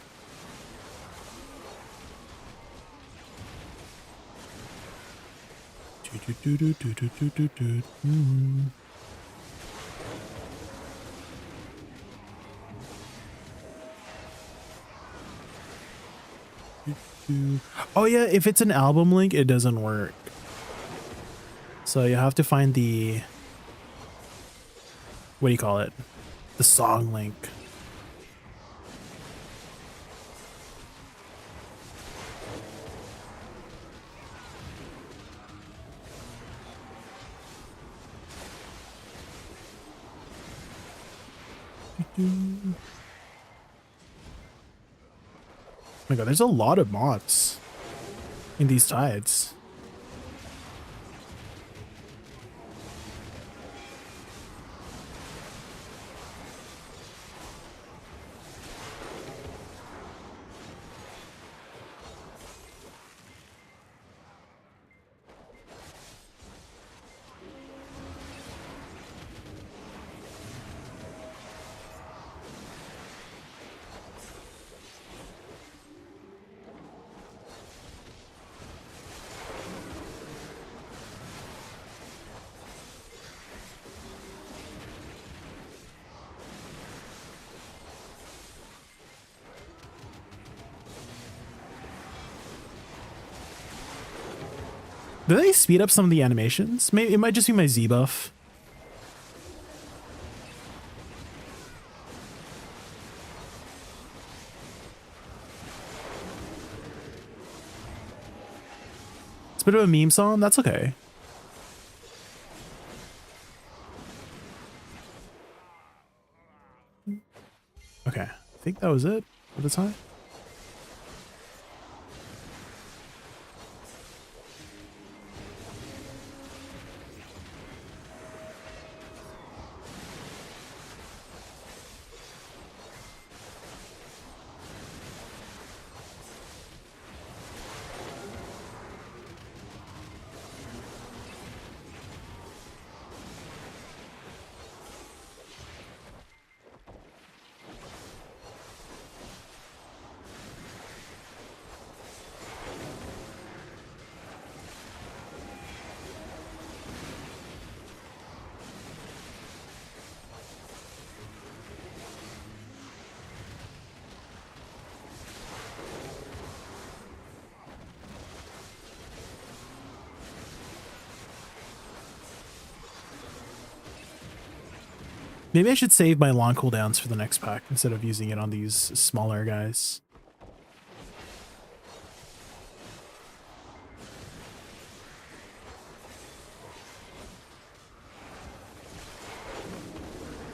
Oh yeah, if it's an album link, it doesn't work. So you have to find the, what do you call it? The song link. Oh my god, there's a lot of mods in these tides. Do they speed up some of the animations? Maybe it might just be my Z buff. It's a bit of a meme song. That's okay. Okay, I think that was it for the time. Maybe I should save my long cooldowns for the next pack instead of using it on these smaller guys.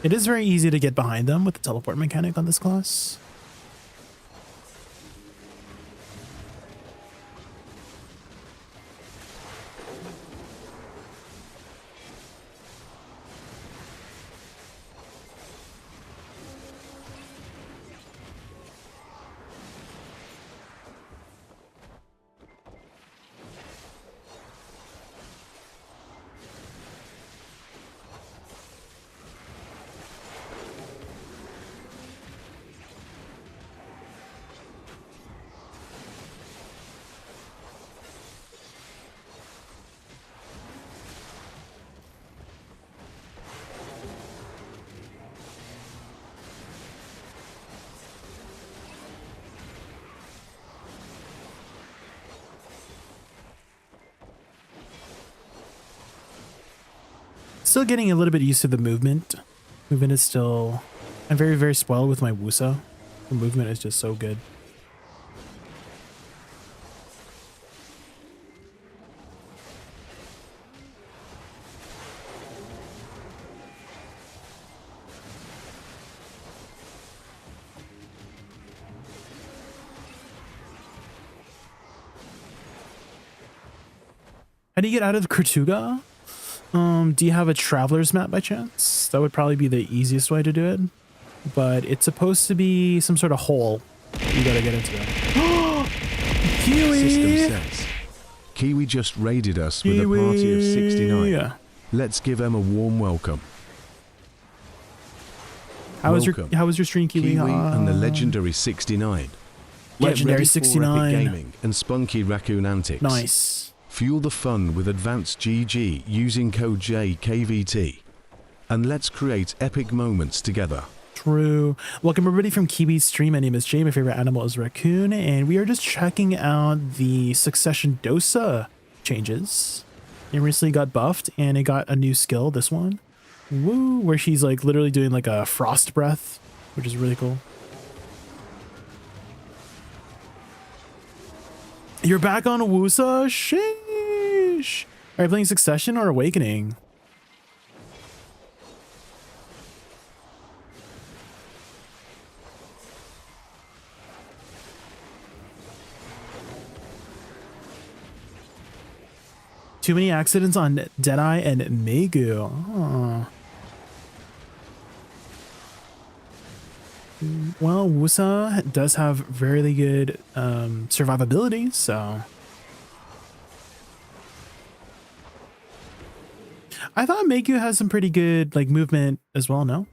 It is very easy to get behind them with the teleport mechanic on this class. Still getting a little bit used to the movement. Movement is still... I'm very, very spoiled with my Woosa. The movement is just so good. How do you get out of Kurtuga? Do you have a traveler's map by chance? That would probably be the easiest way to do it. But it's supposed to be some sort of hole you gotta get into. Kiwi!
System says, Kiwi just raided us with a party of 69. Let's give them a warm welcome.
How was your stream, Kiwi?
Kiwi and the legendary 69.
Legendary
Get ready
69.
for epic gaming and spunky raccoon antics.
Nice.
Fuel the fun with advanced GG using code JaykunVT. And let's create epic moments together.
True. Welcome everybody from Kiwi's stream. My name is Jay. My favorite animal is raccoon. And we are just checking out the Succession Dosa changes. It recently got buffed and it got a new skill, this one. Woo! Where she's like literally doing like a frost breath, which is really cool. You're back on Woosa? Sheesh. Are you playing Succession or Awakening? Too many accidents on Deadeye and Megu. Oh. Well, Woosa does have very good survivability, so... I thought Megu has some pretty good like movement as well, no?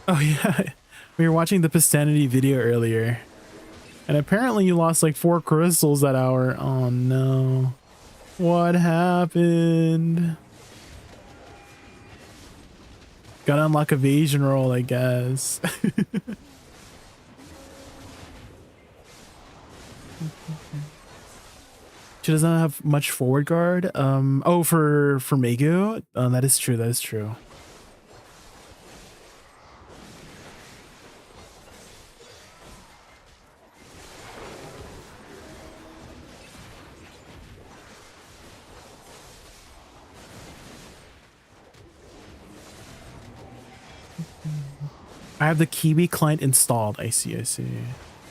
Oh yeah, we were watching the Pistanity video earlier. And apparently you lost like 4 crystals that hour. Oh no. What happened? Gotta unlock evasion roll, I guess. She doesn't have much forward guard. Oh, for Megu? That is true, that is true. I have the Kiwi client installed. I see, I see.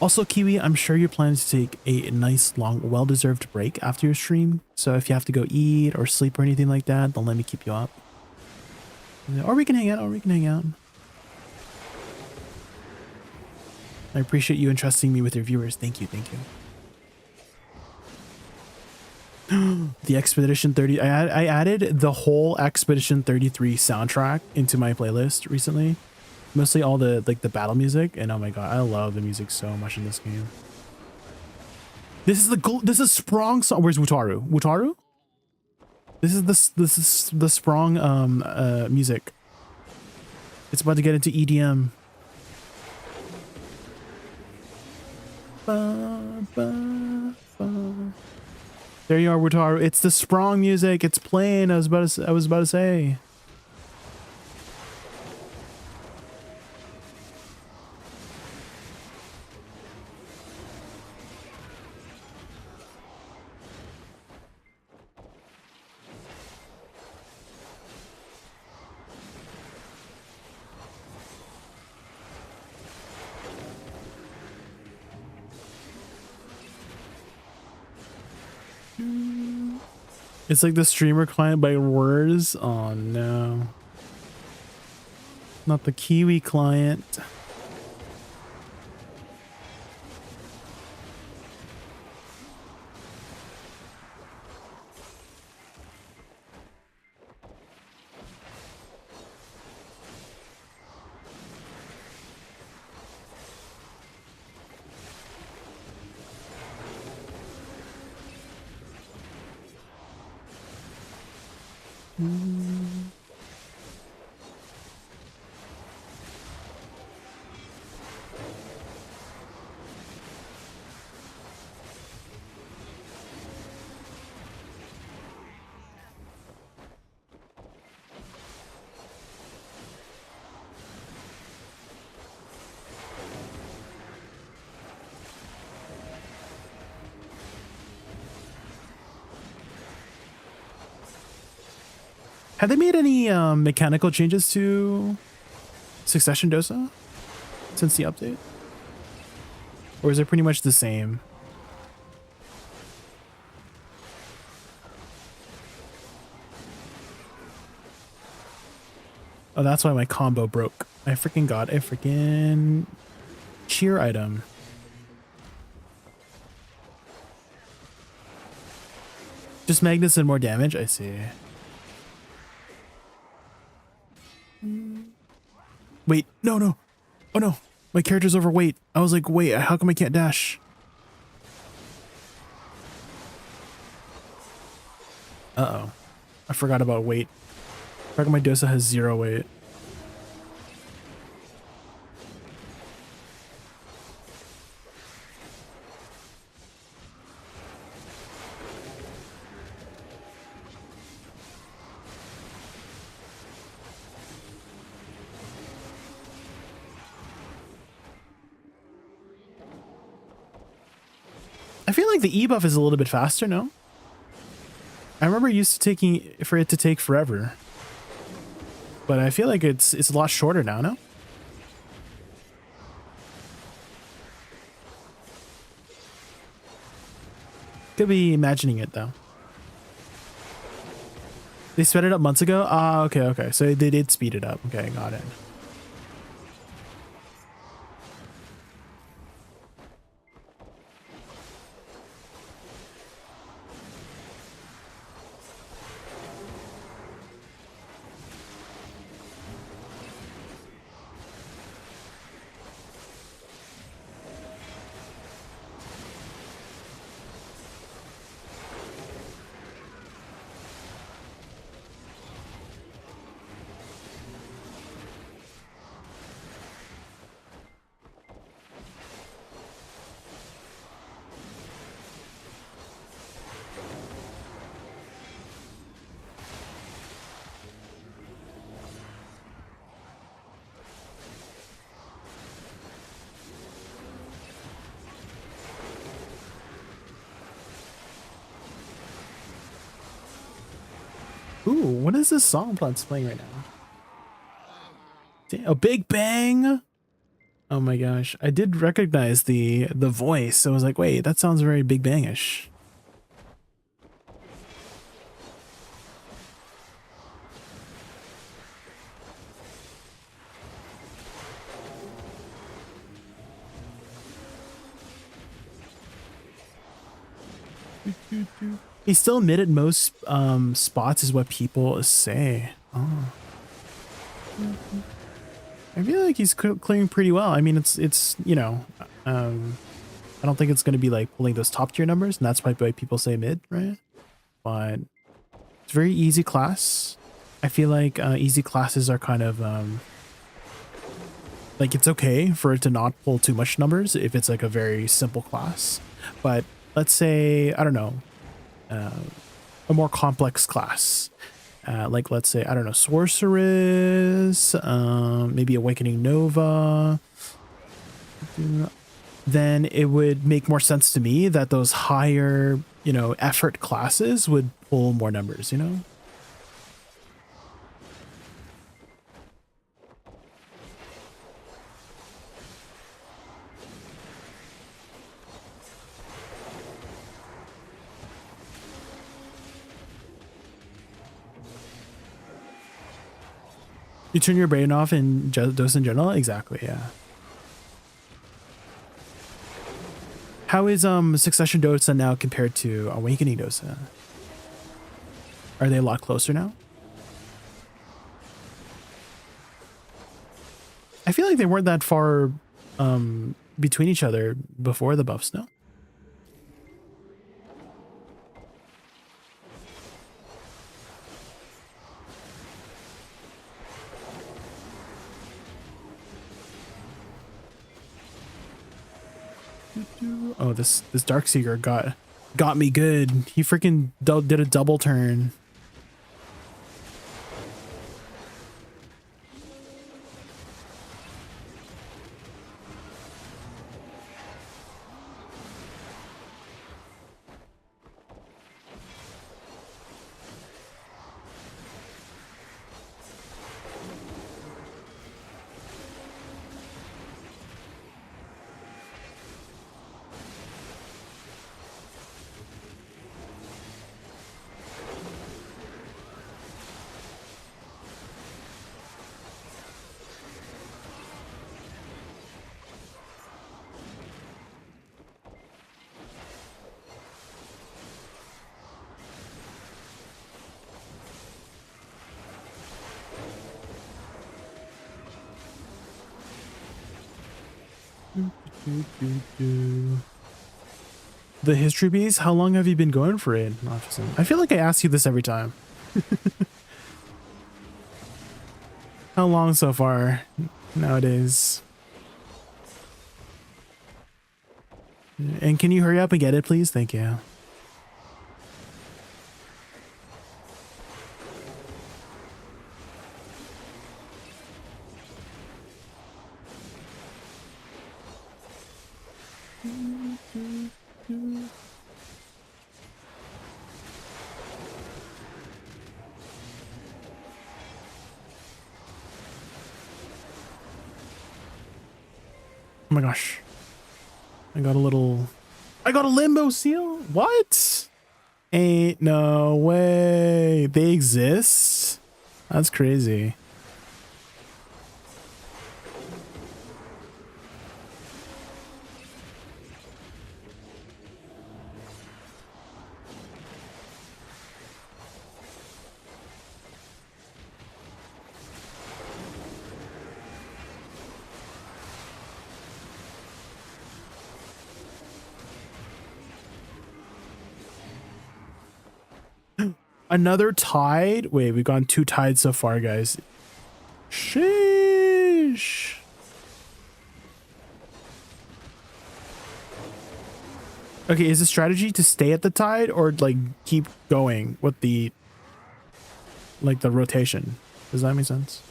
Also, Kiwi, I'm sure you're planning to take a nice, long, well-deserved break after your stream. So if you have to go eat or sleep or anything like that, don't let me keep you up. Or we can hang out, I appreciate you entrusting me with your viewers. Thank you, thank you. The Expedition 30. I added the whole Expedition 33 soundtrack into my playlist recently. Mostly all the like the battle music, and oh my god, I love the music so much in this game. This is Sprong song. Where's Wutaru? Wutaru? This is the Sprong music. It's about to get into EDM. Ba, ba, ba. There you are, Wutaru. It's the Sprong music. It's playing. I was about to say. It's like the streamer client by words. Oh no. Not the Kiwi client. Have they made any mechanical changes to Succession Dosa since the update? Or is it pretty much the same? Oh, that's why my combo broke. I freaking got a freaking cheer item. Just Magnus and more damage? I see. Wait, no. Oh no, my character's overweight. I was like, wait, how come I can't dash? Uh-oh. I forgot about weight. How come my Dosa has 0 weight? I feel like the E buff is a little bit faster, no? I remember used to it to take forever. But I feel like it's a lot shorter now, no? Could be imagining it though. They sped it up months ago? Ah, okay. So they did speed it up. Okay, got it. Ooh, what is this song Plant's playing right now? A Big Bang! Oh my gosh, I did recognize the voice, so I was like, wait, that sounds very Big Bang-ish. He's still mid at most spots is what people say. Oh. I feel like he's clearing pretty well. I mean, it's you know, I don't think it's going to be like pulling those top tier numbers, and that's why people say mid, right? But it's very easy class. I feel like easy classes are kind of like it's okay for it to not pull too much numbers if it's like a very simple class. But let's say, I don't know, a more complex class. Like, let's say, I don't know, Sorceress, maybe Awakening Nova, then it would make more sense to me that those higher, you know, effort classes would pull more numbers, you know? You turn your brain off in Dosa in general? Exactly, yeah. How is Succession Dosa now compared to Awakening Dosa? Are they a lot closer now? I feel like they weren't that far between each other before the buffs, no? Oh, this Darkseeker got me good. He freaking did a double turn. The history piece, how long have you been going for it? I feel like I ask you this every time. How long so far nowadays? And can you hurry up and get it, please? Thank you. Oh my gosh. I got a limbo seal? What? Ain't no way. They exist? That's crazy. Another tide? Wait, we've gone 2 tides so far, guys. Sheesh. Okay, is the strategy to stay at the tide or like keep going with the like the rotation? Does that make sense?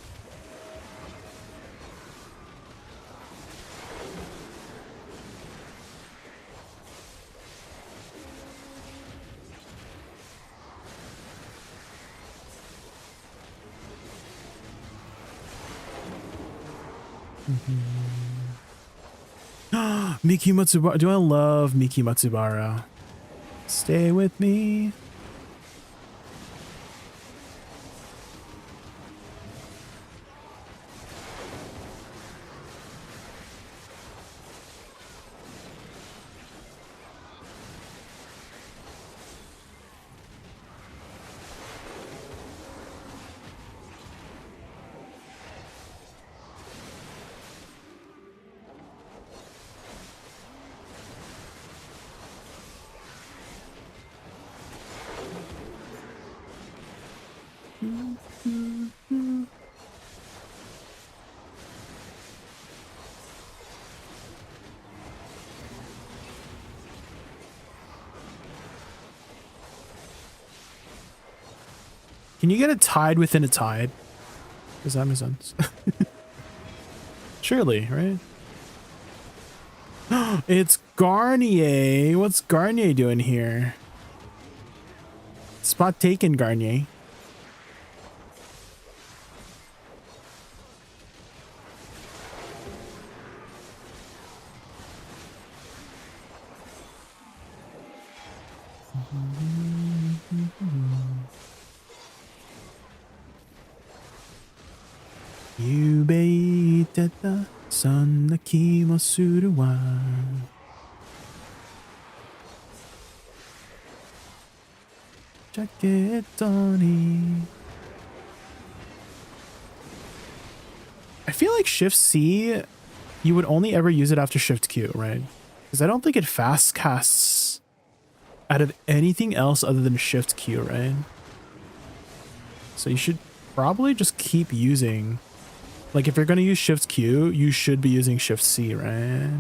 Miki Matsubara. Do I love Miki Matsubara? Stay with me. Can you get a tide within a tide? Does that make sense? Surely, right? It's Garnier. What's Garnier doing here? Spot taken, Garnier. Yubeiteta sonna ki mo suru wa. Jacketoni. I feel like Shift C, you would only ever use it after Shift Q, right? Because I don't think it fast casts out of anything else other than Shift Q, right? So you should probably just keep using, like if you're going to use Shift Q, you should be using Shift C, right?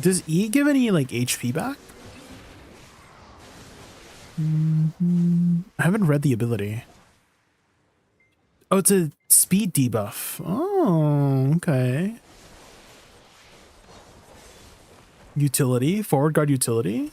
Does E give any like HP back? I haven't read the ability. Oh, it's a speed debuff. Oh, okay. Utility, forward guard utility.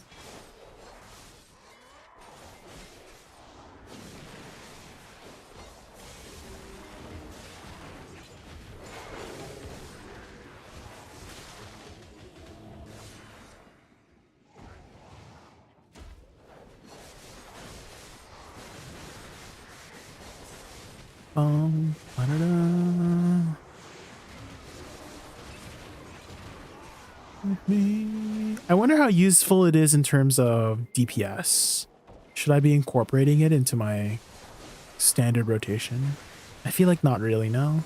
I wonder how useful it is in terms of DPS. Should I be incorporating it into my standard rotation? I feel like not really, no.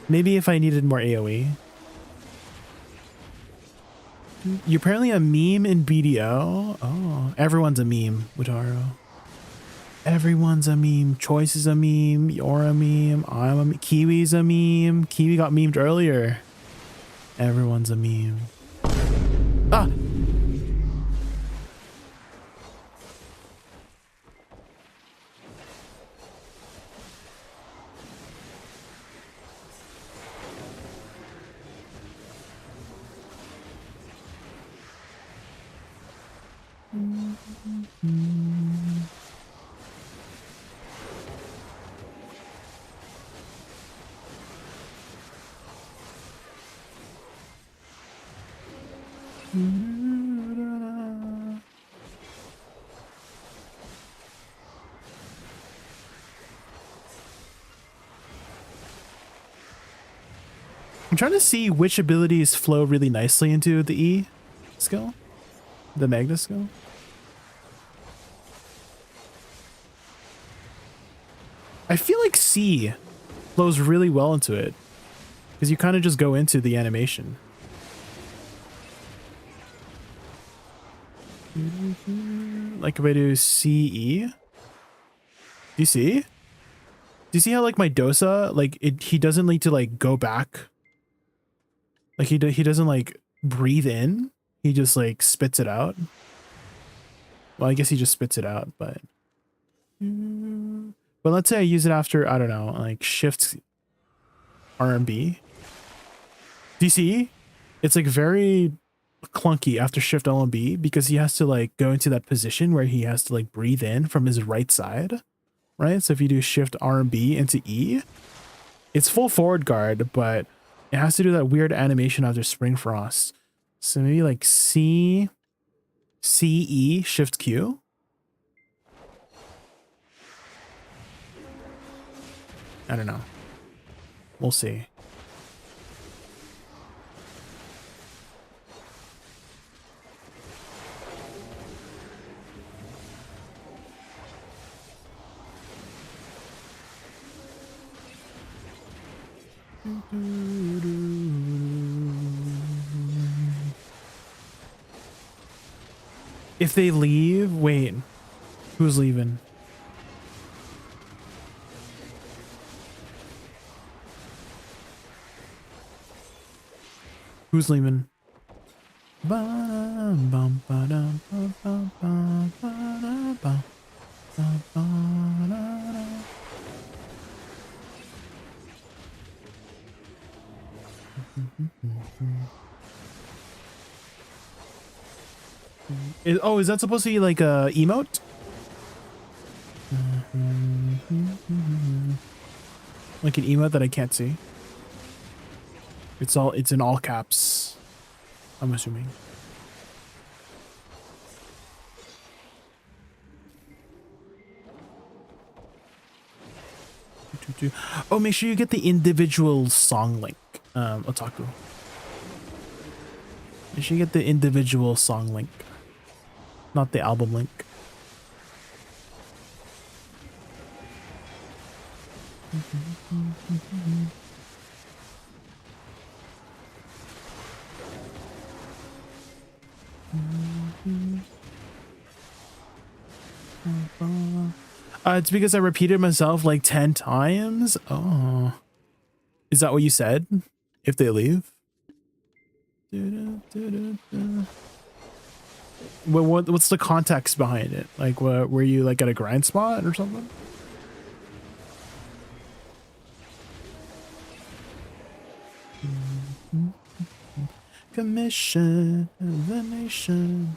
Maybe if I needed more AoE. You're apparently a meme in BDO. Oh, everyone's a meme, Witaro. Everyone's a meme. Choice is a meme. You're a meme. I'm a meme. Kiwi's a meme. Kiwi got memed earlier. Everyone's a meme. Ah! I'm trying to see which abilities flow really nicely into the E skill, the Magna skill. I feel like C flows really well into it because you kind of just go into the animation. Like if I do CE, do you see? Do you see how like my Dosa, like he doesn't need to like go back. Like he doesn't like breathe in. He just like spits it out. Well, I guess he just spits it out, but let's say I use it after, I don't know, like shift RMB. Do you see? It's like very clunky after shift LMB because he has to like go into that position where he has to like breathe in from his right side, right? So if you do shift RMB into E, it's full forward guard, but it has to do that weird animation after Spring Frost. So maybe like C, E, Shift Q. I don't know. We'll see. If they leave, wait, who's leaving? Who's leaving? Is that supposed to be like a emote? Like an emote that I can't see. It's in all caps, I'm assuming. Oh, make sure you get the individual song link, Otaku. Make sure you get the individual song link, not the album link. It's because I repeated myself like 10 times. Oh, is that what you said? If they leave? What's the context behind it? Like, were you like at a grind spot or something? Commission of the nation.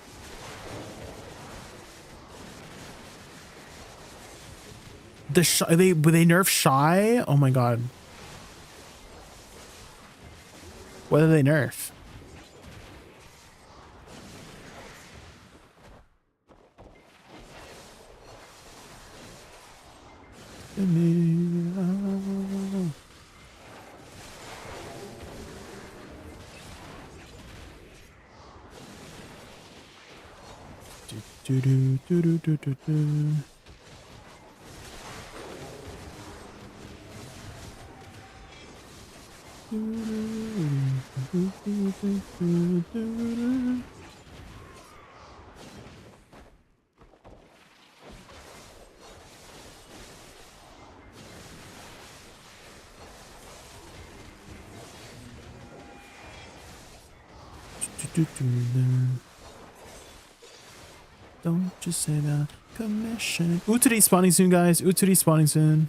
They nerf shy? Oh my god. What did they nerf? Don't just say that. Commission. Utari spawning soon, guys. Utari spawning soon.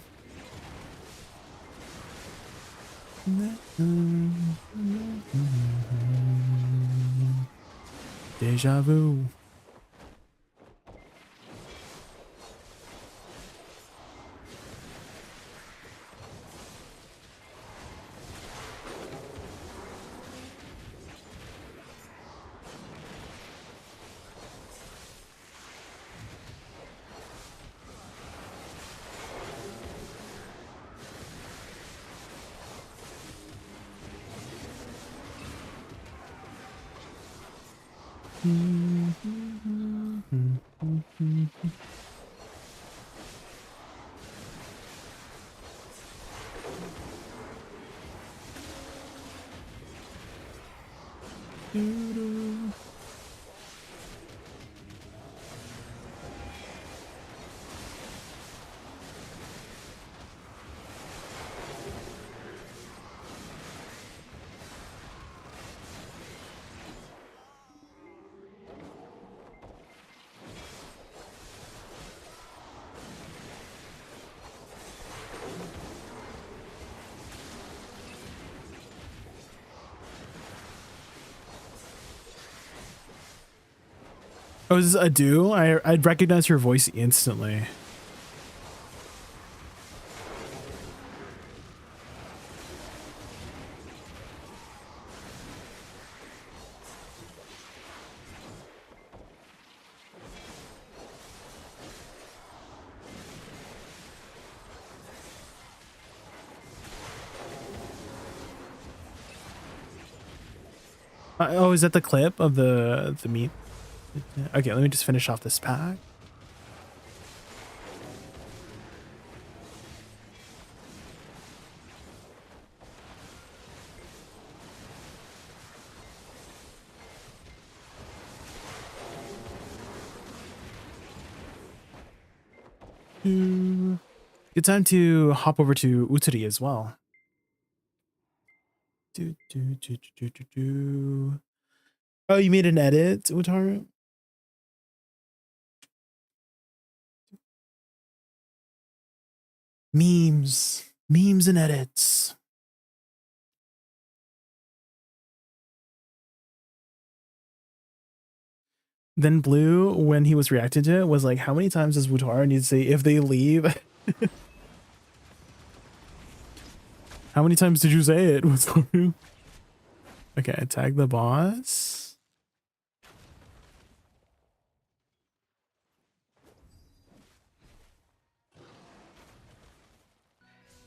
Deja vu. Oh, is this Adu? I'd recognize your voice instantly. Oh, is that the clip of the meat? Okay, let me just finish off this pack. Good time to hop over to Utari as well. Oh, you made an edit, Utaru? Memes and edits. Then Blue, when he was reacting to it, was like, how many times does Wutara need to say if they leave? How many times did you say it? Okay, tag the boss.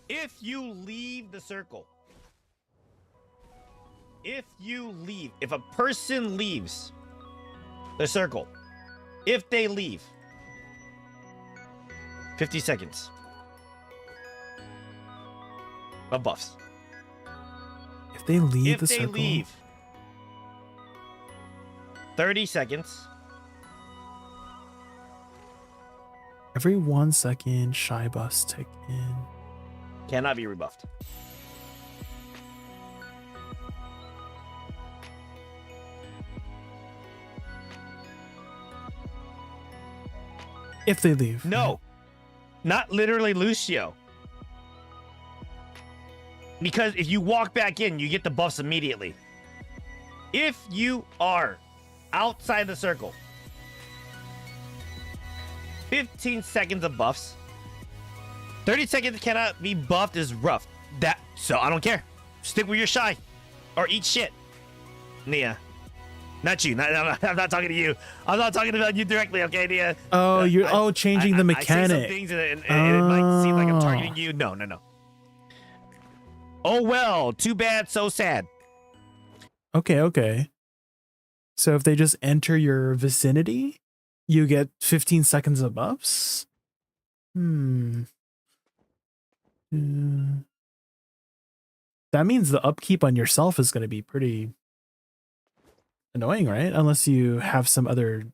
If you leave the circle, if a person leaves the circle, if they leave, 50 seconds of buffs.
If they leave the circle.
If they leave, 30 seconds.
Every 1 second, shy buffs tick in.
Cannot be rebuffed.
If they leave.
No, not literally Lucio. Because if you walk back in, you get the buffs immediately. If you are outside the circle, 15 seconds of buffs. 30 seconds cannot be buffed is rough. So I don't care. Stick with your shy. Or eat shit. Nia. Not you. I'm not talking to you. I'm not talking about you directly, okay, Nia?
Oh, you're changing the mechanic.
I say some things and it might seem like I'm targeting you. No. Oh well, too bad, so sad.
Okay. So if they just enter your vicinity, you get 15 seconds of buffs? That means the upkeep on yourself is going to be pretty annoying, right? Unless you have some other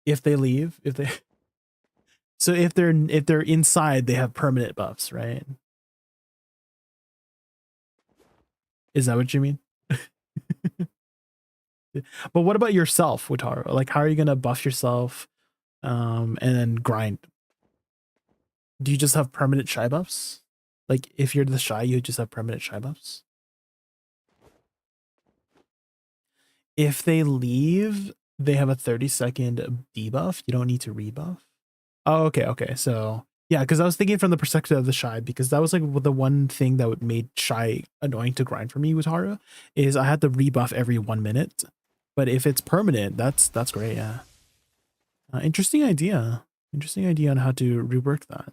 if they leave, so if they're inside, they have permanent buffs, right? Is that what you mean? But what about yourself, Wutaro? Like, how are you gonna buff yourself and then grind? Do you just have permanent shy buffs? Like, if you're the shy, you just have permanent shy buffs? If they leave, they have a 30-second debuff. You don't need to rebuff. Oh, okay. So, yeah, because I was thinking from the perspective of the shy, because that was like the one thing that made shy annoying to grind for me with Haru, is I had to rebuff every 1 minute. But if it's permanent, that's great, yeah. Interesting idea. Interesting idea on how to rework that.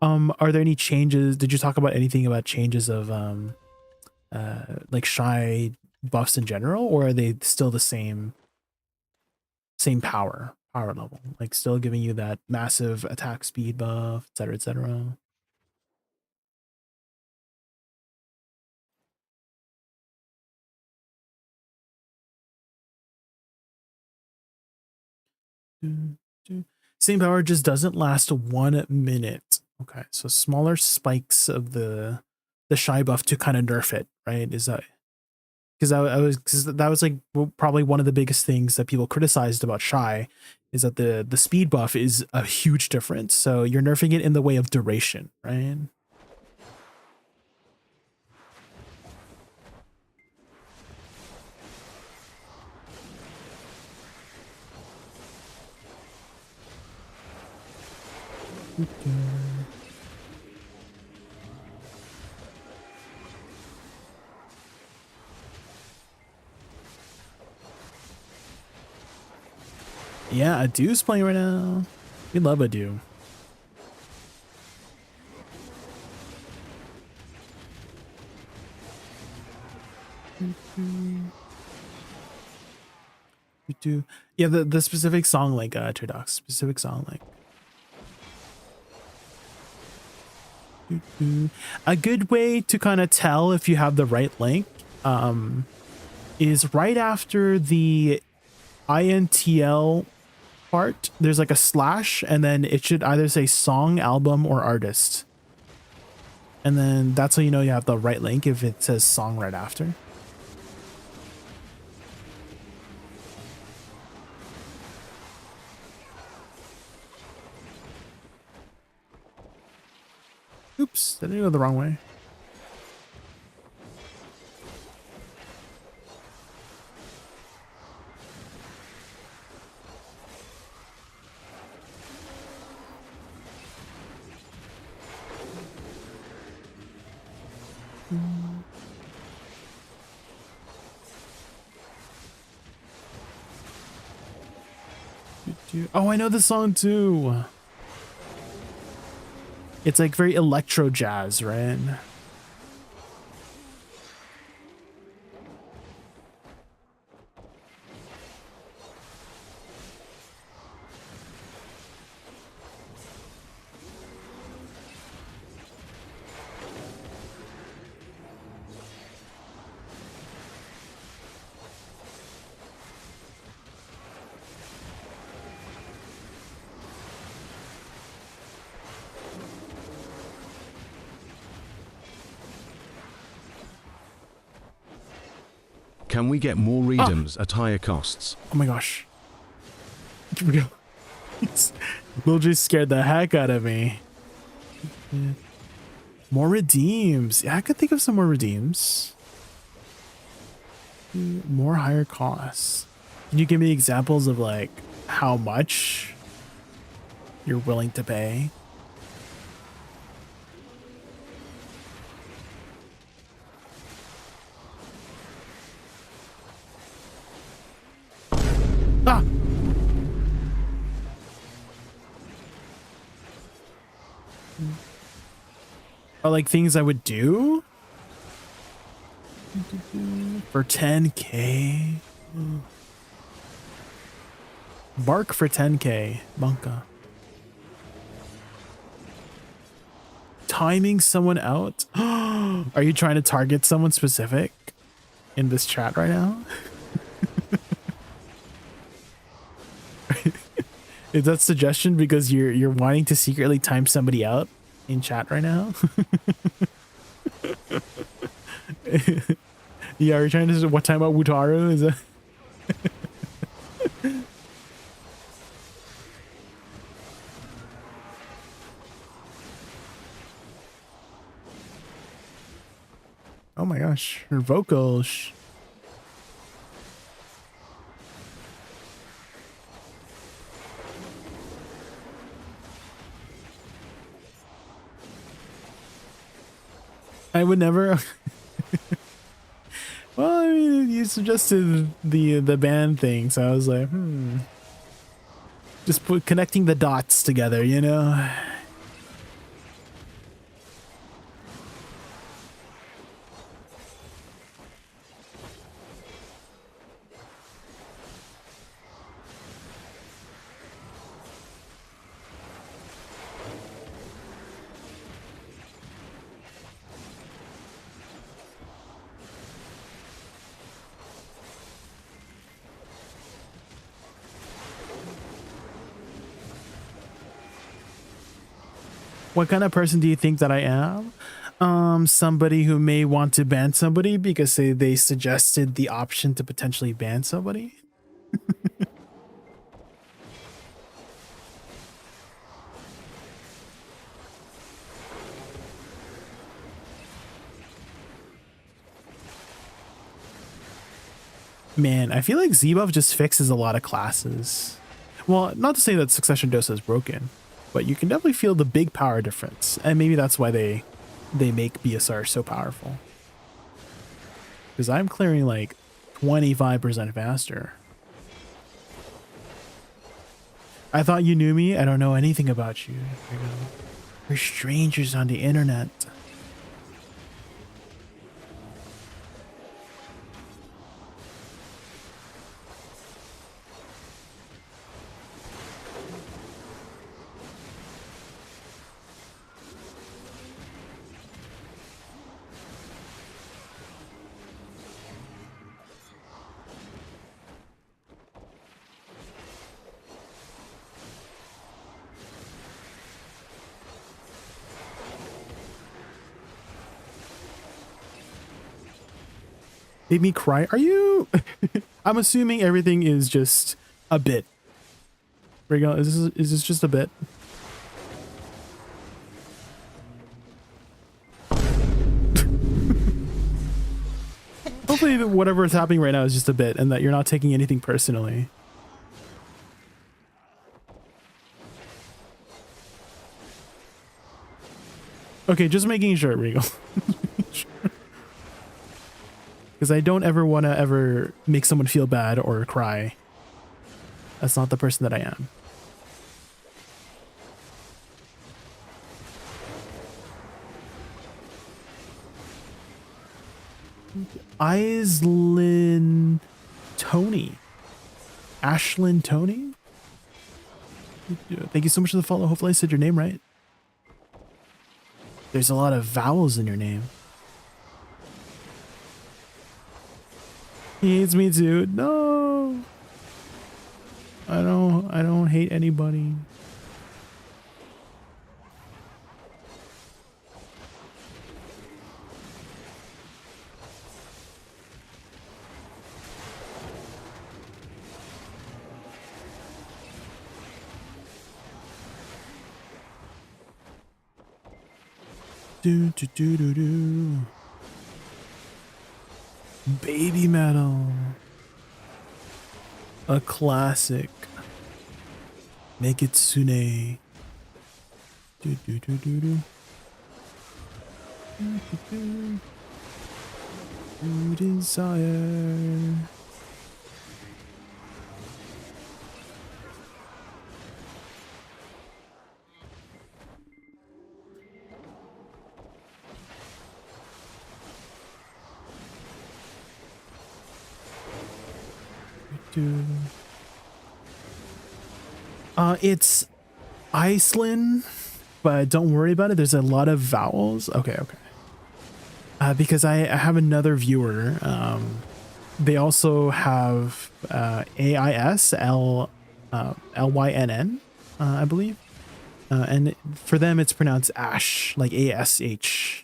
Are there any changes? Did you talk about anything about changes of like shy buffs in general, or are they still the same power level, like still giving you that massive attack speed buff, etc., etc.? Same power, just doesn't last 1 minute. Okay, so smaller spikes of the shy buff to kind of nerf it, right? Is that because that was like probably one of the biggest things that people criticized about shy, is that the speed buff is a huge difference. So you're nerfing it in the way of duration, right? Yeah, Adu's playing right now. We love Adu. Yeah, the specific song like Turdox, specific song like. A good way to kind of tell if you have the right link is right after the INTL part, there's like a slash, and then it should either say song, album, or artist. And then that's how you know you have the right link, if it says song right after. Oops, did I go the wrong way? Oh, I know this song too. It's like very electro jazz, right?
Can we get more redems at higher costs?
Oh my gosh. Here we go. Lil J scared the heck out of me. Yeah. More redeems. Yeah, I could think of some more redeems. More higher costs. Can you give me examples of like how much you're willing to pay? Ah! Or like things I would do for 10k. Bark for 10k. Bunka. Timing someone out. Are you trying to target someone specific in this chat right now? Is that suggestion because you're wanting to secretly time somebody out in chat right now? Yeah, are you trying to what time out Wutaru? Is that oh my gosh, her vocals. I would never. Well, I mean, you suggested the band thing, so I was like, just connecting the dots together, you know. What kind of person do you think that I am? Somebody who may want to ban somebody because they suggested the option to potentially ban somebody. Man, I feel like Zbuff just fixes a lot of classes. Well, not to say that Succession Dosa is broken, but you can definitely feel the big power difference. And maybe that's why they make BSR so powerful. Because I'm clearing like 25% faster. I thought you knew me. I don't know anything about you. We're strangers on the internet. Made me cry. Are you? I'm assuming everything is just a bit. Rigo, is this just a bit? Hopefully whatever is happening right now is just a bit and that you're not taking anything personally. Okay, just making sure, Regal. Because I don't ever want to ever make someone feel bad or cry. That's not the person that I am. Aislinn Tony. Ashlyn Tony? Thank you so much for the follow. Hopefully I said your name right. There's a lot of vowels in your name. He hates me too. No. I don't hate anybody. Do do do do do. Baby metal. A classic. Megitsune. Do do do do do. Do do do. Desire. It's Iceland, but don't worry about it. There's a lot of vowels. Okay. Because I have another viewer. They also have AISLYNN, I believe. And for them, it's pronounced Ash, like ASH.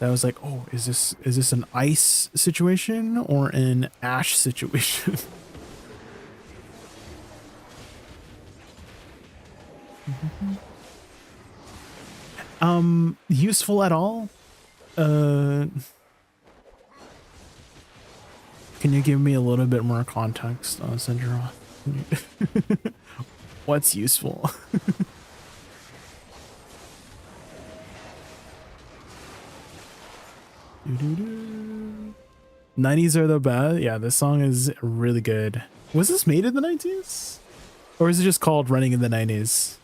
I was like, oh, is this an ice situation or an ash situation? Useful at all? Can you give me a little bit more context, Sendra? What's useful? 90s are the best. Yeah, this song is really good. Was this made in the 90s? Or is it just called Running in the 90s?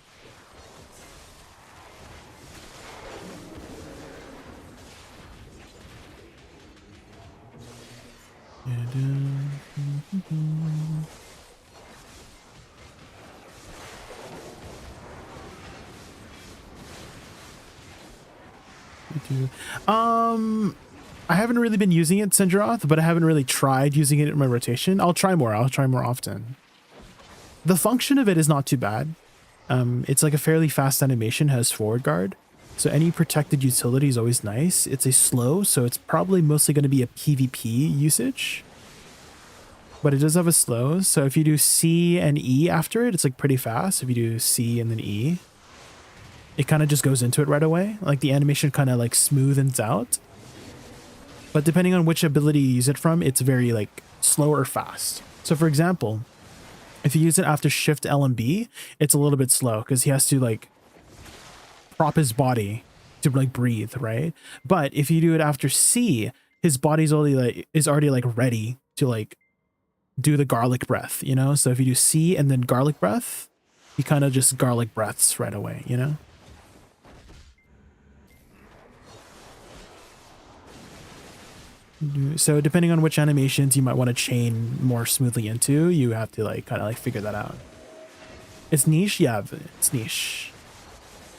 I haven't really been using it, Sendroth, but I haven't really tried using it in my rotation. I'll try more often. The function of it is not too bad. It's like a fairly fast animation, has forward guard. So any protected utility is always nice. It's a slow, so it's probably mostly going to be a PvP usage. But it does have a slow, so if you do C and E after it, it's like pretty fast. If you do C and then E, it kind of just goes into it right away. Like the animation kind of like smoothens out. But depending on which ability you use it from, it's very like slow or fast. So for example, if you use it after Shift L and B, it's a little bit slow because he has to like prop his body to like breathe, right? But if you do it after C, his body's already like ready to like do the garlic breath, you know? So if you do C and then garlic breath, he kind of just garlic breaths right away, you know? So depending on which animations you might want to chain more smoothly into, you have to like kind of like figure that out. It's niche, yeah, it's niche.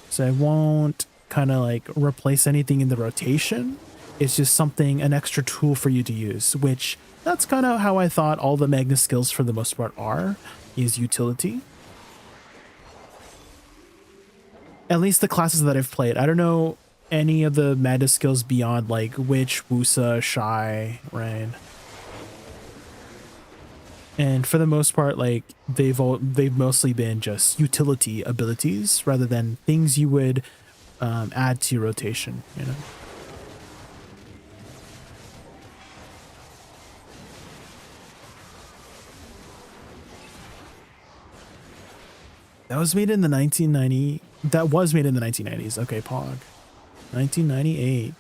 So I won't kind of like replace anything in the rotation. It's just something, an extra tool for you to use, which that's kind of how I thought all the Magna skills for the most part is utility. At least the classes that I've played. I don't know any of the meta skills beyond like Witch, Woosa, Shy, right? And for the most part, like they've mostly been just utility abilities rather than things you would add to your rotation, you know. That was made in the 1990. That was made in the 1990s. Okay, Pog. 1998.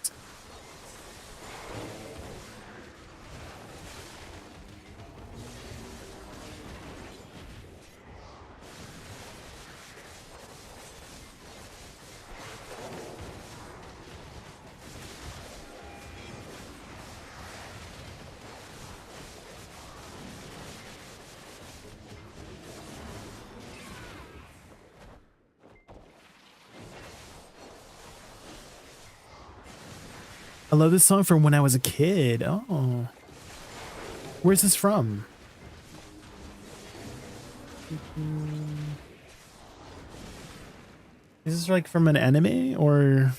I love this song from when I was a kid. Oh. Where's this from? Is this like from an anime or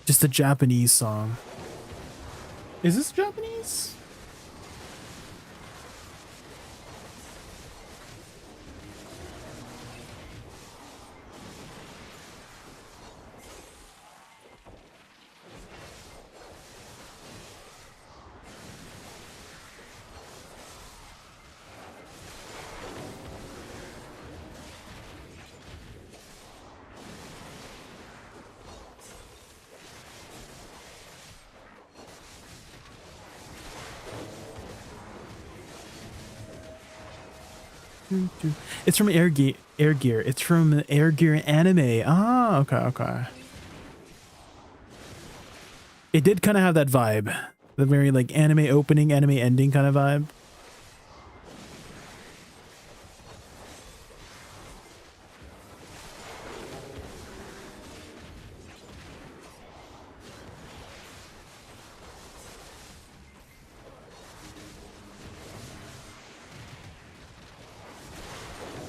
just a Japanese song? Is this Japanese? It's from Air Gear. It's from Air Gear anime. Ah, okay, okay. It did kind of have that vibe. The very like anime opening, anime ending kind of vibe.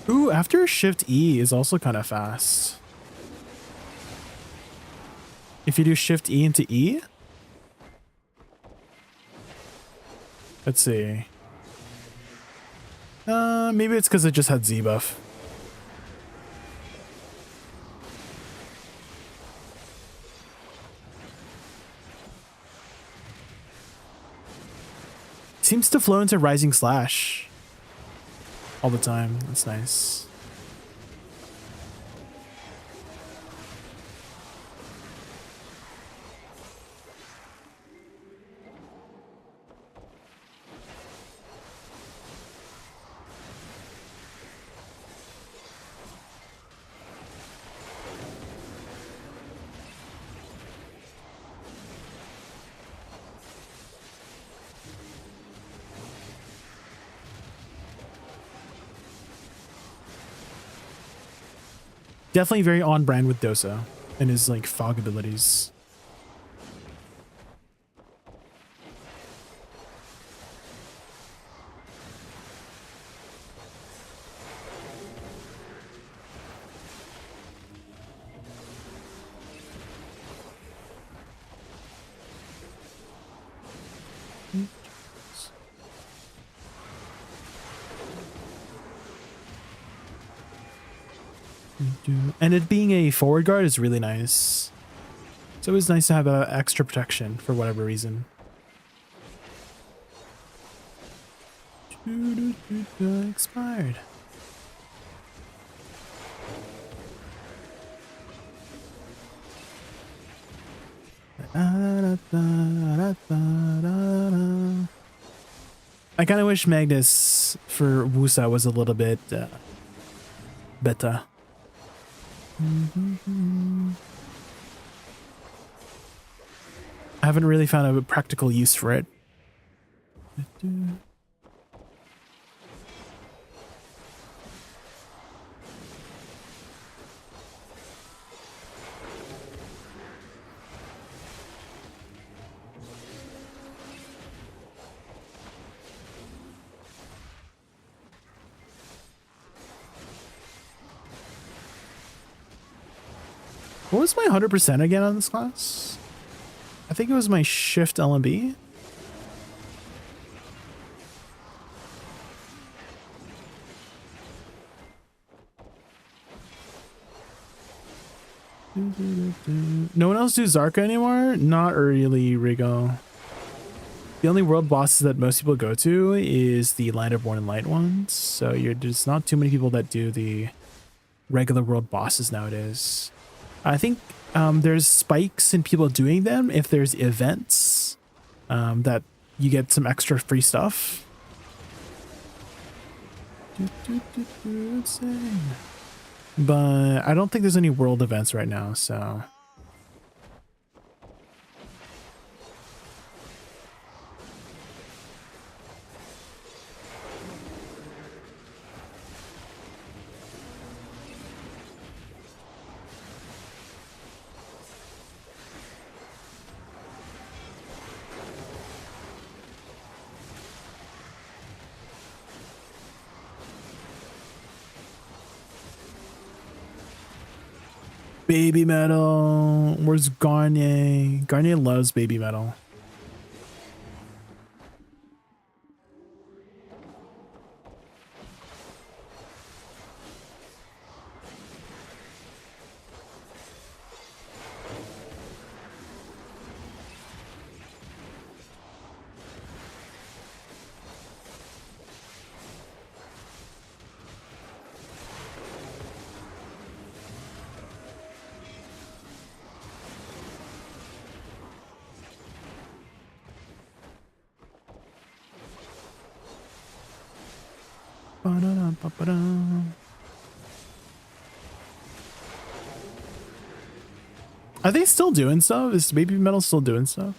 Ooh, after Shift E is also kind of fast. If you do Shift E into E. Let's see. Maybe it's because it just had Z buff. Seems to flow into Rising Slash all the time. That's nice. Definitely very on brand with Dosa and his like fog abilities. And it being a forward guard is really nice. It's always nice to have extra protection for whatever reason. Expired. I kind of wish Magnus for Woosa was a little bit better. I haven't really found a practical use for it. What was my 100% again on this class? I think it was my shift LMB. No one else do Zarka anymore? Not really, Rigo. The only world bosses that most people go to is the Land of Born and Light ones. So there's not too many people that do the regular world bosses nowadays. I think there's spikes in people doing them if there's events that you get some extra free stuff. Insane. But I don't think there's any world events right now, so... Baby metal. Where's Garnier? Garnier loves baby metal. Are they still doing stuff? Is baby metal still doing stuff?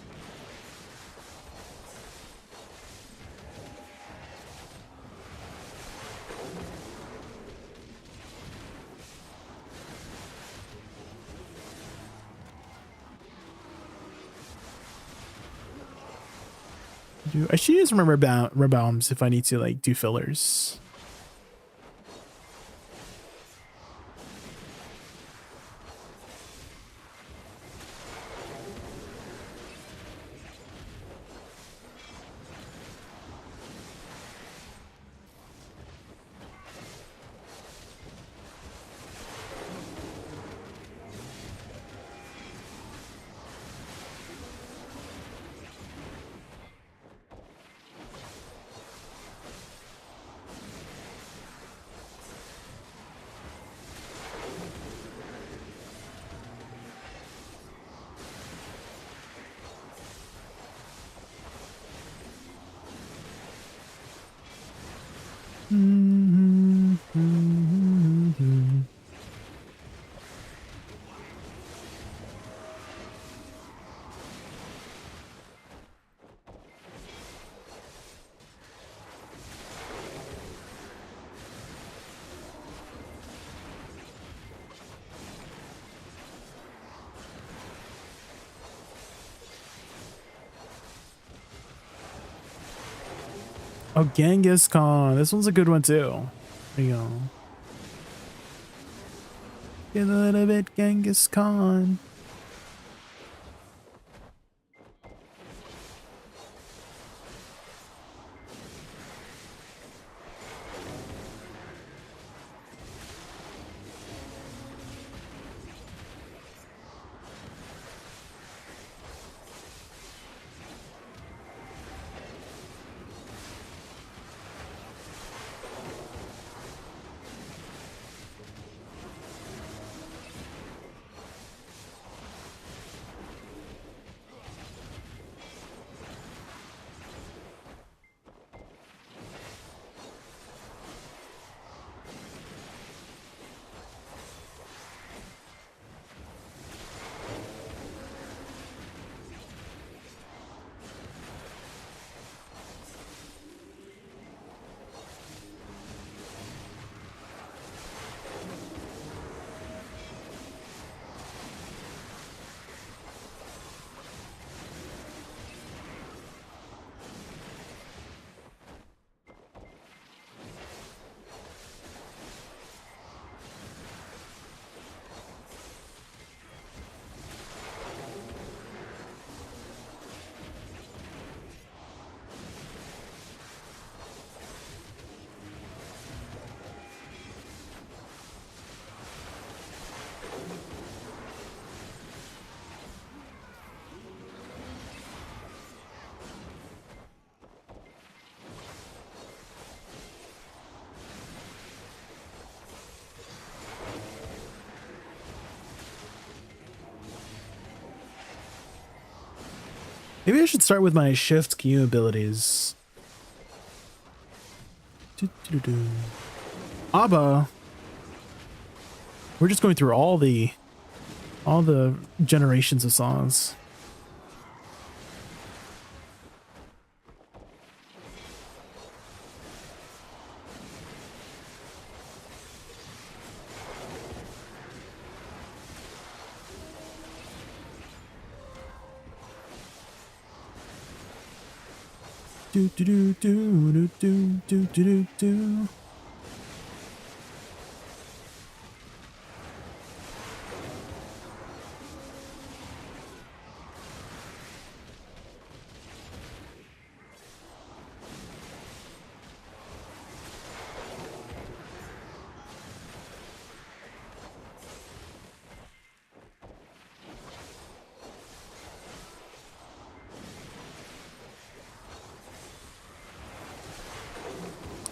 I should use my rebounds if I need to like do fillers. Oh, Genghis Khan. This one's a good one too. There you go. Get a little bit Genghis Khan. Maybe I should start with my shift Q abilities. Abba. We're just going through all the generations of songs. Do do do do do do do do do.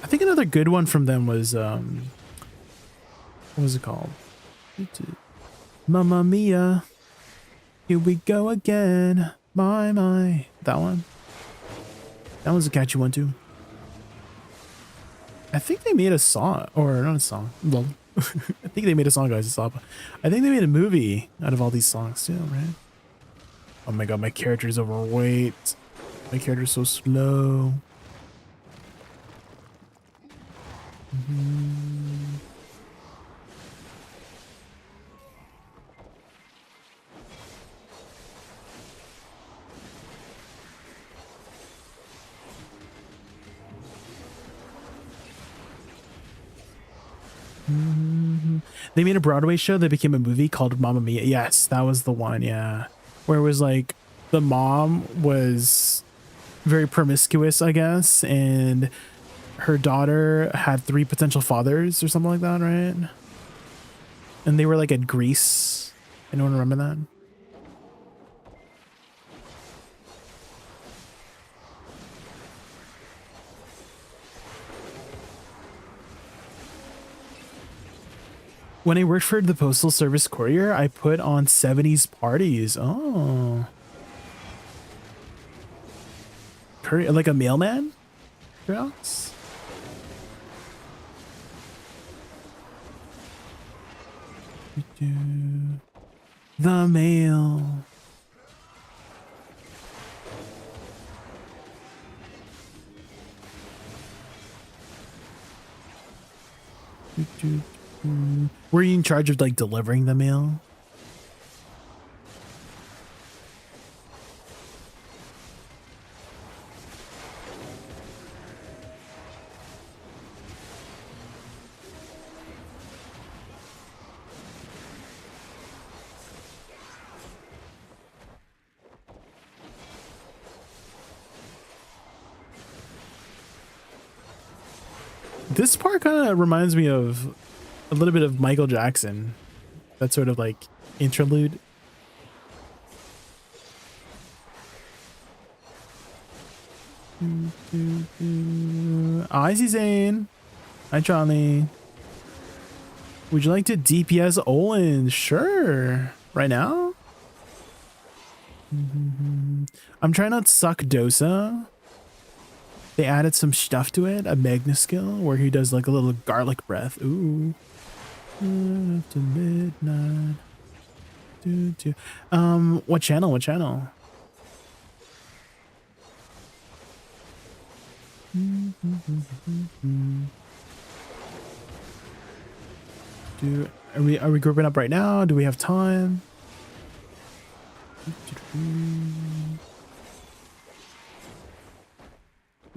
I think another good one from them was what was it called? Mamma Mia, here we go again. My. That one. That was a catchy one too. I think they made a song, or not a song. Well, I think they made a song, guys. It's up. I think they made a movie out of all these songs too, right? Oh my god, my character's overweight. My character's so slow. They made a Broadway show that became a movie called Mamma Mia. Yes, that was the one. Yeah, where it was like the mom was very promiscuous, I guess, and her daughter had 3 potential fathers or something like that, right? And they were like at Greece. Anyone remember that? When I worked for the Postal Service Courier, I put on 70s parties. Oh. Like a mailman? Perhaps? The mail. Were you in charge of like delivering the mail? This part kind of reminds me of a little bit of Michael Jackson. That sort of like interlude. Oh, I see Zane. Hi, Charlie. Would you like to DPS Olin? Sure. Right now? I'm trying to suck Dosa. They added some stuff to it, a Magna skill, where he does like a little garlic breath. Ooh. After midnight. What channel? What channel? Are we grouping up right now? Do we have time?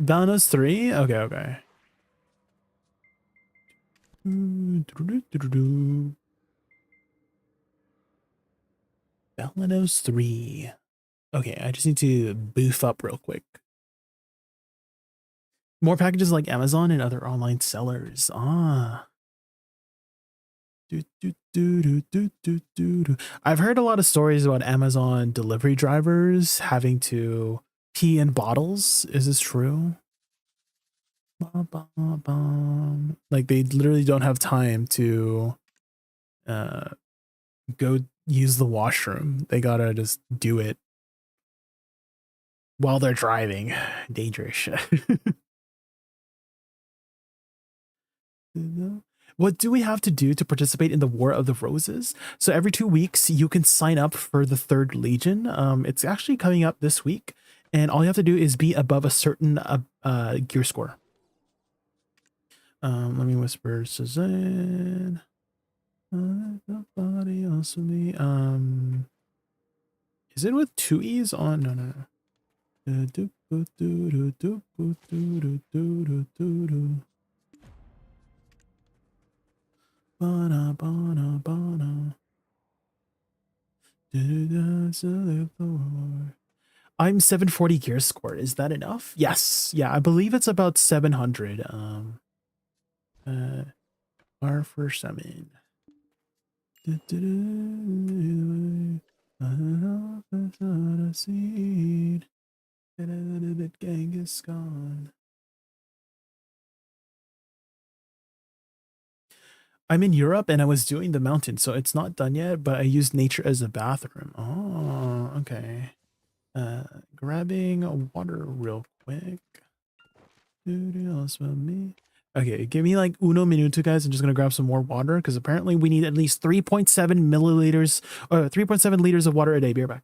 Balanos 3? Okay. Balanos 3. Okay, I just need to boof up real quick. More packages like Amazon and other online sellers. Ah. I've heard a lot of stories about Amazon delivery drivers having to pee in bottles. Is this true? Like they literally don't have time to go use the washroom. They gotta just do it. while they're driving. Dangerous. What do we have to do to participate in the War of the Roses? So every 2 weeks, you can sign up for the 3rd Legion. It's actually coming up this week. And all you have to do is be above a certain gear score. Let me whisper Suzanne. Nobody else with me. Is it with 2 E's on? No. I'm 740 gear score. Is that enough? Yes. Yeah, I believe it's about 700. R for 7. Genghis Khan. I'm in Europe and I was doing the mountain, so it's not done yet, but I used nature as a bathroom. Oh, okay. Grabbing water real quick. Okay, give me like uno minuto, guys. I'm just gonna grab some more water because apparently we need at least 3.7 milliliters or 3.7 liters of water a day. Be right back.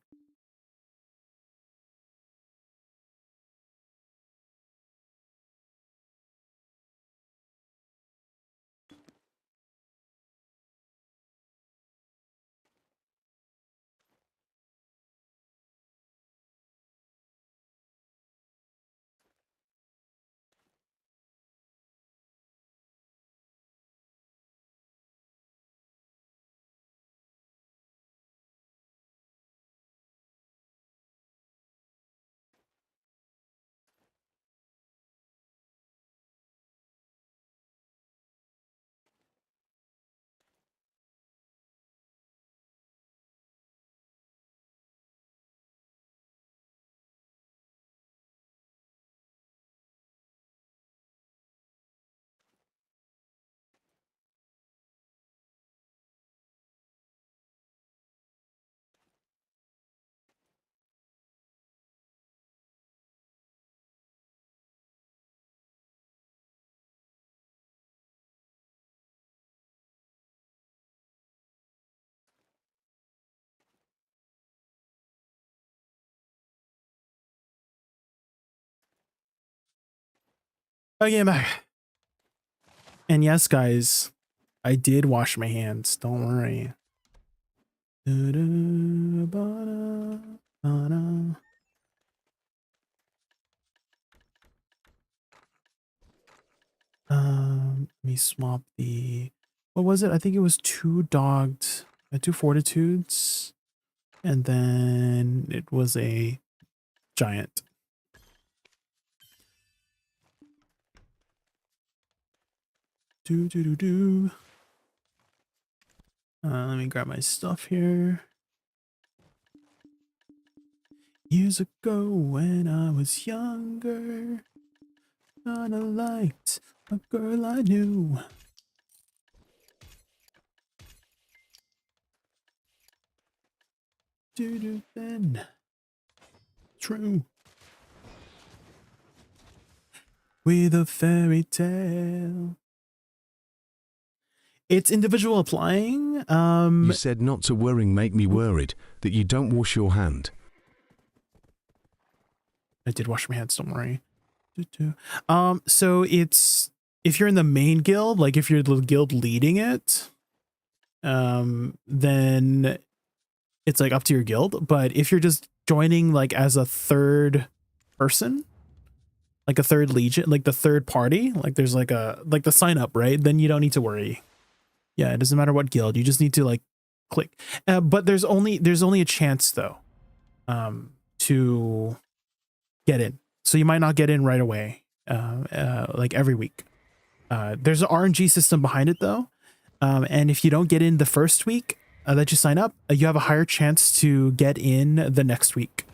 Okay, I'm back. And yes, guys, I did wash my hands. Don't worry. Let me swap the, what was it? I think it was 2 dogged, 2 fortitudes, and then it was a giant. Let me grab my stuff here. Years ago when I was younger, I liked a girl I knew. Then. True. With a fairy tale. It's individual applying.
You said not to worry make me worried that you don't wash your hand.
I did wash my hands, don't worry. So it's, if you're in the main guild, like if you're the guild leading it, then it's like up to your guild. But if you're just joining like as a 3rd person, like a 3rd legion, like the 3rd party, like there's like a, like the sign up, right? Then you don't need to worry. Yeah, it doesn't matter what guild, you just need to like click. But there's only a chance though, to get in. So you might not get in right away, like every week. There's an RNG system behind it though. And if you don't get in the first week that you sign up, you have a higher chance to get in the next week.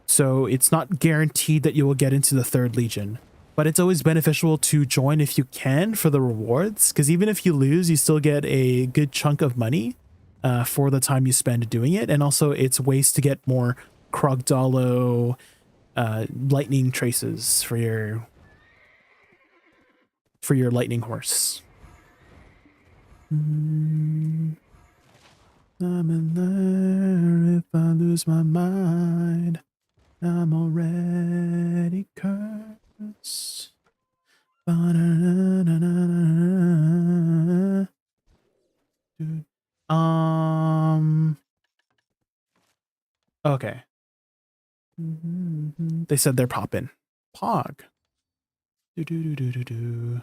So it's not guaranteed that you will get into the 3rd Legion, but it's always beneficial to join if you can for the rewards. Because even if you lose, you still get a good chunk of money for the time you spend doing it. And also it's ways to get more Krogdalo, lightning traces for your lightning horse. I'm in there if I lose my mind. I'm already cursed. Dude. Okay. They said they're popping. Pog. Do do do do do do.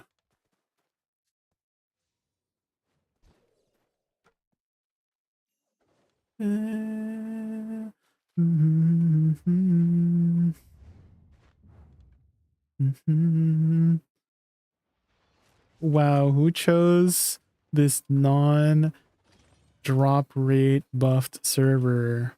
Wow, who chose this non-drop rate buffed server?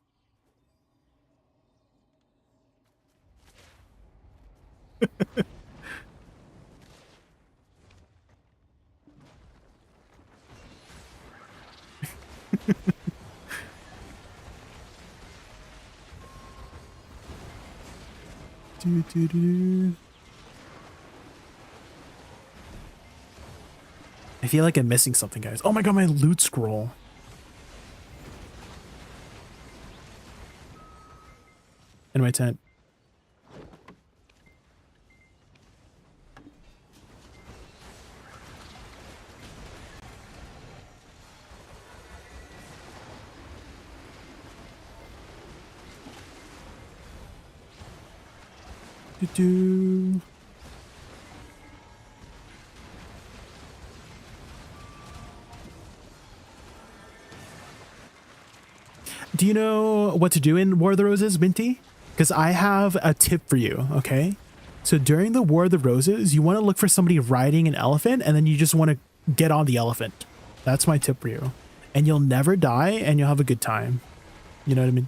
Do, do, do. I feel like I'm missing something, guys. Oh my god, my loot scroll. In my tent. Do, do. Do you know what to do in War of the Roses, Minty? Because I have a tip for you, okay? So during the War of the Roses, you want to look for somebody riding an elephant, and then you just want to get on the elephant. That's my tip for you. And you'll never die, and you'll have a good time. You know what I mean?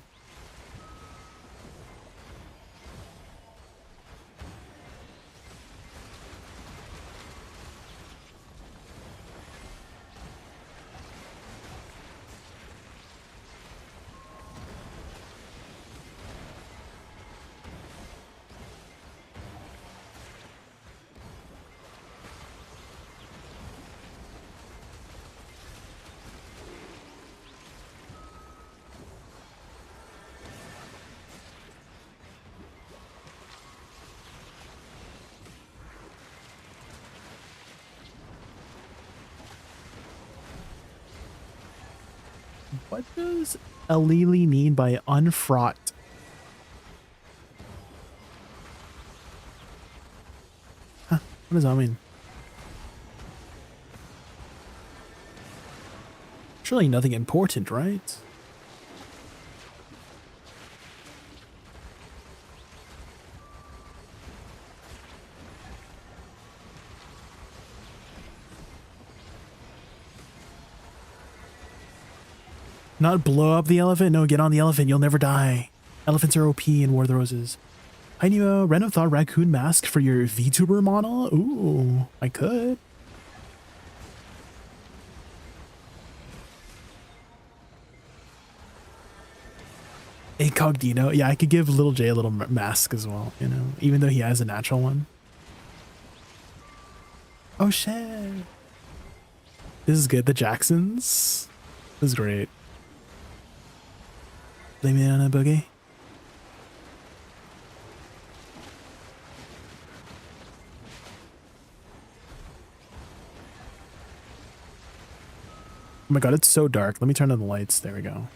What does Alili mean by unfraught? Huh, what does that mean? Surely nothing important, right? Not blow up the elephant? No, get on the elephant. You'll never die. Elephants are OP in War of the Roses. I knew Reno thought raccoon mask for your VTuber model. Ooh, I could. Incognito. Yeah, I could give Little J a little mask as well, you know, even though he has a natural one. Oh shit. This is good. The Jacksons. This is great. Blame it on a boogie. Oh my god, it's so dark. Let me turn on the lights. There we go.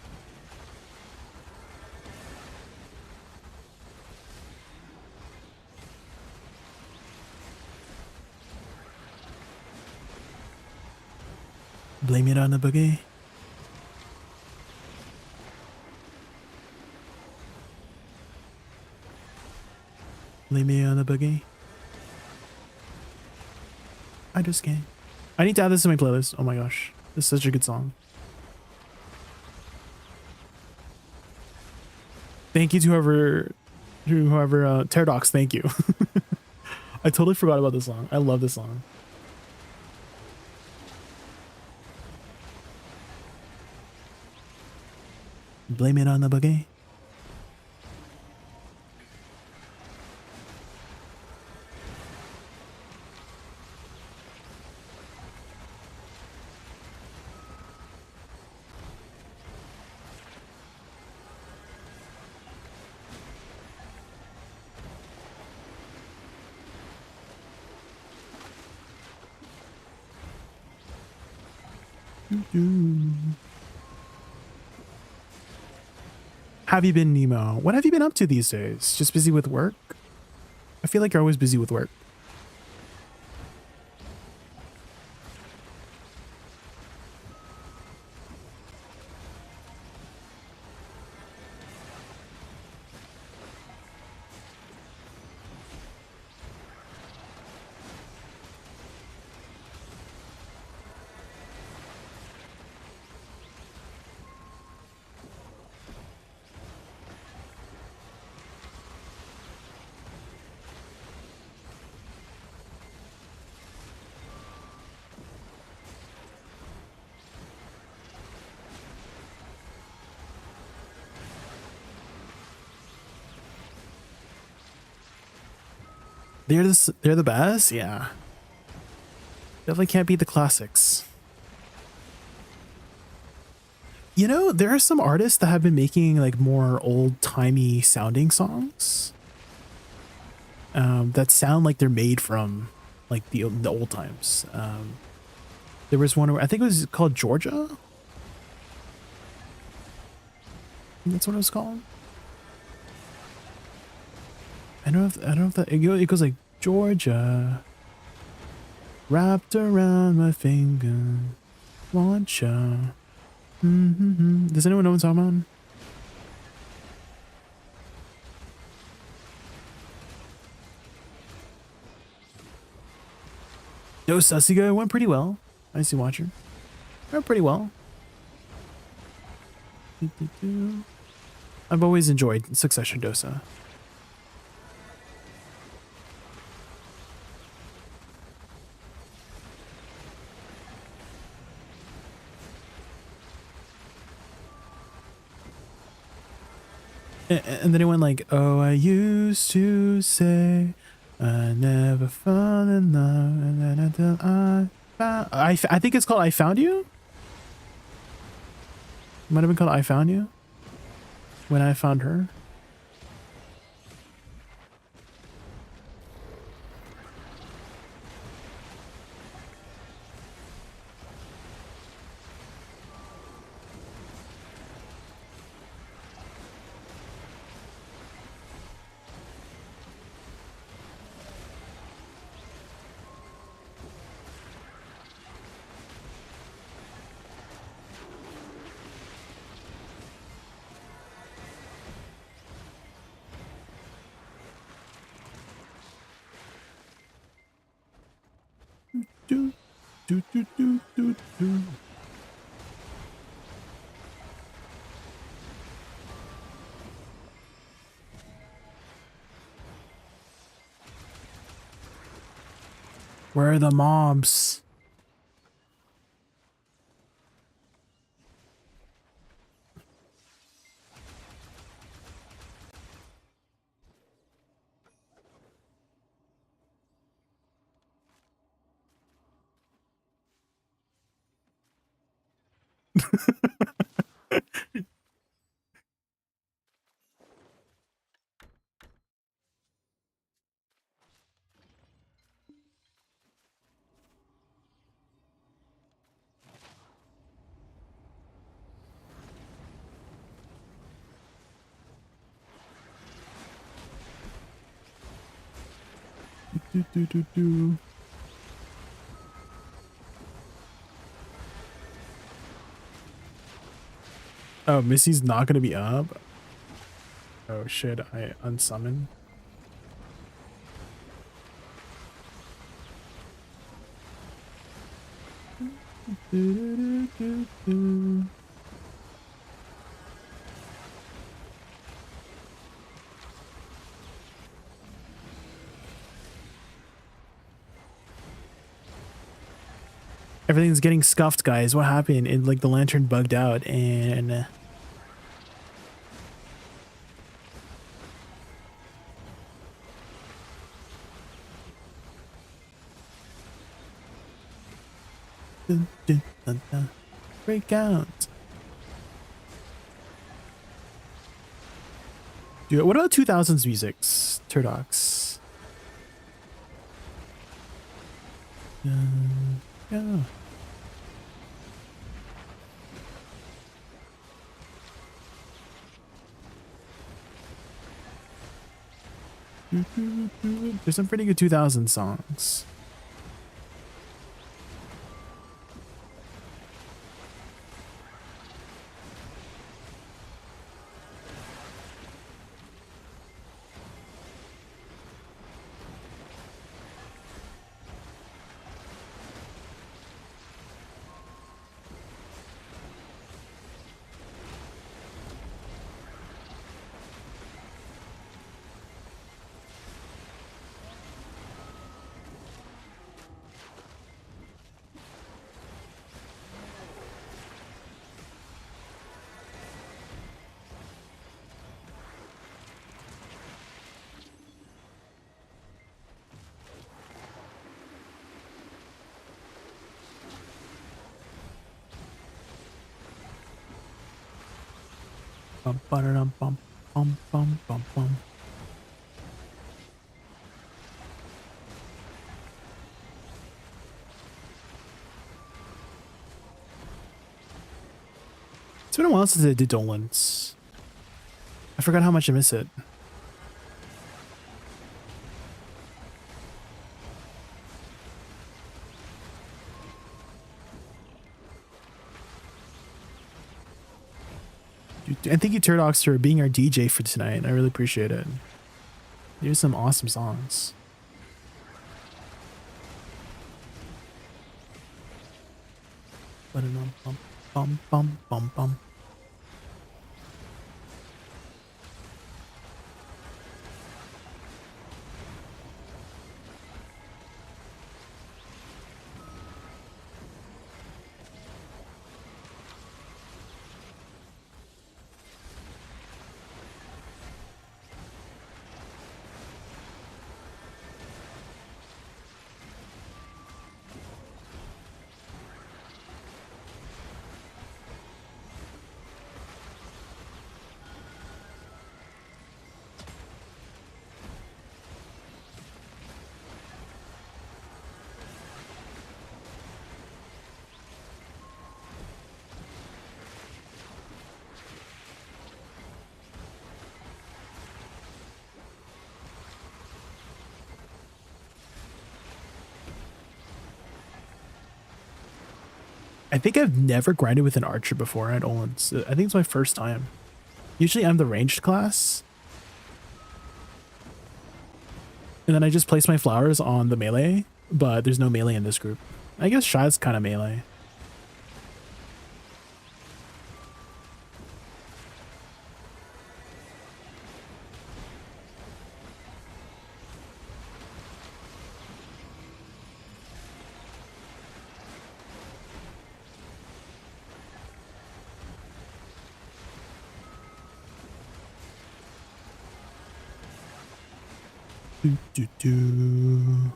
Blame it on the boogie. Blame me on the boogie. I just can't. I need to add this to my playlist. Oh my gosh. This is such a good song. Thank you to whoever Terdox, thank you. I totally forgot about this song. I love this song. Blame it on the boogie. Have you been, Nemo? What have you been up to these days? Just busy with work? I feel like you're always busy with work. They're the best, yeah. Definitely can't beat the classics. You know, there are some artists that have been making like more old-timey sounding songs that sound like they're made from like the old times. There was one where I think it was called Georgia. That's what it was called. I don't know if that it goes like Georgia wrapped around my finger, want ya. Does anyone know what I'm talking about? Dosa, Siga, it went pretty well. I see watcher. Went pretty well. I've always enjoyed Succession Dosa. And then it went like, oh, I used to say I never fall in love, and then until I found... I think it's called I Found You? It might have been called I Found You? When I Found Her? Do, do, do, do, do, do. Where are the mobs? Do. Oh, Missy's not gonna be up. Oh shit, I unsummon. Everything's getting scuffed, guys. What happened? It, like the lantern bugged out and dun, dun, dun, dun. Break out. Dude, what about 2000s musics? Turdox. Yeah. There's some pretty good 2000 songs. Bum, ba-da-dum, bum, bum, bum, bum, bum. It's been a while since I did Dolans. I forgot how much I miss it. And thank you, Turdox, for being our DJ for tonight. I really appreciate it. Here's some awesome songs. Bum, bum, bum, bum, bum. I think I've never grinded with an archer before at Olins. I think it's my first time. Usually I'm the ranged class. And then I just place my flowers on the melee, but there's no melee in this group. I guess Shai's kind of melee. Do.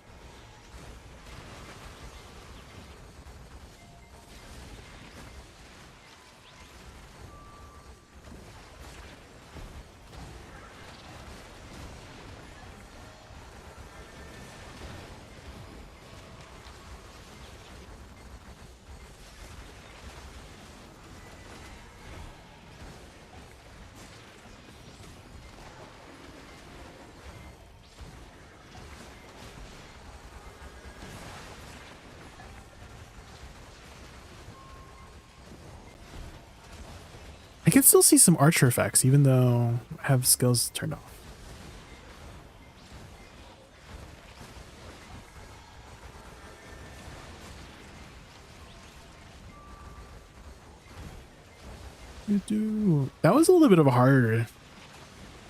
I can still see some archer effects, even though I have skills turned off. That was a little bit of a harder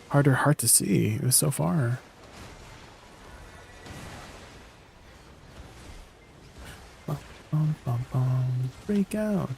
heart to see. It was so far. Bum, bum, bum, bum. Break out.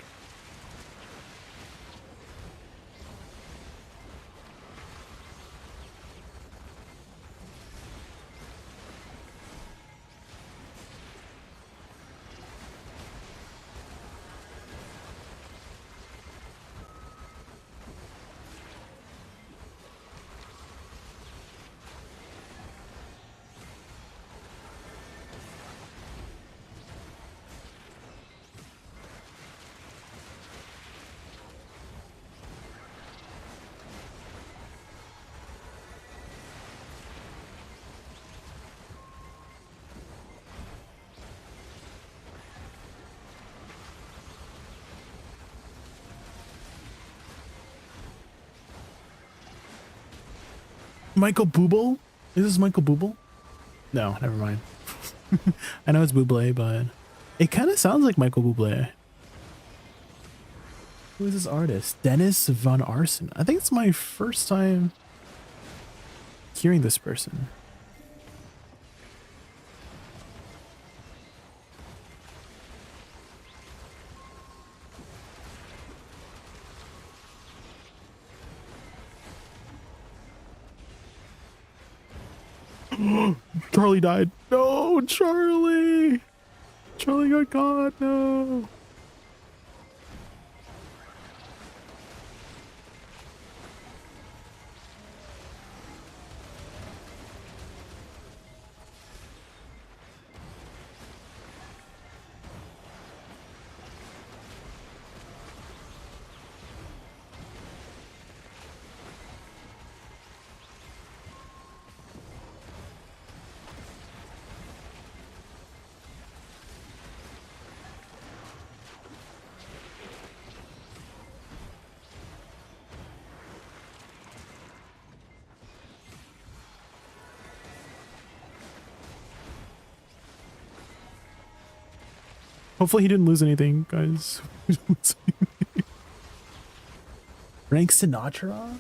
Michael Bublé? Is this Michael Bublé? No, never mind. I know it's Bublé, but it kind of sounds like Michael Bublé. Who is this artist? Dennis Van Arsen. I think it's my first time hearing this person. Charlie died. No, Charlie. Charlie got caught. No. Hopefully he didn't lose anything, guys. Frank Sinatra?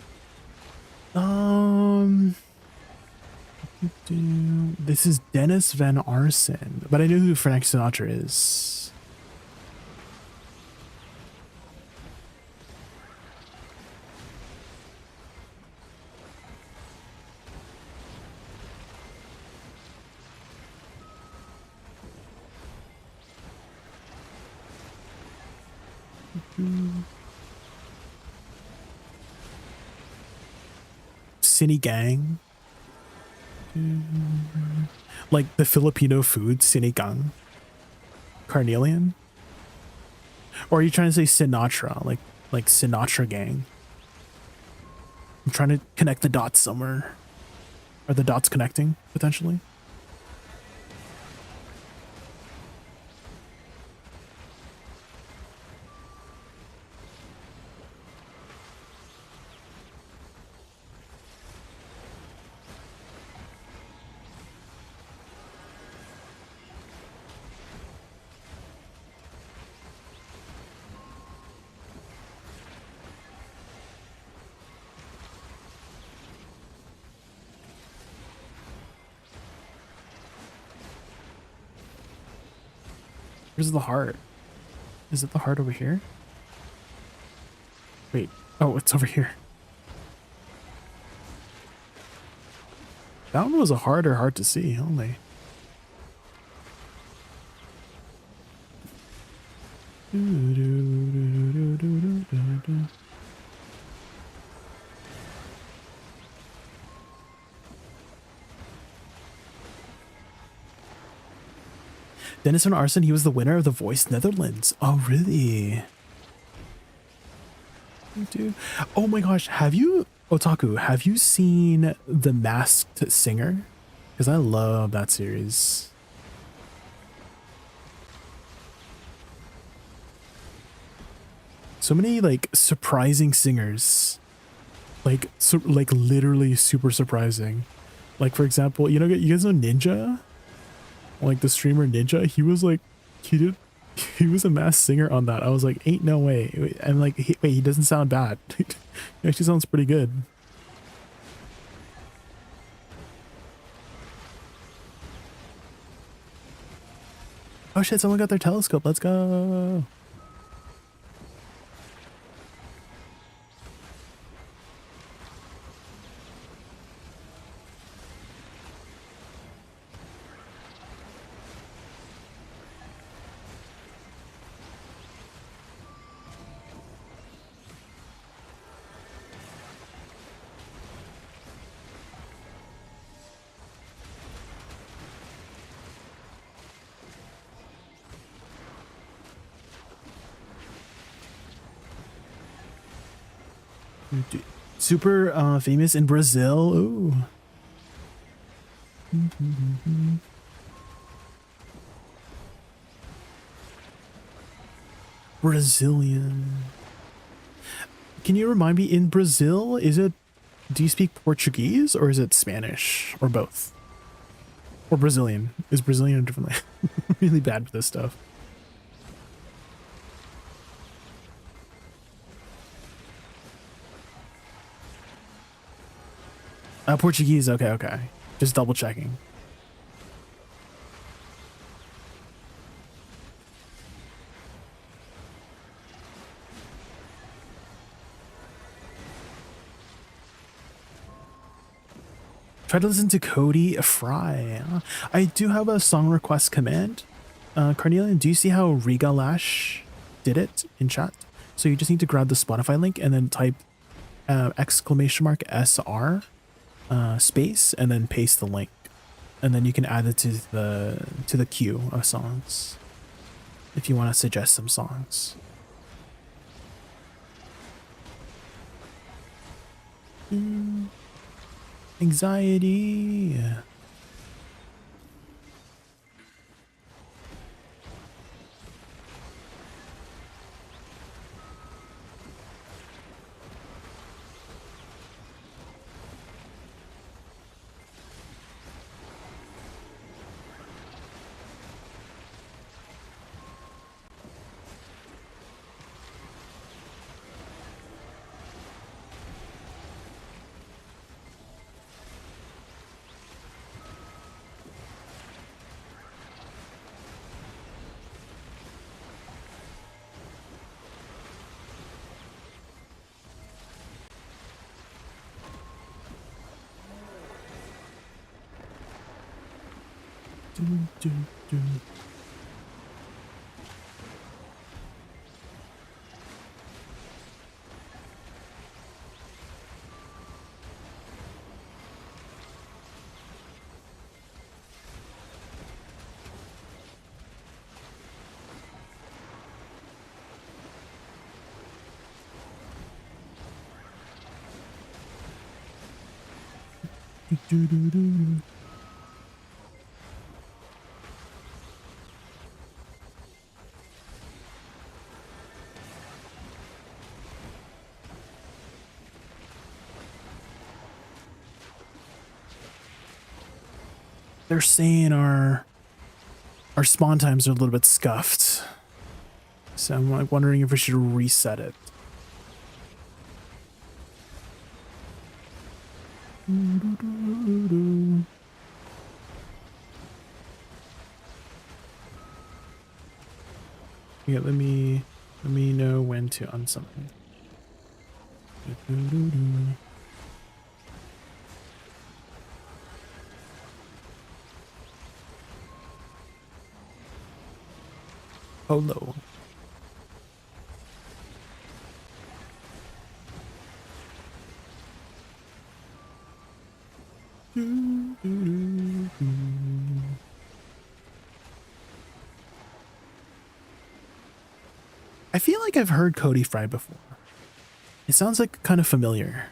This is Dennis Van Arsen, but I know who Frank Sinatra is. Cine Gang. Like the Filipino food, sinigang. Carnelian? Or are you trying to say Sinatra? Like Sinatra Gang? I'm trying to connect the dots somewhere. Are the dots connecting, potentially? Where's the heart? Is it the heart over here? Wait. Oh, it's over here. That one was a harder heart to see, only. Dennis Van Arsen, he was the winner of The Voice Netherlands. Oh, really? Dude. Oh my gosh, have you, Otaku, have you seen The Masked Singer? Because I love that series. So many like surprising singers. Like literally super surprising. Like for example, you guys know Ninja? Like the streamer Ninja, he was like, he was a masked singer on that. I was like, ain't no way. I'm like, wait, he doesn't sound bad. He actually sounds pretty good. Oh shit, someone got their telescope. Let's go. Super famous in Brazil. Ooh. Brazilian. Can you remind me, in Brazil, is it Do you speak Portuguese or is it Spanish or both? Or Brazilian? Is Brazilian a different language? Really bad with this stuff. Portuguese. Okay, okay. Just double checking. Try to listen to Cody Fry. I do have a song request command. Carnelian, do you see how Riga Lash did it in chat? So you just need to grab the Spotify link and then type !SR space and then paste the link. And then you can add it to the queue of songs if you want to suggest some songs. Anxiety. They're saying our spawn times are a little bit scuffed. So I'm like wondering if we should reset it. Yeah, let me know when to unsubmit. Hello. I feel like I've heard Cody Fry before. It sounds like kind of familiar.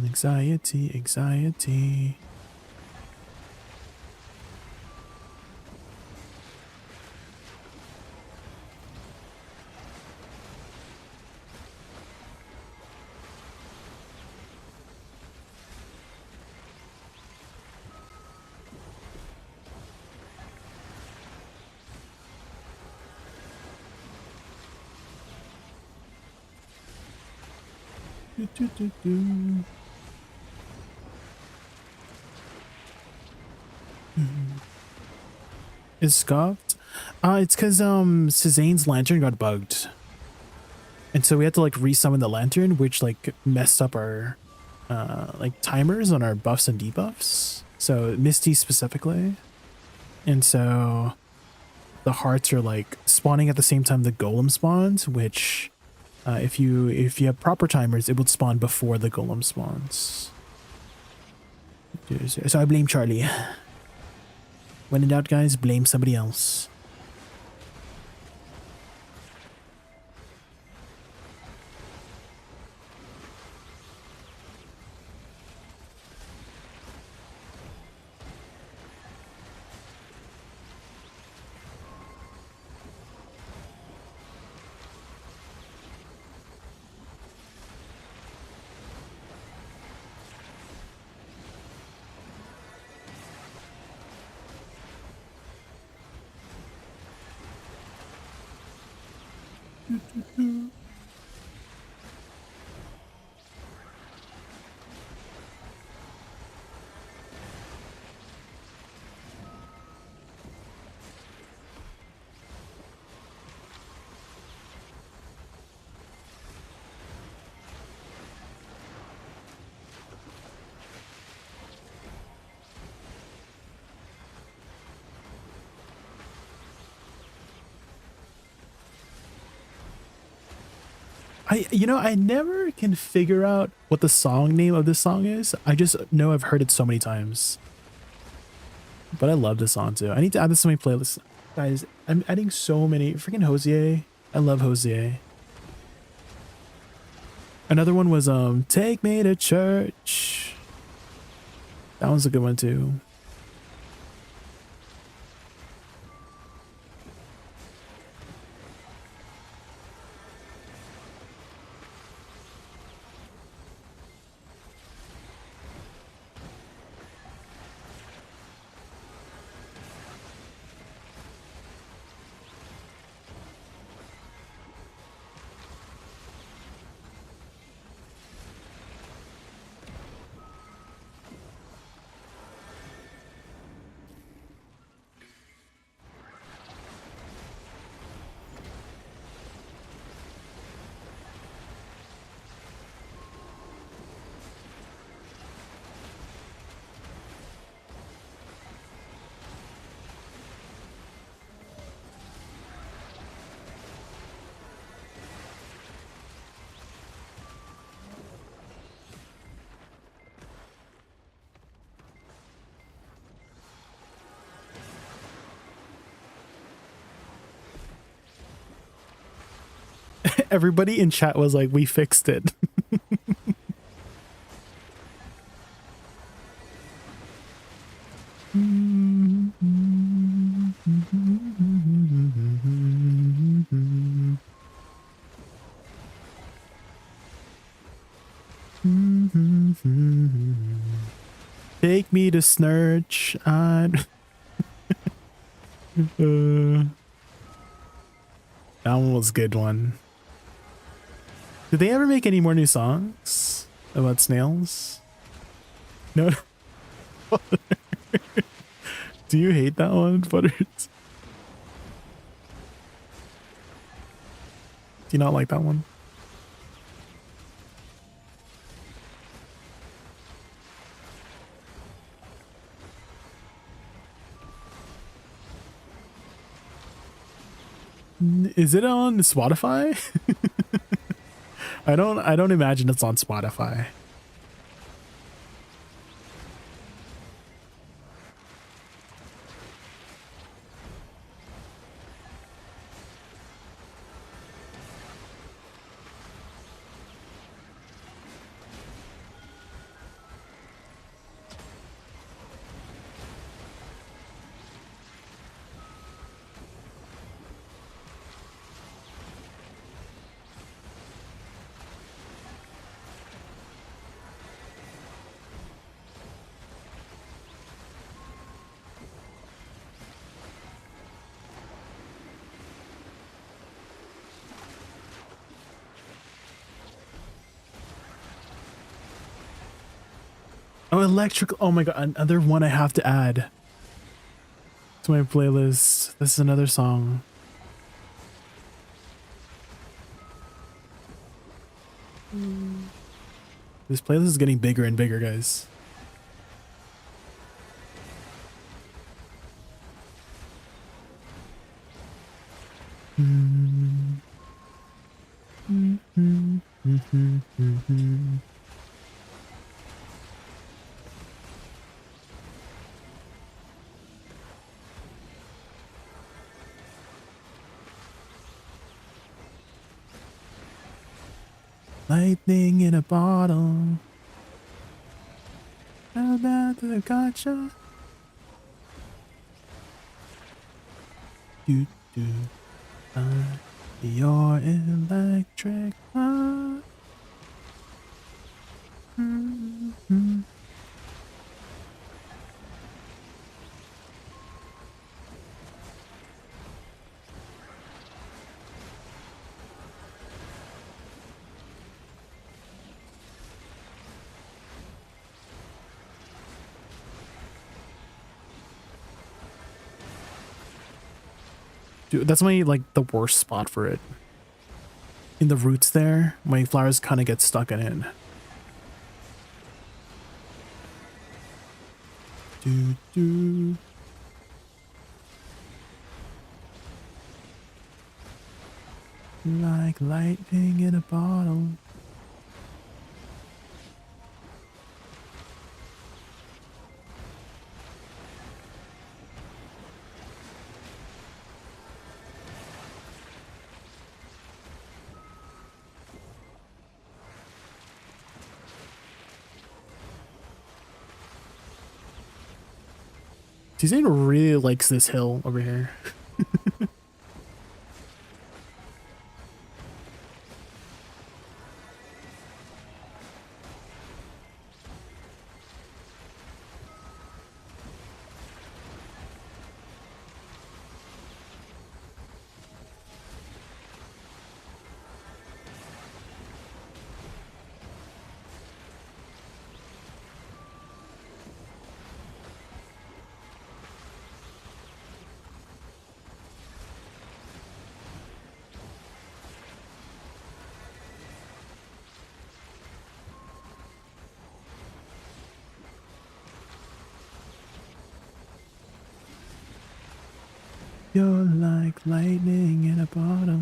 Anxiety, anxiety. Is scuffed? It's because Suzanne's lantern got bugged. And so we had to like resummon the lantern, which like messed up our like timers on our buffs and debuffs. So Misty specifically. And so the hearts are like spawning at the same time the golem spawns, which if you have proper timers, it would spawn before the golem spawns. So I blame Charlie. When in doubt, guys, blame somebody else. I never can figure out what the song name of this song is. I just know I've heard it so many times. But I love this song too. I need to add this to my playlist. Guys, I'm adding so many. Freaking Hosier. I love Hosier. Another one was Take Me to Church. That one's a good one too. Everybody in chat was like, we fixed it. Take me to Snurch. That one was a good one. Did they ever make any more new songs about snails? No. Do you hate that one, Butters? Do you not like that one? Is it on Spotify? I don't imagine it's on Spotify. Oh, electrical. Oh my god, another one I have to add to my playlist. This is another song. This playlist is getting bigger and bigger, guys. Lightning in a bottle. How about the gotcha? Do do. Your electric heart. Dude, that's my, like, the worst spot for it. In the roots there, my flowers kind of get stuck in it. Do. Like lightning in a bottle. Suzanne really likes this hill over here. You're like lightning in a bottle.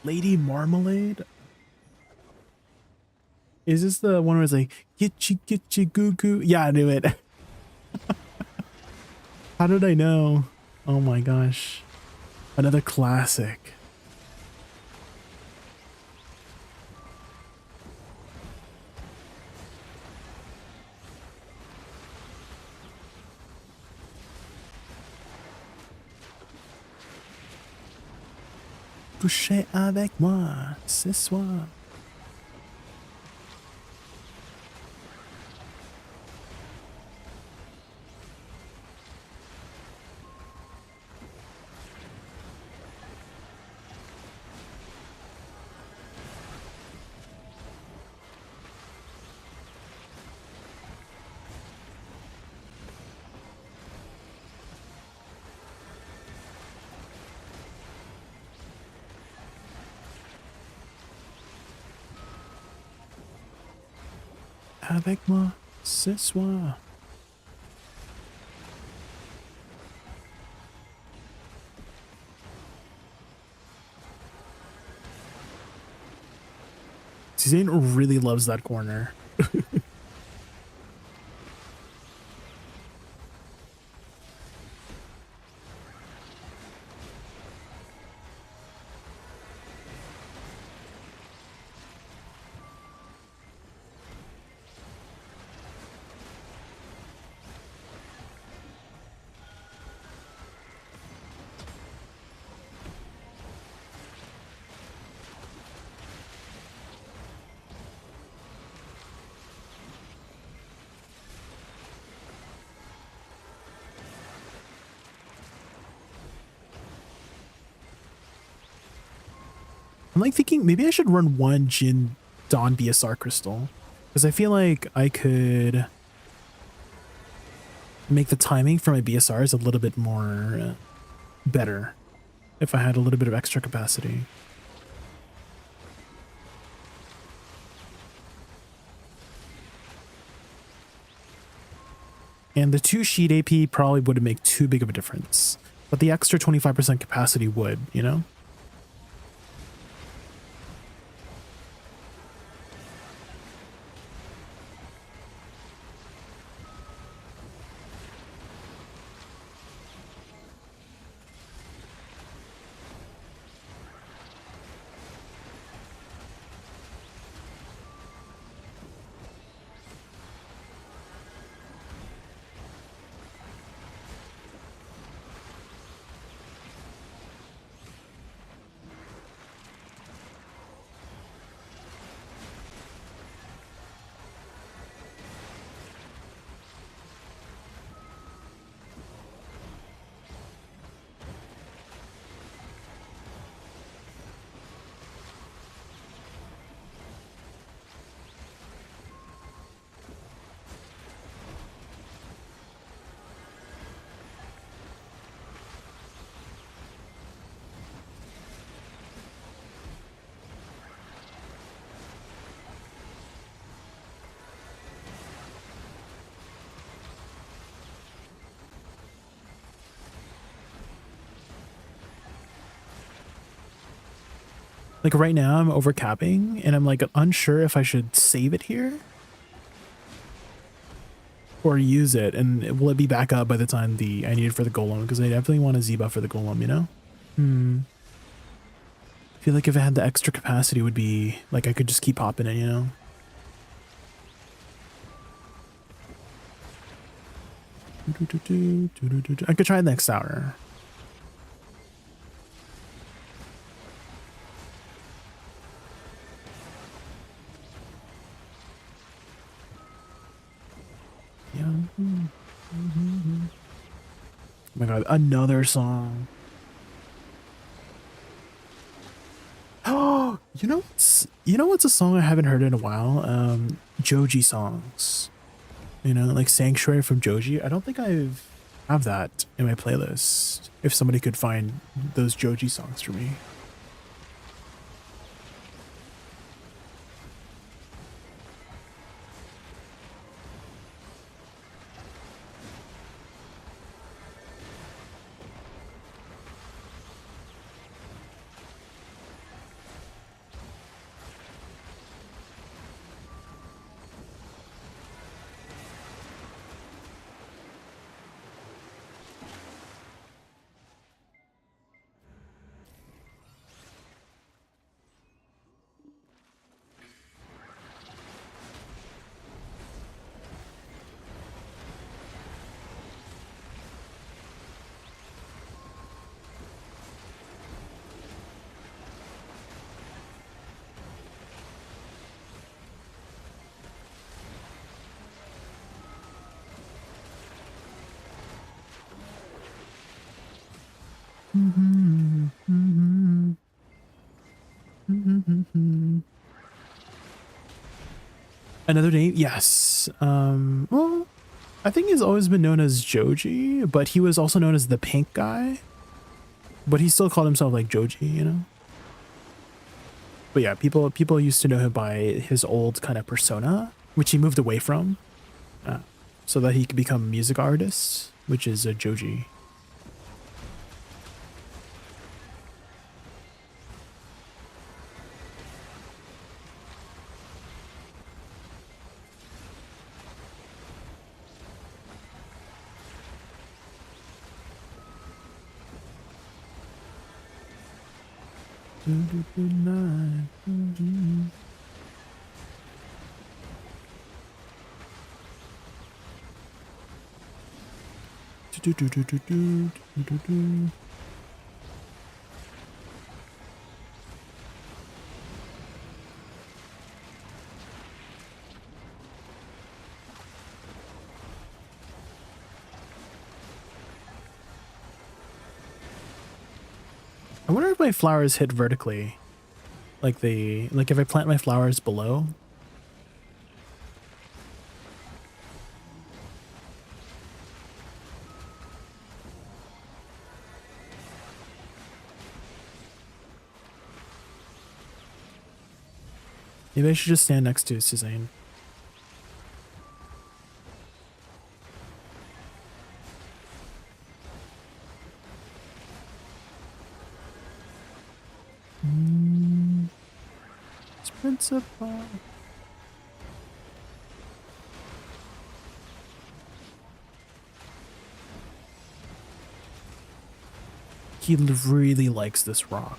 Lady Marmalade? Is this the one where it's like, get goo goo? Yeah, I knew it. How did I know? Oh my gosh. Another classic. Coucher avec moi ce soir. Avec moi ce soir. Suzanne really loves that corner. I'm like thinking maybe I should run one Jin Dawn BSR crystal because I feel like I could make the timing for my BSRs a little bit more better if I had a little bit of extra capacity. And the 2 sheet AP probably wouldn't make too big of a difference, but the extra 25% capacity would, you know? Like right now I'm overcapping and I'm like unsure if I should save it here or use it, and will it be back up by the time I need it for the golem, because I definitely want a Z-buff for the golem, you know? I feel like if it had the extra capacity, it would be like I could just keep popping it, you know? I could try next hour. Yeah. Oh my god, another song. Oh, you know what's a song I haven't heard in a while? Joji songs. You know, like Sanctuary from Joji. I don't think I have that in my playlist. If somebody could find those Joji songs for me. Another name? Yes. Well, I think he's always been known as Joji, but he was also known as the pink guy. But he still called himself like Joji, you know? But yeah, people used to know him by his old kind of persona, which he moved away from, so that he could become a music artist, which is a Joji. I wonder if my flowers hit vertically, like if I plant my flowers below. Maybe I should just stand next to Suzanne. It's principal. He really likes this rock.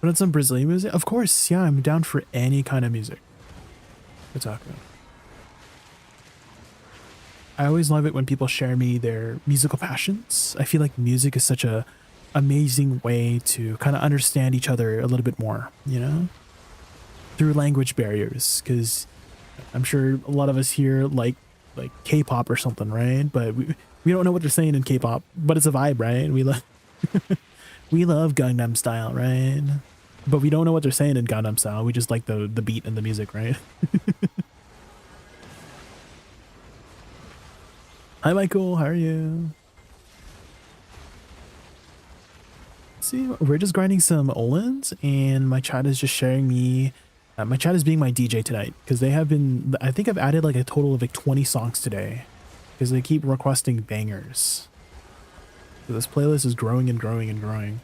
Put on some Brazilian music? Of course, yeah, I'm down for any kind of music. Otaku. I always love it when people share me their musical passions. I feel like music is such a amazing way to kind of understand each other a little bit more, you know? Through language barriers, because I'm sure a lot of us here like K-pop or something, right? But we don't know what they're saying in K-pop, but it's a vibe, right? We love we love Gangnam Style, right? But we don't know what they're saying in Gangnam Style. We just like the beat and the music, right? Hi, Michael. How are you? See, we're just grinding some Olins, and my chat is just sharing me. My chat is being my DJ tonight because they have been. I think I've added like a total of like 20 songs today because they keep requesting bangers. So this playlist is growing and growing and growing.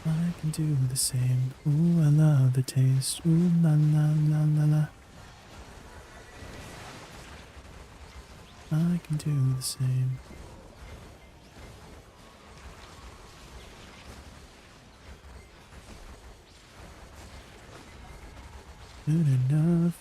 I can do the same. Ooh, I love the taste. Ooh, la la la la la. I can do the same. Good enough.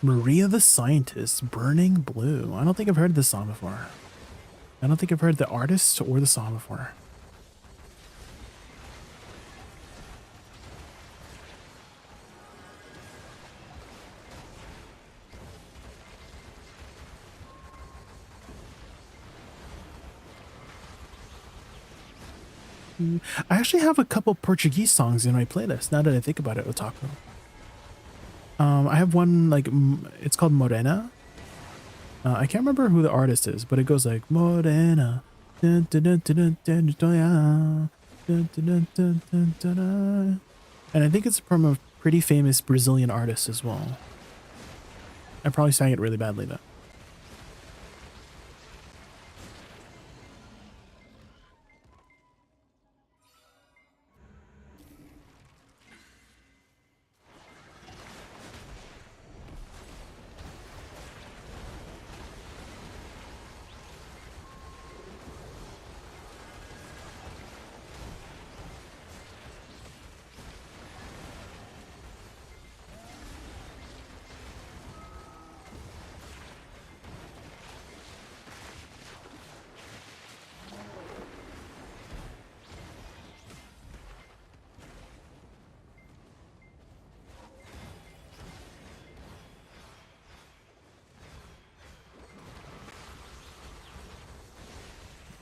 Maria the Scientist, Burning Blue. I don't think I've heard this song before. I don't think I've heard the artist or the song before. I actually have a couple Portuguese songs in my playlist, now that I think about it, Otaku. I have one, like, it's called Morena. I can't remember who the artist is, but it goes like, Morena. And I think it's from a pretty famous Brazilian artist as well. I probably sang it really badly, though.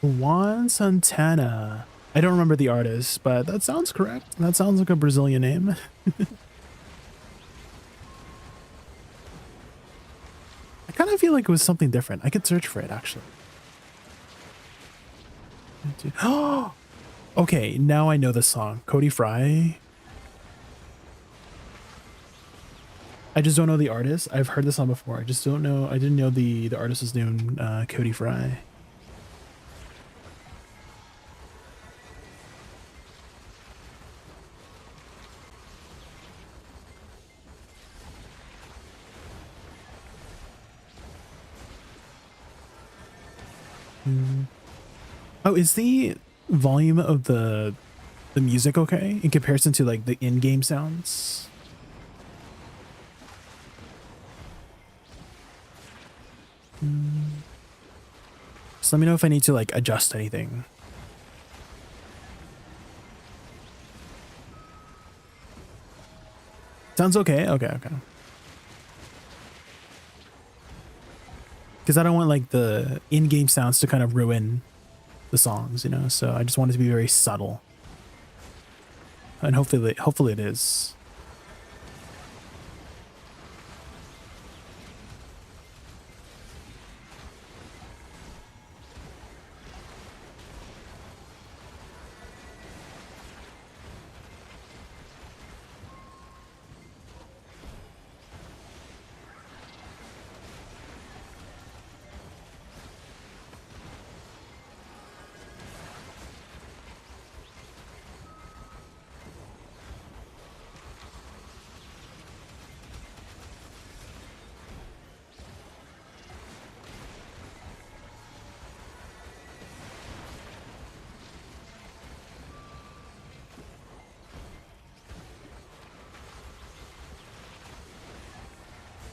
Juan Santana. I don't remember the artist, but that sounds correct. That sounds like a Brazilian name. I kind of feel like it was something different. I could search for it, actually. Oh, okay. Now I know the song. Cody Fry. I just don't know the artist. I've heard the song before. I just don't know. I didn't know the artist's name, Cody Fry. Oh, is the volume of the music okay in comparison to like the in-game sounds? Just let me know if I need to like adjust anything. Sounds okay. Okay. Because I don't want like the in-game sounds to kind of ruin the songs, you know, so I just want it to be very subtle. And hopefully it is.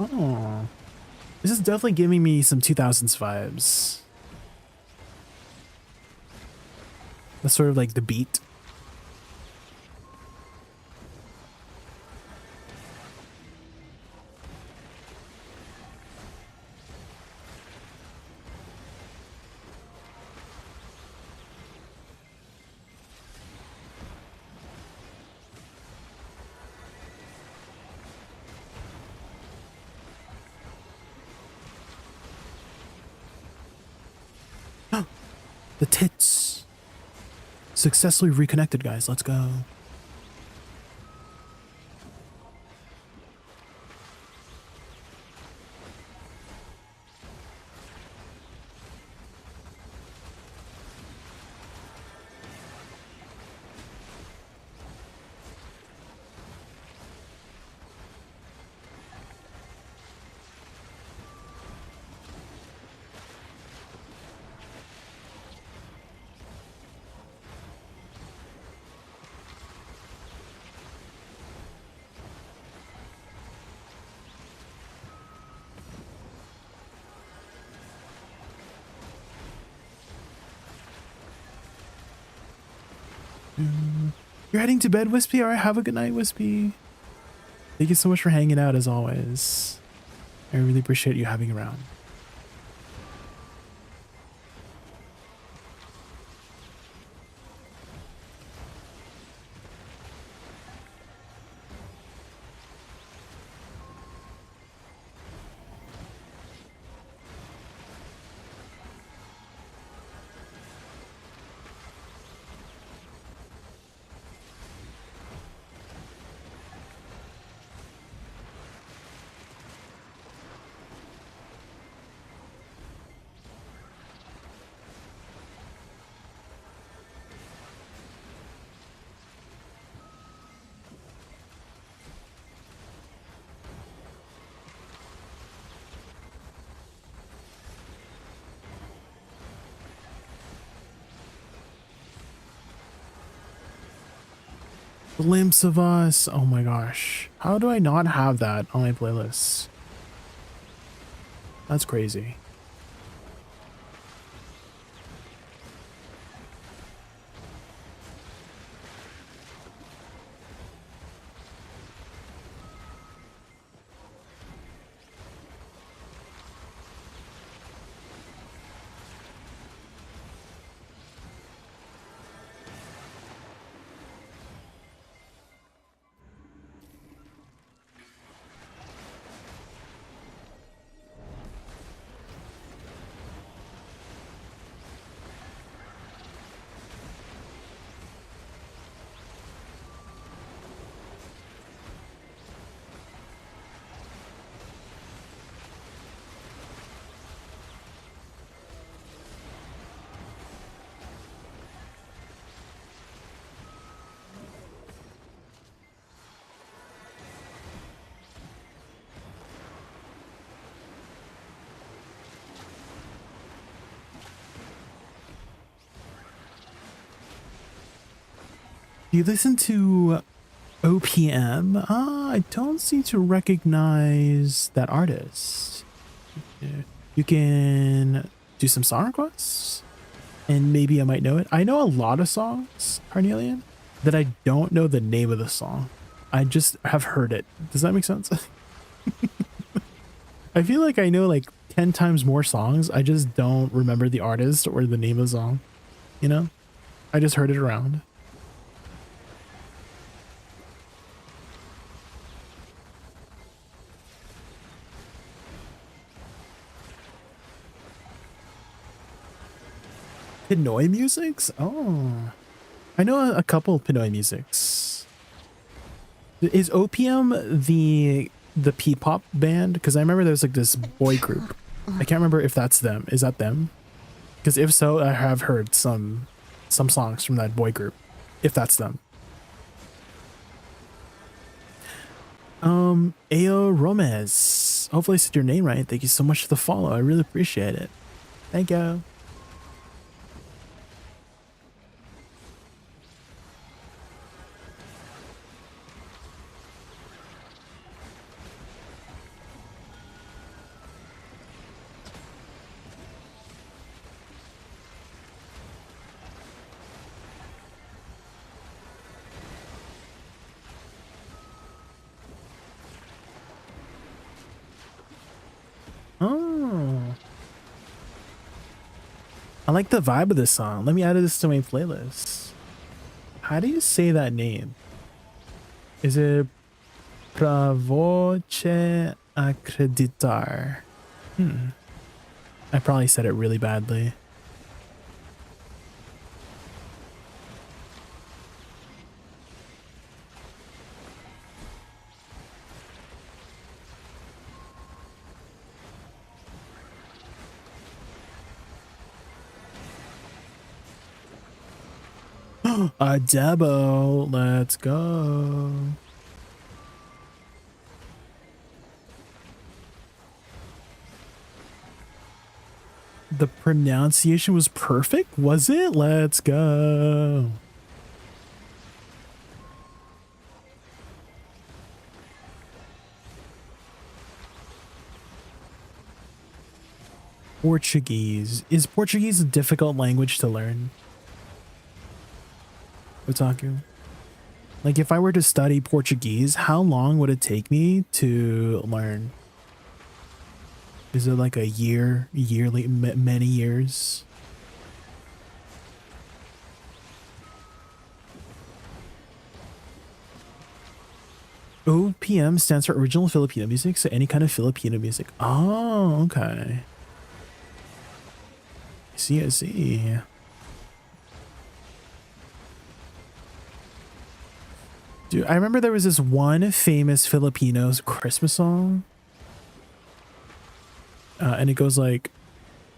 Oh, this is definitely giving me some 2000s vibes. That's sort of like the beat. The tits. Successfully reconnected, guys. Let's go. You're heading to bed, Wispy? All right, have a good night, Wispy. Thank you so much for hanging out, as always. I really appreciate you having around. Glimpse of Us. Oh my gosh. How do I not have that on my playlist? That's crazy. Do you listen to OPM? I don't seem to recognize that artist. You can do some song requests, and maybe I might know it. I know a lot of songs, Carnelian, that I don't know the name of the song. I just have heard it. Does that make sense? I feel like I know like 10 times more songs. I just don't remember the artist or the name of the song. You know? I just heard it around. Pinoy musics? Oh, I know a couple Pinoy musics. Is Opium the P-pop band? Because I remember there's like this boy group. I can't remember if that's them. Is that them? Because if so, I have heard some songs from that boy group. If that's them. Ayo Romez. Hopefully I said your name right. Thank you so much for the follow. I really appreciate it. Thank you. I like the vibe of this song. Let me add this to my playlist. How do you say that name? Is it Pravoce Accreditar? I probably said it really badly. A Debo, let's go. The pronunciation was perfect, was it? Let's go. Portuguese. Is Portuguese a difficult language to learn? Otaku. Like, if I were to study Portuguese, how long would it take me to learn? Is it like a year, yearly, many years? OPM stands for original Filipino music, so any kind of Filipino music. Oh, okay. I see. Dude, I remember there was this one famous Filipinos Christmas song. And it goes like,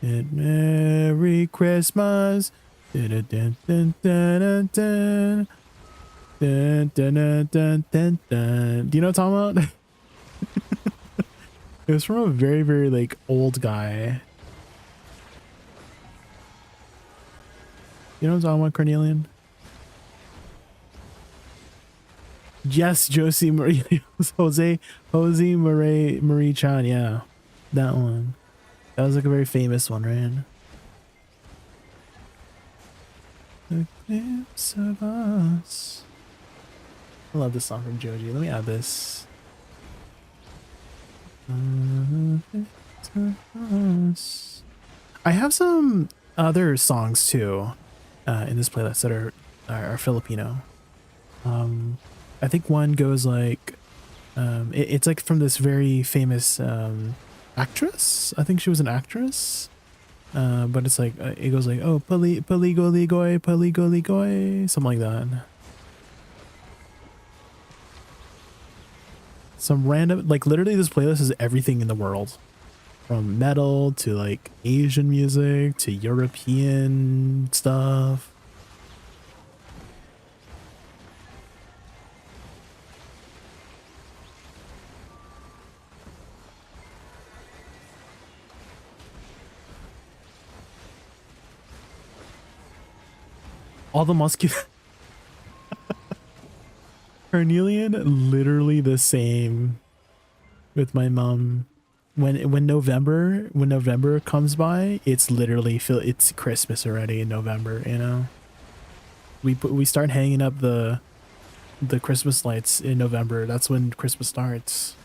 Merry Christmas. Dun, dun, dun, dun, dun, dun. Dun, dun, dun, dun, dun, dun. Do you know what I'm talking about? It was from a very, very like old guy. You know what I'm talking about, Cornelian? Yes, Josie Marie, Jose Marie Chan, yeah, that one. That was like a very famous one, right? The glimpse of us. I love this song from Joji. Let me add this. I have some other songs too in this playlist that are Filipino. I think one goes like, it's like from this very famous actress. I think she was an actress. But it's like, it goes like, oh, paligo ligoy, something like that. Some random, like literally this playlist is everything in the world. From metal to like Asian music to European stuff. All the muscular. Carnelian, literally the same with my mom. When November comes by, it's literally it's Christmas already in November, you know. We start hanging up the Christmas lights in November. That's when Christmas starts.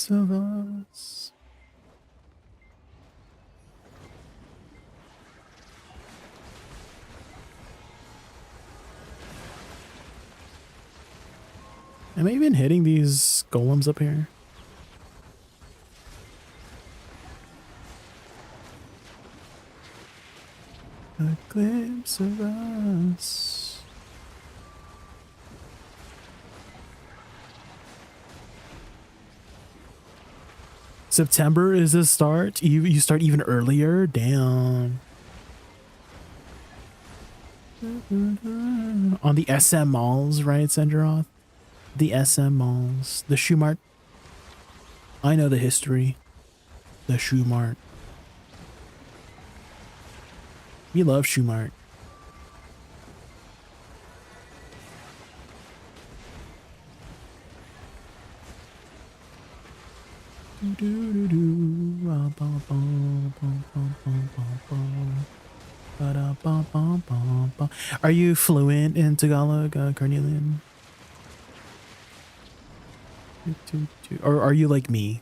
Of us. Am I even hitting these golems up here? A glimpse of us. September is the start. You start even earlier. Damn. On the SM malls, right, Senderoth? The SM malls, the Shoe Mart. I know the history. The Shoe Mart. We love Shoe Mart. Are you fluent in Tagalog, Carnelian? Or are you like me,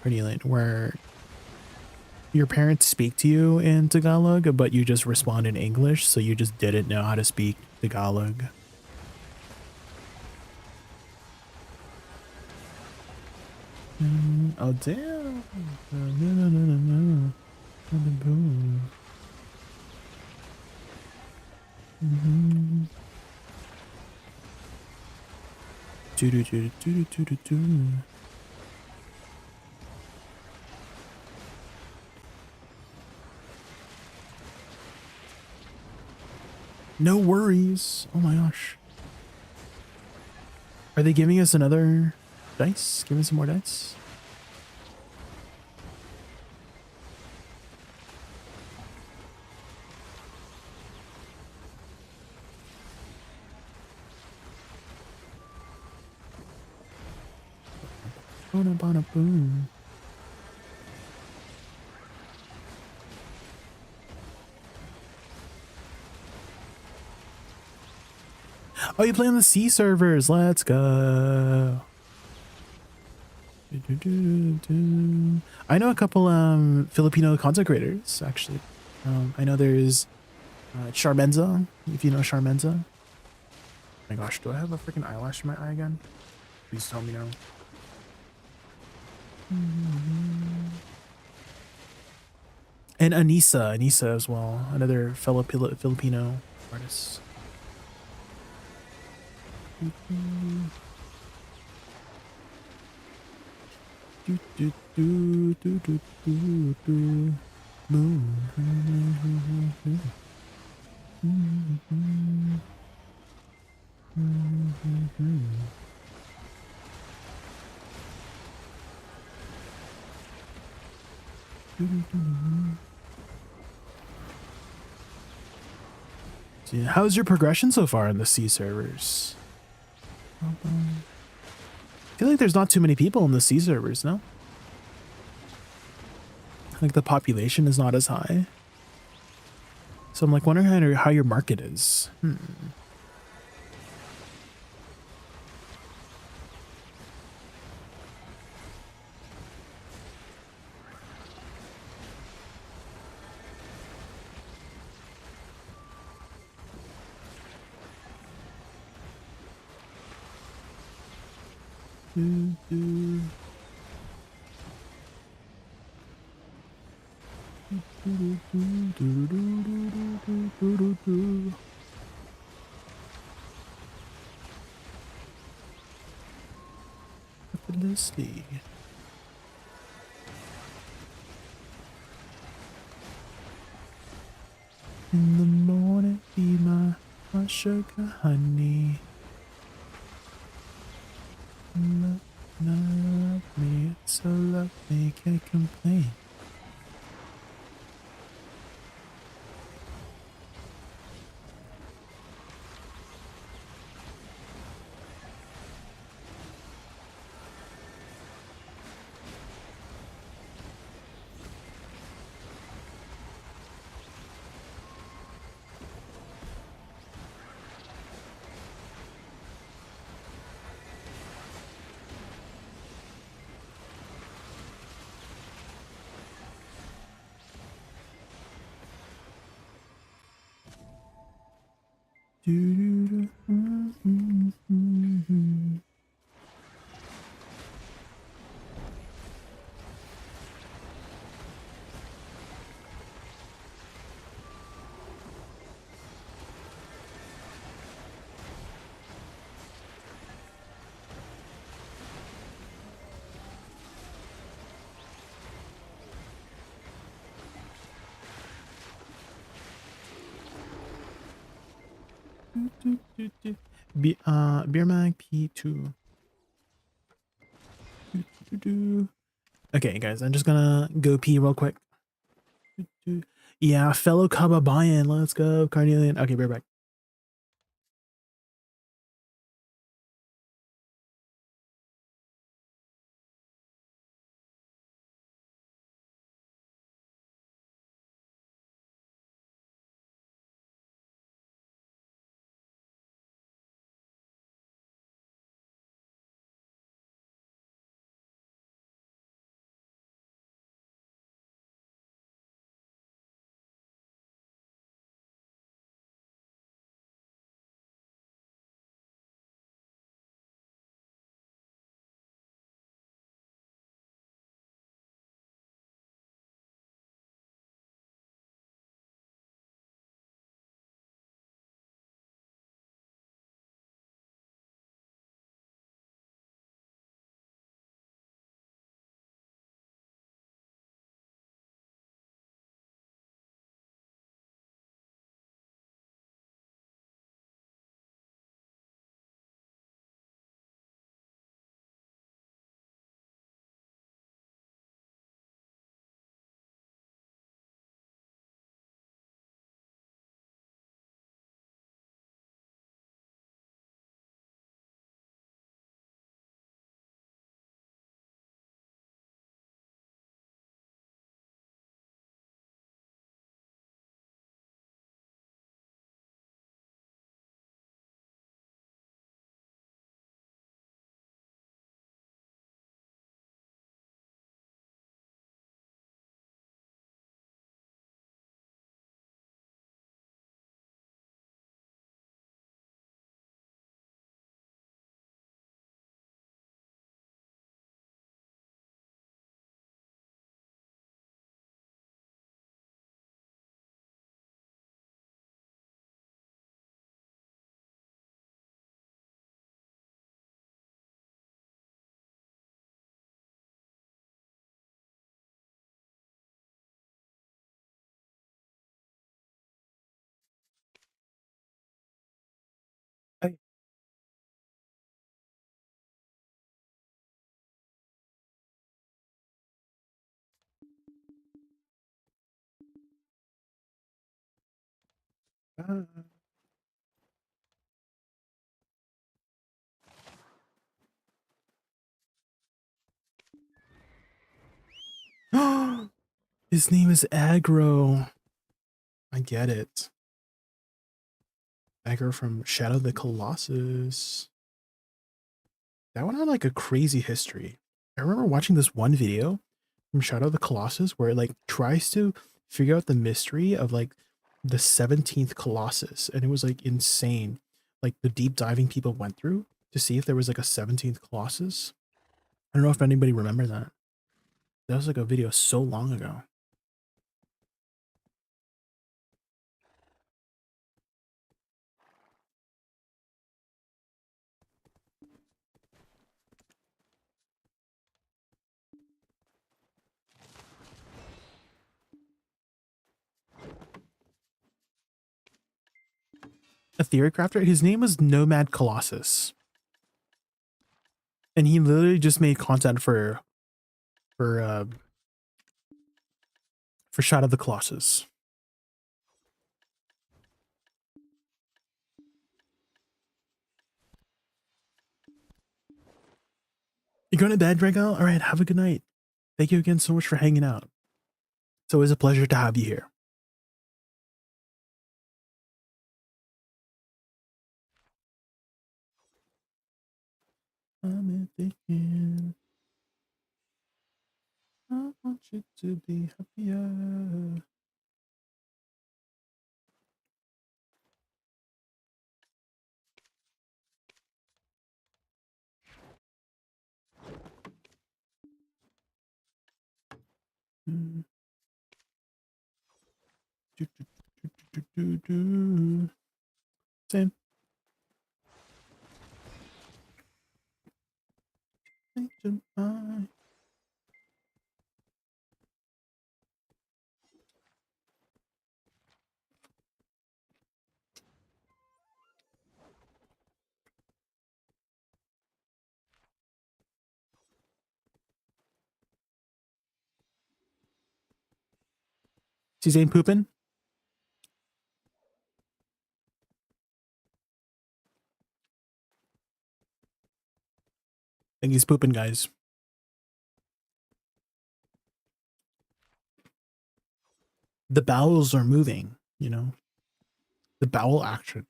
Carnelian, where your parents speak to you in Tagalog, but you just respond in English, so you just didn't know how to speak Tagalog? Oh damn! No worries. Oh my gosh. Are they giving us another dice? Give me some more dice. Boom. Oh, you play on the C servers. Let's go. I know a couple Filipino content creators, actually. I know there's Charmenza, if you know Charmenza. Oh my gosh, do I have a freaking eyelash in my eye again? Please tell me no. And Anissa as well, another fellow Filipino artist. How's your progression so far in the C servers? I feel like there's not too many people in the C servers, no? Like the population is not as high. So I'm like wondering how your market is. Effortlessly. In the morning, be my sugar honey. Love me, it's so lovely, can't complain. Beer mag P2. Okay, guys, I'm just gonna go pee real quick. Yeah, fellow Kababayan, let's go, Carnelian. Okay, be right back. His name is Aggro. I get it. Aggro from Shadow of the Colossus. That one had like a crazy history. I remember watching this one video from Shadow of the Colossus where it like tries to figure out the mystery of like the 17th Colossus, and it was like insane. Like the deep diving people went through to see if there was like a 17th Colossus. I don't know if anybody remember that. That was like a video so long ago. A theory crafter, his name was Nomad Colossus. And he literally just made content for Shadow of the Colossus. You going to bed, Drago? All right, have a good night. Thank you again so much for hanging out. It's always a pleasure to have you here. I'm thinking I want you to be happier. Same. Is he pooping? I think he's pooping, guys. The bowels are moving, you know? The bowel action.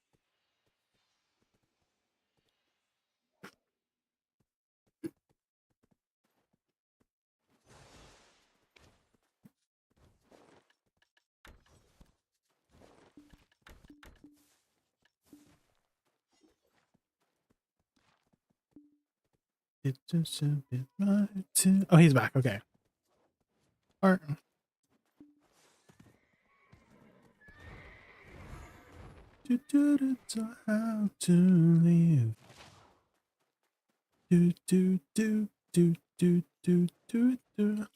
It's just a bit right to... Oh, he's back. Okay. All right. How to live. Do do do do do do do do.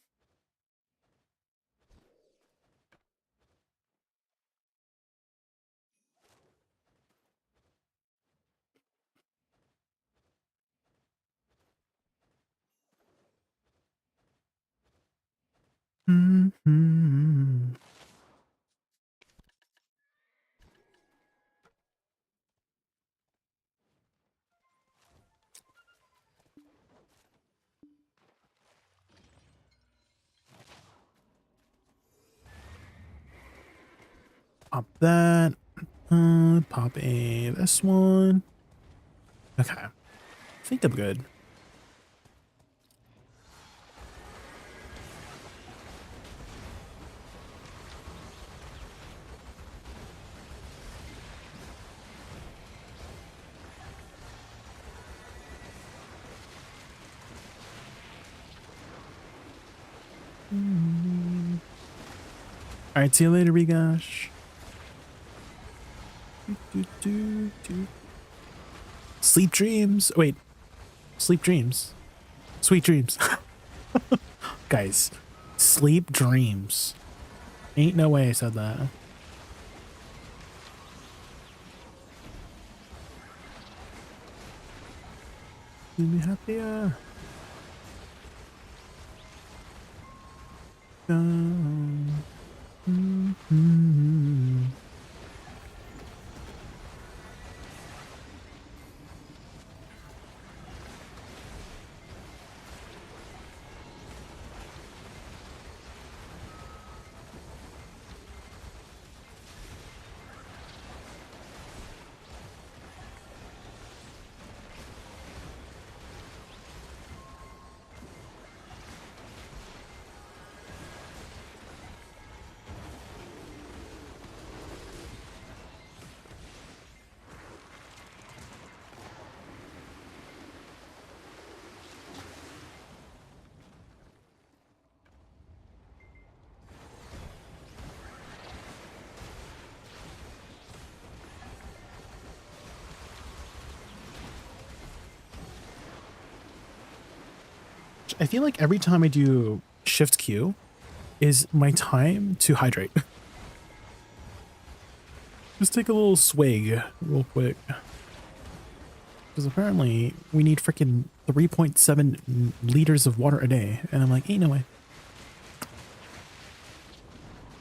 Mm-hmm. Pop that. Pop this one. Okay. I think I'm good. All right, see you later, Regosh. Sleep dreams. Wait, sleep dreams. Sweet dreams. Guys, sleep dreams. Ain't no way I said that. Make me happier. I feel like every time I do Shift Q is my time to hydrate. Just take a little swig real quick. Because apparently we need freaking 3.7 liters of water a day. And I'm like, ain't no way.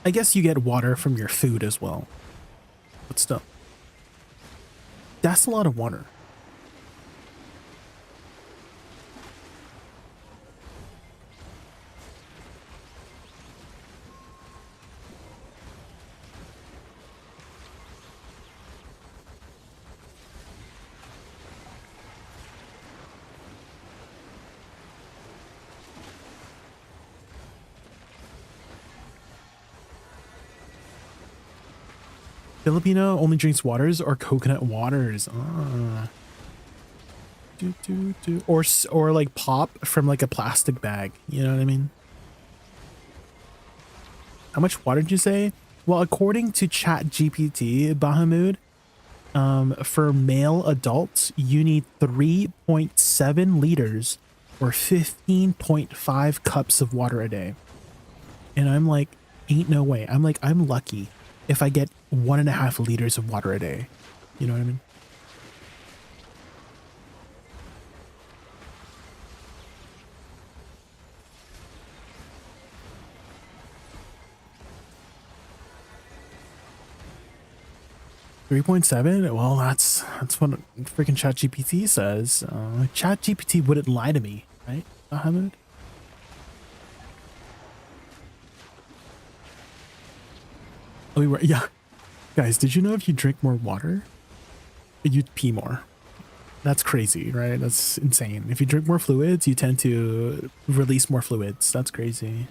I guess you get water from your food as well. But still. That's a lot of water. Filipino only drinks waters or coconut waters. Ah. Or like pop from like a plastic bag. You know what I mean? How much water did you say? Well, according to ChatGPT, Bahamut, for male adults, you need 3.7 liters or 15.5 cups of water a day. And I'm like, ain't no way. I'm like, I'm lucky if I get 1.5 liters of water a day. You know what I mean? $3.7? Well, that's what freaking ChatGPT says. ChatGPT wouldn't lie to me, right, Ahmed? Oh, we were, yeah. Guys, did you know if you drink more water, you'd pee more? That's crazy, right? That's insane. If you drink more fluids, you tend to release more fluids. That's crazy.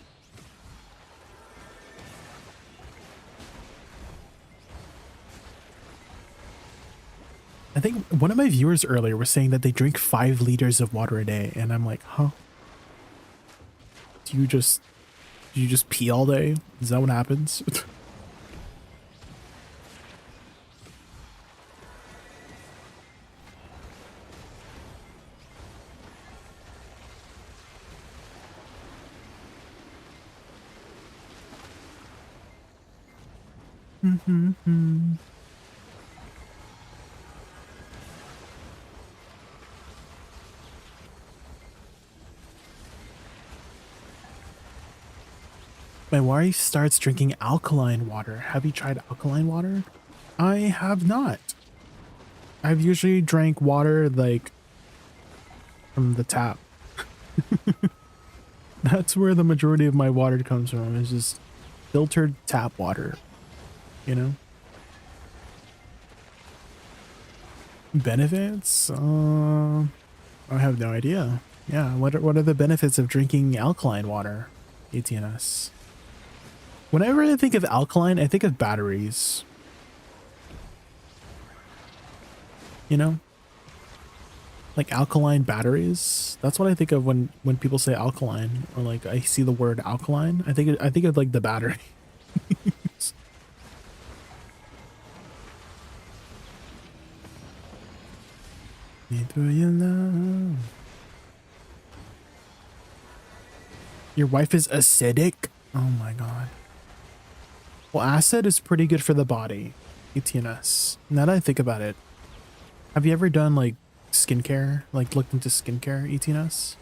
I think one of my viewers earlier was saying that they drink 5 liters of water a day, and I'm like, huh? Do you just pee all day? Is that what happens? My wife starts drinking alkaline water. Have you tried alkaline water? I have not. I've usually drank water like from the tap. That's where the majority of my water comes from, is just filtered tap water, you know? Benefits? I have no idea. Yeah, what are the benefits of drinking alkaline water? ATNS. Whenever I think of alkaline, I think of batteries. You know? Like alkaline batteries. That's what I think of when people say alkaline, or like I see the word alkaline. I think of like the battery. Your wife is acidic? Oh my god. Well, acid is pretty good for the body. ETNS. Now that I think about it, have you ever done like skincare? Like looked into skincare, ETNS?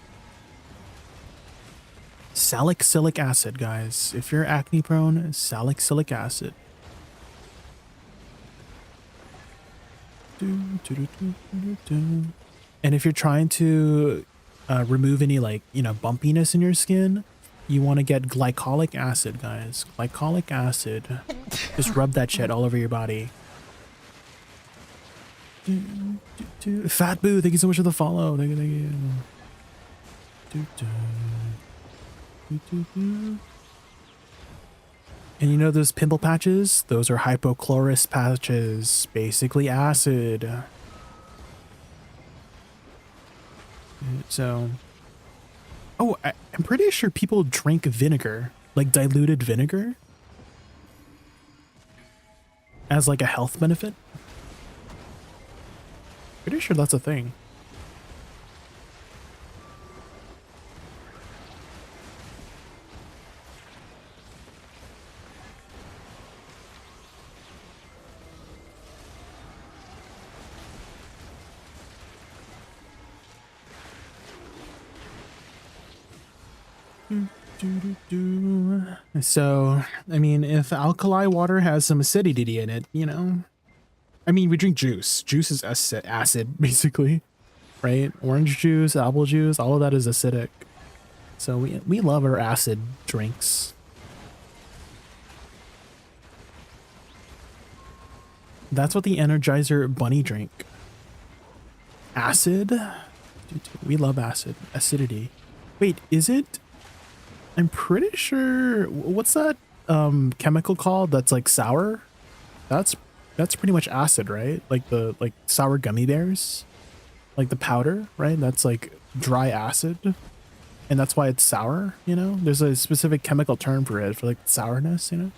Salicylic acid, guys. If you're acne prone, salicylic acid. And if you're trying to remove any like, you know, bumpiness in your skin, you want to get glycolic acid, guys. Glycolic acid. Just rub that shit all over your body. Fat Boo, thank you so much for the follow. Thank you. And you know those pimple patches? Those are hypochlorous patches. Basically acid. So... Oh, I'm pretty sure people drink vinegar, like diluted vinegar, as like a health benefit. Pretty sure that's a thing. So, I mean, if alkali water has some acidity in it, you know, I mean, we drink juice. Juice is acid, basically, right? Orange juice, apple juice, all of that is acidic. So we love our acid drinks. That's what the Energizer Bunny drink. Acid? We love acid. Acidity. Wait, is it? I'm pretty sure. What's that chemical called that's like sour? That's pretty much acid, right? Like the sour gummy bears, like the powder, right? That's like dry acid, and that's why it's sour. You know, there's a specific chemical term for it, for like sourness. You know.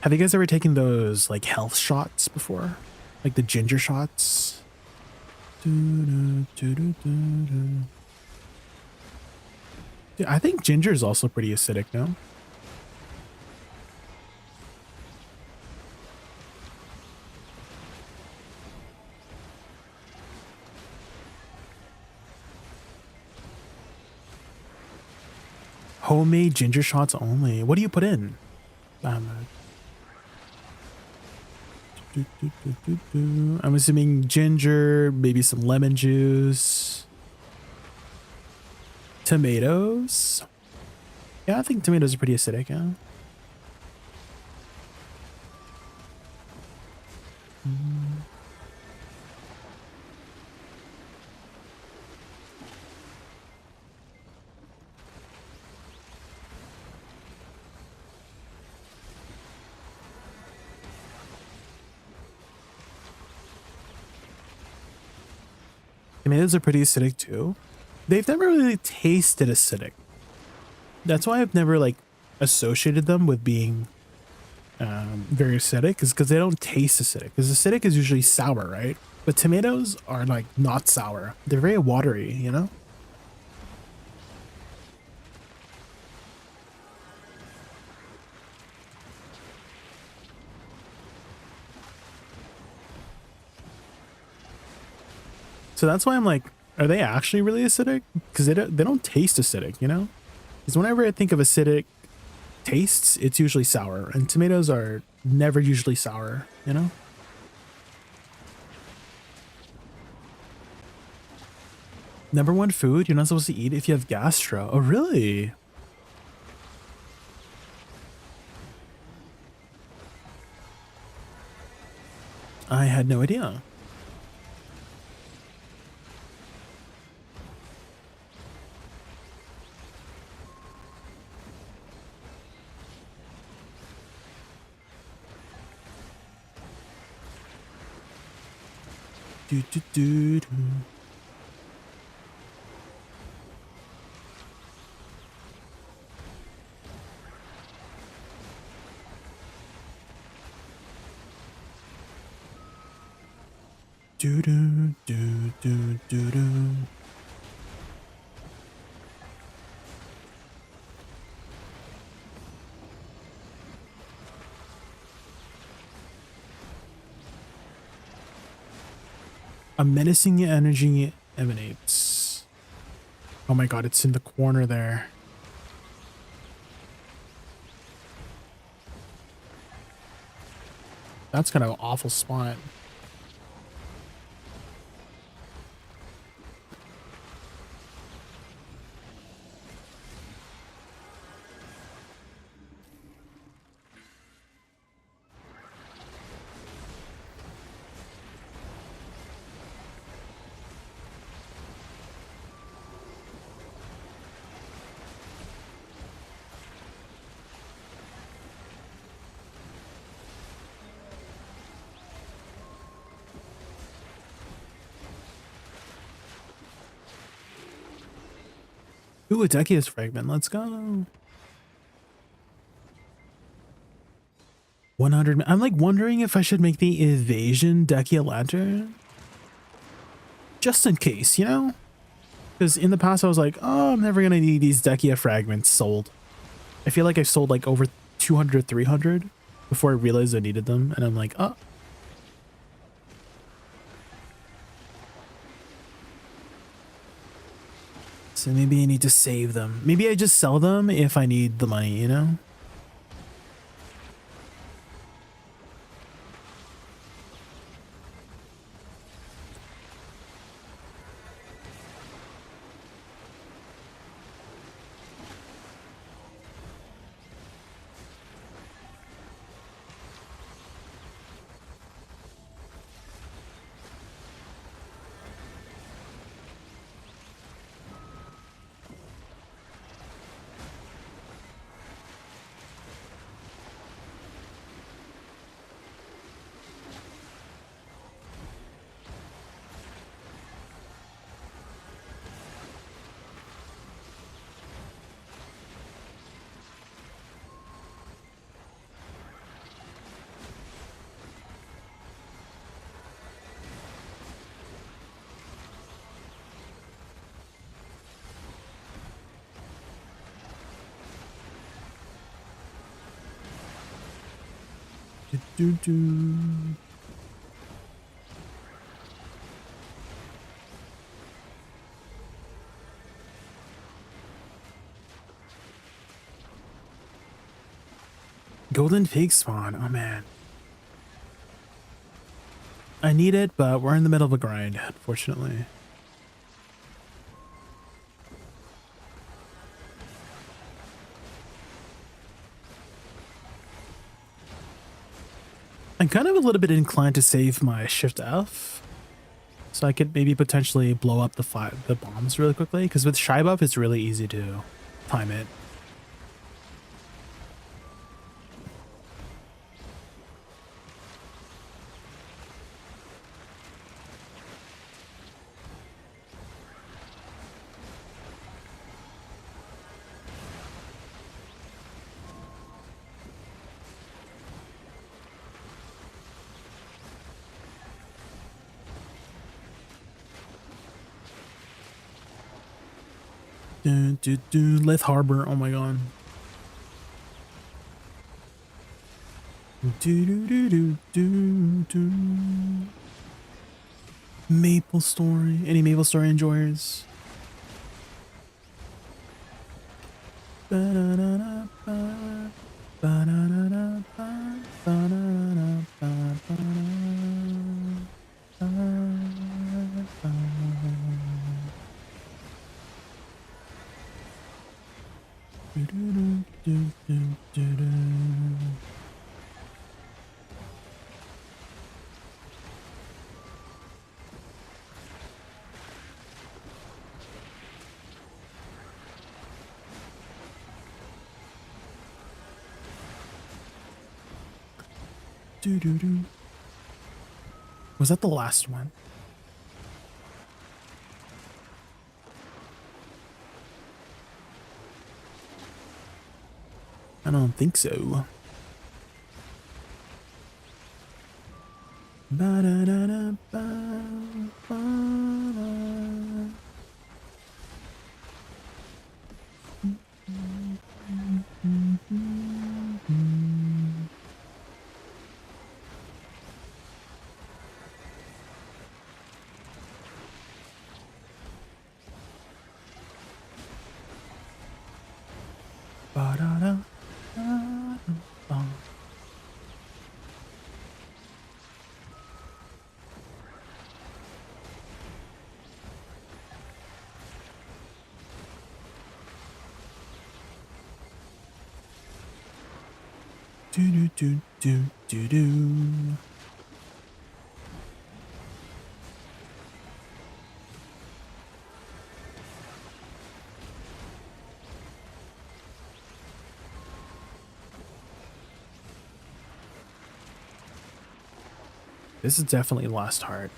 Have you guys ever taken those like health shots before? Like the ginger shots? Dude, I think ginger is also pretty acidic, no? Homemade ginger shots only. What do you put in? I'm assuming ginger, maybe some lemon juice, tomatoes. Yeah, I think tomatoes are pretty acidic, yeah. Tomatoes are pretty acidic too. They've never really tasted acidic. That's why I've never like associated them with being very acidic, is because they don't taste acidic. Because acidic is usually sour, right? But tomatoes are like not sour. They're very watery, you know? So that's why I'm like, are they actually really acidic? Because they don't taste acidic, you know? Because whenever I think of acidic tastes, it's usually sour. And tomatoes are never usually sour, you know? Number one food you're not supposed to eat if you have gastro. Oh, really? I had no idea. Do. A menacing energy emanates. Oh my god, it's in the corner there. That's kind of an awful spot. Ooh, a Decius fragment. Let's go. 100. I'm like wondering if I should make the evasion Decia lantern. Just in case, you know? Because in the past I was like, oh, I'm never going to need these Decia fragments sold. I feel like I've sold like over 200, 300 before I realized I needed them. And I'm like, oh. So maybe I need to save them. Maybe I just sell them if I need the money, you know? Golden pig spawn. Oh man. I need it, but we're in the middle of a grind, unfortunately. I'm kind of a little bit inclined to save my Shift F, so I could maybe potentially blow up the bombs really quickly, because with Shy Buff it's really easy to time it. Lith Harbor, oh my god. Maple Story. Any Maple Story enjoyers? Was that the last one? I don't think so. Ba-da-da. Do do do do do do. This is definitely Lost Heart.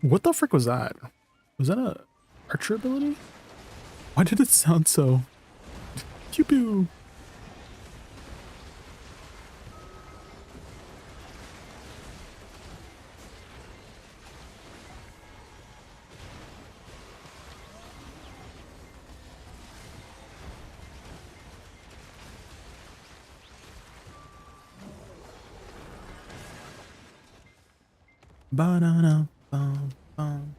What the frick was that? Was that a archer ability? Why did it sound so pew pew? Banana bum bum.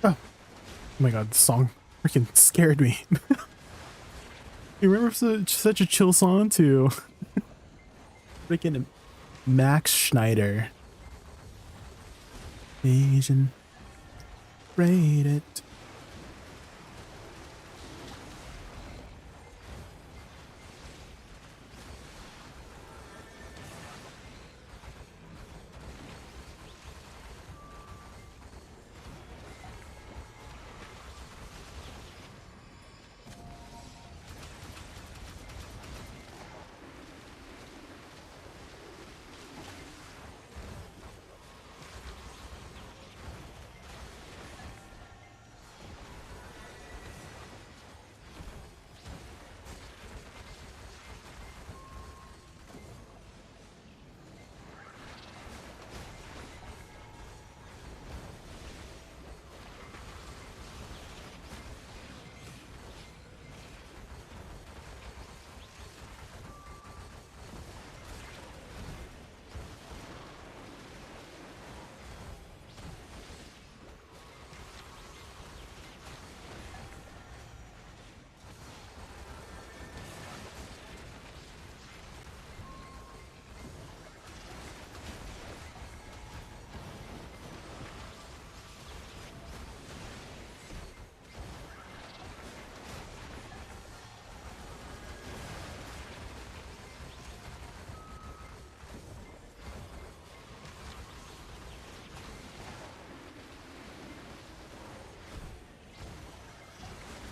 Oh my god, this song freaking scared me. You remember such a chill song to freaking Max Schneider. Asian rate it.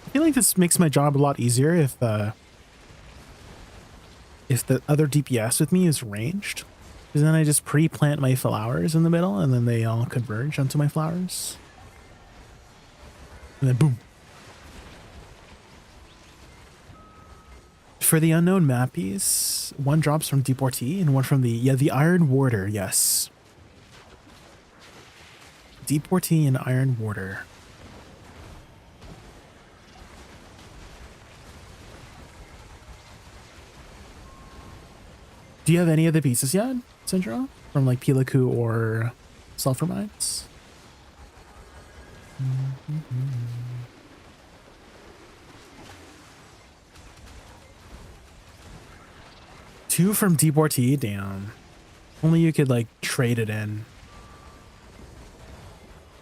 I feel like this makes my job a lot easier if the other DPS with me is ranged, because then I just pre-plant my flowers in the middle and then they all converge onto my flowers. And then boom. For the unknown mappies, one drops from Deportee and one from the Iron Warder, yes. Deportee and Iron Warder. Do you have any of the pieces yet, Syndra? From like Pilaku or Sulfur Mines? Two from Deportee, damn. Only you could like trade it in.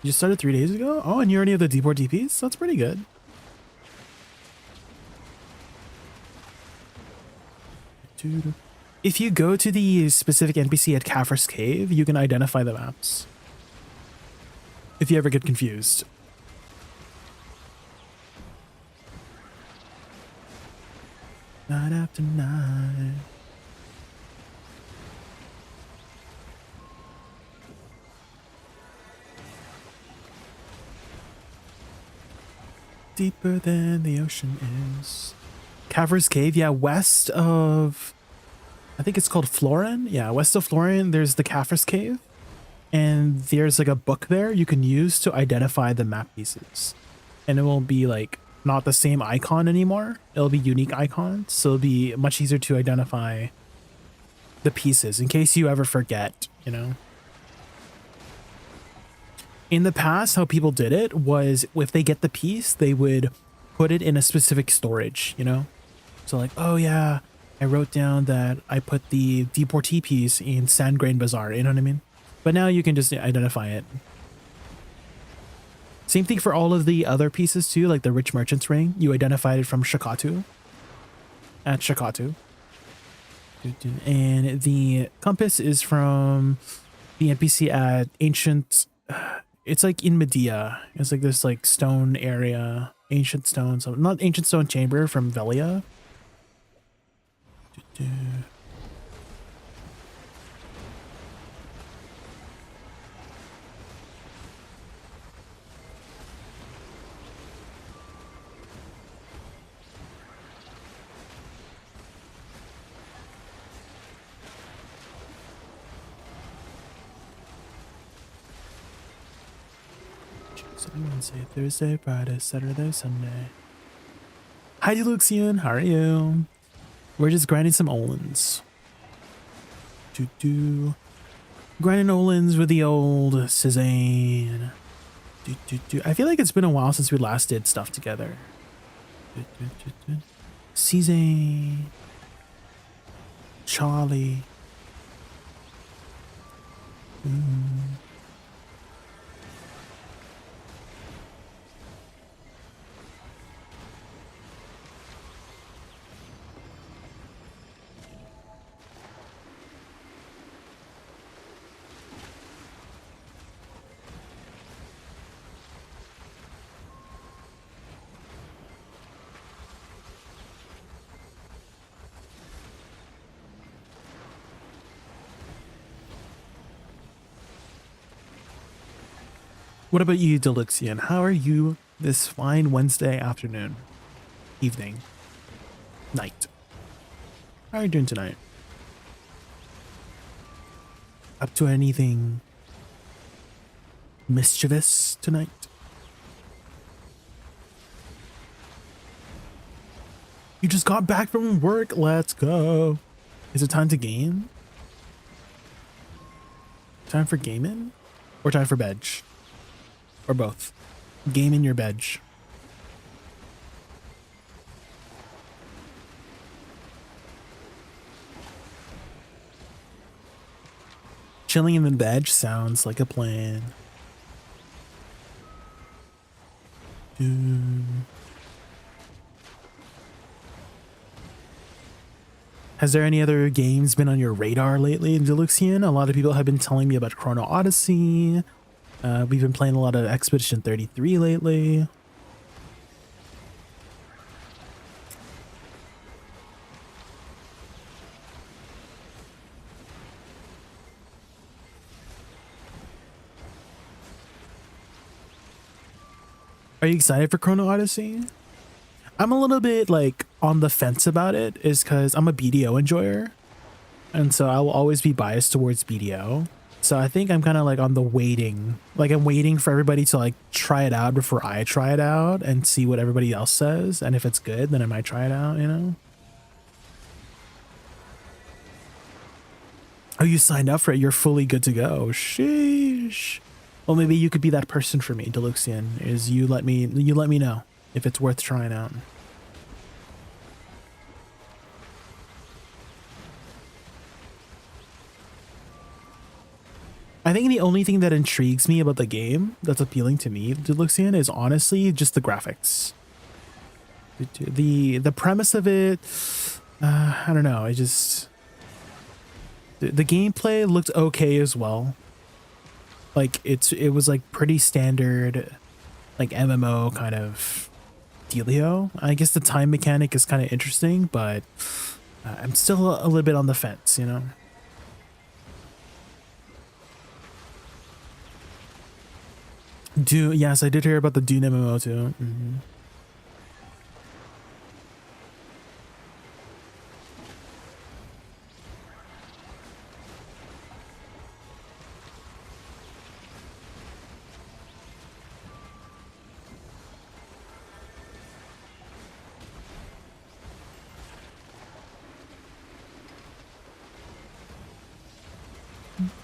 You started 3 days ago? Oh, and you already have the Deportee piece? That's pretty good. If you go to the specific NPC at Kaffir's Cave, you can identify the maps. If you ever get confused. Night after night. Deeper than the ocean is. Kaffir's Cave, yeah, west of, I think it's called Florin. Yeah, west of Florin, there's the Kaffir's Cave. And there's like a book there you can use to identify the map pieces. And it will be like not the same icon anymore. It'll be unique icons. So it'll be much easier to identify the pieces in case you ever forget, you know? In the past, how people did it was if they get the piece, they would put it in a specific storage, you know? So like, oh yeah, I wrote down that I put the Deportee piece in Sandgrain Bazaar, you know what I mean? But now you can just identify it. Same thing for all of the other pieces too, like the Rich Merchant's Ring. You identified it from Shakatu. At Shakatu. And the compass is from the NPC at Ancient... It's like in Medea. It's like this like stone area. Ancient stone. So not Ancient Stone Chamber from Velia. Wednesday, Thursday, Friday, Saturday, Sunday. Hi, Deluxian. How are you? We're just grinding some Olins. Grinding Olins with the old Cezanne. I feel like it's been a while since we last did stuff together. Cezanne. Charlie. What about you, Deluxian? How are you this fine Wednesday afternoon, evening, night? How are you doing tonight? Up to anything mischievous tonight? You just got back from work. Let's go. Is it time to game? Time for gaming? Or time for bed? Or both. Game in your bed. Chilling in the bed sounds like a plan. Has there any other games been on your radar lately, Deluxian? A lot of people have been telling me about Chrono Odyssey. We've been playing a lot of Expedition 33 lately. Are you excited for Chrono Odyssey? I'm a little bit like on the fence about it, is because I'm a BDO enjoyer. And so I will always be biased towards BDO. So I think I'm kind of like on the waiting, like I'm waiting for everybody to like try it out before I try it out and see what everybody else says. And if it's good, then I might try it out, you know? Oh, you signed up for it. You're fully good to go. Sheesh. Well, maybe you could be that person for me, Deluxian. Is you let me know if it's worth trying out. I think the only thing that intrigues me about the game that's appealing to me, Deluxian, is honestly just the graphics. The premise of it, I don't know. The gameplay looked okay as well. Like it was like pretty standard, like MMO kind of dealio. I guess the time mechanic is kind of interesting, but I'm still a little bit on the fence, you know. Dune, yes, I did hear about the Dune MMO too. Mm-hmm.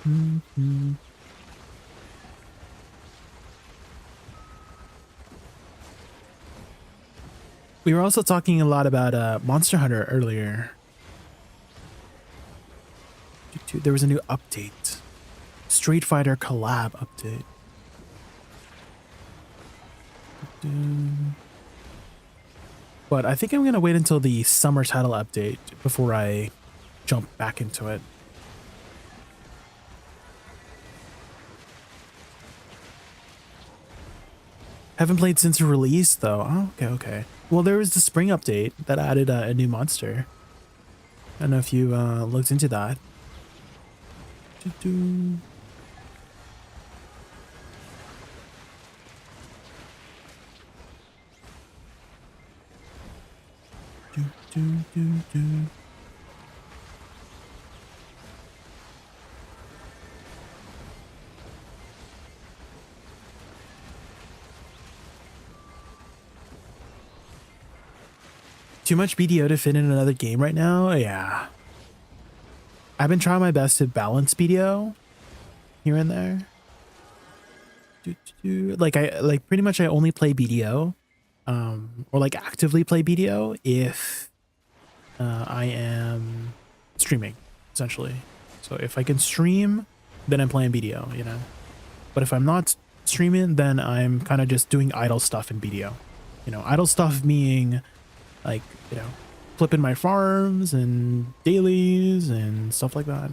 Mm-hmm. We were also talking a lot about Monster Hunter earlier. There was a new update. Street Fighter collab update. But I think I'm going to wait until the summer title update before I jump back into it. Haven't played since release though. Oh, okay. Well, there was the spring update that added a new monster. I don't know if you looked into that. Too much BDO to fit in another game right now? Yeah. I've been trying my best to balance BDO here and there. Like pretty much I only play BDO, or like actively play BDO if I am streaming, essentially. So if I can stream, then I'm playing BDO, you know. But if I'm not streaming, then I'm kind of just doing idle stuff in BDO. You know, idle stuff being like, you know, flipping my farms and dailies and stuff like that.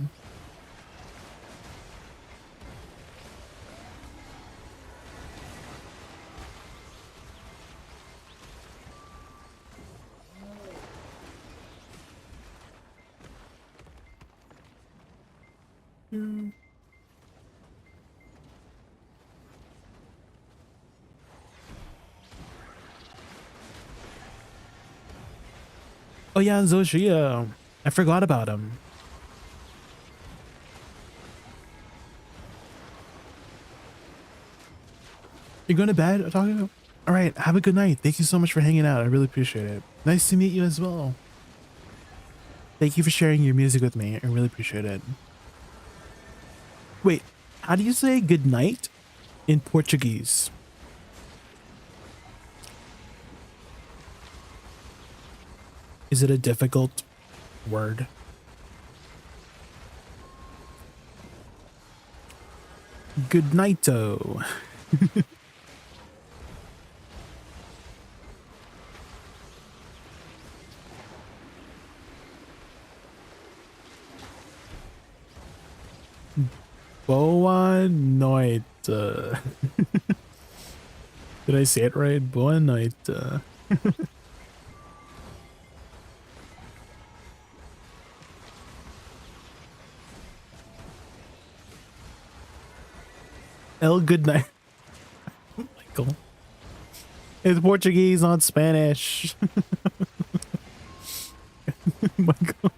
Oh yeah, Zoshia. I forgot about him. You're going to bed? All right, have a good night. Thank you so much for hanging out. I really appreciate it. Nice to meet you as well. Thank you for sharing your music with me. I really appreciate it. Wait, how do you say good night in Portuguese? Is it a difficult word? Good night-o. Boa noite. Did I say it right? Boa noite. El good night. Michael. It's Portuguese, not Spanish. Michael.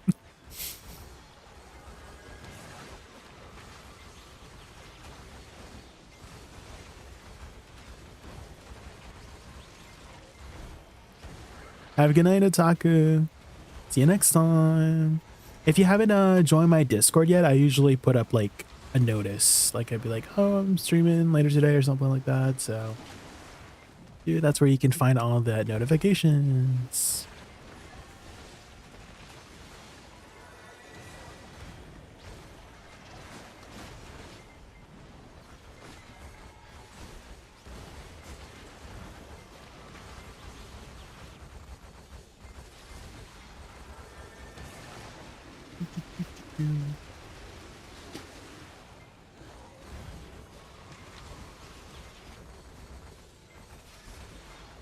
Have a good night, Otaku. See you next time. If you haven't joined my Discord yet, I usually put up like a notice. Like I'd be like, oh, I'm streaming later today or something like that. So dude, that's where you can find all the notifications.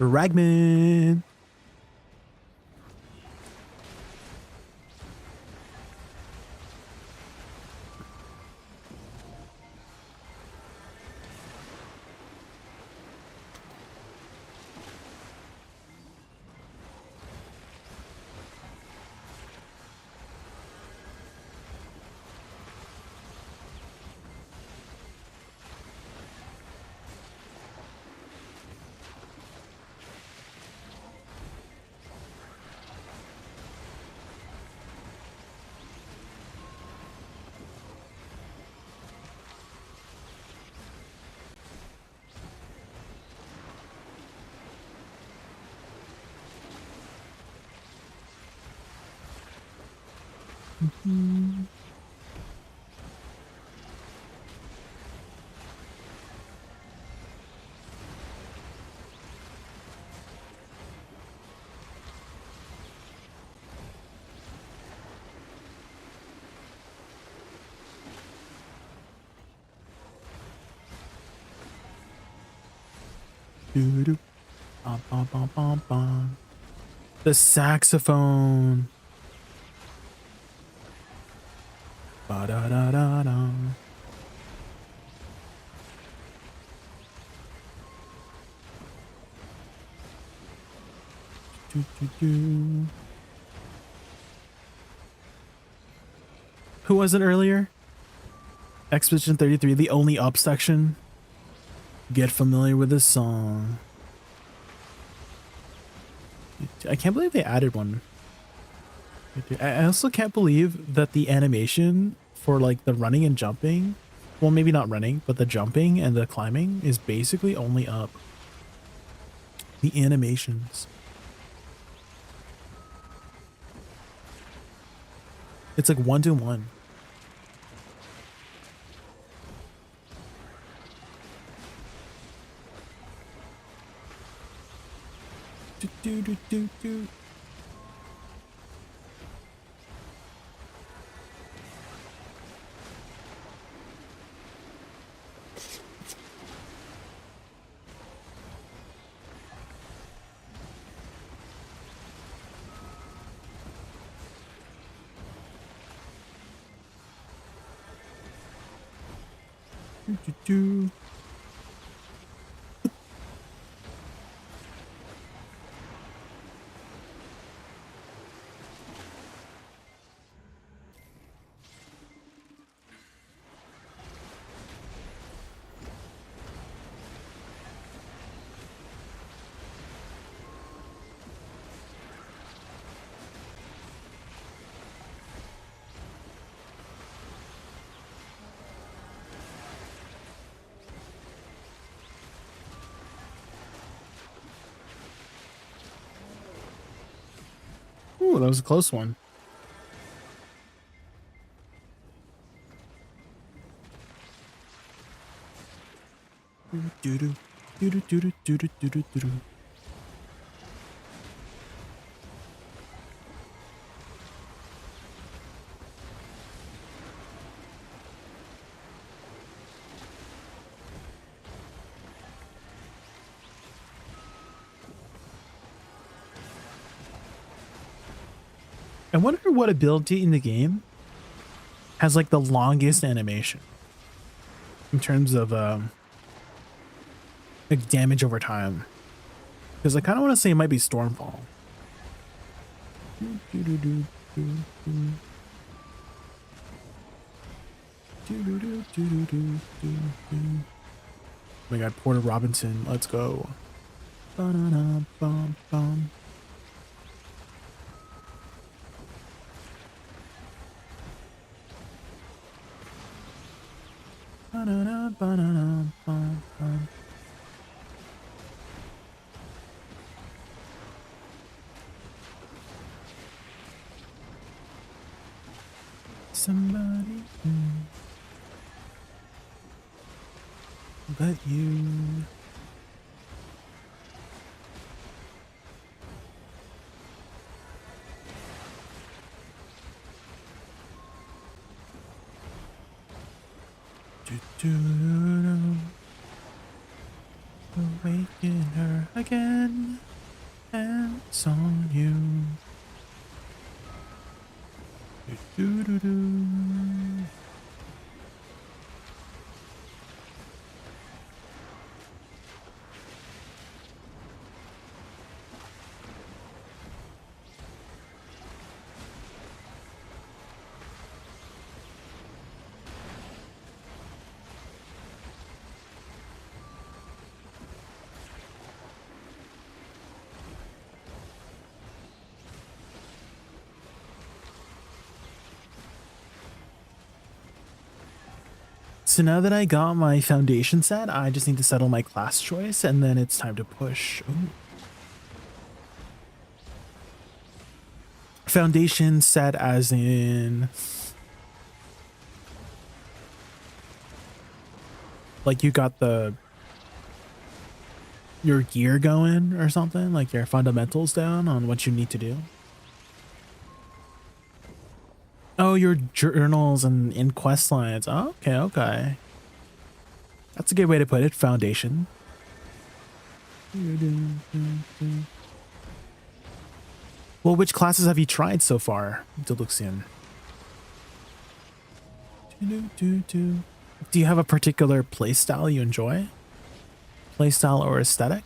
Ragman. Doo-doo. Bum, bum, bum, bum, bum. The saxophone. Ba-da-da-da-da. Do-do-do. Who was it earlier? Expedition 33, the only up section. Get familiar with this song. I can't believe they added one. I also can't believe that the animation for like the running and jumping, well, maybe not running, but the jumping and the climbing is basically only up. The animations. It's like 1-to-1. Do, do, do, do, do. Do, do, do. Ooh, that was a close one. Do-do, do-do, do-do, do-do, do-do, do-do. I wonder what ability in the game has like the longest animation in terms of like damage over time, because I kind of want to say it might be Stormfall. Oh my god, Porter Robinson, let's go. Ba-da-da-bum-bum. Somebody but you. Awaken her again, and it's on you. So now that I got my foundation set, I just need to settle my class choice, and then it's time to push. Ooh. Foundation set as in... like you got your gear going or something? Like your fundamentals down on what you need to do? Oh, your journals and in quest lines. Oh, okay. That's a good way to put it. Foundation. Well, which classes have you tried so far, Deluxian? Do you have a particular playstyle you enjoy? Playstyle or aesthetic?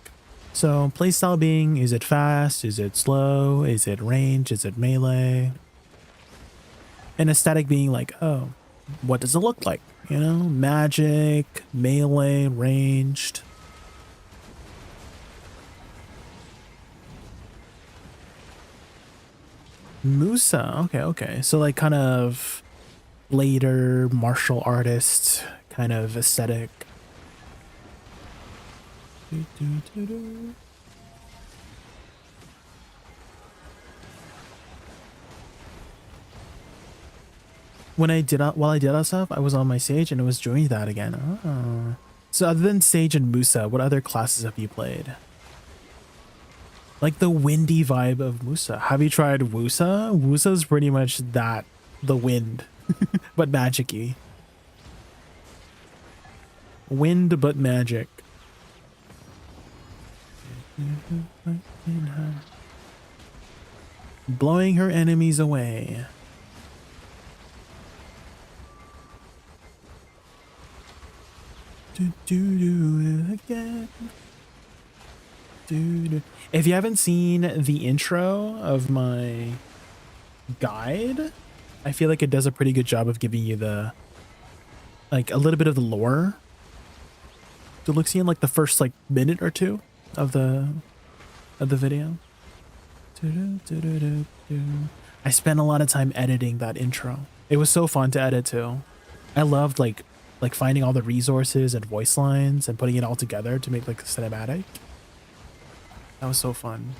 So playstyle being, is it fast? Is it slow? Is it range? Is it melee? And aesthetic being like, oh, what does it look like? You know, magic, melee, ranged. Musa, okay. So like kind of later martial artist kind of aesthetic. While I did that stuff, I was on my Sage and it was doing that again. Oh. So other than Sage and Musa, what other classes have you played? Like the windy vibe of Musa. Have you tried Woosa? Woosa's pretty much that, the wind, but magic-y. Wind, but magic. Blowing her enemies away. Do it again. If you haven't seen the intro of my guide, I feel like it does a pretty good job of giving you the, like, a little bit of the lore. Deluxian, like the first like minute or two of the video. I spent a lot of time editing that intro. It was so fun to edit too. I loved like finding all the resources and voice lines and putting it all together to make like a cinematic. That was so fun.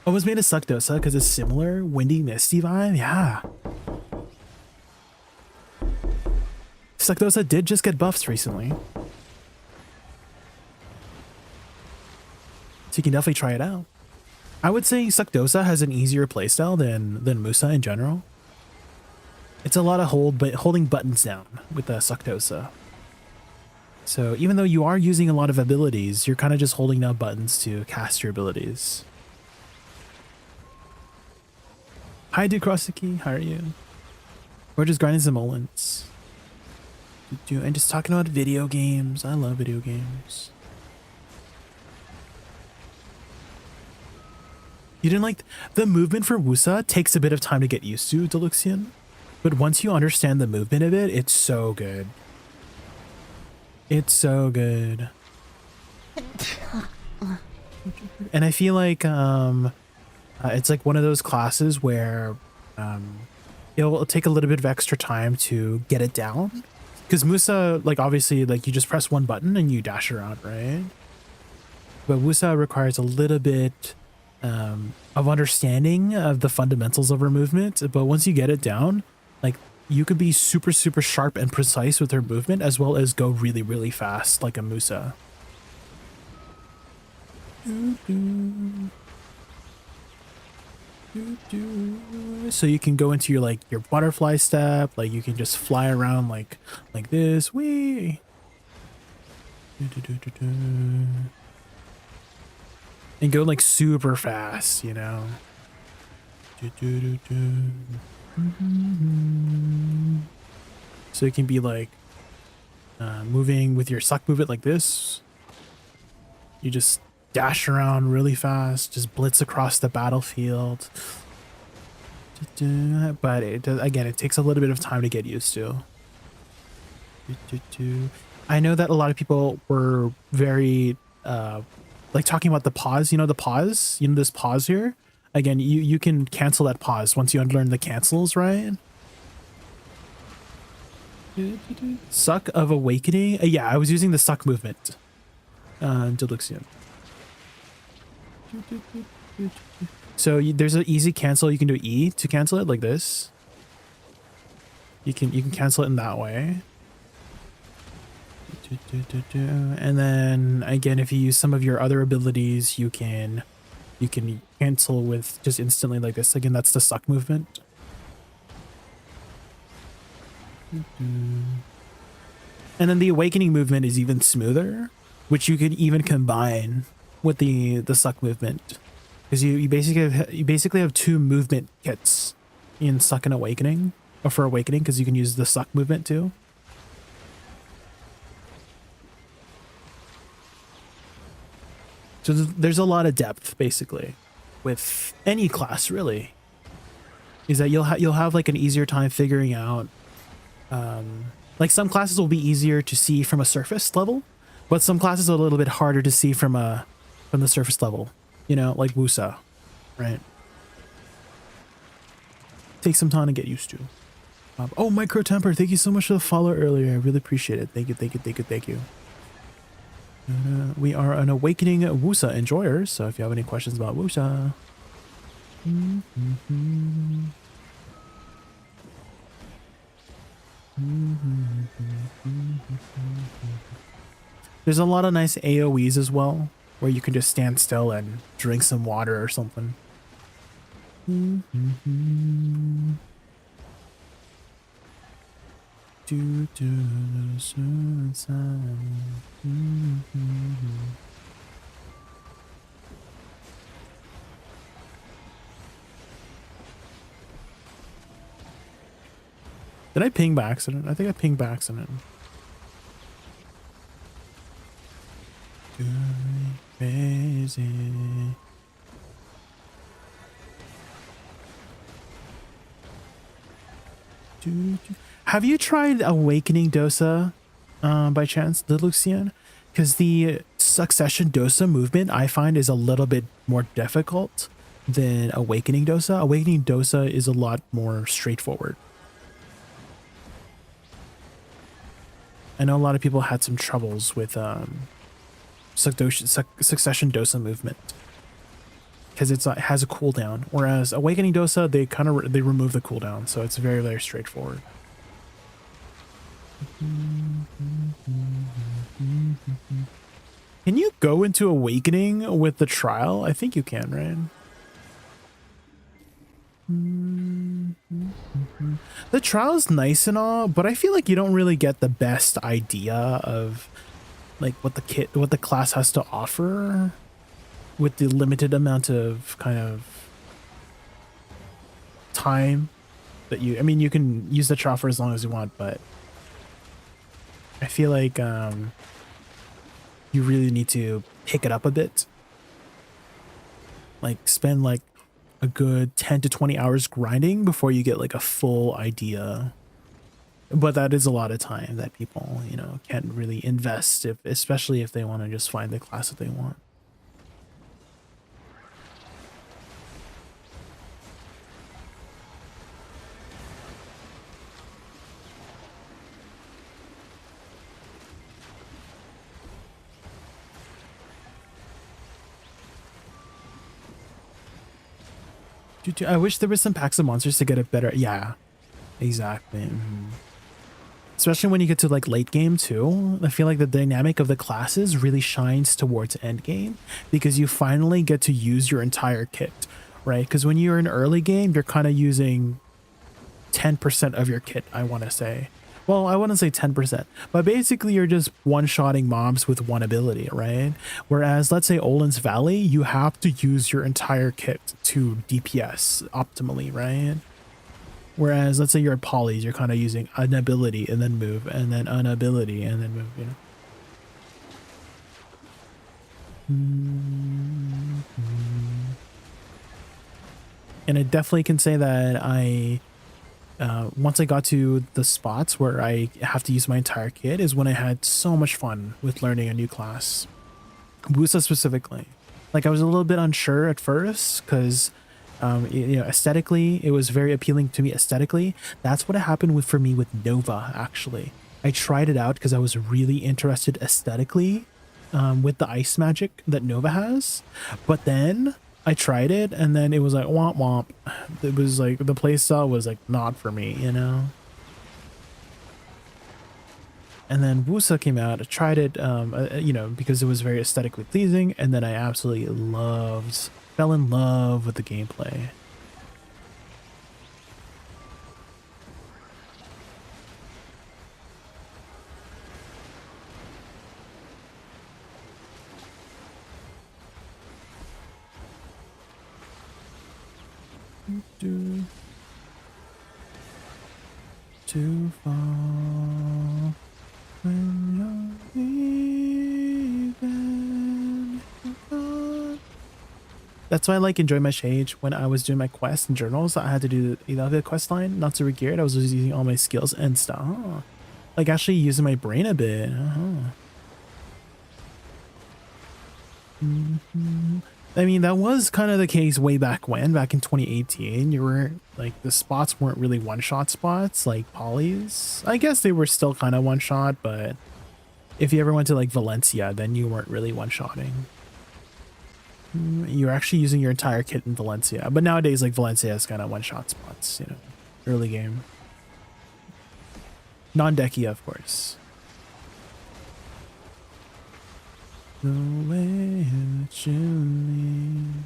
Oh, it was made of Suck Dosa because it's similar windy misty vibe. Yeah. Suck Dosa did just get buffs recently, so you can definitely try it out. I would say Dosa has an easier playstyle than Musa in general. It's a lot of holding buttons down with the Dosa. So even though you are using a lot of abilities, you're kind of just holding down buttons to cast your abilities. Hi, Dukrosiki. How are you? We're just grinding some Molins. And just talking about video games. I love video games. You didn't like the movement for Woosa takes a bit of time to get used to, Deluxian. But once you understand the movement of it, it's so good. It's so good. And I feel like it's like one of those classes where it'll take a little bit of extra time to get it down. Because Musa, like obviously, like you just press one button and you dash around, right? But Woosa requires a little bit of understanding of the fundamentals of her movement. But once you get it down, like you could be super, super sharp and precise with her movement as well as go really, really fast like a Musa. So you can go into your butterfly step, like you can just fly around like this. Wee. And go like super fast, you know. So it can be like moving with your suck movement like this. You just dash around really fast, just blitz across the battlefield. But again, it takes a little bit of time to get used to. I know that a lot of people were very like talking about the pause, you know, this pause here. Again, you can cancel that pause once you unlearn the cancels, right? Suck of Awakening. Yeah, I was using the suck movement. Deluxian. So there's an easy cancel. You can do E to cancel it like this. You can cancel it in that way. And then again, if you use some of your other abilities, you can cancel with just instantly like this. Again, that's the suck movement. And then the awakening movement is even smoother, which you could even combine with the suck movement, because you basically have two movement kits in suck and awakening, or for awakening, because you can use the suck movement too. So there's a lot of depth basically with any class, really, is that you'll have like an easier time figuring out like some classes will be easier to see from a surface level, but some classes are a little bit harder to see from the surface level, you know, like Woosa, right? Take some time to get used to. Oh, Micro Temper, thank you so much for the follow earlier. I really appreciate it. Thank you. We are an awakening Woosa enjoyers, so if you have any questions about Woosa, there's a lot of nice AoEs as well, where you can just stand still and drink some water or something. Did I ping by accident? I think I pinged by accident. Crazy. Have you tried Awakening Dosa by chance, Deluxian? Because the Succession Dosa movement I find is a little bit more difficult than Awakening Dosa. Awakening Dosa is a lot more straightforward. I know a lot of people had some troubles with Succession Dosa movement because it has a cooldown, whereas Awakening Dosa they remove the cooldown, so it's very, very straightforward. Can you go into Awakening with the trial? I think you can, right? The trial's nice and all, but I feel like you don't really get the best idea of like what the class has to offer with the limited amount of kind of time that I mean, you can use the trial for as long as you want, but I feel like you really need to pick it up a bit. Like spend like a good 10 to 20 hours grinding before you get like a full idea. But that is a lot of time that people, you know, can't really invest, especially if they want to just find the class that they want. I wish there was some packs of monsters to get it better. Yeah, exactly. Especially when you get to like late game too. I feel like the dynamic of the classes really shines towards end game because you finally get to use your entire kit, right? Because when you're in early game, you're kind of using 10% of your kit, I want to say. Well, I wouldn't say 10%, but basically you're just one-shotting mobs with one ability, right? Whereas, let's say Olin's Valley, you have to use your entire kit to DPS optimally, right? Whereas, let's say you're at Polys, you're kind of using an ability and then move, and then an ability and then move, you know? And I definitely can say that once I got to the spots where I have to use my entire kit is when I had so much fun with learning a new class. Woosa specifically. Like I was a little bit unsure at first because you know, aesthetically, it was very appealing to me aesthetically. That's what happened for me with Nova, actually. I tried it out because I was really interested aesthetically with the ice magic that Nova has. But then I tried it and then it was like womp womp. It was like the playstyle was like not for me, you know? And then Woosa came out. I tried it, you know, because it was very aesthetically pleasing. And then I absolutely fell in love with the gameplay. Too far when you're leaving. That's why I like Enjoy My Shade. When I was doing my quests and journals, I had to do the quest line, not super geared. I was just using all my skills and stuff. Like actually using my brain a bit. I mean, that was kind of the case way back in 2018. You were like, the spots weren't really one-shot spots like Polys. I guess they were still kind of one-shot, but if you ever went to like Valencia, then you weren't really one-shotting. You're actually using your entire kit in Valencia. But nowadays, like Valencia has kind of one-shot spots, you know, early game. Non-decky, of course. The way that you leave.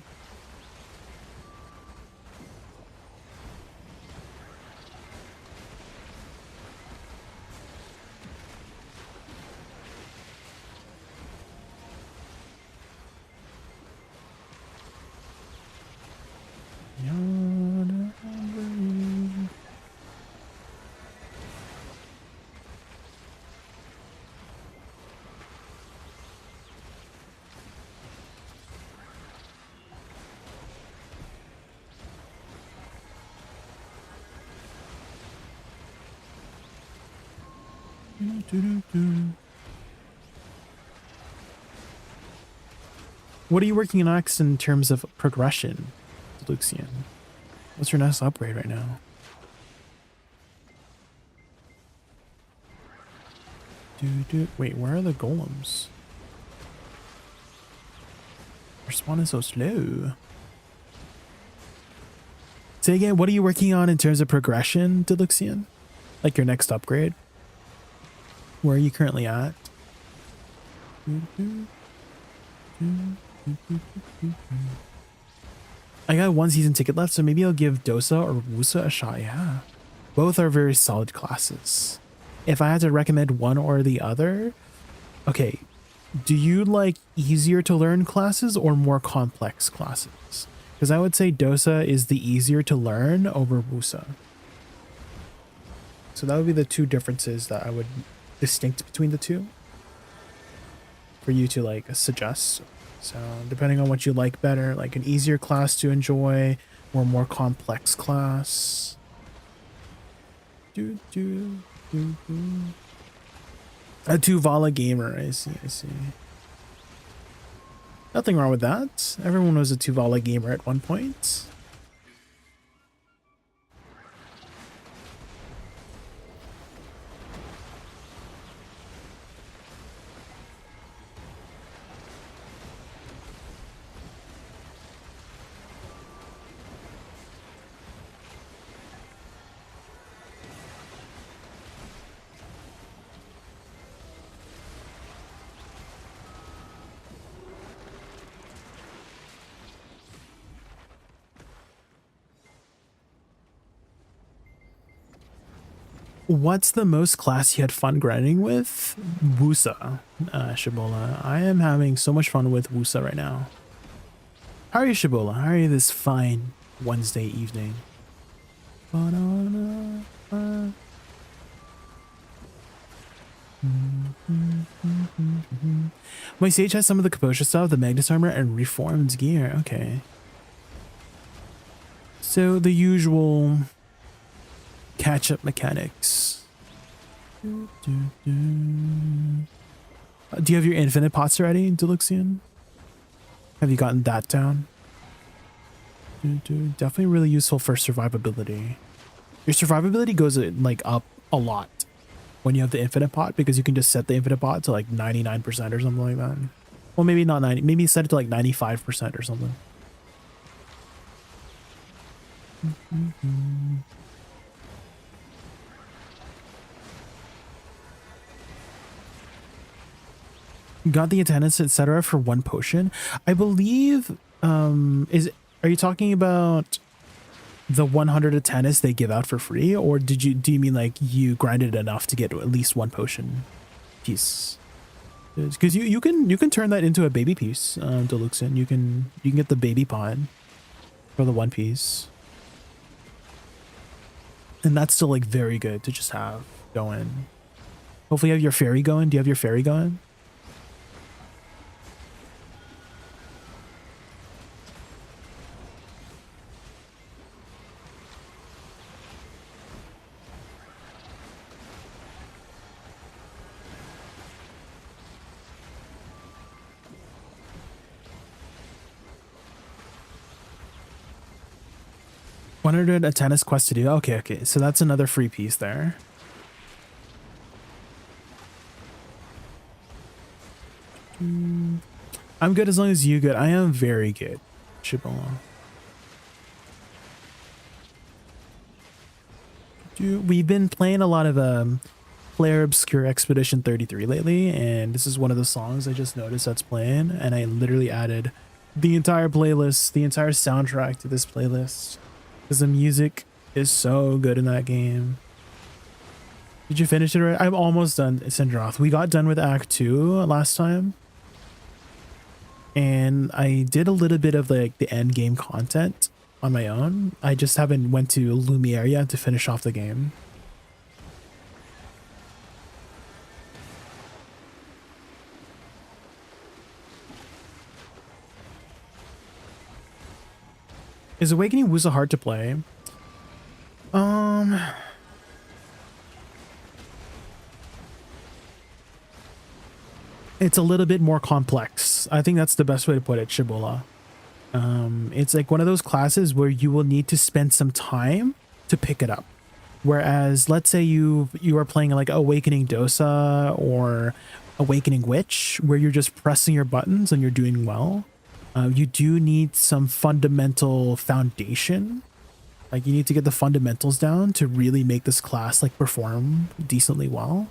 What are you working on next in terms of progression, Luxian? What's your next upgrade right now? Wait, where are the golems? They're spawning so slow. Say again, what are you working on in terms of progression, Deluxian? Like your next upgrade? Where are you currently at? I got one season ticket left, so maybe I'll give Dosa or Woosa a shot. Yeah. Both are very solid classes. If I had to recommend one or the other, okay, do you like easier to learn classes or more complex classes? Because I would say Dosa is the easier to learn over Woosa. So that would be the two differences that I would distinct between the two for you to like suggest. So depending on what you like better, like an easier class to enjoy or more complex class. A Tuvala gamer, I see. Nothing wrong with that. Everyone was a Tuvala gamer at one point. What's the most class you had fun grinding with? Woosa, Shibola. I am having so much fun with Woosa right now. How are you, Shibola? How are you this fine Wednesday evening? My Sage has some of the Kaposha stuff, the Magnus armor, and reformed gear. Okay. So the usual catch-up mechanics. Do you have your infinite pots already, Deluxian? Have you gotten that down? Definitely really useful for survivability. Your survivability goes like up a lot when you have the infinite pot, because you can just set the infinite pot to like 99% or something like that. Well, maybe not 90, maybe set it to like 95% or something. Got the attendance, etc. for one potion. I believe, are you talking about the 100 attendance they give out for free, or do you mean like you grinded enough to get at least one potion piece? Because you can turn that into a baby piece, Deluxin. You can get the baby pot for the one piece, and that's still like very good to just have going. Hopefully you have your fairy going. Do you have your fairy going? A tennis quest to do. Okay, so that's another free piece there. I'm good as long as you good. I am very good, Shibola. We've been playing a lot of Player Obscure Expedition 33 lately, and this is one of the songs I just noticed that's playing, and I literally added the entire playlist, the entire soundtrack to this playlist. Because the music is so good in that game. Did you finish it right? I'm almost done, Sindroth. We got done with Act 2 last time. And I did a little bit of like the end game content on my own. I just haven't went to Lumiere yet to finish off the game. Is Awakening Woosa hard to play? It's a little bit more complex. I think that's the best way to put it, Shibola. It's like one of those classes where you will need to spend some time to pick it up. Whereas, let's say you are playing like Awakening Dosa or Awakening Witch, where you're just pressing your buttons and you're doing well. You do need some fundamental foundation. Like you need to get the fundamentals down to really make this class like perform decently well.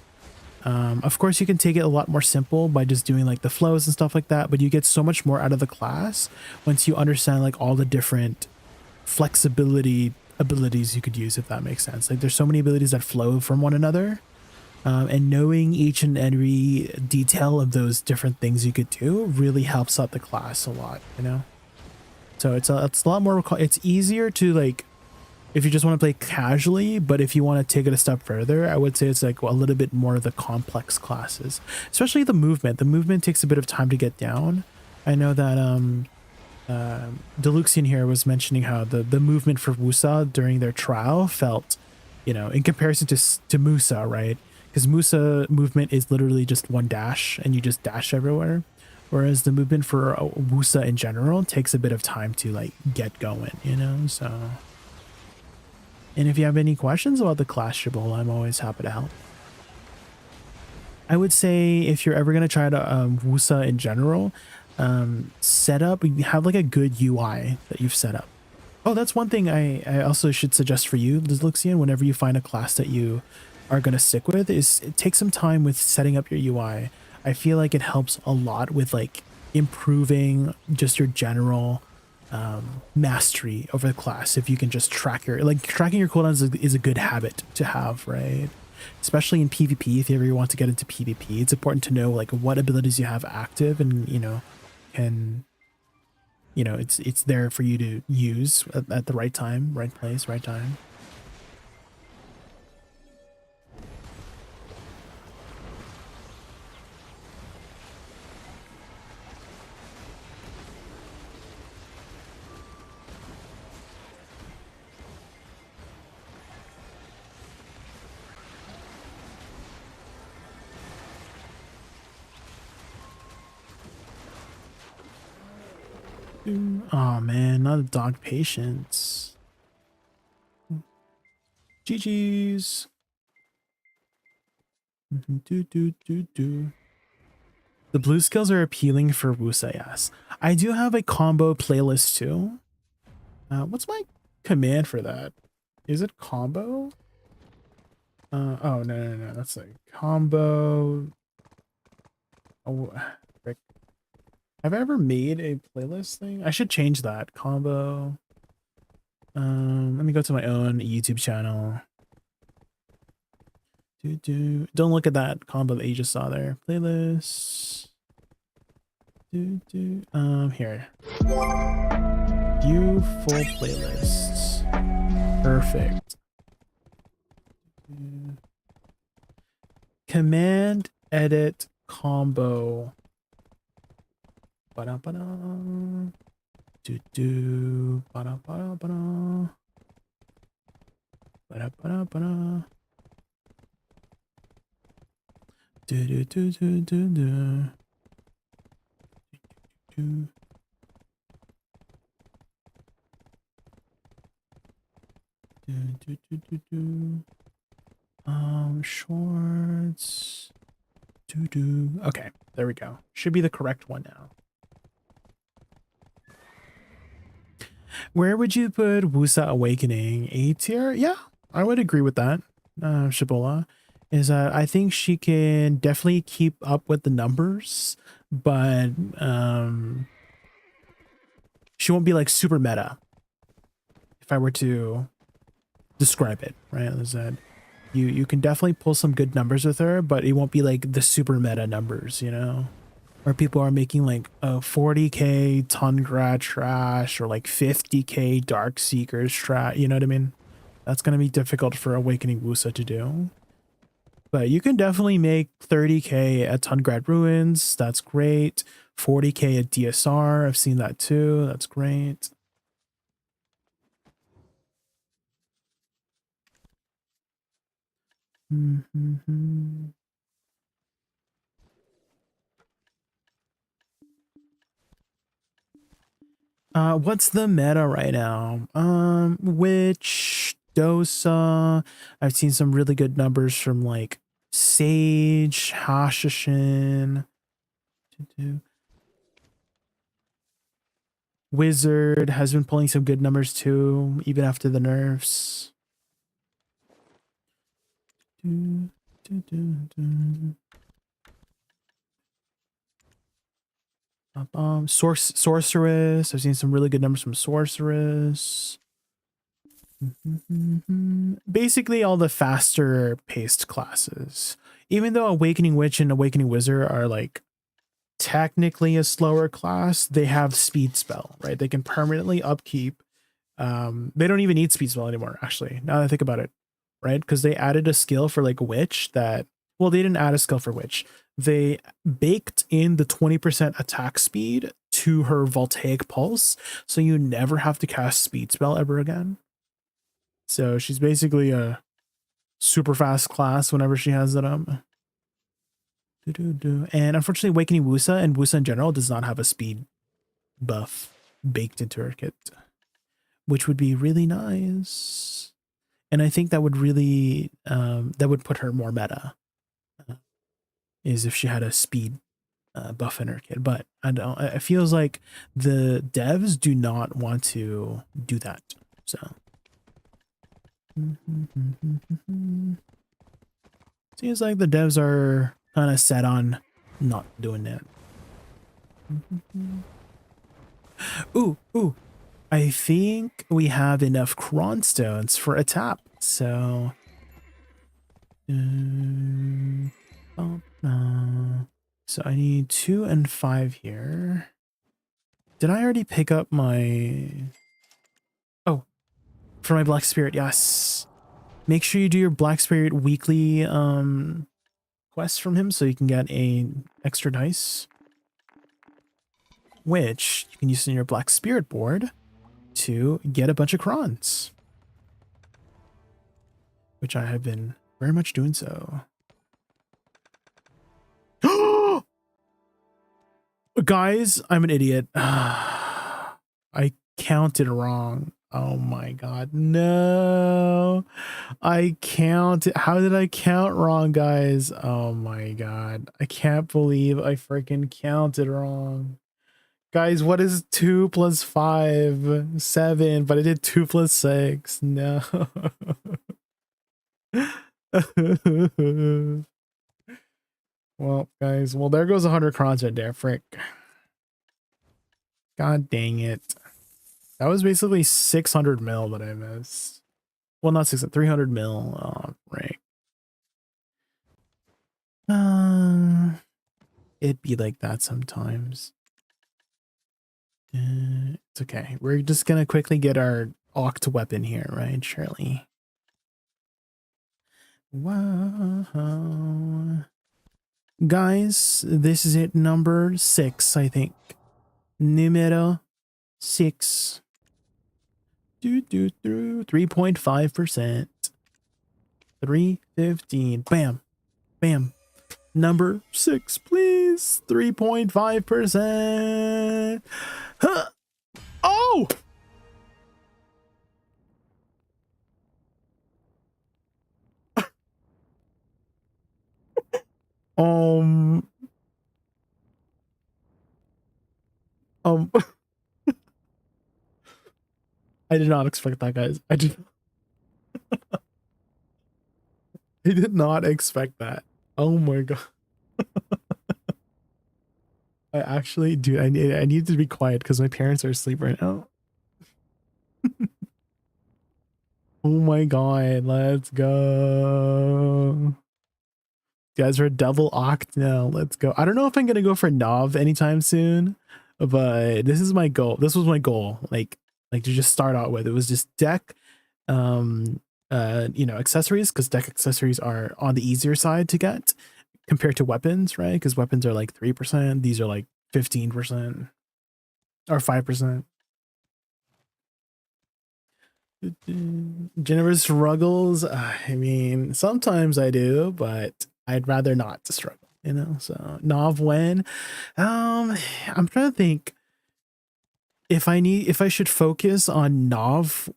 Of course, you can take it a lot more simple by just doing like the flows and stuff like that, but you get so much more out of the class once you understand like all the different flexibility abilities you could use, if that makes sense. Like there's so many abilities that flow from one another, and knowing each and every detail of those different things you could do really helps out the class a lot, you know? So it's a lot more, it's easier to like, if you just want to play casually, but if you want to take it a step further, I would say it's like a little bit more of the complex classes, especially the movement. The movement takes a bit of time to get down. I know that Deluxian here was mentioning how the movement for Woosa during their trial felt, you know, in comparison to Musa, right? Because Musa movement is literally just one dash and you just dash everywhere. Whereas the movement for Woosa in general takes a bit of time to like get going, you know, so. And if you have any questions about the class Shibola, I'm always happy to help. I would say if you're ever going to try to Woosa in general, set up, have like a good UI that you've set up. Oh, that's one thing I also should suggest for you, Luxian, whenever you find a class that you are going to stick with, is take some time with setting up your UI. I feel like it helps a lot with like improving just your general mastery over the class. If you can just track your, like tracking your cooldowns is a good habit to have, right? Especially in PvP, if you ever want to get into PvP, it's important to know like what abilities you have active and, you know, can, you know, it's there for you to use at the right time, right place, right time. Oh man, not a dog patience. GG's. The blue skills are appealing for Woosa, yes. I do have a combo playlist too. What's my command for that? Is it combo? Oh no, that's a combo. Oh, frick. Have I ever made a playlist thing? I should change that. Combo. Let me go to my own YouTube channel. Don't look at that combo that you just saw there. Playlists. Here. View full playlists. Perfect. Command edit combo. Ba-da-ba-da. Do-do. Ba-da-ba-da-ba-da. Ba-da-ba-da-ba-da. Do-do-do-do-do-do. Do. Do-do-do-do-do. Shorts. Do-do. Okay, there we go. Should be the correct one now. Where would you put Woosa Awakening? A tier? Yeah, I would agree with that. Shibola is I think she can definitely keep up with the numbers, but she won't be like super meta. If I were to describe it, right? As that you can definitely pull some good numbers with her, but it won't be like the super meta numbers, you know? Where people are making like a 40k Tundra trash or like 50k Dark Seekers trash, you know what I mean? That's going to be difficult for Awakening Woosa to do. But you can definitely make 30k at Tungrad Ruins. That's great. 40k at DSR. I've seen that too. That's great. What's the meta right now? Witch, Dosa. I've seen some really good numbers from like Sage, Hashishin. Wizard has been pulling some good numbers too, even after the nerfs. Sorceress. I've seen some really good numbers from Sorceress. Basically all the faster paced classes. Even though Awakening Witch and Awakening Wizard are like technically a slower class, they have speed spell, right? They can permanently upkeep. They don't even need speed spell anymore, actually, now that I think about it, right? Because they added a skill for like Witch that, well, they didn't add a skill for Witch. They baked in the 20% attack speed to her Voltaic Pulse, so you never have to cast speed spell ever again. So she's basically a super fast class whenever she has it up. And unfortunately, Awakening Woosa and Woosa in general does not have a speed buff baked into her kit, which would be really nice. And I think that would really, that would put her more meta, is if she had a speed buff in her kit. But I don't, it feels like the devs do not want to do that. So. Seems like the devs are kind of set on not doing that. Ooh. I think we have enough Cron Stones for a tap. So. So I need 2 and 5 here. Did I already pick up my... Oh, for my Black Spirit, yes. Make sure you do your Black Spirit weekly quest from him so you can get a extra dice, which you can use in your Black Spirit board to get a bunch of crons, which I have been very much doing so. Guys, I'm an idiot. I counted wrong. Oh my god, no. I counted. How did I count wrong, guys? Oh my god. I can't believe I freaking counted wrong. Guys, what is 2 plus 5? 7, but I did 2 plus 6. No. Well, guys, well, there goes 100 crons right there, frick. God dang it. That was basically 600 mil that I missed. Well, not 600, 300 mil. Oh, frick. It'd be like that sometimes. It's okay. We're just gonna quickly get our Oct weapon here, right? Surely. Wow. Guys, this is it, number 6, I think. Numero 6. 3.5%. 315. Bam. Bam. Number 6, please. 3.5%. Huh. Oh! I did not expect that, guys. I did not expect that. Oh my god. I actually do. I need to be quiet because my parents are asleep right now. Oh my god, let's go. You guys are double Oct now. Let's go. I don't know if I'm gonna go for Nov anytime soon, but this is my goal. This was my goal. Like to just start out with. It was just deck accessories, because deck accessories are on the easier side to get compared to weapons, right? Because weapons are like 3%, these are like 15% or 5%. Jennifer struggles. I mean, sometimes I do, but I'd rather not to struggle, you know. So Nov when I'm trying to think if I should focus on Nov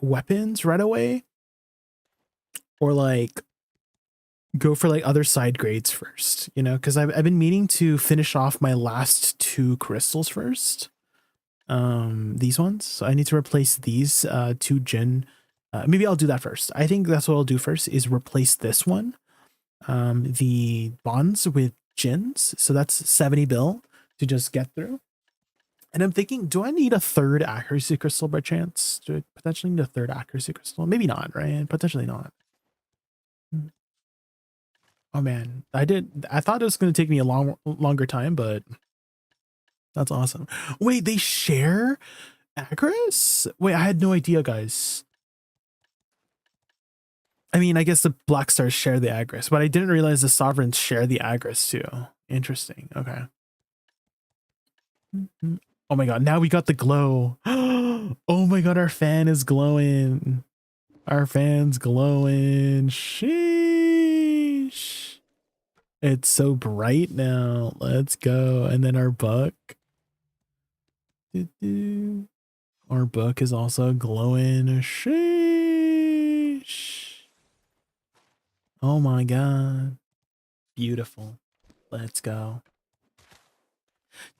weapons right away, or like go for like other side grades first, you know, because I've been meaning to finish off my last 2 crystals first, these ones. So I need to replace these 2 gen. Maybe I'll do that first. I think that's what I'll do first, is replace this one the bonds with Jins. So that's 70 bill to just get through. And I'm thinking, do I need a third accuracy crystal by chance? Do I potentially need a third accuracy crystal? Maybe not, right? Potentially not. Oh man, I thought it was going to take me a longer time, but that's awesome. Wait, they share Agris? Wait, I had no idea, guys. I mean, I guess the Black Stars share the Agris, but I didn't realize the Sovereigns share the Agris too. Interesting. Okay. Oh my god, now we got the glow. Oh my god, our fan is glowing. Our fan's glowing. Sheesh. It's so bright now. Let's go. And then our book. Our book is also glowing. Sheesh. Oh my god. Beautiful. Let's go.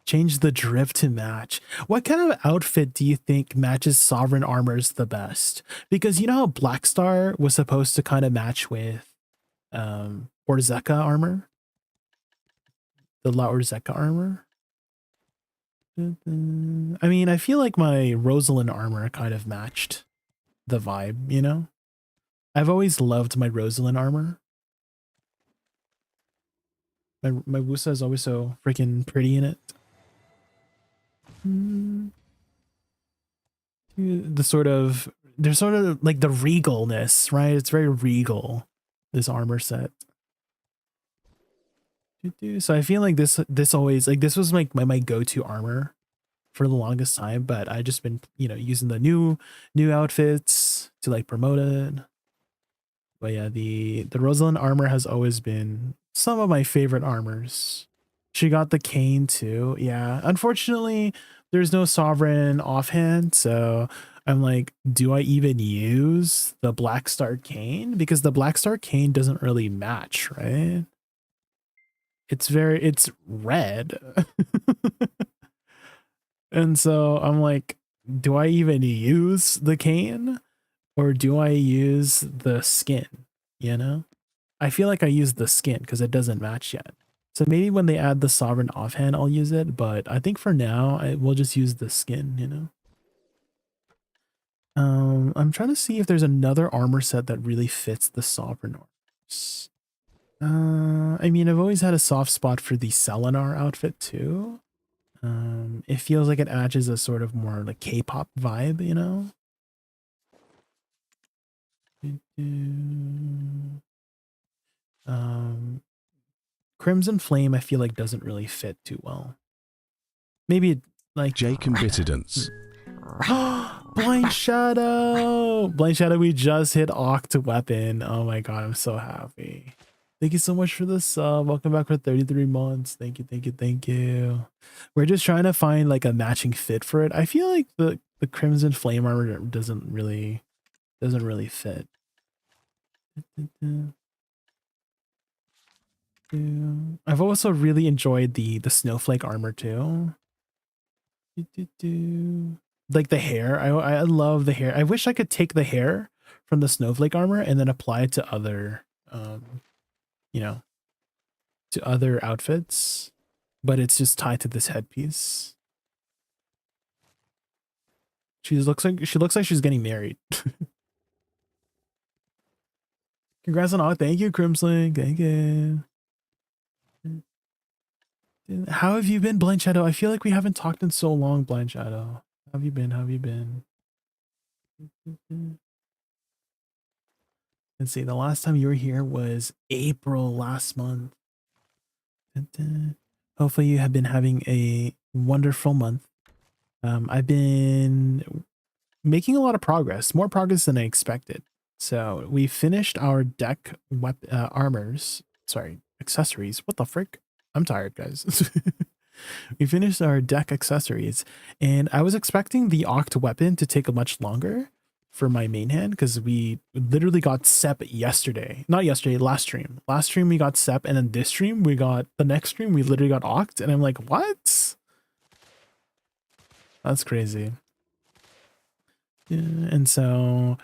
Change the drip to match. What kind of outfit do you think matches Sovereign armors the best? Because you know how Black Star was supposed to kind of match with Orzeka armor? The La Orzeka armor? I mean, I feel like my Rosalind armor kind of matched the vibe, you know? I've always loved my Rosalind armor. My Woosa is always so freaking pretty in it. There's sort of like the regalness, right? It's very regal, this armor set. So I feel like this always, like, this was like my go-to armor for the longest time, but I just been, you know, using the new outfits to like promote it. But yeah, the Rosalind armor has always been some of my favorite armors. She got the cane too. Yeah, unfortunately, there's no Sovereign offhand, so I'm like, do I even use the Black Star cane? Because the Black Star cane doesn't really match, right? It's red. And so I'm like, do I even use the cane? Or do I use the skin, you know? I feel like I use the skin because it doesn't match yet. So maybe when they add the Sovereign offhand, I'll use it. But I think for now, I will just use the skin, you know? I'm trying to see if there's another armor set that really fits the Sovereign armors. I mean, I've always had a soft spot for the Selenar outfit too. It feels like it adds a sort of more like K-pop vibe, you know? Crimson Flame, I feel like doesn't really fit too well. Maybe it, like
JaykunVT.
Blind Shadow! Blind Shadow, we just hit Oct Weapon. Oh my god, I'm so happy. Thank you so much for the sub. Welcome back for 33 months. Thank you, thank you, thank you. We're just trying to find like a matching fit for it. I feel like the Crimson Flame armor doesn't really fit. I've also really enjoyed the snowflake armor too. Like the hair, I love the hair. I wish I could take the hair from the snowflake armor and then apply it to other you know, to other outfits, but it's just tied to this headpiece. She looks like she's getting married. Congrats on all. Thank you, Crimsling. Thank you. How have you been, Blind Shadow? I feel like we haven't talked in so long, Blind Shadow. How have you been? How have you been? Let's see. The last time you were here was April last month. Hopefully you have been having a wonderful month. I've been making a lot of progress, more progress than I expected. So we finished our deck accessories. What the frick? I'm tired, guys. We finished our deck accessories, and I was expecting the Oct weapon to take a much longer for my main hand because we literally got Sep yesterday. Not yesterday, last stream. Last stream we got Sep, and then this stream we got, the next stream we literally got Oct, and I'm like, what? That's crazy. Yeah, and so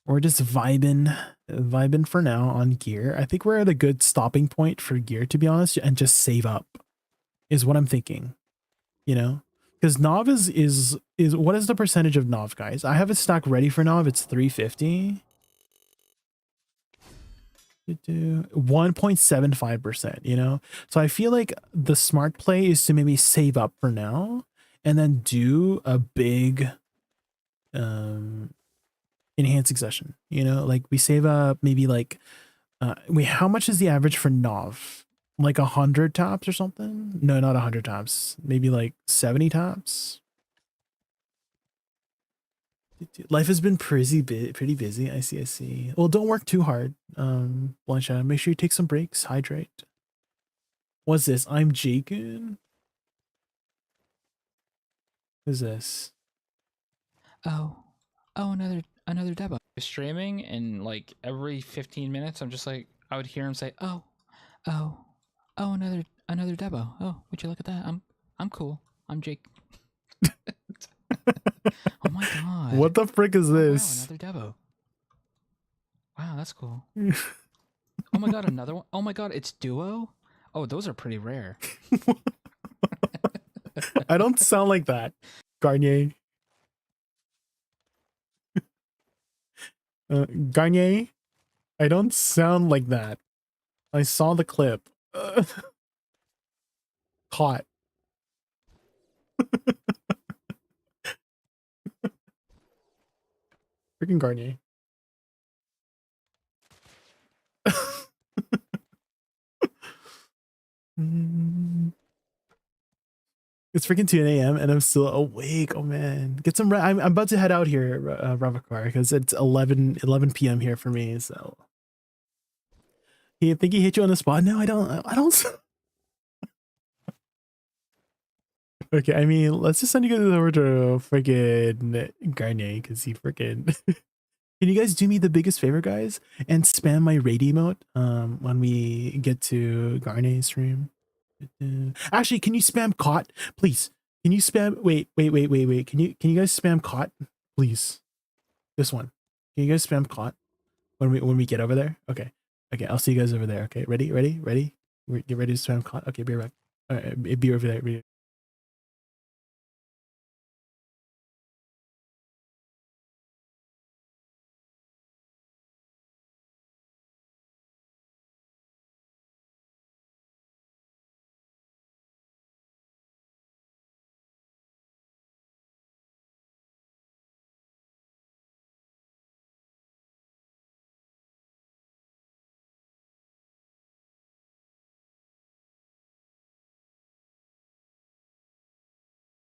we're just vibing vibing for now on gear. I think we're at a good stopping point for gear, to be honest, and just save up is what I'm thinking, you know, because Nov is what is the percentage of Nov, guys? I have a stock ready for Nov. It's 350. 1.75%, you know? So I feel like the smart play is to maybe save up for now and then do a big enhancing session, you know? Like we save up maybe like how much is the average for Nov? Like 100 tops or something? No, not 100 tops. Maybe like 70 tops. Life has been pretty busy. I see. Well, don't work too hard. Blind Shadow, make sure you take some breaks, hydrate. What's this? I'm Jaykun. Who's this?
Oh, another demo. Streaming, and like every 15 minutes, I'm just like, I would hear him say, oh, another demo. Oh, would you look at that? I'm cool. I'm Jake. Oh my god.
What the frick is this?
Wow, another Devo. Wow, that's cool. Oh my god, another one. Oh my god, it's Duo? Oh, those are pretty rare.
I don't sound like that, Garnier. Garnier, I don't sound like that. I saw the clip. Caught. Freaking Garnier. It's freaking 2 a.m. and I'm still awake. Oh man, get some rest. I'm about to head out here, Ravakar, because it's 11 p.m. here for me. So, you think he hit you on the spot? No, I don't. Okay, I mean, let's just send you guys over to freaking Garnier because he freaking. Can you guys do me the biggest favor, guys, and spam my raid emote when we get to Garnier's stream? Actually, can you spam caught, please? Can you spam? Wait. Can you guys spam caught, please? This one. Can you guys spam caught when we get over there? Okay. I'll see you guys over there. Okay, ready? Get ready to spam caught. Okay, be right back. All right, be over there.